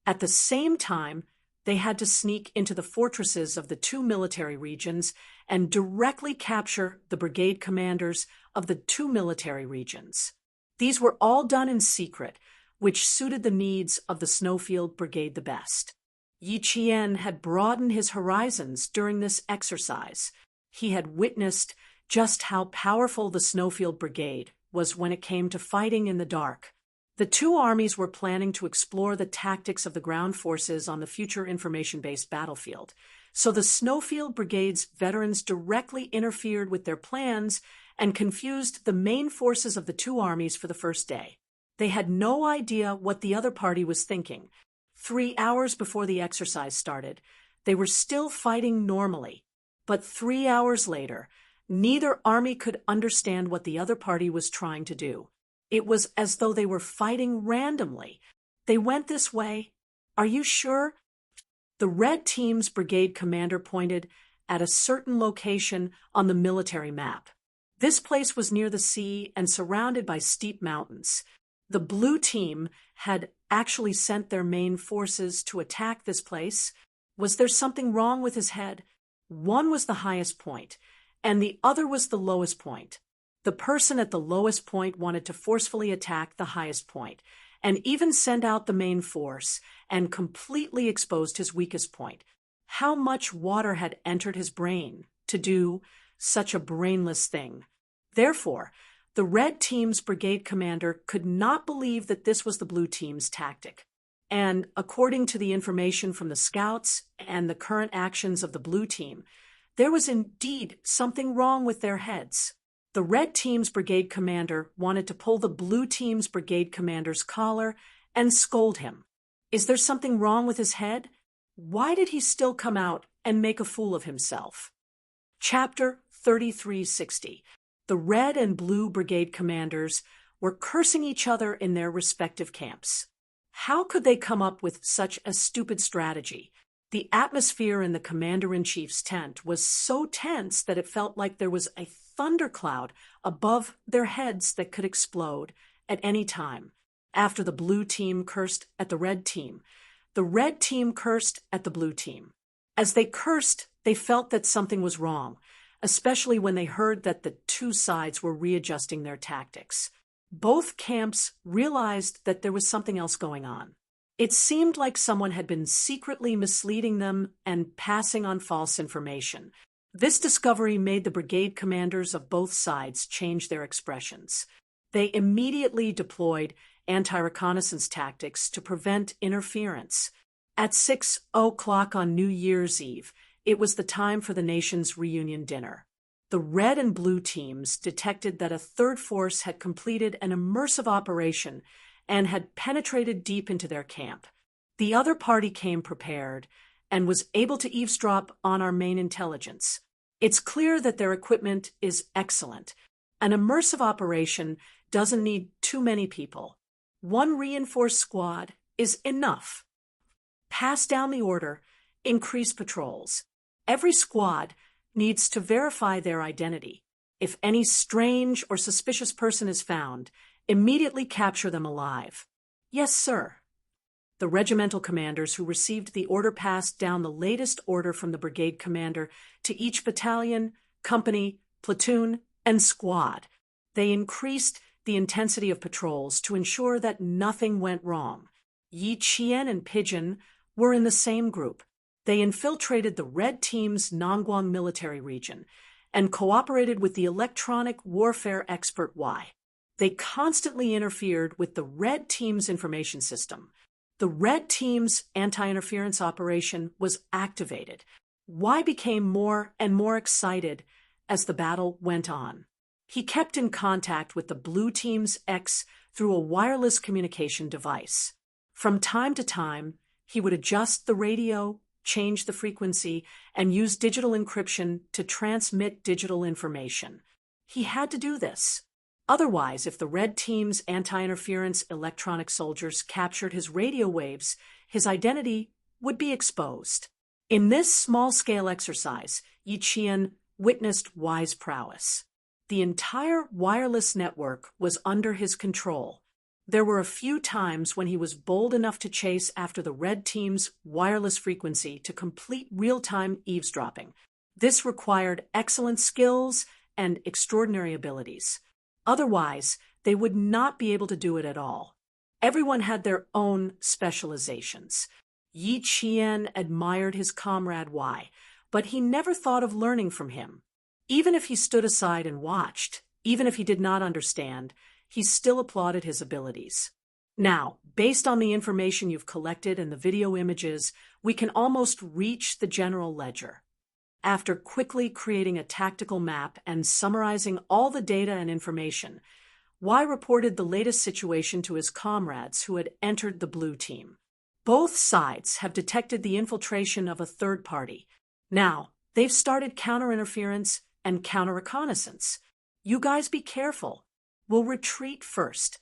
At the same time, they had to sneak into the fortresses of the two military regions and directly capture the brigade commanders of the two military regions. These were all done in secret, which suited the needs of the Snowfield Brigade the best. Yi Qian had broadened his horizons during this exercise. He had witnessed just how powerful the Snowfield Brigade was when it came to fighting in the dark. The two armies were planning to explore the tactics of the ground forces on the future information-based battlefield, so the Snowfield Brigade's veterans directly interfered with their plans and confused the main forces of the two armies for the first day. They had no idea what the other party was thinking. 3 hours before the exercise started, they were still fighting normally. But 3 hours later, neither army could understand what the other party was trying to do. It was as though they were fighting randomly. They went this way. Are you sure? The Red Team's brigade commander pointed at a certain location on the military map. This place was near the sea and surrounded by steep mountains. The Blue Team had actually sent their main forces to attack this place. Was there something wrong with his head? One was the highest point, and the other was the lowest point. The person at the lowest point wanted to forcefully attack the highest point, and even send out the main force, and completely exposed his weakest point. How much water had entered his brain to do such a brainless thing? Therefore, the Red Team's brigade commander could not believe that this was the Blue Team's tactic. And according to the information from the scouts and the current actions of the Blue Team, there was indeed something wrong with their heads. The Red Team's brigade commander wanted to pull the Blue Team's brigade commander's collar and scold him. Is there something wrong with his head? Why did he still come out and make a fool of himself? Chapter 3360. The Red and Blue brigade commanders were cursing each other in their respective camps. How could they come up with such a stupid strategy? The atmosphere in the commander-in-chief's tent was so tense that it felt like there was a thundercloud above their heads that could explode at any time. After the Blue Team cursed at the Red Team, the Red Team cursed at the Blue Team. As they cursed, they felt that something was wrong, especially when they heard that the two sides were readjusting their tactics. Both camps realized that there was something else going on. It seemed like someone had been secretly misleading them and passing on false information. This discovery made the brigade commanders of both sides change their expressions. They immediately deployed anti-reconnaissance tactics to prevent interference. At 6 o'clock on New Year's Eve, it was the time for the nation's reunion dinner. The Red and Blue Teams detected that a third force had completed an immersive operation and had penetrated deep into their camp. The other party came prepared and was able to eavesdrop on our main intelligence. It's clear that their equipment is excellent. An immersive operation doesn't need too many people. One reinforced squad is enough. Pass down the order, increase patrols. Every squad needs to verify their identity. If any strange or suspicious person is found, immediately capture them alive. Yes, sir. The regimental commanders who received the order passed down the latest order from the brigade commander to each battalion, company, platoon, and squad. They increased the intensity of patrols to ensure that nothing went wrong. Yi Qian and Pigeon were in the same group. They infiltrated the Red Team's Nongguang military region and cooperated with the electronic warfare expert Y. They constantly interfered with the Red Team's information system. The Red Team's anti-interference operation was activated. Y became more and more excited as the battle went on. He kept in contact with the Blue Team's X through a wireless communication device. From time to time, he would adjust the radio, change the frequency, and use digital encryption to transmit digital information. He had to do this. Otherwise, if the Red Team's anti-interference electronic soldiers captured his radio waves, his identity would be exposed. In this small-scale exercise, Yi Qian witnessed Y's prowess. The entire wireless network was under his control. There were a few times when he was bold enough to chase after the Red Team's wireless frequency to complete real-time eavesdropping. This required excellent skills and extraordinary abilities. Otherwise, they would not be able to do it at all. Everyone had their own specializations. Yi Qian admired his comrade Wei, but he never thought of learning from him. Even if he stood aside and watched, even if he did not understand, he still applauded his abilities. Now, based on the information you've collected and the video images, we can almost reach the general ledger. After quickly creating a tactical map and summarizing all the data and information, Wei reported the latest situation to his comrades who had entered the blue team. Both sides have detected the infiltration of a third party. Now, they've started counterinterference and counter-reconnaissance. You guys be careful. We'll retreat first.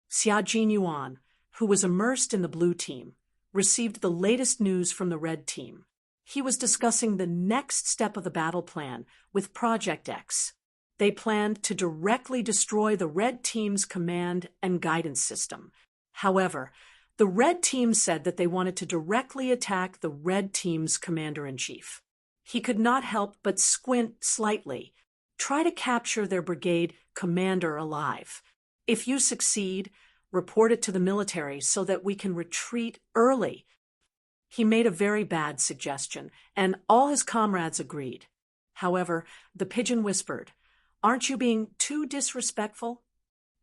Xia Jinyuan, who was immersed in the blue team, received the latest news from the red team. He was discussing the next step of the battle plan with Project X. They planned to directly destroy the red team's command and guidance system. However, the red team said that they wanted to directly attack the red team's commander-in-chief. He could not help but squint slightly. Try to capture their brigade commander alive. If you succeed, report it to the military so that we can retreat early. He made a very bad suggestion, and all his comrades agreed. However, the pigeon whispered, "Aren't you being too disrespectful?"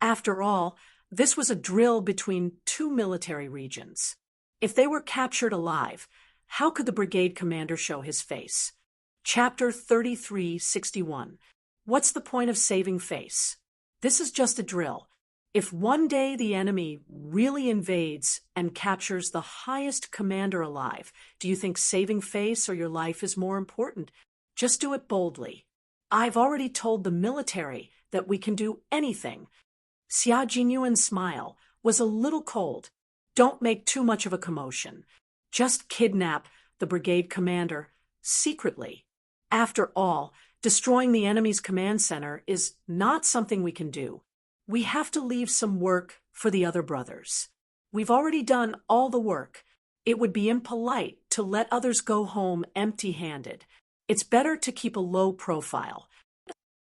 After all, this was a drill between two military regions. If they were captured alive, how could the brigade commander show his face? Chapter 3361. What's the point of saving face? This is just a drill. If one day the enemy really invades and captures the highest commander alive, do you think saving face or your life is more important? Just do it boldly. I've already told the military that we can do anything. Xia Jinyuan's smile was a little cold. Don't make too much of a commotion. Just kidnap the brigade commander secretly. After all, destroying the enemy's command center is not something we can do. We have to leave some work for the other brothers. We've already done all the work. It would be impolite to let others go home empty-handed. It's better to keep a low profile.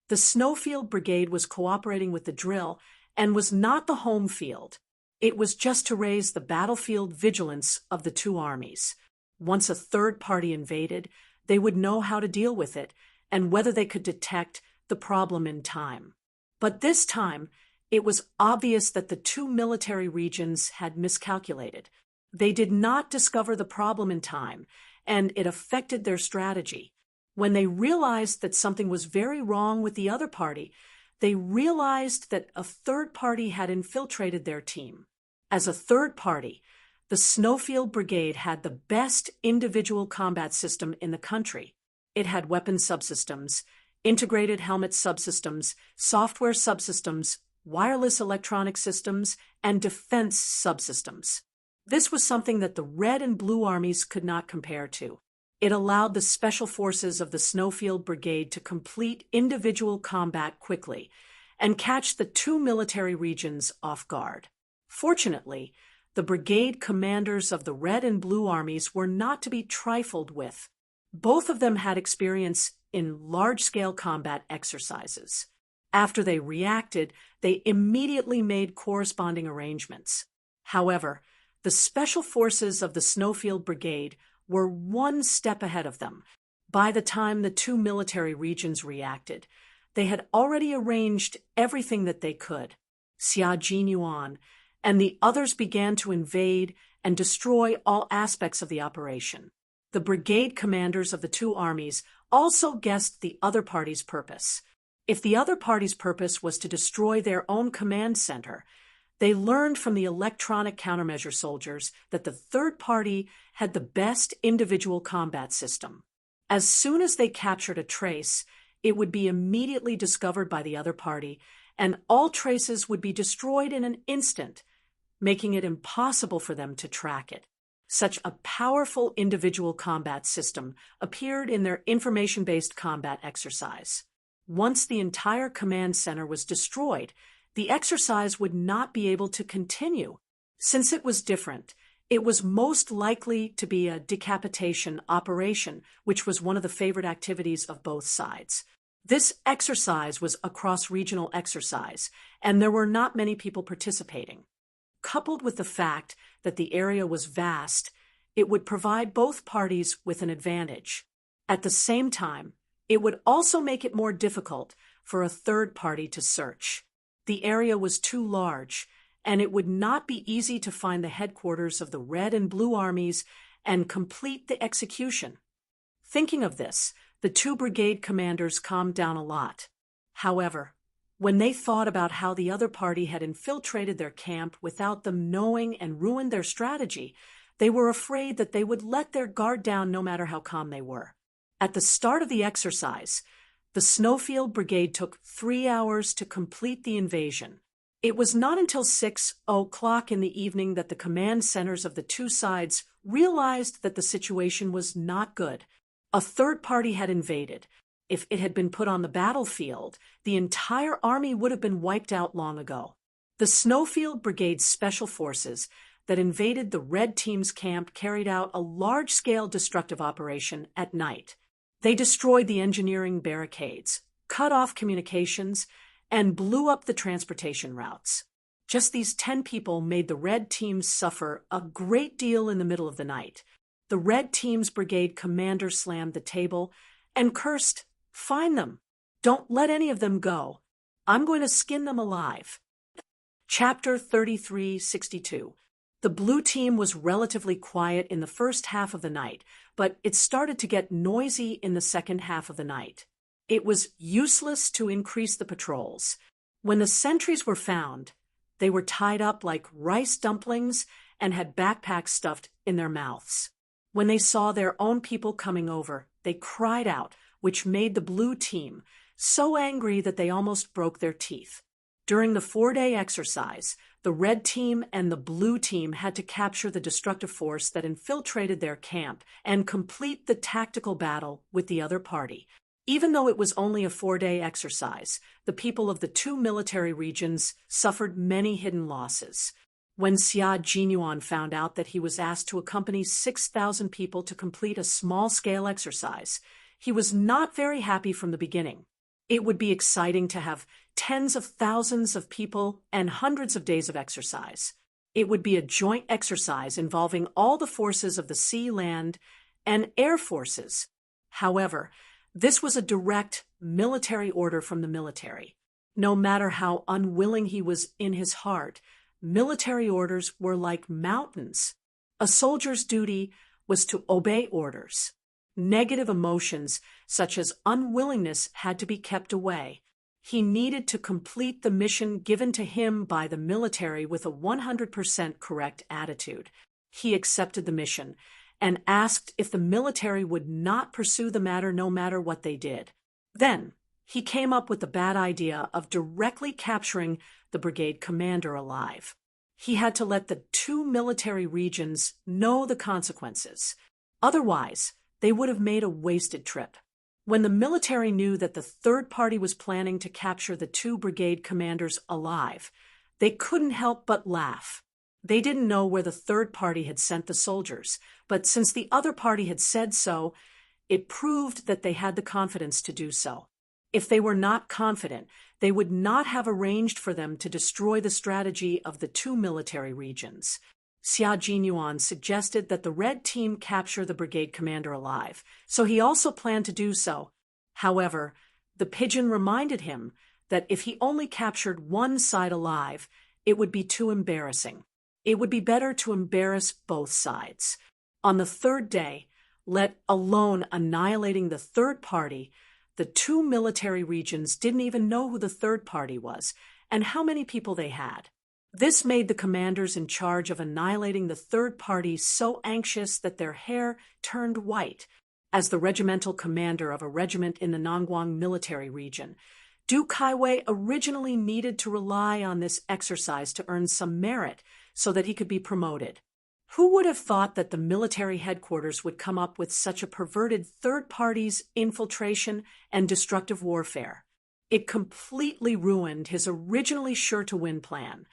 The Snowfield Brigade was cooperating with the drill and was not the home field. It was just to raise the battlefield vigilance of the two armies. Once a third party invaded, they would know how to deal with it and whether they could detect the problem in time. But this time, it was obvious that the two military regions had miscalculated. They did not discover the problem in time, and it affected their strategy. When they realized that something was very wrong with the other party, they realized that a third party had infiltrated their team. As a third party, the Snowfield Brigade had the best individual combat system in the country. It had weapons subsystems, integrated helmet subsystems, software subsystems, wireless electronic systems, and defense subsystems. This was something that the red and blue armies could not compare to. It allowed the special forces of the Snowfield Brigade to complete individual combat quickly and catch the two military regions off guard. Fortunately, the brigade commanders of the red and blue armies were not to be trifled with. Both of them had experience in large-scale combat exercises. After they reacted, they immediately made corresponding arrangements. However, the special forces of the Snowfield Brigade were one step ahead of them. By the time the two military regions reacted, they had already arranged everything that they could. Xia Jinyuan and the others began to invade and destroy all aspects of the operation. The brigade commanders of the two armies also guessed the other party's purpose. If the other party's purpose was to destroy their own command center, they learned from the electronic countermeasure soldiers that the third party had the best individual combat system. As soon as they captured a trace, it would be immediately discovered by the other party, and all traces would be destroyed in an instant, making it impossible for them to track it. Such a powerful individual combat system appeared in their information-based combat exercise. Once the entire command center was destroyed, the exercise would not be able to continue. Since it was different, it was most likely to be a decapitation operation, which was one of the favorite activities of both sides. This exercise was a cross-regional exercise, and there were not many people participating. Coupled with the fact that the area was vast, it would provide both parties with an advantage. At the same time, it would also make it more difficult for a third party to search. The area was too large, and it would not be easy to find the headquarters of the Red and Blue armies and complete the execution. Thinking of this, the two brigade commanders calmed down a lot. However, when they thought about how the other party had infiltrated their camp without them knowing and ruined their strategy, they were afraid that they would let their guard down no matter how calm they were. At the start of the exercise, the Snowfield Brigade took 3 hours to complete the invasion. It was not until 6 o'clock in the evening that the command centers of the two sides realized that the situation was not good. A third party had invaded. If it had been put on the battlefield, the entire army would have been wiped out long ago. The Snowfield Brigade's special forces that invaded the Red Team's camp carried out a large-scale destructive operation at night. They destroyed the engineering barricades, cut off communications, and blew up the transportation routes. Just these 10 people made the Red Team suffer a great deal in the middle of the night. The Red Team's brigade commander slammed the table and cursed, "Find them. Don't let any of them go. I'm going to skin them alive." Chapter 3362. The Blue Team was relatively quiet in the first half of the night, but it started to get noisy in the second half of the night. It was useless to increase the patrols. When the sentries were found, they were tied up like rice dumplings and had backpacks stuffed in their mouths. When they saw their own people coming over, they cried out, which made the Blue Team so angry that they almost broke their teeth. During the 4-day exercise, the Red Team and the Blue Team had to capture the destructive force that infiltrated their camp and complete the tactical battle with the other party. Even though it was only a 4-day exercise, the people of the two military regions suffered many hidden losses. When Xia Jinyuan found out that he was asked to accompany 6,000 people to complete a small-scale exercise, he was not very happy from the beginning. It would be exciting to have tens of thousands of people and hundreds of days of exercise. It would be a joint exercise involving all the forces of the sea, land, and air forces. However, this was a direct military order from the military. No matter how unwilling he was in his heart, military orders were like mountains. A soldier's duty was to obey orders. Negative emotions, such as unwillingness, had to be kept away. He needed to complete the mission given to him by the military with a 100% correct attitude. He accepted the mission and asked if the military would not pursue the matter no matter what they did. Then, he came up with the bad idea of directly capturing the brigade commander alive. He had to let the two military regions know the consequences. Otherwise, they would have made a wasted trip. When the military knew that the third party was planning to capture the two brigade commanders alive, they couldn't help but laugh. They didn't know where the third party had sent the soldiers, but since the other party had said so, it proved that they had the confidence to do so. If they were not confident, they would not have arranged for them to destroy the strategy of the two military regions. Xia Jinyuan suggested that the Red Team capture the brigade commander alive, so he also planned to do so. However, the pigeon reminded him that if he only captured one side alive, it would be too embarrassing. It would be better to embarrass both sides. On the third day, let alone annihilating the third party, the two military regions didn't even know who the third party was and how many people they had. This made the commanders in charge of annihilating the third party so anxious that their hair turned white. As the regimental commander of a regiment in the Nangguang military region, Du Kaiwei originally needed to rely on this exercise to earn some merit so that he could be promoted. Who would have thought that the military headquarters would come up with such a perverted third party's infiltration and destructive warfare? It completely ruined his originally sure-to-win plan.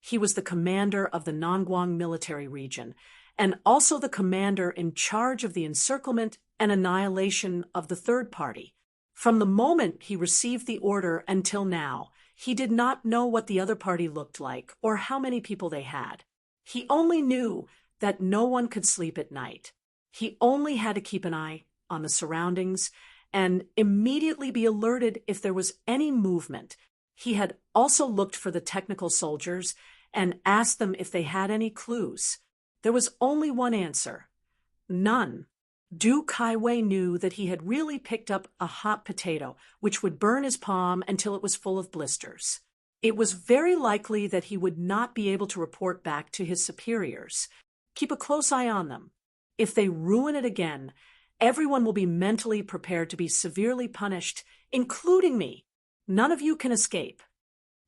He was the commander of the Nangguang military region, and also the commander in charge of the encirclement and annihilation of the third party. From the moment he received the order until now, he did not know what the other party looked like or how many people they had. He only knew that no one could sleep at night. He only had to keep an eye on the surroundings and immediately be alerted if there was any movement. He had also looked for the technical soldiers and asked them if they had any clues. There was only one answer: none. Du Kaiwei knew that he had really picked up a hot potato, which would burn his palm until it was full of blisters. It was very likely that he would not be able to report back to his superiors. Keep a close eye on them. If they ruin it again, everyone will be mentally prepared to be severely punished, including me. None of you can escape.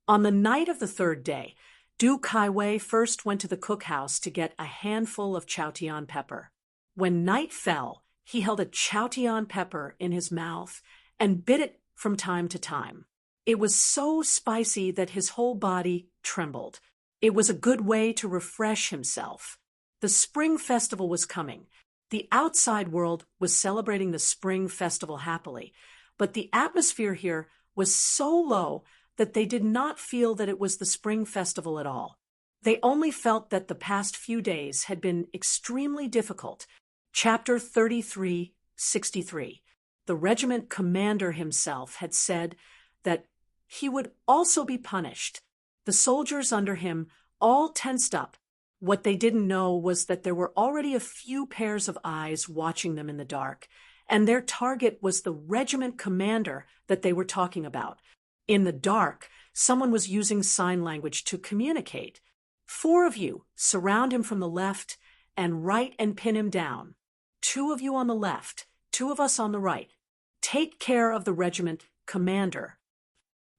On the night of the third day, Du Kaiwei first went to the cookhouse to get a handful of chaotian pepper. When night fell, he held a chaotian pepper in his mouth and bit it from time to time. It was so spicy that his whole body trembled. It was a good way to refresh himself. The Spring Festival was coming. The outside world was celebrating the Spring Festival happily, but the atmosphere here was so low that they did not feel that it was the Spring Festival at all. They only felt that the past few days had been extremely difficult. Chapter 33:63. The regiment commander himself had said that he would also be punished. The soldiers under him all tensed up. What they didn't know was that there were already a few pairs of eyes watching them in the dark, and their target was the regiment commander that they were talking about. In the dark, someone was using sign language to communicate. 4 of you surround him from the left and right and pin him down. 2 of you on the left, 2 of us on the right. Take care of the regiment commander.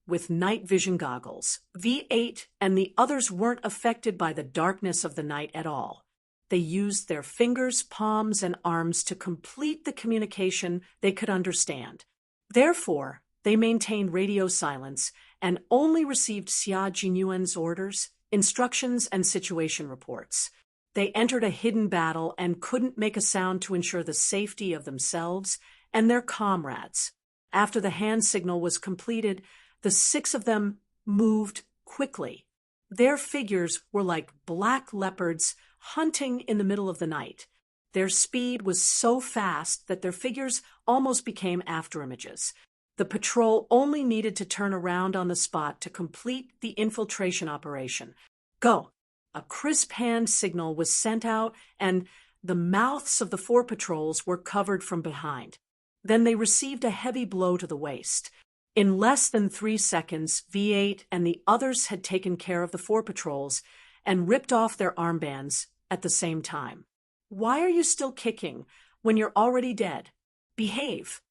With night vision goggles, V8 and the others weren't affected by the darkness of the night at all. They used their fingers, palms, and arms to complete the communication they could understand. Therefore, they maintained radio silence and only received Xia Jinyuan's orders, instructions, and situation reports. They entered a hidden battle and couldn't make a sound to ensure the safety of themselves and their comrades. After the hand signal was completed, the 6 of them moved quickly. Their figures were like black leopards hunting in the middle of the night. Their speed was so fast that their figures almost became afterimages. The patrol only needed to turn around on the spot to complete the infiltration operation. Go! A crisp hand signal was sent out, and the mouths of the 4 patrols were covered from behind. Then they received a heavy blow to the waist. In less than 3 seconds, V8 and the others had taken care of the 4 patrols and ripped off their armbands at the same time. Why are you still kicking when you're already dead? Behave.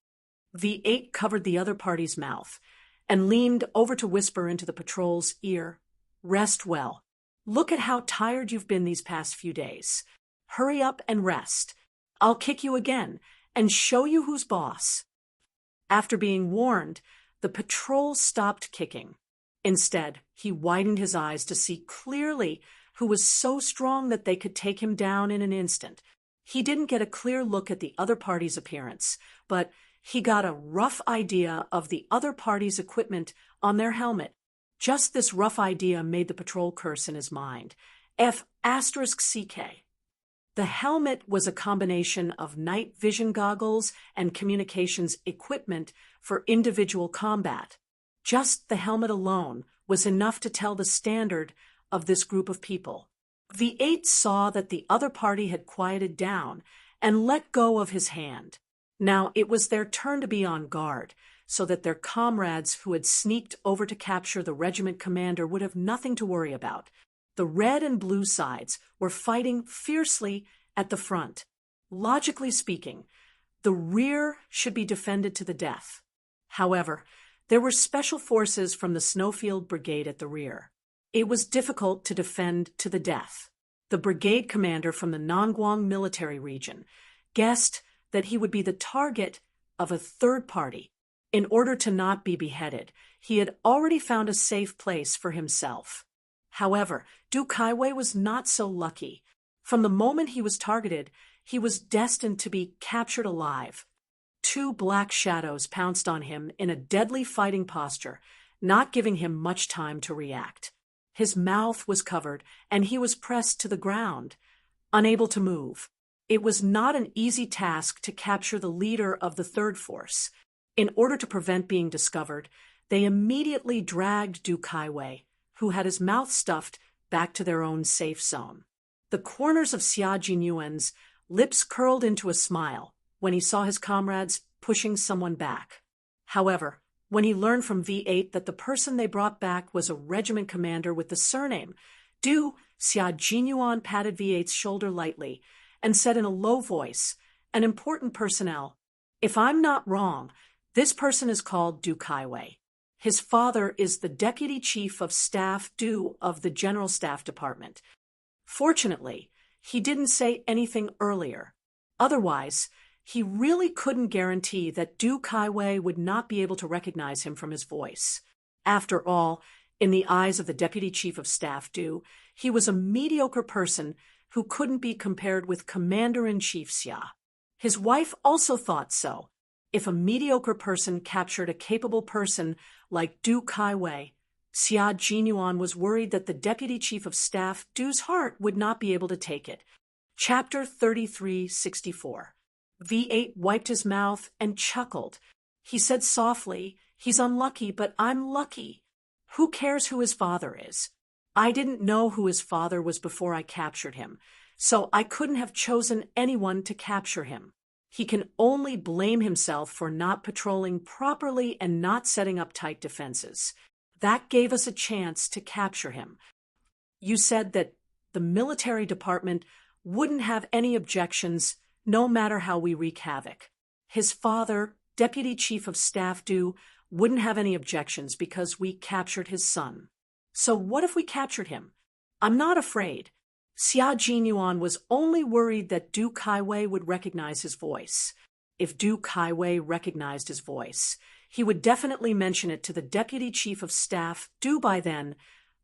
V8 covered the other party's mouth and leaned over to whisper into the patrol's ear. Rest well. Look at how tired you've been these past few days. Hurry up and rest. I'll kick you again and show you who's boss. After being warned, the patrol stopped kicking. Instead, he widened his eyes to see clearly who was so strong that they could take him down in an instant. He didn't get a clear look at the other party's appearance, but he got a rough idea of the other party's equipment on their helmet. Just this rough idea made the patrol curse in his mind. F***CK. The helmet was a combination of night vision goggles and communications equipment for individual combat. Just the helmet alone was enough to tell the standard of this group of people. V8 saw that the other party had quieted down and let go of his hand. Now it was their turn to be on guard, so that their comrades who had sneaked over to capture the regiment commander would have nothing to worry about. The red and blue sides were fighting fiercely at the front. Logically speaking, the rear should be defended to the death. However, there were special forces from the Snowfield Brigade at the rear. It was difficult to defend to the death. The brigade commander from the Nangguang military region guessed that he would be the target of a third party. In order to not be beheaded, he had already found a safe place for himself. However, Du Kaiwei was not so lucky. From the moment he was targeted, he was destined to be captured alive. Two black shadows pounced on him in a deadly fighting posture, not giving him much time to react. His mouth was covered, and he was pressed to the ground, unable to move. It was not an easy task to capture the leader of the third force. In order to prevent being discovered, they immediately dragged Du Kaiwei, who had his mouth stuffed, back to their own safe zone. The corners of Xia Jinyuan's lips curled into a smile when he saw his comrades pushing someone back. However, when he learned from V8 that the person they brought back was a regiment commander with the surname Du, Xia Jinyuan patted V8's shoulder lightly and said in a low voice, "An important personnel. If I'm not wrong, this person is called Du Kaiwei. His father is the Deputy Chief of Staff Du of the General Staff Department." Fortunately, he didn't say anything earlier. Otherwise, he really couldn't guarantee that Du Kaiwei would not be able to recognize him from his voice. After all, in the eyes of the Deputy Chief of Staff Du, he was a mediocre person who couldn't be compared with Commander-in-Chief Xia. His wife also thought so. If a mediocre person captured a capable person like Du Kaiwei, Xia Jinyuan was worried that the Deputy Chief of Staff Du's heart would not be able to take it. Chapter 3364. V8 wiped his mouth and chuckled. He said softly, "He's unlucky, but I'm lucky. Who cares who his father is? I didn't know who his father was before I captured him, so I couldn't have chosen anyone to capture him. He can only blame himself for not patrolling properly and not setting up tight defenses. That gave us a chance to capture him. You said that the military department wouldn't have any objections no matter how we wreak havoc. His father, Deputy Chief of Staff Du, wouldn't have any objections because we captured his son. So what if we captured him? I'm not afraid." Xia Jinyuan was only worried that Du Kaiwei would recognize his voice. If Du Kaiwei recognized his voice, he would definitely mention it to the Deputy Chief of Staff Du. By then,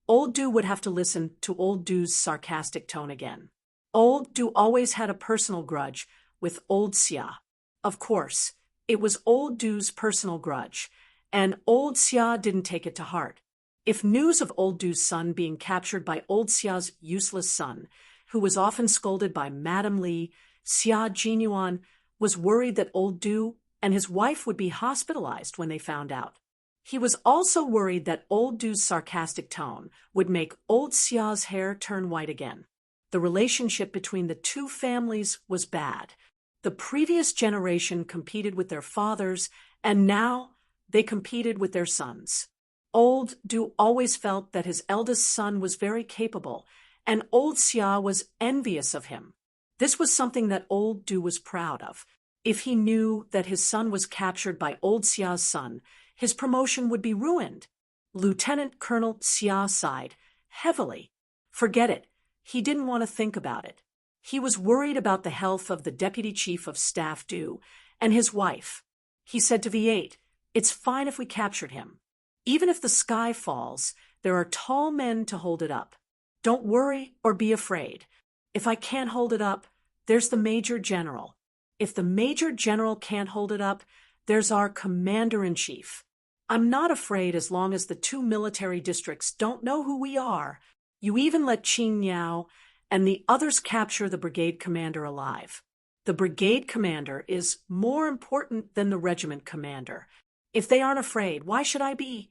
old Du would have to listen to old Du's sarcastic tone again. Old Du always had a personal grudge with old Xia. Of course, it was old Du's personal grudge, and old Xia didn't take it to heart. If news of old Du's son being captured by old Xia's useless son, who was often scolded by Madame Li, Xia Jinyuan was worried that old Du and his wife would be hospitalized when they found out. He was also worried that old Du's sarcastic tone would make old Xia's hair turn white again. The relationship between the two families was bad. The previous generation competed with their fathers, and now they competed with their sons. Old Du always felt that his eldest son was very capable, and old Xia was envious of him. This was something that old Du was proud of. If he knew that his son was captured by old Xia's son, his promotion would be ruined. Lieutenant Colonel Xia sighed heavily. Forget it. He didn't want to think about it. He was worried about the health of the Deputy Chief of Staff Du and his wife. He said to V8, "It's fine if we captured him. Even if the sky falls, there are tall men to hold it up. Don't worry or be afraid. If I can't hold it up, there's the Major General. If the Major General can't hold it up, there's our Commander-in-Chief. I'm not afraid as long as the two military districts don't know who we are. You even let Qing Niao and the others capture the brigade commander alive. The brigade commander is more important than the regiment commander. If they aren't afraid, why should I be?"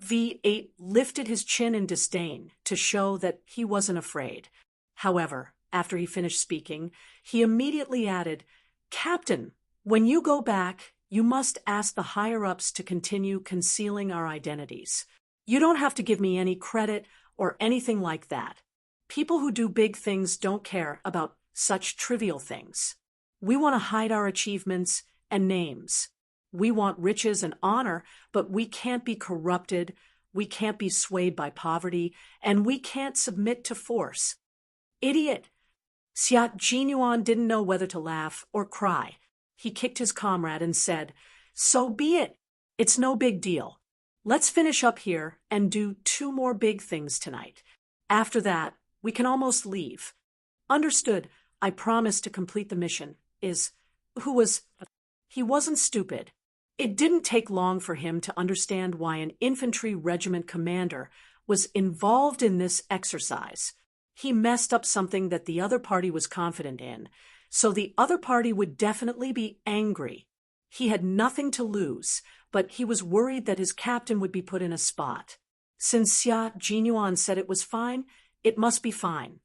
V8 lifted his chin in disdain to show that he wasn't afraid. However, after he finished speaking, he immediately added, "Captain, when you go back, you must ask the higher-ups to continue concealing our identities. You don't have to give me any credit or anything like that. People who do big things don't care about such trivial things. We want to hide our achievements and names. We want riches and honor, but we can't be corrupted, we can't be swayed by poverty, and we can't submit to force." "Idiot!" Xia Jinyuan didn't know whether to laugh or cry. He kicked his comrade and said, "So be it. It's no big deal. Let's finish up here and do 2 more big things tonight. After that, we can almost leave." "Understood. I promise to complete the mission. Who was..." He wasn't stupid. It didn't take long for him to understand why an infantry regiment commander was involved in this exercise. He messed up something that the other party was confident in, so the other party would definitely be angry. He had nothing to lose, but he was worried that his captain would be put in a spot. Since Xia Jinyuan said it was fine, it must be fine.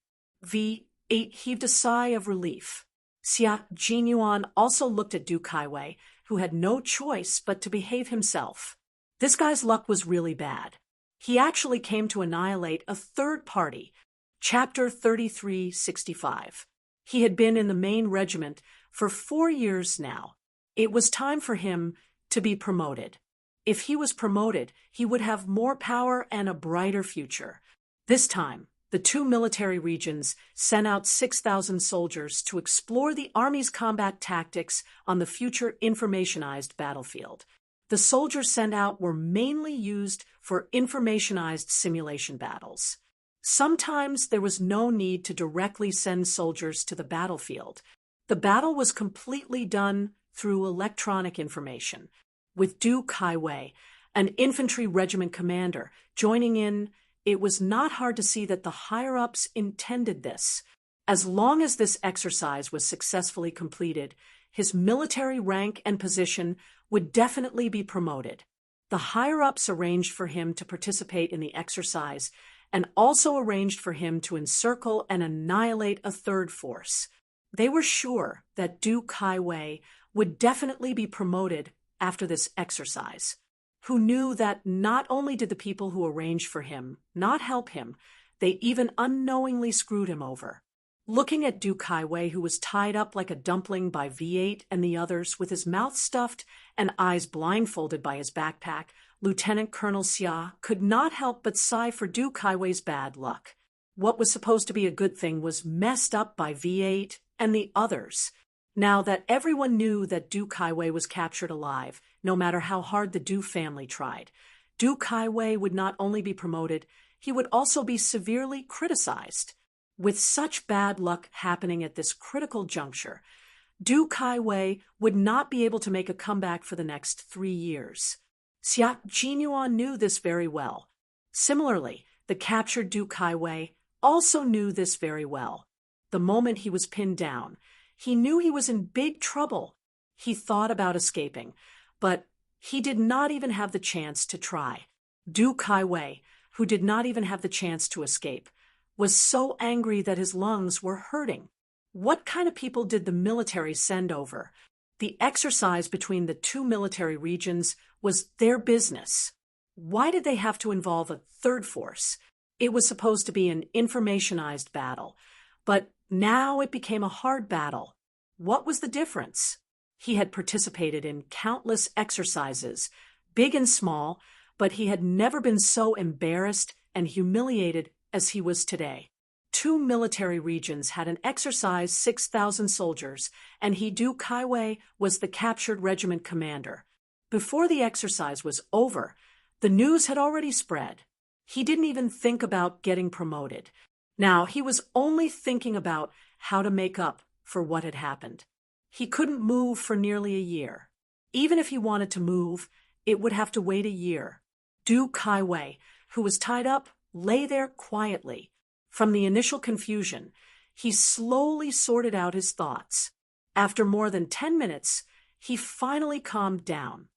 V8 heaved a sigh of relief. Xia Jinyuan also looked at Du Kaiwei, who had no choice but to behave himself. This guy's luck was really bad. He actually came to annihilate a third party. Chapter 3365. He had been in the main regiment for 4 years now. It was time for him to be promoted. If he was promoted, he would have more power and a brighter future. This time, the 2 military regions sent out 6,000 soldiers to explore the army's combat tactics on the future informationized battlefield. The soldiers sent out were mainly used for informationized simulation battles. Sometimes there was no need to directly send soldiers to the battlefield. The battle was completely done through electronic information, with Du Kaiwei, an infantry regiment commander, joining in. It was not hard to see that the higher-ups intended this. As long as this exercise was successfully completed, his military rank and position would definitely be promoted. The higher-ups arranged for him to participate in the exercise and also arranged for him to encircle and annihilate a third force. They were sure that Du Kaiwei would definitely be promoted after this exercise, who knew that not only did the people who arranged for him not help him, they even unknowingly screwed him over. Looking at Du Kaiwei, who was tied up like a dumpling by V8 and the others, with his mouth stuffed and eyes blindfolded by his backpack, Lieutenant Colonel Xia could not help but sigh for Du Kaiwei's bad luck. What was supposed to be a good thing was messed up by V8 and the others. Now that everyone knew that Du Kaiwei was captured alive, no matter how hard the Du family tried, Du Kaiwei would not only be promoted, he would also be severely criticized. With such bad luck happening at this critical juncture, Du Kaiwei would not be able to make a comeback for the next 3 years. Xia Jinyuan knew this very well. Similarly, the captured Du Kaiwei also knew this very well. The moment he was pinned down, he knew he was in big trouble. He thought about escaping, but he did not even have the chance to try. Du Kaiwei, who did not even have the chance to escape, was so angry that his lungs were hurting. What kind of people did the military send over? The exercise between the 2 military regions was their business. Why did they have to involve a third force? It was supposed to be an informationized battle, but now it became a hard battle. What was the difference? He had participated in countless exercises, big and small, but he had never been so embarrassed and humiliated as he was today. 2 military regions had an exercise 6,000 soldiers, and Du Kaiwei was the captured regiment commander. Before the exercise was over, the news had already spread. He didn't even think about getting promoted. Now he was only thinking about how to make up for what had happened. He couldn't move for nearly a year. Even if he wanted to move, it would have to wait a year. Du Kaiwei, who was tied up, lay there quietly. From the initial confusion, he slowly sorted out his thoughts. After more than 10 minutes, he finally calmed down.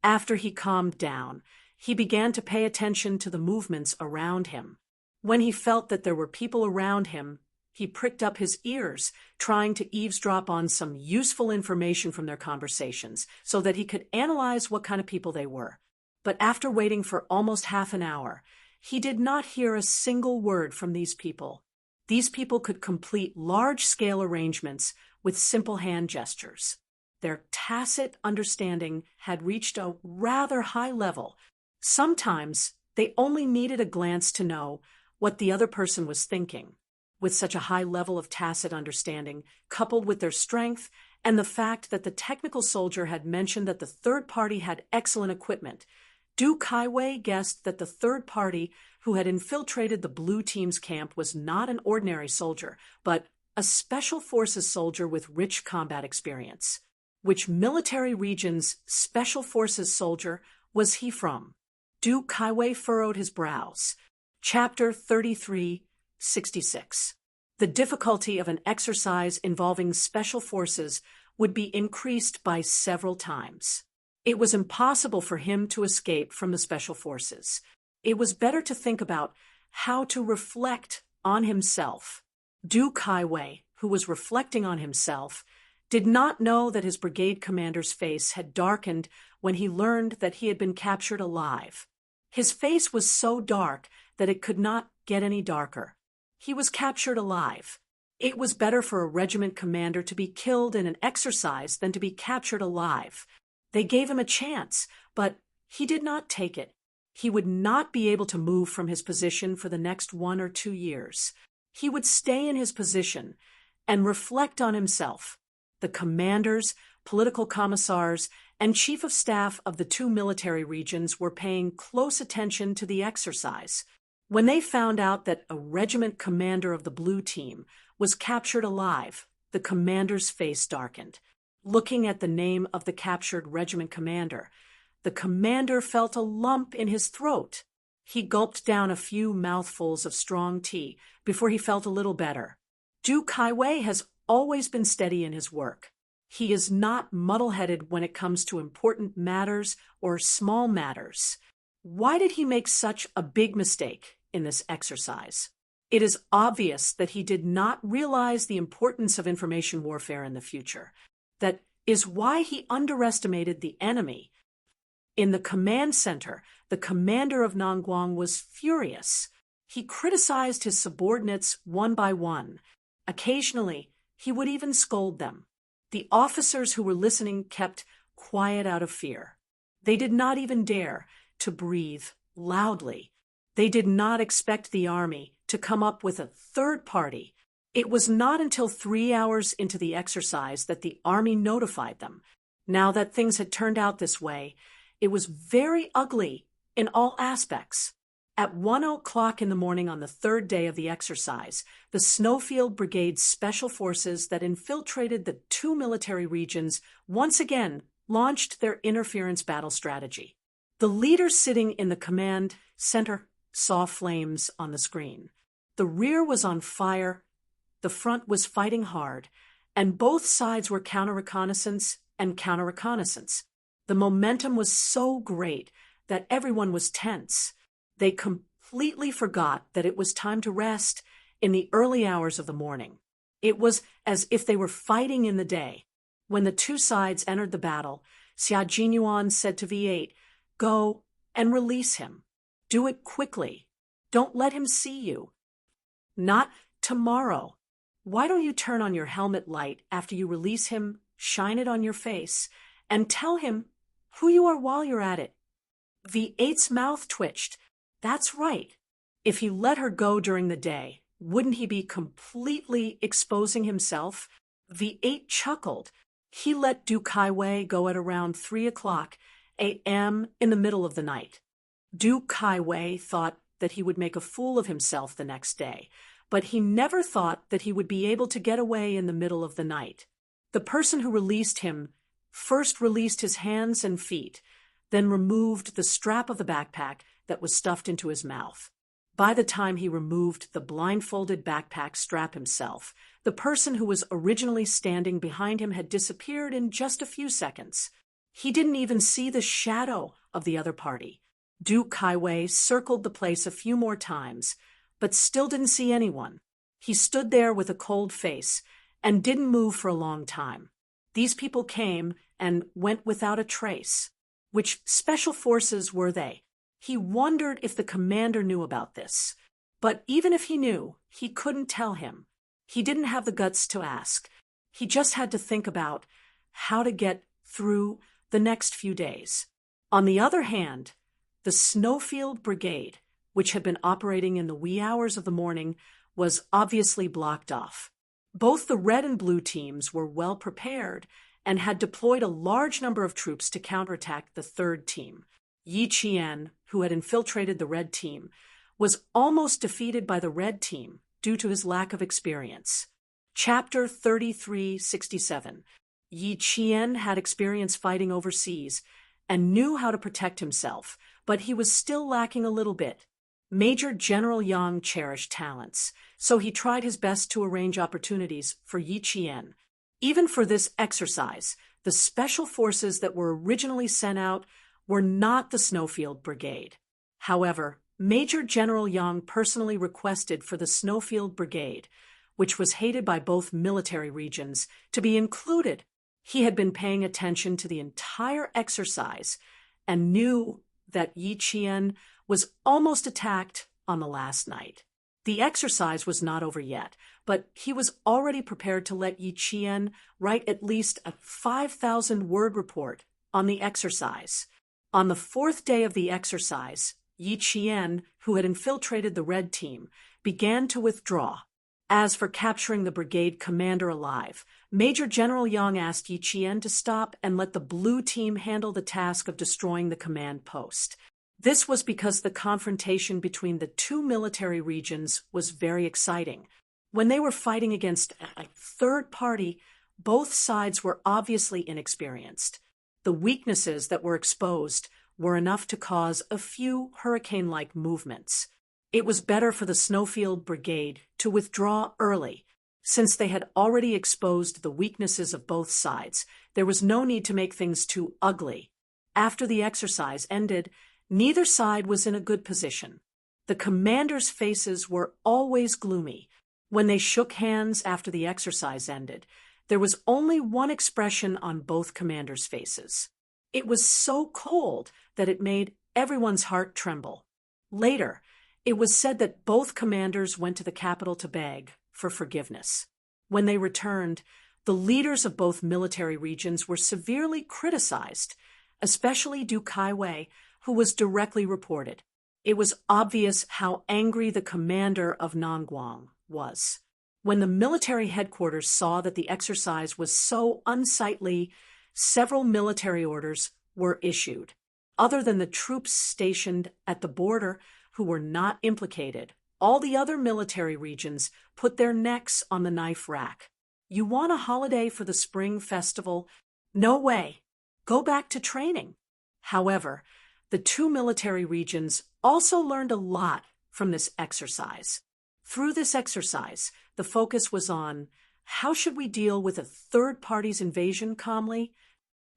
After he calmed down, he began to pay attention to the movements around him. When he felt that there were people around him, he pricked up his ears, trying to eavesdrop on some useful information from their conversations so that he could analyze what kind of people they were. But after waiting for almost half an hour, he did not hear a single word from these people. These people could complete large-scale arrangements with simple hand gestures. Their tacit understanding had reached a rather high level. Sometimes they only needed a glance to know what the other person was thinking. With such a high level of tacit understanding, coupled with their strength and the fact that the technical soldier had mentioned that the third party had excellent equipment, Du Kaiwei guessed that the third party who had infiltrated the blue team's camp was not an ordinary soldier, but a special forces soldier with rich combat experience. Which military region's Special Forces soldier was he from? Du Kaiwei furrowed his brows. Chapter 3366. The difficulty of an exercise involving Special Forces would be increased by several times. It was impossible for him to escape from the Special Forces. It was better to think about how to reflect on himself. Du Kaiwei, who was reflecting on himself, did not know that his brigade commander's face had darkened when he learned that he had been captured alive. His face was so dark that it could not get any darker. He was captured alive. It was better for a regiment commander to be killed in an exercise than to be captured alive. They gave him a chance, but he did not take it. He would not be able to move from his position for the next 1 or 2 years. He would stay in his position and reflect on himself. The commanders, political commissars, and chief of staff of the 2 military regions were paying close attention to the exercise. When they found out that a regiment commander of the blue team was captured alive, the commander's face darkened. Looking at the name of the captured regiment commander, the commander felt a lump in his throat. He gulped down a few mouthfuls of strong tea before he felt a little better. Du Kaiwei has always been steady in his work. He is not muddle-headed when it comes to important matters or small matters. Why did he make such a big mistake in this exercise? It is obvious that he did not realize the importance of information warfare in the future. That is why he underestimated the enemy. In the command center, the commander of Nangguang was furious. He criticized his subordinates one by one. Occasionally, he would even scold them. The officers who were listening kept quiet out of fear. They did not even dare to breathe loudly. They did not expect the army to come up with a third party. It was not until 3 hours into the exercise that the army notified them. Now that things had turned out this way, it was very ugly in all aspects. At 1 o'clock in the morning on the 3rd day of the exercise, the Snowfield Brigade's Special Forces that infiltrated the 2 military regions once again launched their interference battle strategy. The leader sitting in the command center saw flames on the screen. The rear was on fire, the front was fighting hard, and both sides were counter-reconnaissance and counter-reconnaissance. The momentum was so great that everyone was tense. They completely forgot that it was time to rest in the early hours of the morning. It was as if they were fighting in the day. When the 2 sides entered the battle, Xia Jinyuan said to V8, "Go and release him. Do it quickly. Don't let him see you." "Not tomorrow. Why don't you turn on your helmet light after you release him, shine it on your face, and tell him who you are while you're at it?" V8's mouth twitched. That's right. If he let her go during the day, wouldn't he be completely exposing himself? V8 chuckled. He let Du Kaiwei go at around 3 o'clock a.m. in the middle of the night. Du Kaiwei thought that he would make a fool of himself the next day, but he never thought that he would be able to get away in the middle of the night. The person who released him first released his hands and feet, then removed the strap of the backpack that was stuffed into his mouth. By the time he removed the blindfolded backpack strap himself, the person who was originally standing behind him had disappeared in just a few seconds. He didn't even see the shadow of the other party. Du Kaiwei circled the place a few more times, but still didn't see anyone. He stood there with a cold face and didn't move for a long time. These people came and went without a trace. Which special forces were they? He wondered if the commander knew about this. But even if he knew, he couldn't tell him. He didn't have the guts to ask. He just had to think about how to get through the next few days. On the other hand, the Snowfield Brigade, which had been operating in the wee hours of the morning, was obviously blocked off. Both the red and blue teams were well prepared and had deployed a large number of troops to counterattack the 3rd team. Yi Qian, who had infiltrated the red team, was almost defeated by the red team due to his lack of experience. Chapter 3367. Yi Qian had experience fighting overseas and knew how to protect himself, but he was still lacking a little bit. Major General Yang cherished talents, so he tried his best to arrange opportunities for Yi Qian. Even for this exercise, the special forces that were originally sent out were not the Snowfield Brigade. However, Major General Yang personally requested for the Snowfield Brigade, which was hated by both military regions, to be included. He had been paying attention to the entire exercise and knew that Yi Qian was almost attacked on the last night. The exercise was not over yet, but he was already prepared to let Yi Qian write at least a 5,000-word report on the exercise. On the fourth day of the exercise, Yi Qian, who had infiltrated the red team, began to withdraw. As for capturing the brigade commander alive, Major General Yang asked Yi Qian to stop and let the blue team handle the task of destroying the command post. This was because the confrontation between the two military regions was very exciting. When they were fighting against a third party, both sides were obviously inexperienced. The weaknesses that were exposed were enough to cause a few hurricane-like movements. It was better for the Snowfield Brigade to withdraw early. Since they had already exposed the weaknesses of both sides, there was no need to make things too ugly. After the exercise ended, neither side was in a good position. The commanders' faces were always gloomy. When they shook hands after the exercise ended, there was only one expression on both commanders' faces. It was so cold that it made everyone's heart tremble. Later, it was said that both commanders went to the capital to beg for forgiveness. When they returned, the leaders of both military regions were severely criticized, especially Du Kaiwei, who was directly reported. It was obvious how angry the commander of Nangguang was. When the military headquarters saw that the exercise was so unsightly, several military orders were issued. Other than the troops stationed at the border who were not implicated, all the other military regions put their necks on the knife rack. You want a holiday for the spring festival? No way. Go back to training. However, the two military regions also learned a lot from this exercise. Through this exercise, the focus was on how should we deal with a third party's invasion calmly?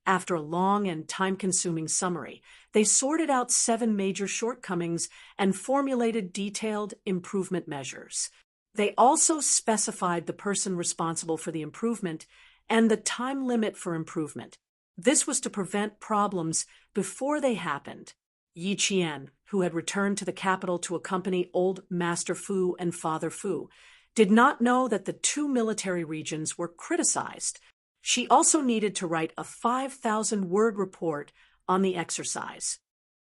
After a long and time-consuming summary, they sorted out 7 major shortcomings and formulated detailed improvement measures. They also specified the person responsible for the improvement and the time limit for improvement. This was to prevent problems before they happened. Yi Qian, who had returned to the capital to accompany old Master Fu and Father Fu, did not know that the two military regions were criticized. She also needed to write a 5,000-word report on the exercise.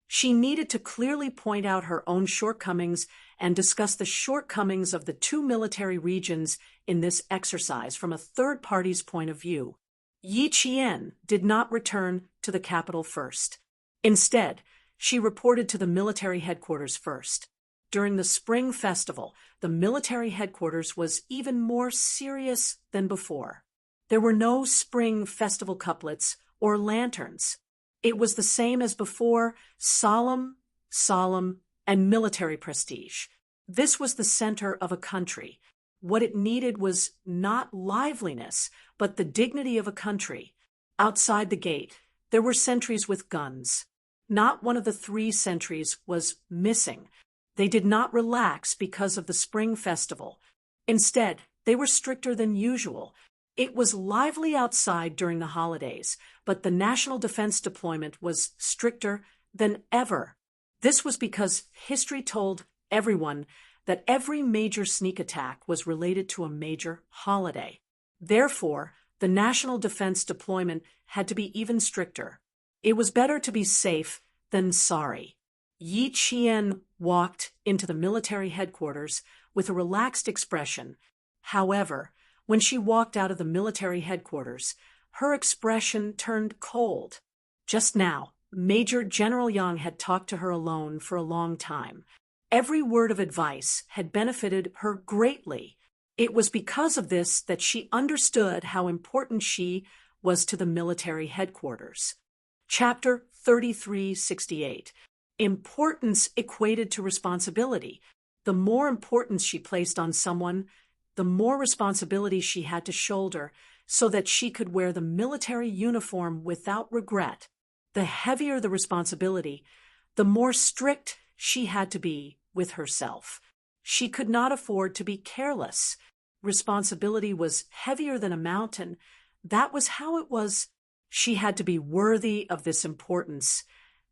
She needed to clearly point out her own shortcomings and discuss the shortcomings of the two military regions in this exercise from a third party's point of view. Yi Qian did not return to the capital first. Instead, she reported to the military headquarters first. During the spring festival, the military headquarters was even more serious than before. There were no spring festival couplets or lanterns. It was the same as before, solemn, and military prestige. This was the center of a country. What it needed was not liveliness, but the dignity of a country. Outside the gate, there were sentries with guns. Not one of the 3 sentries was missing. They did not relax because of the spring festival. Instead, they were stricter than usual. It was lively outside during the holidays, but the national defense deployment was stricter than ever. This was because history told everyone that every major sneak attack was related to a major holiday. Therefore, the national defense deployment had to be even stricter. It was better to be safe than sorry. Yi Qian walked into the military headquarters with a relaxed expression. However, when she walked out of the military headquarters, her expression turned cold. Just now, Major General Yang had talked to her alone for a long time. Every word of advice had benefited her greatly. It was because of this that she understood how important she was to the military headquarters. Chapter 3368. Importance equated to responsibility. The more importance she placed on someone, the more responsibility she had to shoulder so that she could wear the military uniform without regret. The heavier the responsibility, the more strict she had to be with herself. She could not afford to be careless. Responsibility was heavier than a mountain. That was how it was. She had to be worthy of this importance,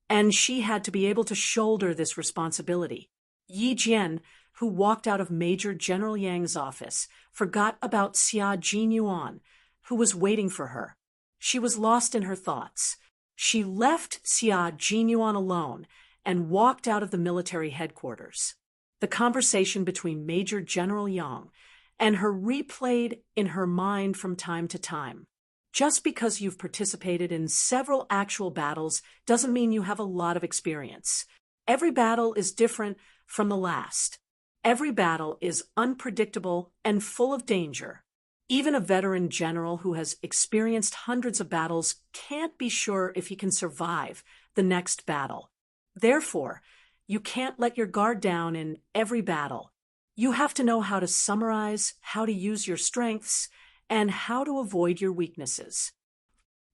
and she had to be able to shoulder this responsibility. Yi Jian, who walked out of Major General Yang's office, forgot about Xia Jinyuan, who was waiting for her. She was lost in her thoughts. She left Xia Jinyuan alone and walked out of the military headquarters. The conversation between Major General Yang and her replayed in her mind from time to time. Just because you've participated in several actual battles doesn't mean you have a lot of experience. Every battle is different from the last. Every battle is unpredictable and full of danger. Even a veteran general who has experienced hundreds of battles can't be sure if he can survive the next battle. Therefore, you can't let your guard down in every battle. You have to know how to summarize, how to use your strengths, and how to avoid your weaknesses.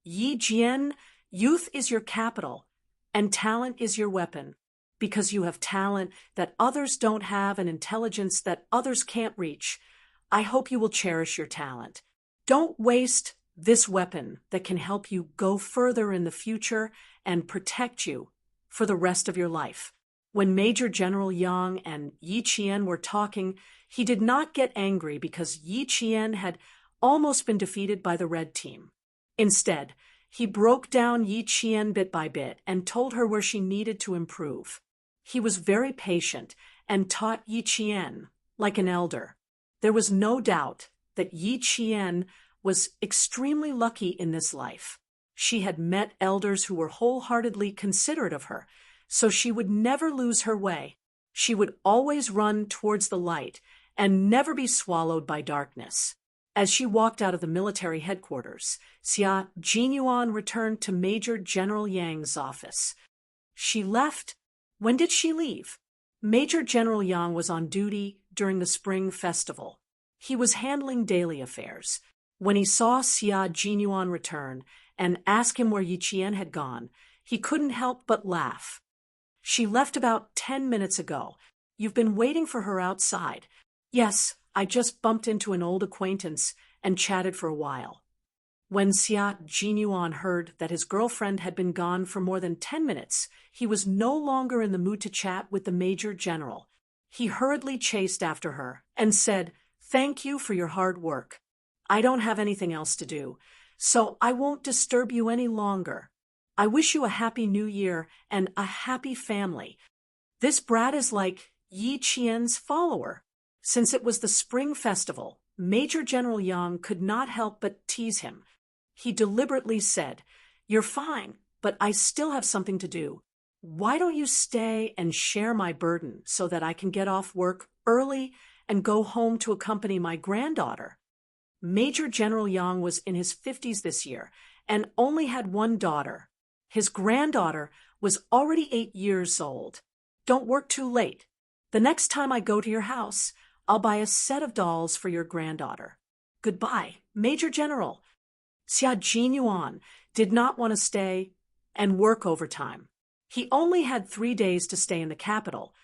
Yi Jian, youth is your capital, and talent is your weapon. Because you have talent that others don't have and intelligence that others can't reach, I hope you will cherish your talent. Don't waste this weapon that can help you go further in the future and protect you for the rest of your life. When Major General Yang and Yi Qian were talking, he did not get angry because Yi Qian had almost been defeated by the red team. Instead, he broke down Yi Qian bit by bit and told her where she needed to improve. He was very patient and taught Yi Qian like an elder. There was no doubt that Yi Qian was extremely lucky in this life. She had met elders who were wholeheartedly considerate of her, so she would never lose her way. She would always run towards the light and never be swallowed by darkness. As she walked out of the military headquarters, Xia Jinyuan returned to Major General Yang's office. She left. When did she leave? Major General Yang was on duty during the spring festival. He was handling daily affairs. When he saw Xia Jinyuan return and ask him where Yi Qian had gone, he couldn't help but laugh. She left about 10 minutes ago. You've been waiting for her outside. Yes, I just bumped into an old acquaintance and chatted for a while. When Xia Jinyuan heard that his girlfriend had been gone for more than 10 minutes, he was no longer in the mood to chat with the Major General. He hurriedly chased after her and said, "Thank you for your hard work. I don't have anything else to do, so I won't disturb you any longer. I wish you a happy new year and a happy family." This brat is like Yi Qian's follower. Since it was the spring festival, Major General Yang could not help but tease him. He deliberately said, "You're fine, but I still have something to do. Why don't you stay and share my burden so that I can get off work early and go home to accompany my granddaughter?" Major General Yang was in his 50s this year and only had one daughter. His granddaughter was already 8 years old. "Don't work too late. The next time I go to your house, I'll buy a set of dolls for your granddaughter. Goodbye, Major General." Xia Jinyuan did not want to stay and work overtime. He only had 3 days to stay in the capital,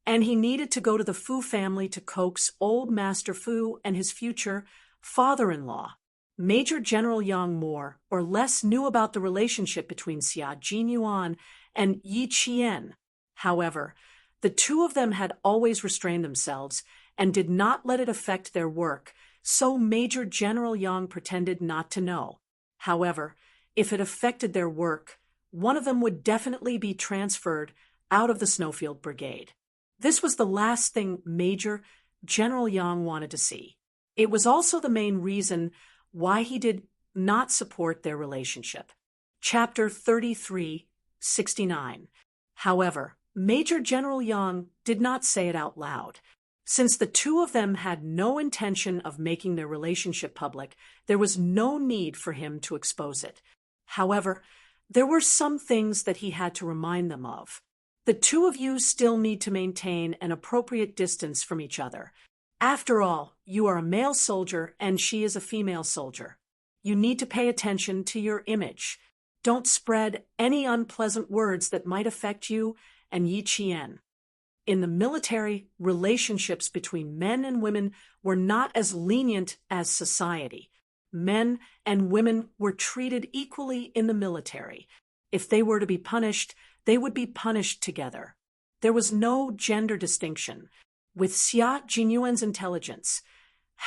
and he needed to go to the Fu family to coax old Master Fu and his future father-in-law. Major General Yang more or less knew about the relationship between Xia Jinyuan and Yi Qian. However, the two of them had always restrained themselves and did not let it affect their work, so Major General Yang pretended not to know. However, if it affected their work, one of them would definitely be transferred out of the Snowfield Brigade. This was the last thing Major General Yang wanted to see. It was also the main reason why he did not support their relationship. Chapter 3369. However, Major General Yang did not say it out loud. Since the two of them had no intention of making their relationship public, there was no need for him to expose it. However, there were some things that he had to remind them of. The two of you still need to maintain an appropriate distance from each other. After all, you are a male soldier and she is a female soldier. You need to pay attention to your image. Don't spread any unpleasant words that might affect you and Yi Qian. In the military, relationships between men and women were not as lenient as society. Men and women were treated equally in the military. If they were to be punished, they would be punished together. There was no gender distinction. With Xia Jinyuan's intelligence,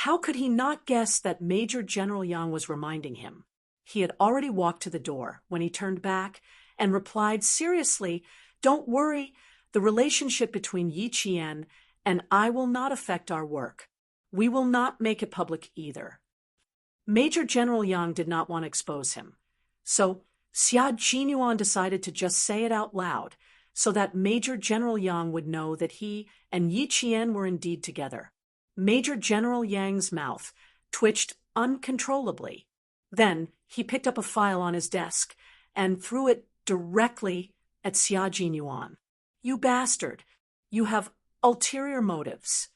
how could he not guess that Major General Yang was reminding him? He had already walked to the door when he turned back and replied seriously, "Don't worry, the relationship between Yi Qian and I will not affect our work. We will not make it public either." Major General Yang did not want to expose him. So Xia Jinyuan decided to just say it out loud so that Major General Yang would know that he and Yi Qian were indeed together. Major General Yang's mouth twitched uncontrollably. Then he picked up a file on his desk and threw it directly at Xia Jinyuan. "You bastard! You have ulterior motives."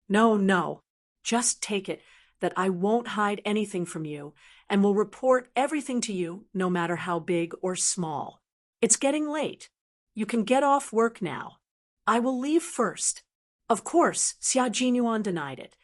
No, just take it that I won't hide anything from you and will report everything to you, no matter how big or small. It's getting late. You can get off work now. I will leave first. Of course, Xia Jinyuan denied it.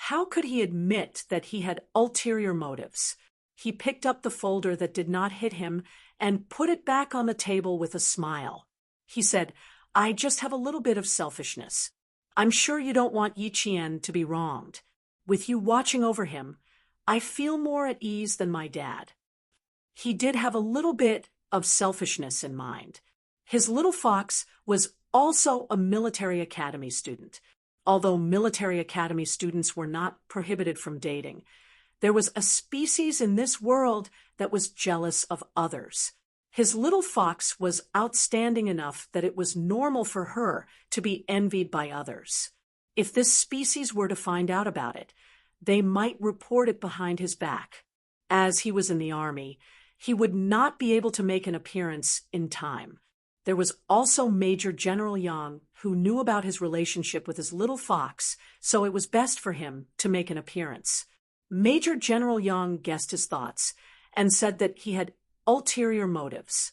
How could he admit that he had ulterior motives? He picked up the folder that did not hit him and put it back on the table with a smile. He said, "I just have a little bit of selfishness. I'm sure you don't want Yi Qian to be wronged. With you watching over him, I feel more at ease than my dad." He did have a little bit of selfishness in mind. His little fox was also a military academy student. Although military academy students were not prohibited from dating, there was a species in this world that was jealous of others. His little fox was outstanding enough that it was normal for her to be envied by others. If this species were to find out about it, they might report it behind his back. As he was in the army, he would not be able to make an appearance in time. There was also Major General Yang, who knew about his relationship with his little fox, so it was best for him to make an appearance. Major General Yang guessed his thoughts and said that he had ulterior motives.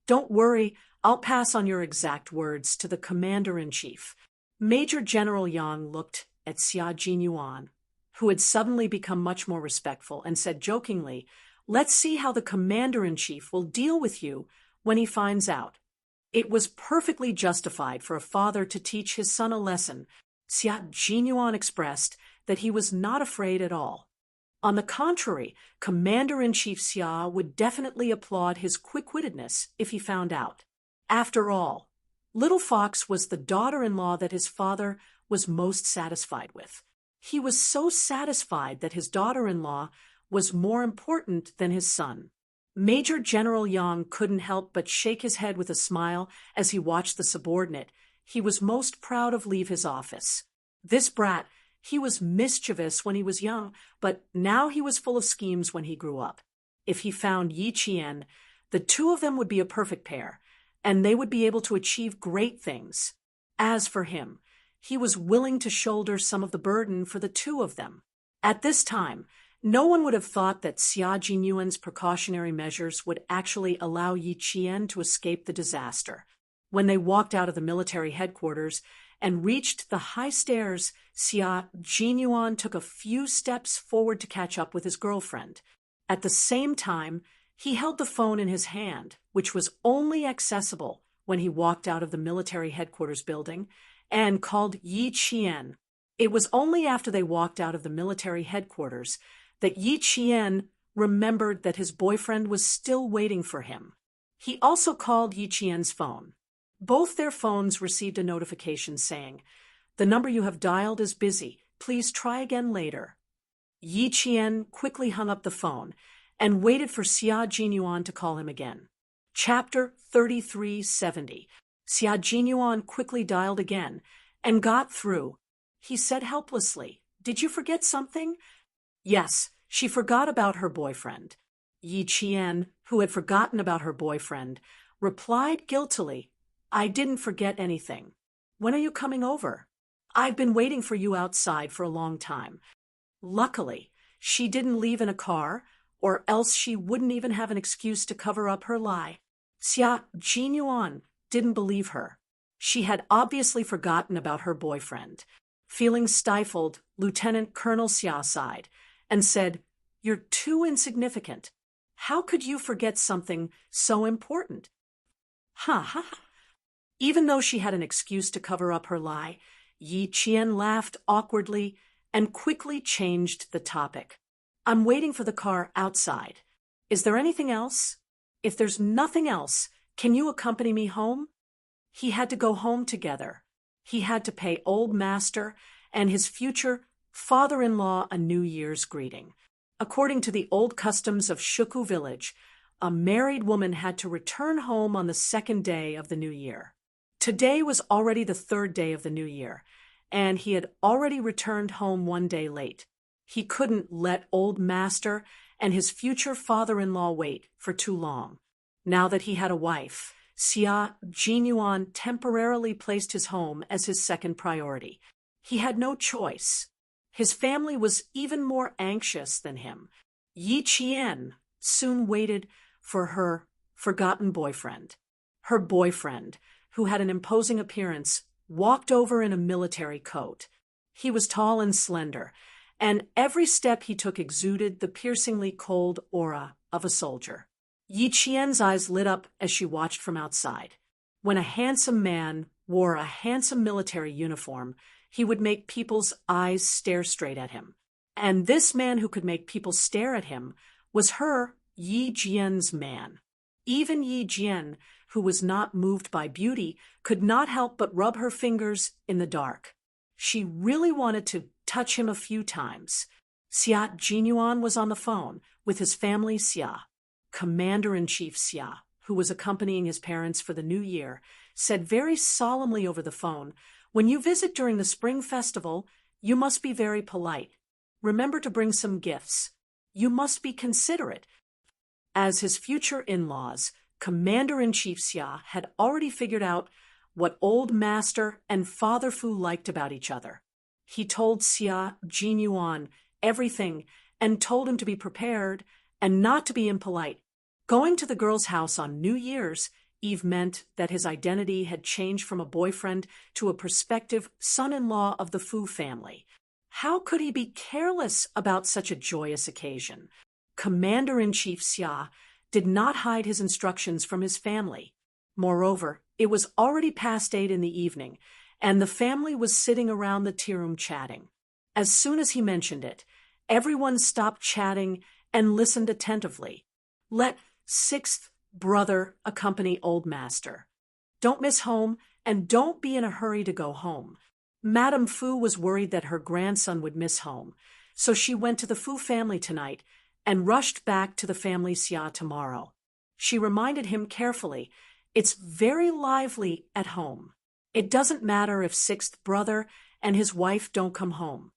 "Don't worry, I'll pass on your exact words to the Commander-in-Chief." Major General Yang looked at Xia Jinyuan, who had suddenly become much more respectful, and said jokingly, "Let's see how the Commander-in-Chief will deal with you when he finds out." It was perfectly justified for a father to teach his son a lesson. Xia Jinyuan expressed that he was not afraid at all. On the contrary, Commander-in-Chief Xia would definitely applaud his quick-wittedness if he found out. After all, Little Fox was the daughter-in-law that his father was most satisfied with. He was so satisfied that his daughter-in-law was more important than his son. Major General Yang couldn't help but shake his head with a smile as he watched the subordinate he was most proud of leave his office. This brat, he was mischievous when he was young, but now he was full of schemes when he grew up. If he found Yi Qian, the two of them would be a perfect pair, and they would be able to achieve great things. As for him, he was willing to shoulder some of the burden for the two of them. At this time, no one would have thought that Xia Jinyuan's precautionary measures would actually allow Yi Qian to escape the disaster. When they walked out of the military headquarters and reached the high stairs, Xia Jinyuan took a few steps forward to catch up with his girlfriend. At the same time, he held the phone in his hand, which was only accessible when he walked out of the military headquarters building, and called Yi Qian. It was only after they walked out of the military headquarters that Yi Qian remembered that his boyfriend was still waiting for him. He also called Yi Qian's phone. Both their phones received a notification saying, "The number you have dialed is busy. Please try again later." Yi Qian quickly hung up the phone and waited for Xia Jinyuan to call him again. Chapter 3370. Xia Jinyuan quickly dialed again and got through. he said helplessly. Did you forget something? Yes, she forgot about her boyfriend. Yi Qian, who had forgotten about her boyfriend, replied guiltily, I didn't forget anything. When are you coming over? I've been waiting for you outside for a long time. Luckily, she didn't leave in a car, or else she wouldn't even have an excuse to cover up her lie. Xia Jinyuan didn't believe her. She had obviously forgotten about her boyfriend. Feeling stifled, Lieutenant Colonel Xia sighed and said, You're too insignificant. How could you forget something so important? Ha ha. Even though she had an excuse to cover up her lie, Yi Qian laughed awkwardly and quickly changed the topic. I'm waiting for the car outside. Is there anything else? If there's nothing else, can you accompany me home? He had to go home together. He had to pay Old Master and his future father-in-law a New Year's greeting. According to the old customs of Shuku village, a married woman had to return home on the second day of the new year. Today was already the third day of the new year, and he had already returned home one day late. He couldn't let Old Master and his future father-in-law wait for too long. Now that he had a wife, Xia Jinyuan temporarily placed his home as his second priority. He had no choice. His family was even more anxious than him. Yi Qian soon waited for her forgotten boyfriend. Her boyfriend, who had an imposing appearance, walked over in a military coat. He was tall and slender, and every step he took exuded the piercingly cold aura of a soldier. Yi Qian's eyes lit up as she watched from outside. When a handsome man wore a handsome military uniform, he would make people's eyes stare straight at him. And this man who could make people stare at him was her, Yi Jian's man. Even Yi Jian, who was not moved by beauty, could not help but rub her fingers in the dark. She really wanted to touch him a few times. Xia Jinyuan was on the phone with his family Xia. Commander-in-Chief Xia, who was accompanying his parents for the new year, said very solemnly over the phone, When you visit during the Spring Festival, you must be very polite. Remember to bring some gifts. You must be considerate. As his future in-laws, Commander-in-Chief Xia had already figured out what Old Master and Father Fu liked about each other. He told Xia Jinyuan everything and told him to be prepared and not to be impolite. Going to the girl's house on New Year's Eve meant that his identity had changed from a boyfriend to a prospective son-in-law of the Fu family. How could he be careless about such a joyous occasion? Commander-in-Chief Xia did not hide his instructions from his family. Moreover, it was already past 8 in the evening, and the family was sitting around the tea room chatting. As soon as he mentioned it, everyone stopped chatting and listened attentively. Let sixth brother accompany Old Master. Don't miss home, and don't be in a hurry to go home. Madame Fu was worried that her grandson would miss home, so she went to the Fu family tonight and rushed back to the family Xia tomorrow. She reminded him carefully, It's very lively at home. It doesn't matter if sixth brother and his wife don't come home.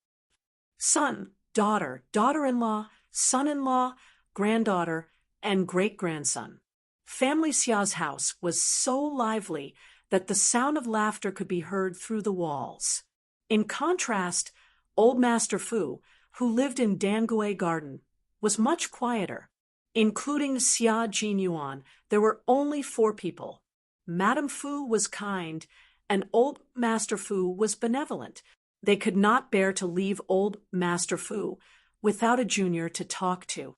Son, daughter, daughter-in-law, son-in-law, granddaughter, and great-grandson. Family Xia's house was so lively that the sound of laughter could be heard through the walls. In contrast, Old Master Fu, who lived in Dangui Garden, was much quieter. Including Xia Jinyuan, there were only 4 people. Madame Fu was kind, and Old Master Fu was benevolent. They could not bear to leave Old Master Fu without a junior to talk to.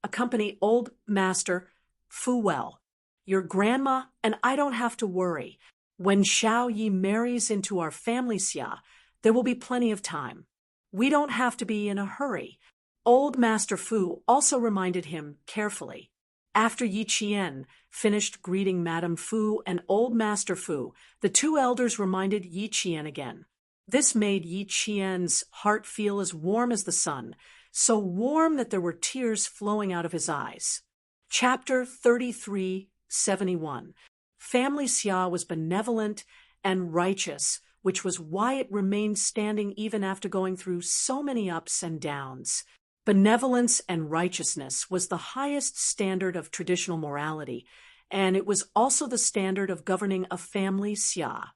Accompany Old Master Fu well. Your grandma and I don't have to worry. When Xiao Yi marries into our family Xia, there will be plenty of time. We don't have to be in a hurry. Old Master Fu also reminded him carefully. After Yi Qian finished greeting Madame Fu and Old Master Fu, the 2 elders reminded Yi Qian again. This made Yi Qian's heart feel as warm as the sun, so warm that there were tears flowing out of his eyes. Chapter 3371. Family Xia was benevolent and righteous which was why it remained standing even after going through so many ups and downs. Benevolence and righteousness was the highest standard of traditional morality, and it was also the standard of governing a family xia.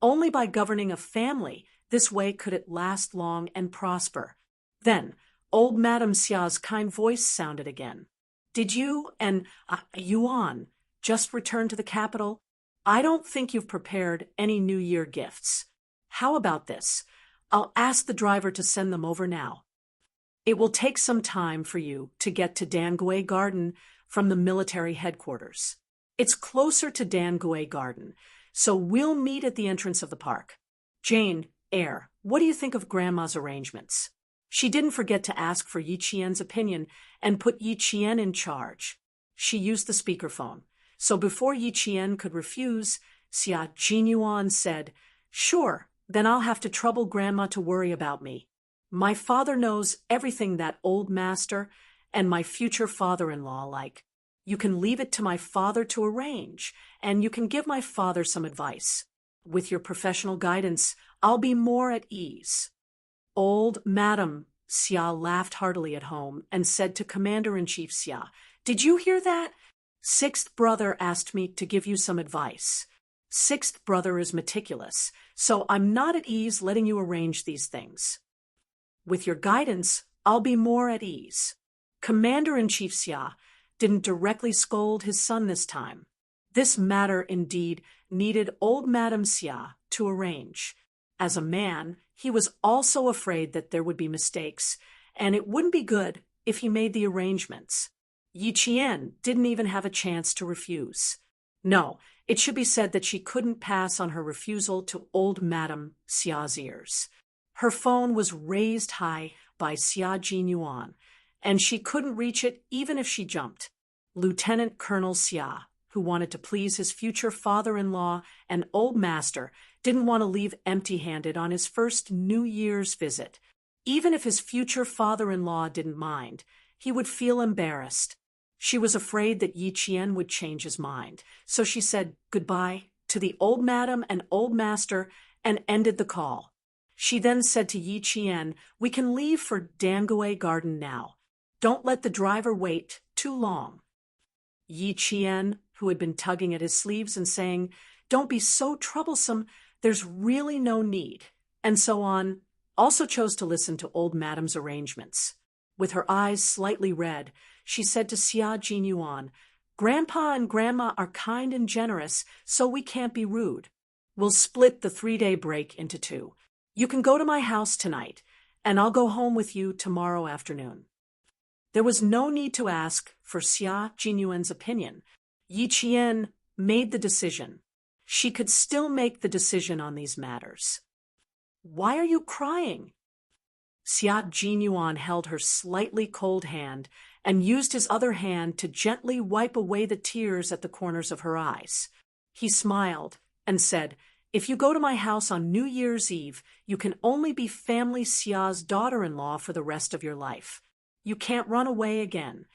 Only by governing a family this way could it last long and prosper. Then, old Madame Xia's kind voice sounded again. Did you and Yuan just return to the capital? I don't think you've prepared any New Year gifts. How about this? I'll ask the driver to send them over now. It will take some time for you to get to Dangui Garden from the military headquarters. It's closer to Dangui Garden, so we'll meet at the entrance of the park. Jane, Air, what do you think of Grandma's arrangements? She didn't forget to ask for Yi Qian's opinion and put Yi Qian in charge. She used the speakerphone, so before Yi Qian could refuse, Xia Jinyuan said, "Sure, then I'll have to trouble Grandma to worry about me. My father knows everything that old master and my future father-in-law like. You can leave it to my father to arrange, and you can give my father some advice. With your professional guidance, I'll be more at ease." Old Madame Xia laughed heartily at home and said to Commander-in-Chief Xia, "Did you hear that? Sixth brother asked me to give you some advice. Sixth brother is meticulous, so I'm not at ease letting you arrange these things. With your guidance, I'll be more at ease." Commander-in-Chief Xia didn't directly scold his son this time. This matter, indeed, needed old Madame Xia to arrange. As a man, he was also afraid that there would be mistakes, and it wouldn't be good if he made the arrangements. Yi Qian didn't even have a chance to refuse. No, it should be said that she couldn't pass on her refusal to old Madame Xia's ears. Her phone was raised high by Xia Jinyuan, and she couldn't reach it even if she jumped. Lieutenant Colonel Xia, who wanted to please his future father-in-law and old master, didn't want to leave empty-handed on his first New Year's visit. Even if his future father-in-law didn't mind, he would feel embarrassed. She was afraid that Yi Qian would change his mind, so she said goodbye to the old madam and old master and ended the call. She then said to Yi Qian, "We can leave for Dangui Garden now. Don't let the driver wait too long." Yi Qian, who had been tugging at his sleeves and saying, "Don't be so troublesome, there's really no need," and so on, also chose to listen to old Madam's arrangements. With her eyes slightly red, she said to Xia Jinyuan, "Grandpa and Grandma are kind and generous, so we can't be rude. We'll split the 3-day break into 2. You can go to my house tonight, and I'll go home with you tomorrow afternoon." There was no need to ask for Xia Jinyuan's opinion. Yi Qian made the decision. She could still make the decision on these matters. "Why are you crying?" Xia Jinyuan held her slightly cold hand and used his other hand to gently wipe away the tears at the corners of her eyes. He smiled and said, "If you go to my house on New Year's Eve, you can only be family Xia's daughter-in-law for the rest of your life. You can't run away again."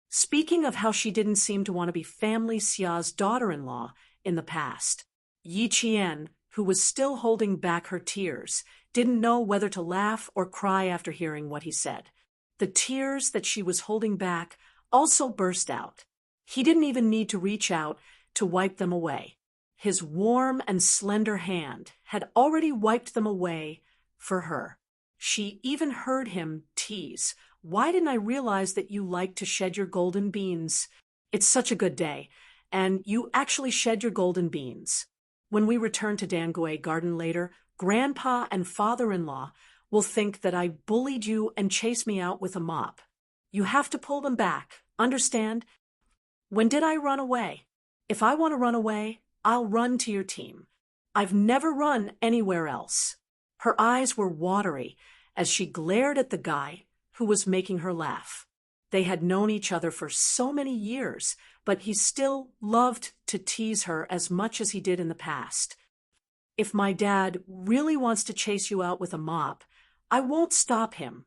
Speaking of how she didn't seem to want to be family Xia's daughter-in-law in the past, Yi Qian, who was still holding back her tears, didn't know whether to laugh or cry after hearing what he said. The tears that she was holding back also burst out. He didn't even need to reach out to wipe them away. His warm and slender hand had already wiped them away for her. She even heard him tease, "Why didn't I realize that you like to shed your golden beans? It's such a good day, and you actually shed your golden beans. When we return to Dangui Garden later, Grandpa and father-in-law will think that I bullied you and chased me out with a mop. You have to pull them back, understand? When did I run away? If I want to run away, I'll run to your team. I've never run anywhere else." Her eyes were watery as she glared at the guy who was making her laugh. They had known each other for so many years, but he still loved to tease her as much as he did in the past. "If my dad really wants to chase you out with a mop, I won't stop him."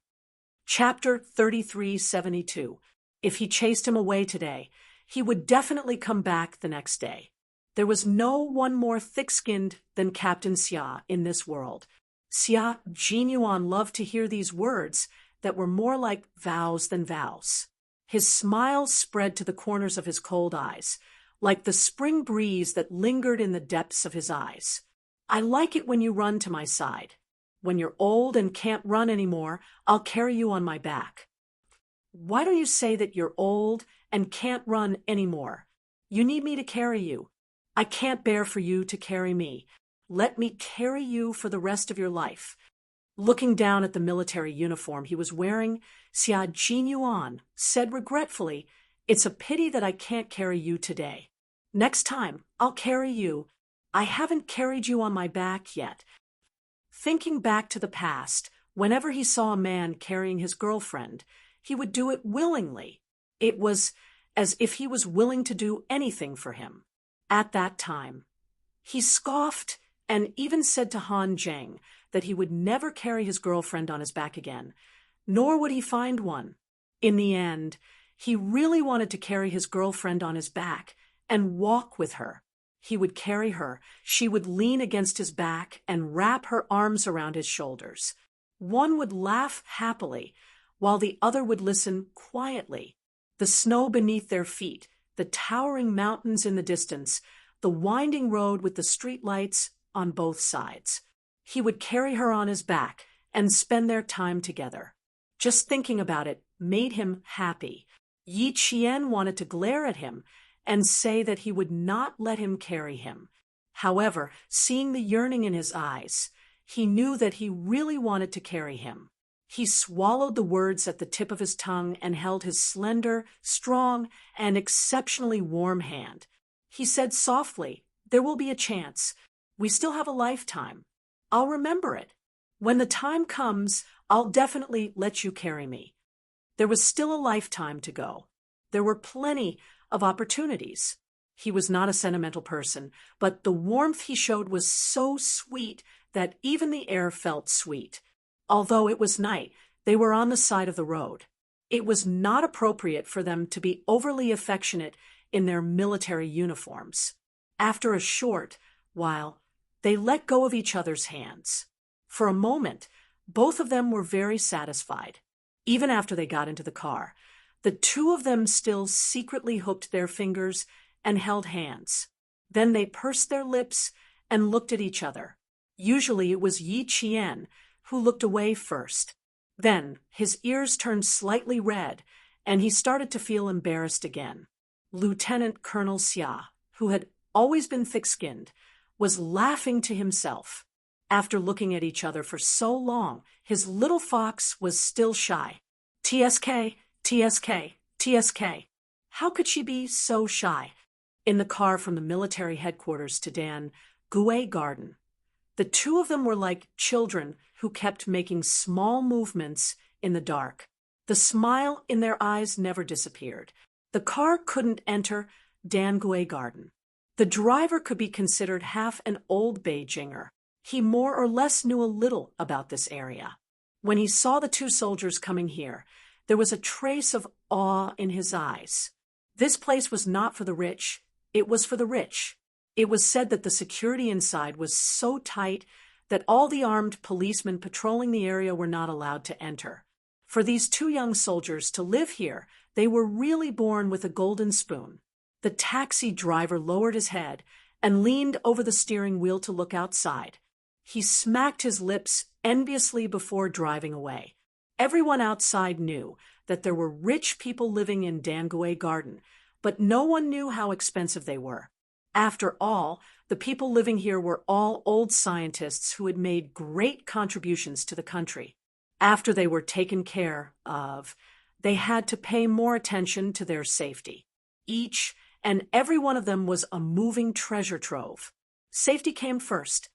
Chapter 3372. If he chased him away today, he would definitely come back the next day. There was no one more thick-skinned than Captain Xia in this world. Xia Jinyuan loved to hear these words that were more like vows than vows. His smile spread to the corners of his cold eyes, like the spring breeze that lingered in the depths of his eyes. I like it when you run to my side. When you're old and can't run anymore, I'll carry you on my back. Why don't you say that you're old and can't run anymore? You need me to carry you. I can't bear for you to carry me. Let me carry you for the rest of your life. Looking down at the military uniform he was wearing, Xia Jinyuan said regretfully, "It's a pity that I can't carry you today. Next time, I'll carry you. I haven't carried you on my back yet." Thinking back to the past, whenever he saw a man carrying his girlfriend, he would do it willingly. It was as if he was willing to do anything for him. At that time, he scoffed and even said to Han Zheng that he would never carry his girlfriend on his back again, nor would he find one. In the end, he really wanted to carry his girlfriend on his back and walk with her. He would carry her, she would lean against his back and wrap her arms around his shoulders. One would laugh happily, while the other would listen quietly. The snow beneath their feet, the towering mountains in the distance, the winding road with the street lights on both sides. He would carry her on his back and spend their time together. Just thinking about it made him happy. Yi Qian wanted to glare at him and say that he would not let him carry him. However, seeing the yearning in his eyes, he knew that he really wanted to carry him. He swallowed the words at the tip of his tongue and held his slender, strong, and exceptionally warm hand. He said softly, "There will be a chance. We still have a lifetime. I'll remember it. When the time comes, I'll definitely let you carry me." There was still a lifetime to go. There were plenty of opportunities. He was not a sentimental person, but the warmth he showed was so sweet that even the air felt sweet. Although it was night, they were on the side of the road. It was not appropriate for them to be overly affectionate in their military uniforms. After a short while, they let go of each other's hands. For a moment, both of them were very satisfied. Even after they got into the car, the two of them still secretly hooked their fingers and held hands. Then they pursed their lips and looked at each other. Usually it was Yi Qian who looked away first. Then his ears turned slightly red, and he started to feel embarrassed again. Lieutenant Colonel Xia, who had always been thick-skinned, was laughing to himself. After looking at each other for so long, his little fox was still shy. TSK, TSK, TSK. How could she be so shy? In the car from the military headquarters to Dan Gui Garden, the two of them were like children who kept making small movements in the dark. The smile in their eyes never disappeared. The car couldn't enter Dan Gui Garden. The driver could be considered half an old Beijinger. He more or less knew a little about this area. When he saw the two soldiers coming here, there was a trace of awe in his eyes. This place was not for the rich, it was for the rich. It was said that the security inside was so tight that all the armed policemen patrolling the area were not allowed to enter. For these two young soldiers to live here, they were really born with a golden spoon. The taxi driver lowered his head and leaned over the steering wheel to look outside. He smacked his lips enviously before driving away. Everyone outside knew that there were rich people living in Dan Gui Garden, but no one knew how expensive they were. After all, the people living here were all old scientists who had made great contributions to the country. After they were taken care of, they had to pay more attention to their safety. Each and every one of them was a moving treasure trove. Safety came first.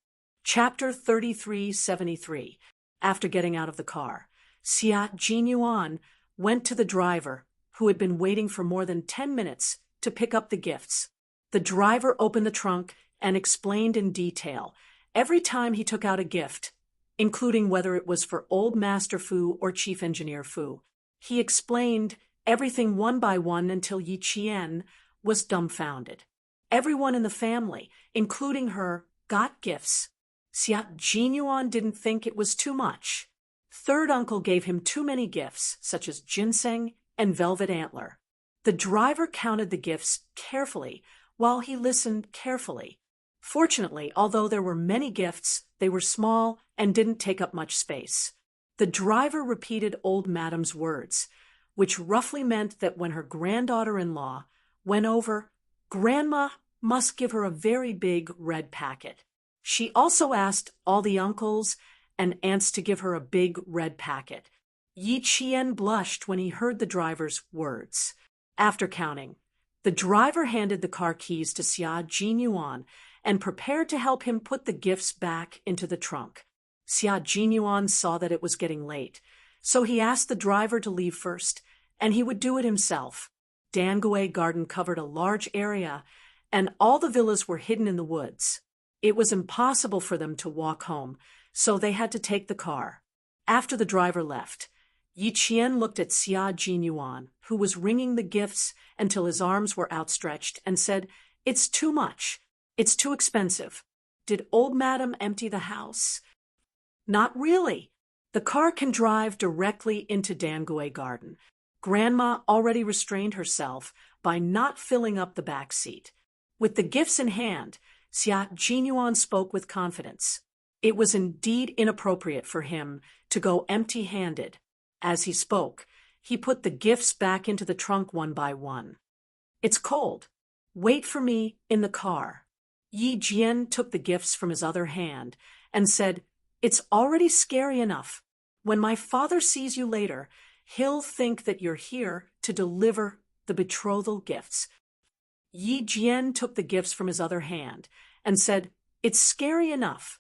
Chapter 3373. After getting out of the car, Xia Jinyuan went to the driver, who had been waiting for more than 10 minutes to pick up the gifts. The driver opened the trunk and explained in detail every time he took out a gift, including whether it was for Old Master Fu or Chief Engineer Fu. He explained everything one by one until Yi Qian was dumbfounded. Everyone in the family, including her, got gifts. Xia Jinyuan didn't think it was too much. Third uncle gave him too many gifts, such as ginseng and velvet antler. The driver counted the gifts carefully while he listened carefully. Fortunately, although there were many gifts, they were small and didn't take up much space. The driver repeated old Madam's words, which roughly meant that when her granddaughter-in-law went over, Grandma must give her a very big red packet. She also asked all the uncles and aunts to give her a big red packet. Yi Qian blushed when he heard the driver's words. After counting, the driver handed the car keys to Xia Jinyuan and prepared to help him put the gifts back into the trunk. Xia Jinyuan saw that it was getting late, so he asked the driver to leave first, and he would do it himself. Dangui Garden covered a large area, and all the villas were hidden in the woods. It was impossible for them to walk home, so they had to take the car. After the driver left, Yi Qian looked at Xia Jinyuan, who was ringing the gifts until his arms were outstretched, and said, "It's too much. It's too expensive. Did old Madam empty the house?" "Not really. The car can drive directly into Dangui Garden. Grandma already restrained herself by not filling up the back seat." With the gifts in hand, Xia Jinyuan spoke with confidence. It was indeed inappropriate for him to go empty-handed. As he spoke, he put the gifts back into the trunk one by one. "It's cold. Wait for me in the car." Yi Jian took the gifts from his other hand and said, "It's already scary enough. When my father sees you later, he'll think that you're here to deliver the betrothal gifts." Yi Jian took the gifts from his other hand and said, "It's scary enough.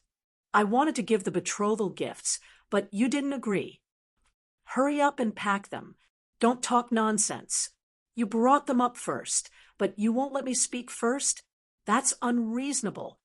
I wanted to give the betrothal gifts, but you didn't agree. Hurry up and pack them. Don't talk nonsense. You brought them up first, but you won't let me speak first? That's unreasonable."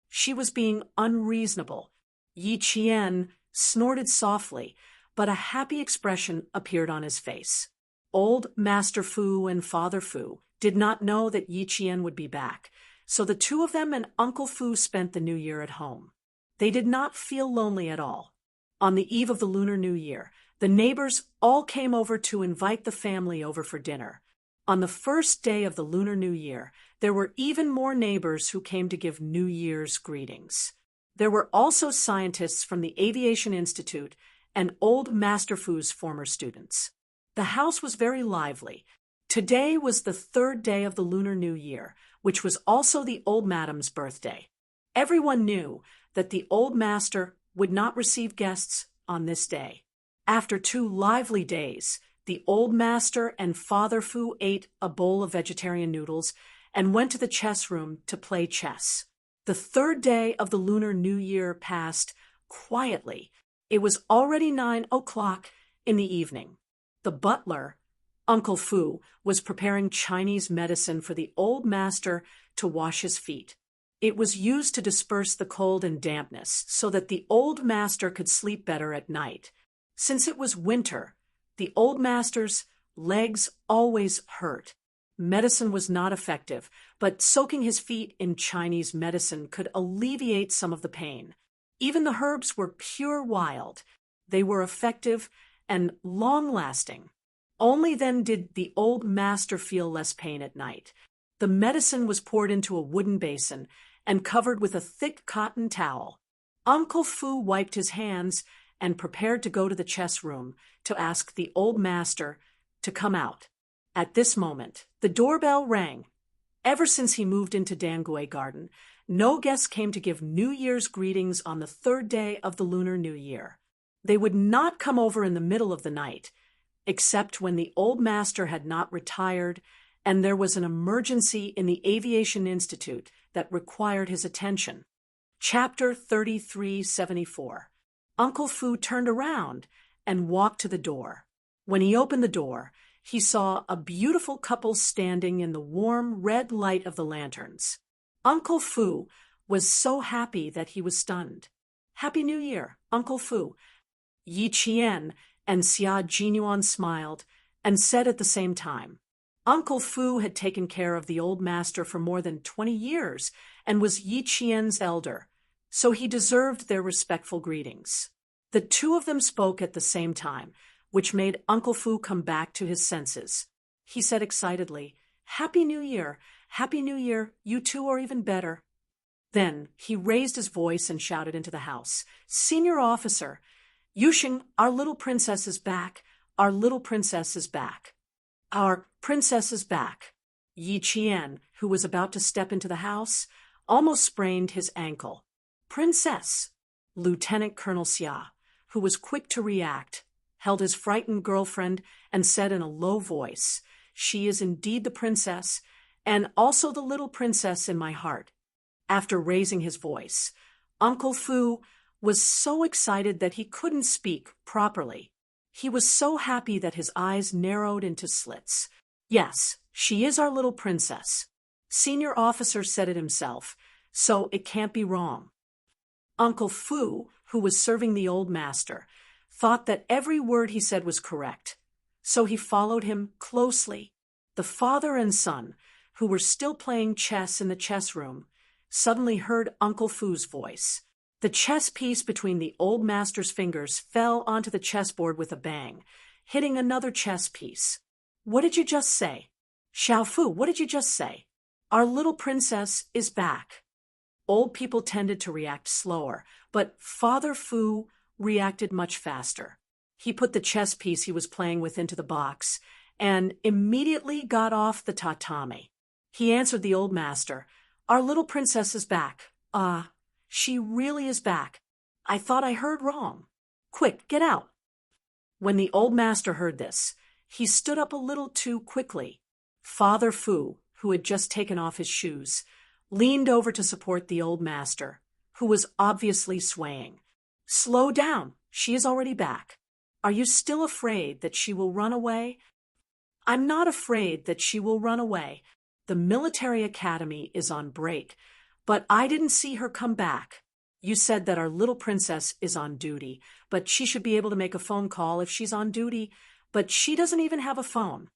She was being unreasonable. Yi Qian snorted softly, but a happy expression appeared on his face. Old Master Fu and Father Fu did not know that Yi Qian would be back, so the two of them and Uncle Fu spent the New Year at home. They did not feel lonely at all. On the eve of the Lunar New Year, the neighbors all came over to invite the family over for dinner. On the first day of the Lunar New Year, there were even more neighbors who came to give New Year's greetings. There were also scientists from the Aviation Institute and old Master Fu's former students. The house was very lively. Today was the third day of the Lunar New Year, which was also the old Madam's birthday. Everyone knew that the old master would not receive guests on this day. After 2 lively days, the old master and Father Fu ate a bowl of vegetarian noodles and went to the chess room to play chess. The third day of the Lunar New Year passed quietly. It was already 9 o'clock in the evening. The butler, Uncle Fu, was preparing Chinese medicine for the old master to wash his feet. It was used to disperse the cold and dampness so that the old master could sleep better at night. Since it was winter, the old master's legs always hurt. Medicine was not effective, but soaking his feet in Chinese medicine could alleviate some of the pain. Even the herbs were pure wild. They were effective and long-lasting. Only then did the old master feel less pain at night. The medicine was poured into a wooden basin and covered with a thick cotton towel. Uncle Fu wiped his hands and prepared to go to the chess room to ask the old master to come out. At this moment, the doorbell rang. Ever since he moved into Dangui Garden, no guests came to give New Year's greetings on the third day of the Lunar New Year. They would not come over in the middle of the night, except when the old master had not retired and there was an emergency in the Aviation Institute that required his attention. Chapter 3374. Uncle Fu turned around and walked to the door. When he opened the door, he saw a beautiful couple standing in the warm red light of the lanterns. Uncle Fu was so happy that he was stunned. "Happy New Year, Uncle Fu." Yi Qian and Xia Jinyuan smiled and said at the same time, Uncle Fu had taken care of the old master for more than 20 years and was Yi Qian's elder, so he deserved their respectful greetings. The two of them spoke at the same time, which made Uncle Fu come back to his senses. He said excitedly, "Happy New Year! Happy New Year! You two are even better." Then he raised his voice and shouted into the house, "Senior officer, Yuxing, our little princess is back. Our little princess is back. Our princess is back." Yi Qian, who was about to step into the house, almost sprained his ankle. "Princess!" Lieutenant Colonel Xia, who was quick to react, held his frightened girlfriend and said in a low voice, "She is indeed the princess, and also the little princess in my heart." After raising his voice, Uncle Fu was so excited that he couldn't speak properly. He was so happy that his eyes narrowed into slits. "Yes, she is our little princess. Senior officer said it himself, so it can't be wrong." Uncle Fu, who was serving the old master, thought that every word he said was correct, so he followed him closely. The father and son, who were still playing chess in the chess room, suddenly heard Uncle Fu's voice. The chess piece between the old master's fingers fell onto the chessboard with a bang, hitting another chess piece. "What did you just say? Xiao Fu, what did you just say? Our little princess is back." Old people tended to react slower, but Father Fu reacted much faster. He put the chess piece he was playing with into the box and immediately got off the tatami. He answered the old master, "Our little princess is back. She really is back. I thought I heard wrong. Quick, get out." When the old master heard this, he stood up a little too quickly. Father Fu, who had just taken off his shoes, leaned over to support the old master, who was obviously swaying. "Slow down. She is already back. Are you still afraid that she will run away?" "I'm not afraid that she will run away. The military academy is on break, but I didn't see her come back. You said that our little princess is on duty, but she should be able to make a phone call if she's on duty, but she doesn't even have a phone.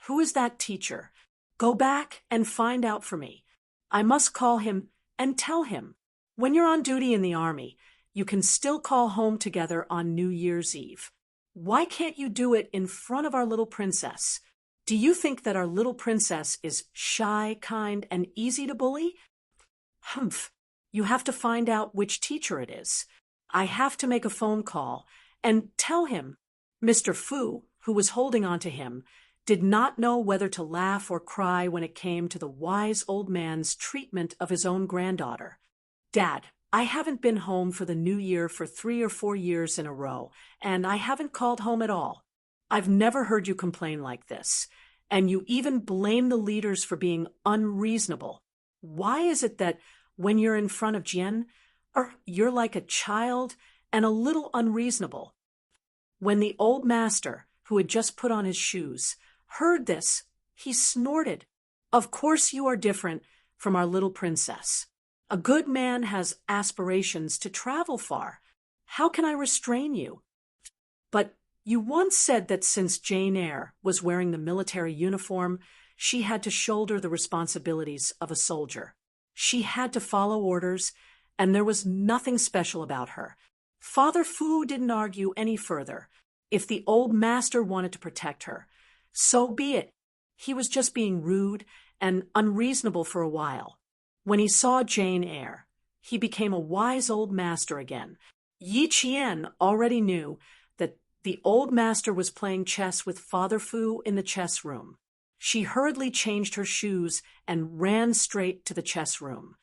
Who is that teacher? Go back and find out for me. I must call him and tell him. When you're on duty in the army, you can still call home together on New Year's Eve. Why can't you do it in front of our little princess? Do you think that our little princess is shy, kind, and easy to bully? Humph, you have to find out which teacher it is. I have to make a phone call and tell him." Mr. Fu, who was holding on to him, did not know whether to laugh or cry when it came to the wise old man's treatment of his own granddaughter. "Dad, I haven't been home for the New Year for 3 or 4 years in a row, and I haven't called home at all. I've never heard you complain like this, and you even blame the leaders for being unreasonable. Why is it that when you're in front of Jian, you're like a child and a little unreasonable?" When the old master, who had just put on his shoes, heard this, he snorted. "Of course you are different from our little princess. A good man has aspirations to travel far. How can I restrain you? But you once said that since Jane Eyre was wearing the military uniform, she had to shoulder the responsibilities of a soldier. She had to follow orders, and there was nothing special about her." Father Fu didn't argue any further. If the old master wanted to protect her, so be it. He was just being rude and unreasonable for a while. When he saw Jane Eyre, he became a wise old master again. Yi Qian already knew that the old master was playing chess with Father Fu in the chess room. She hurriedly changed her shoes and ran straight to the chess room.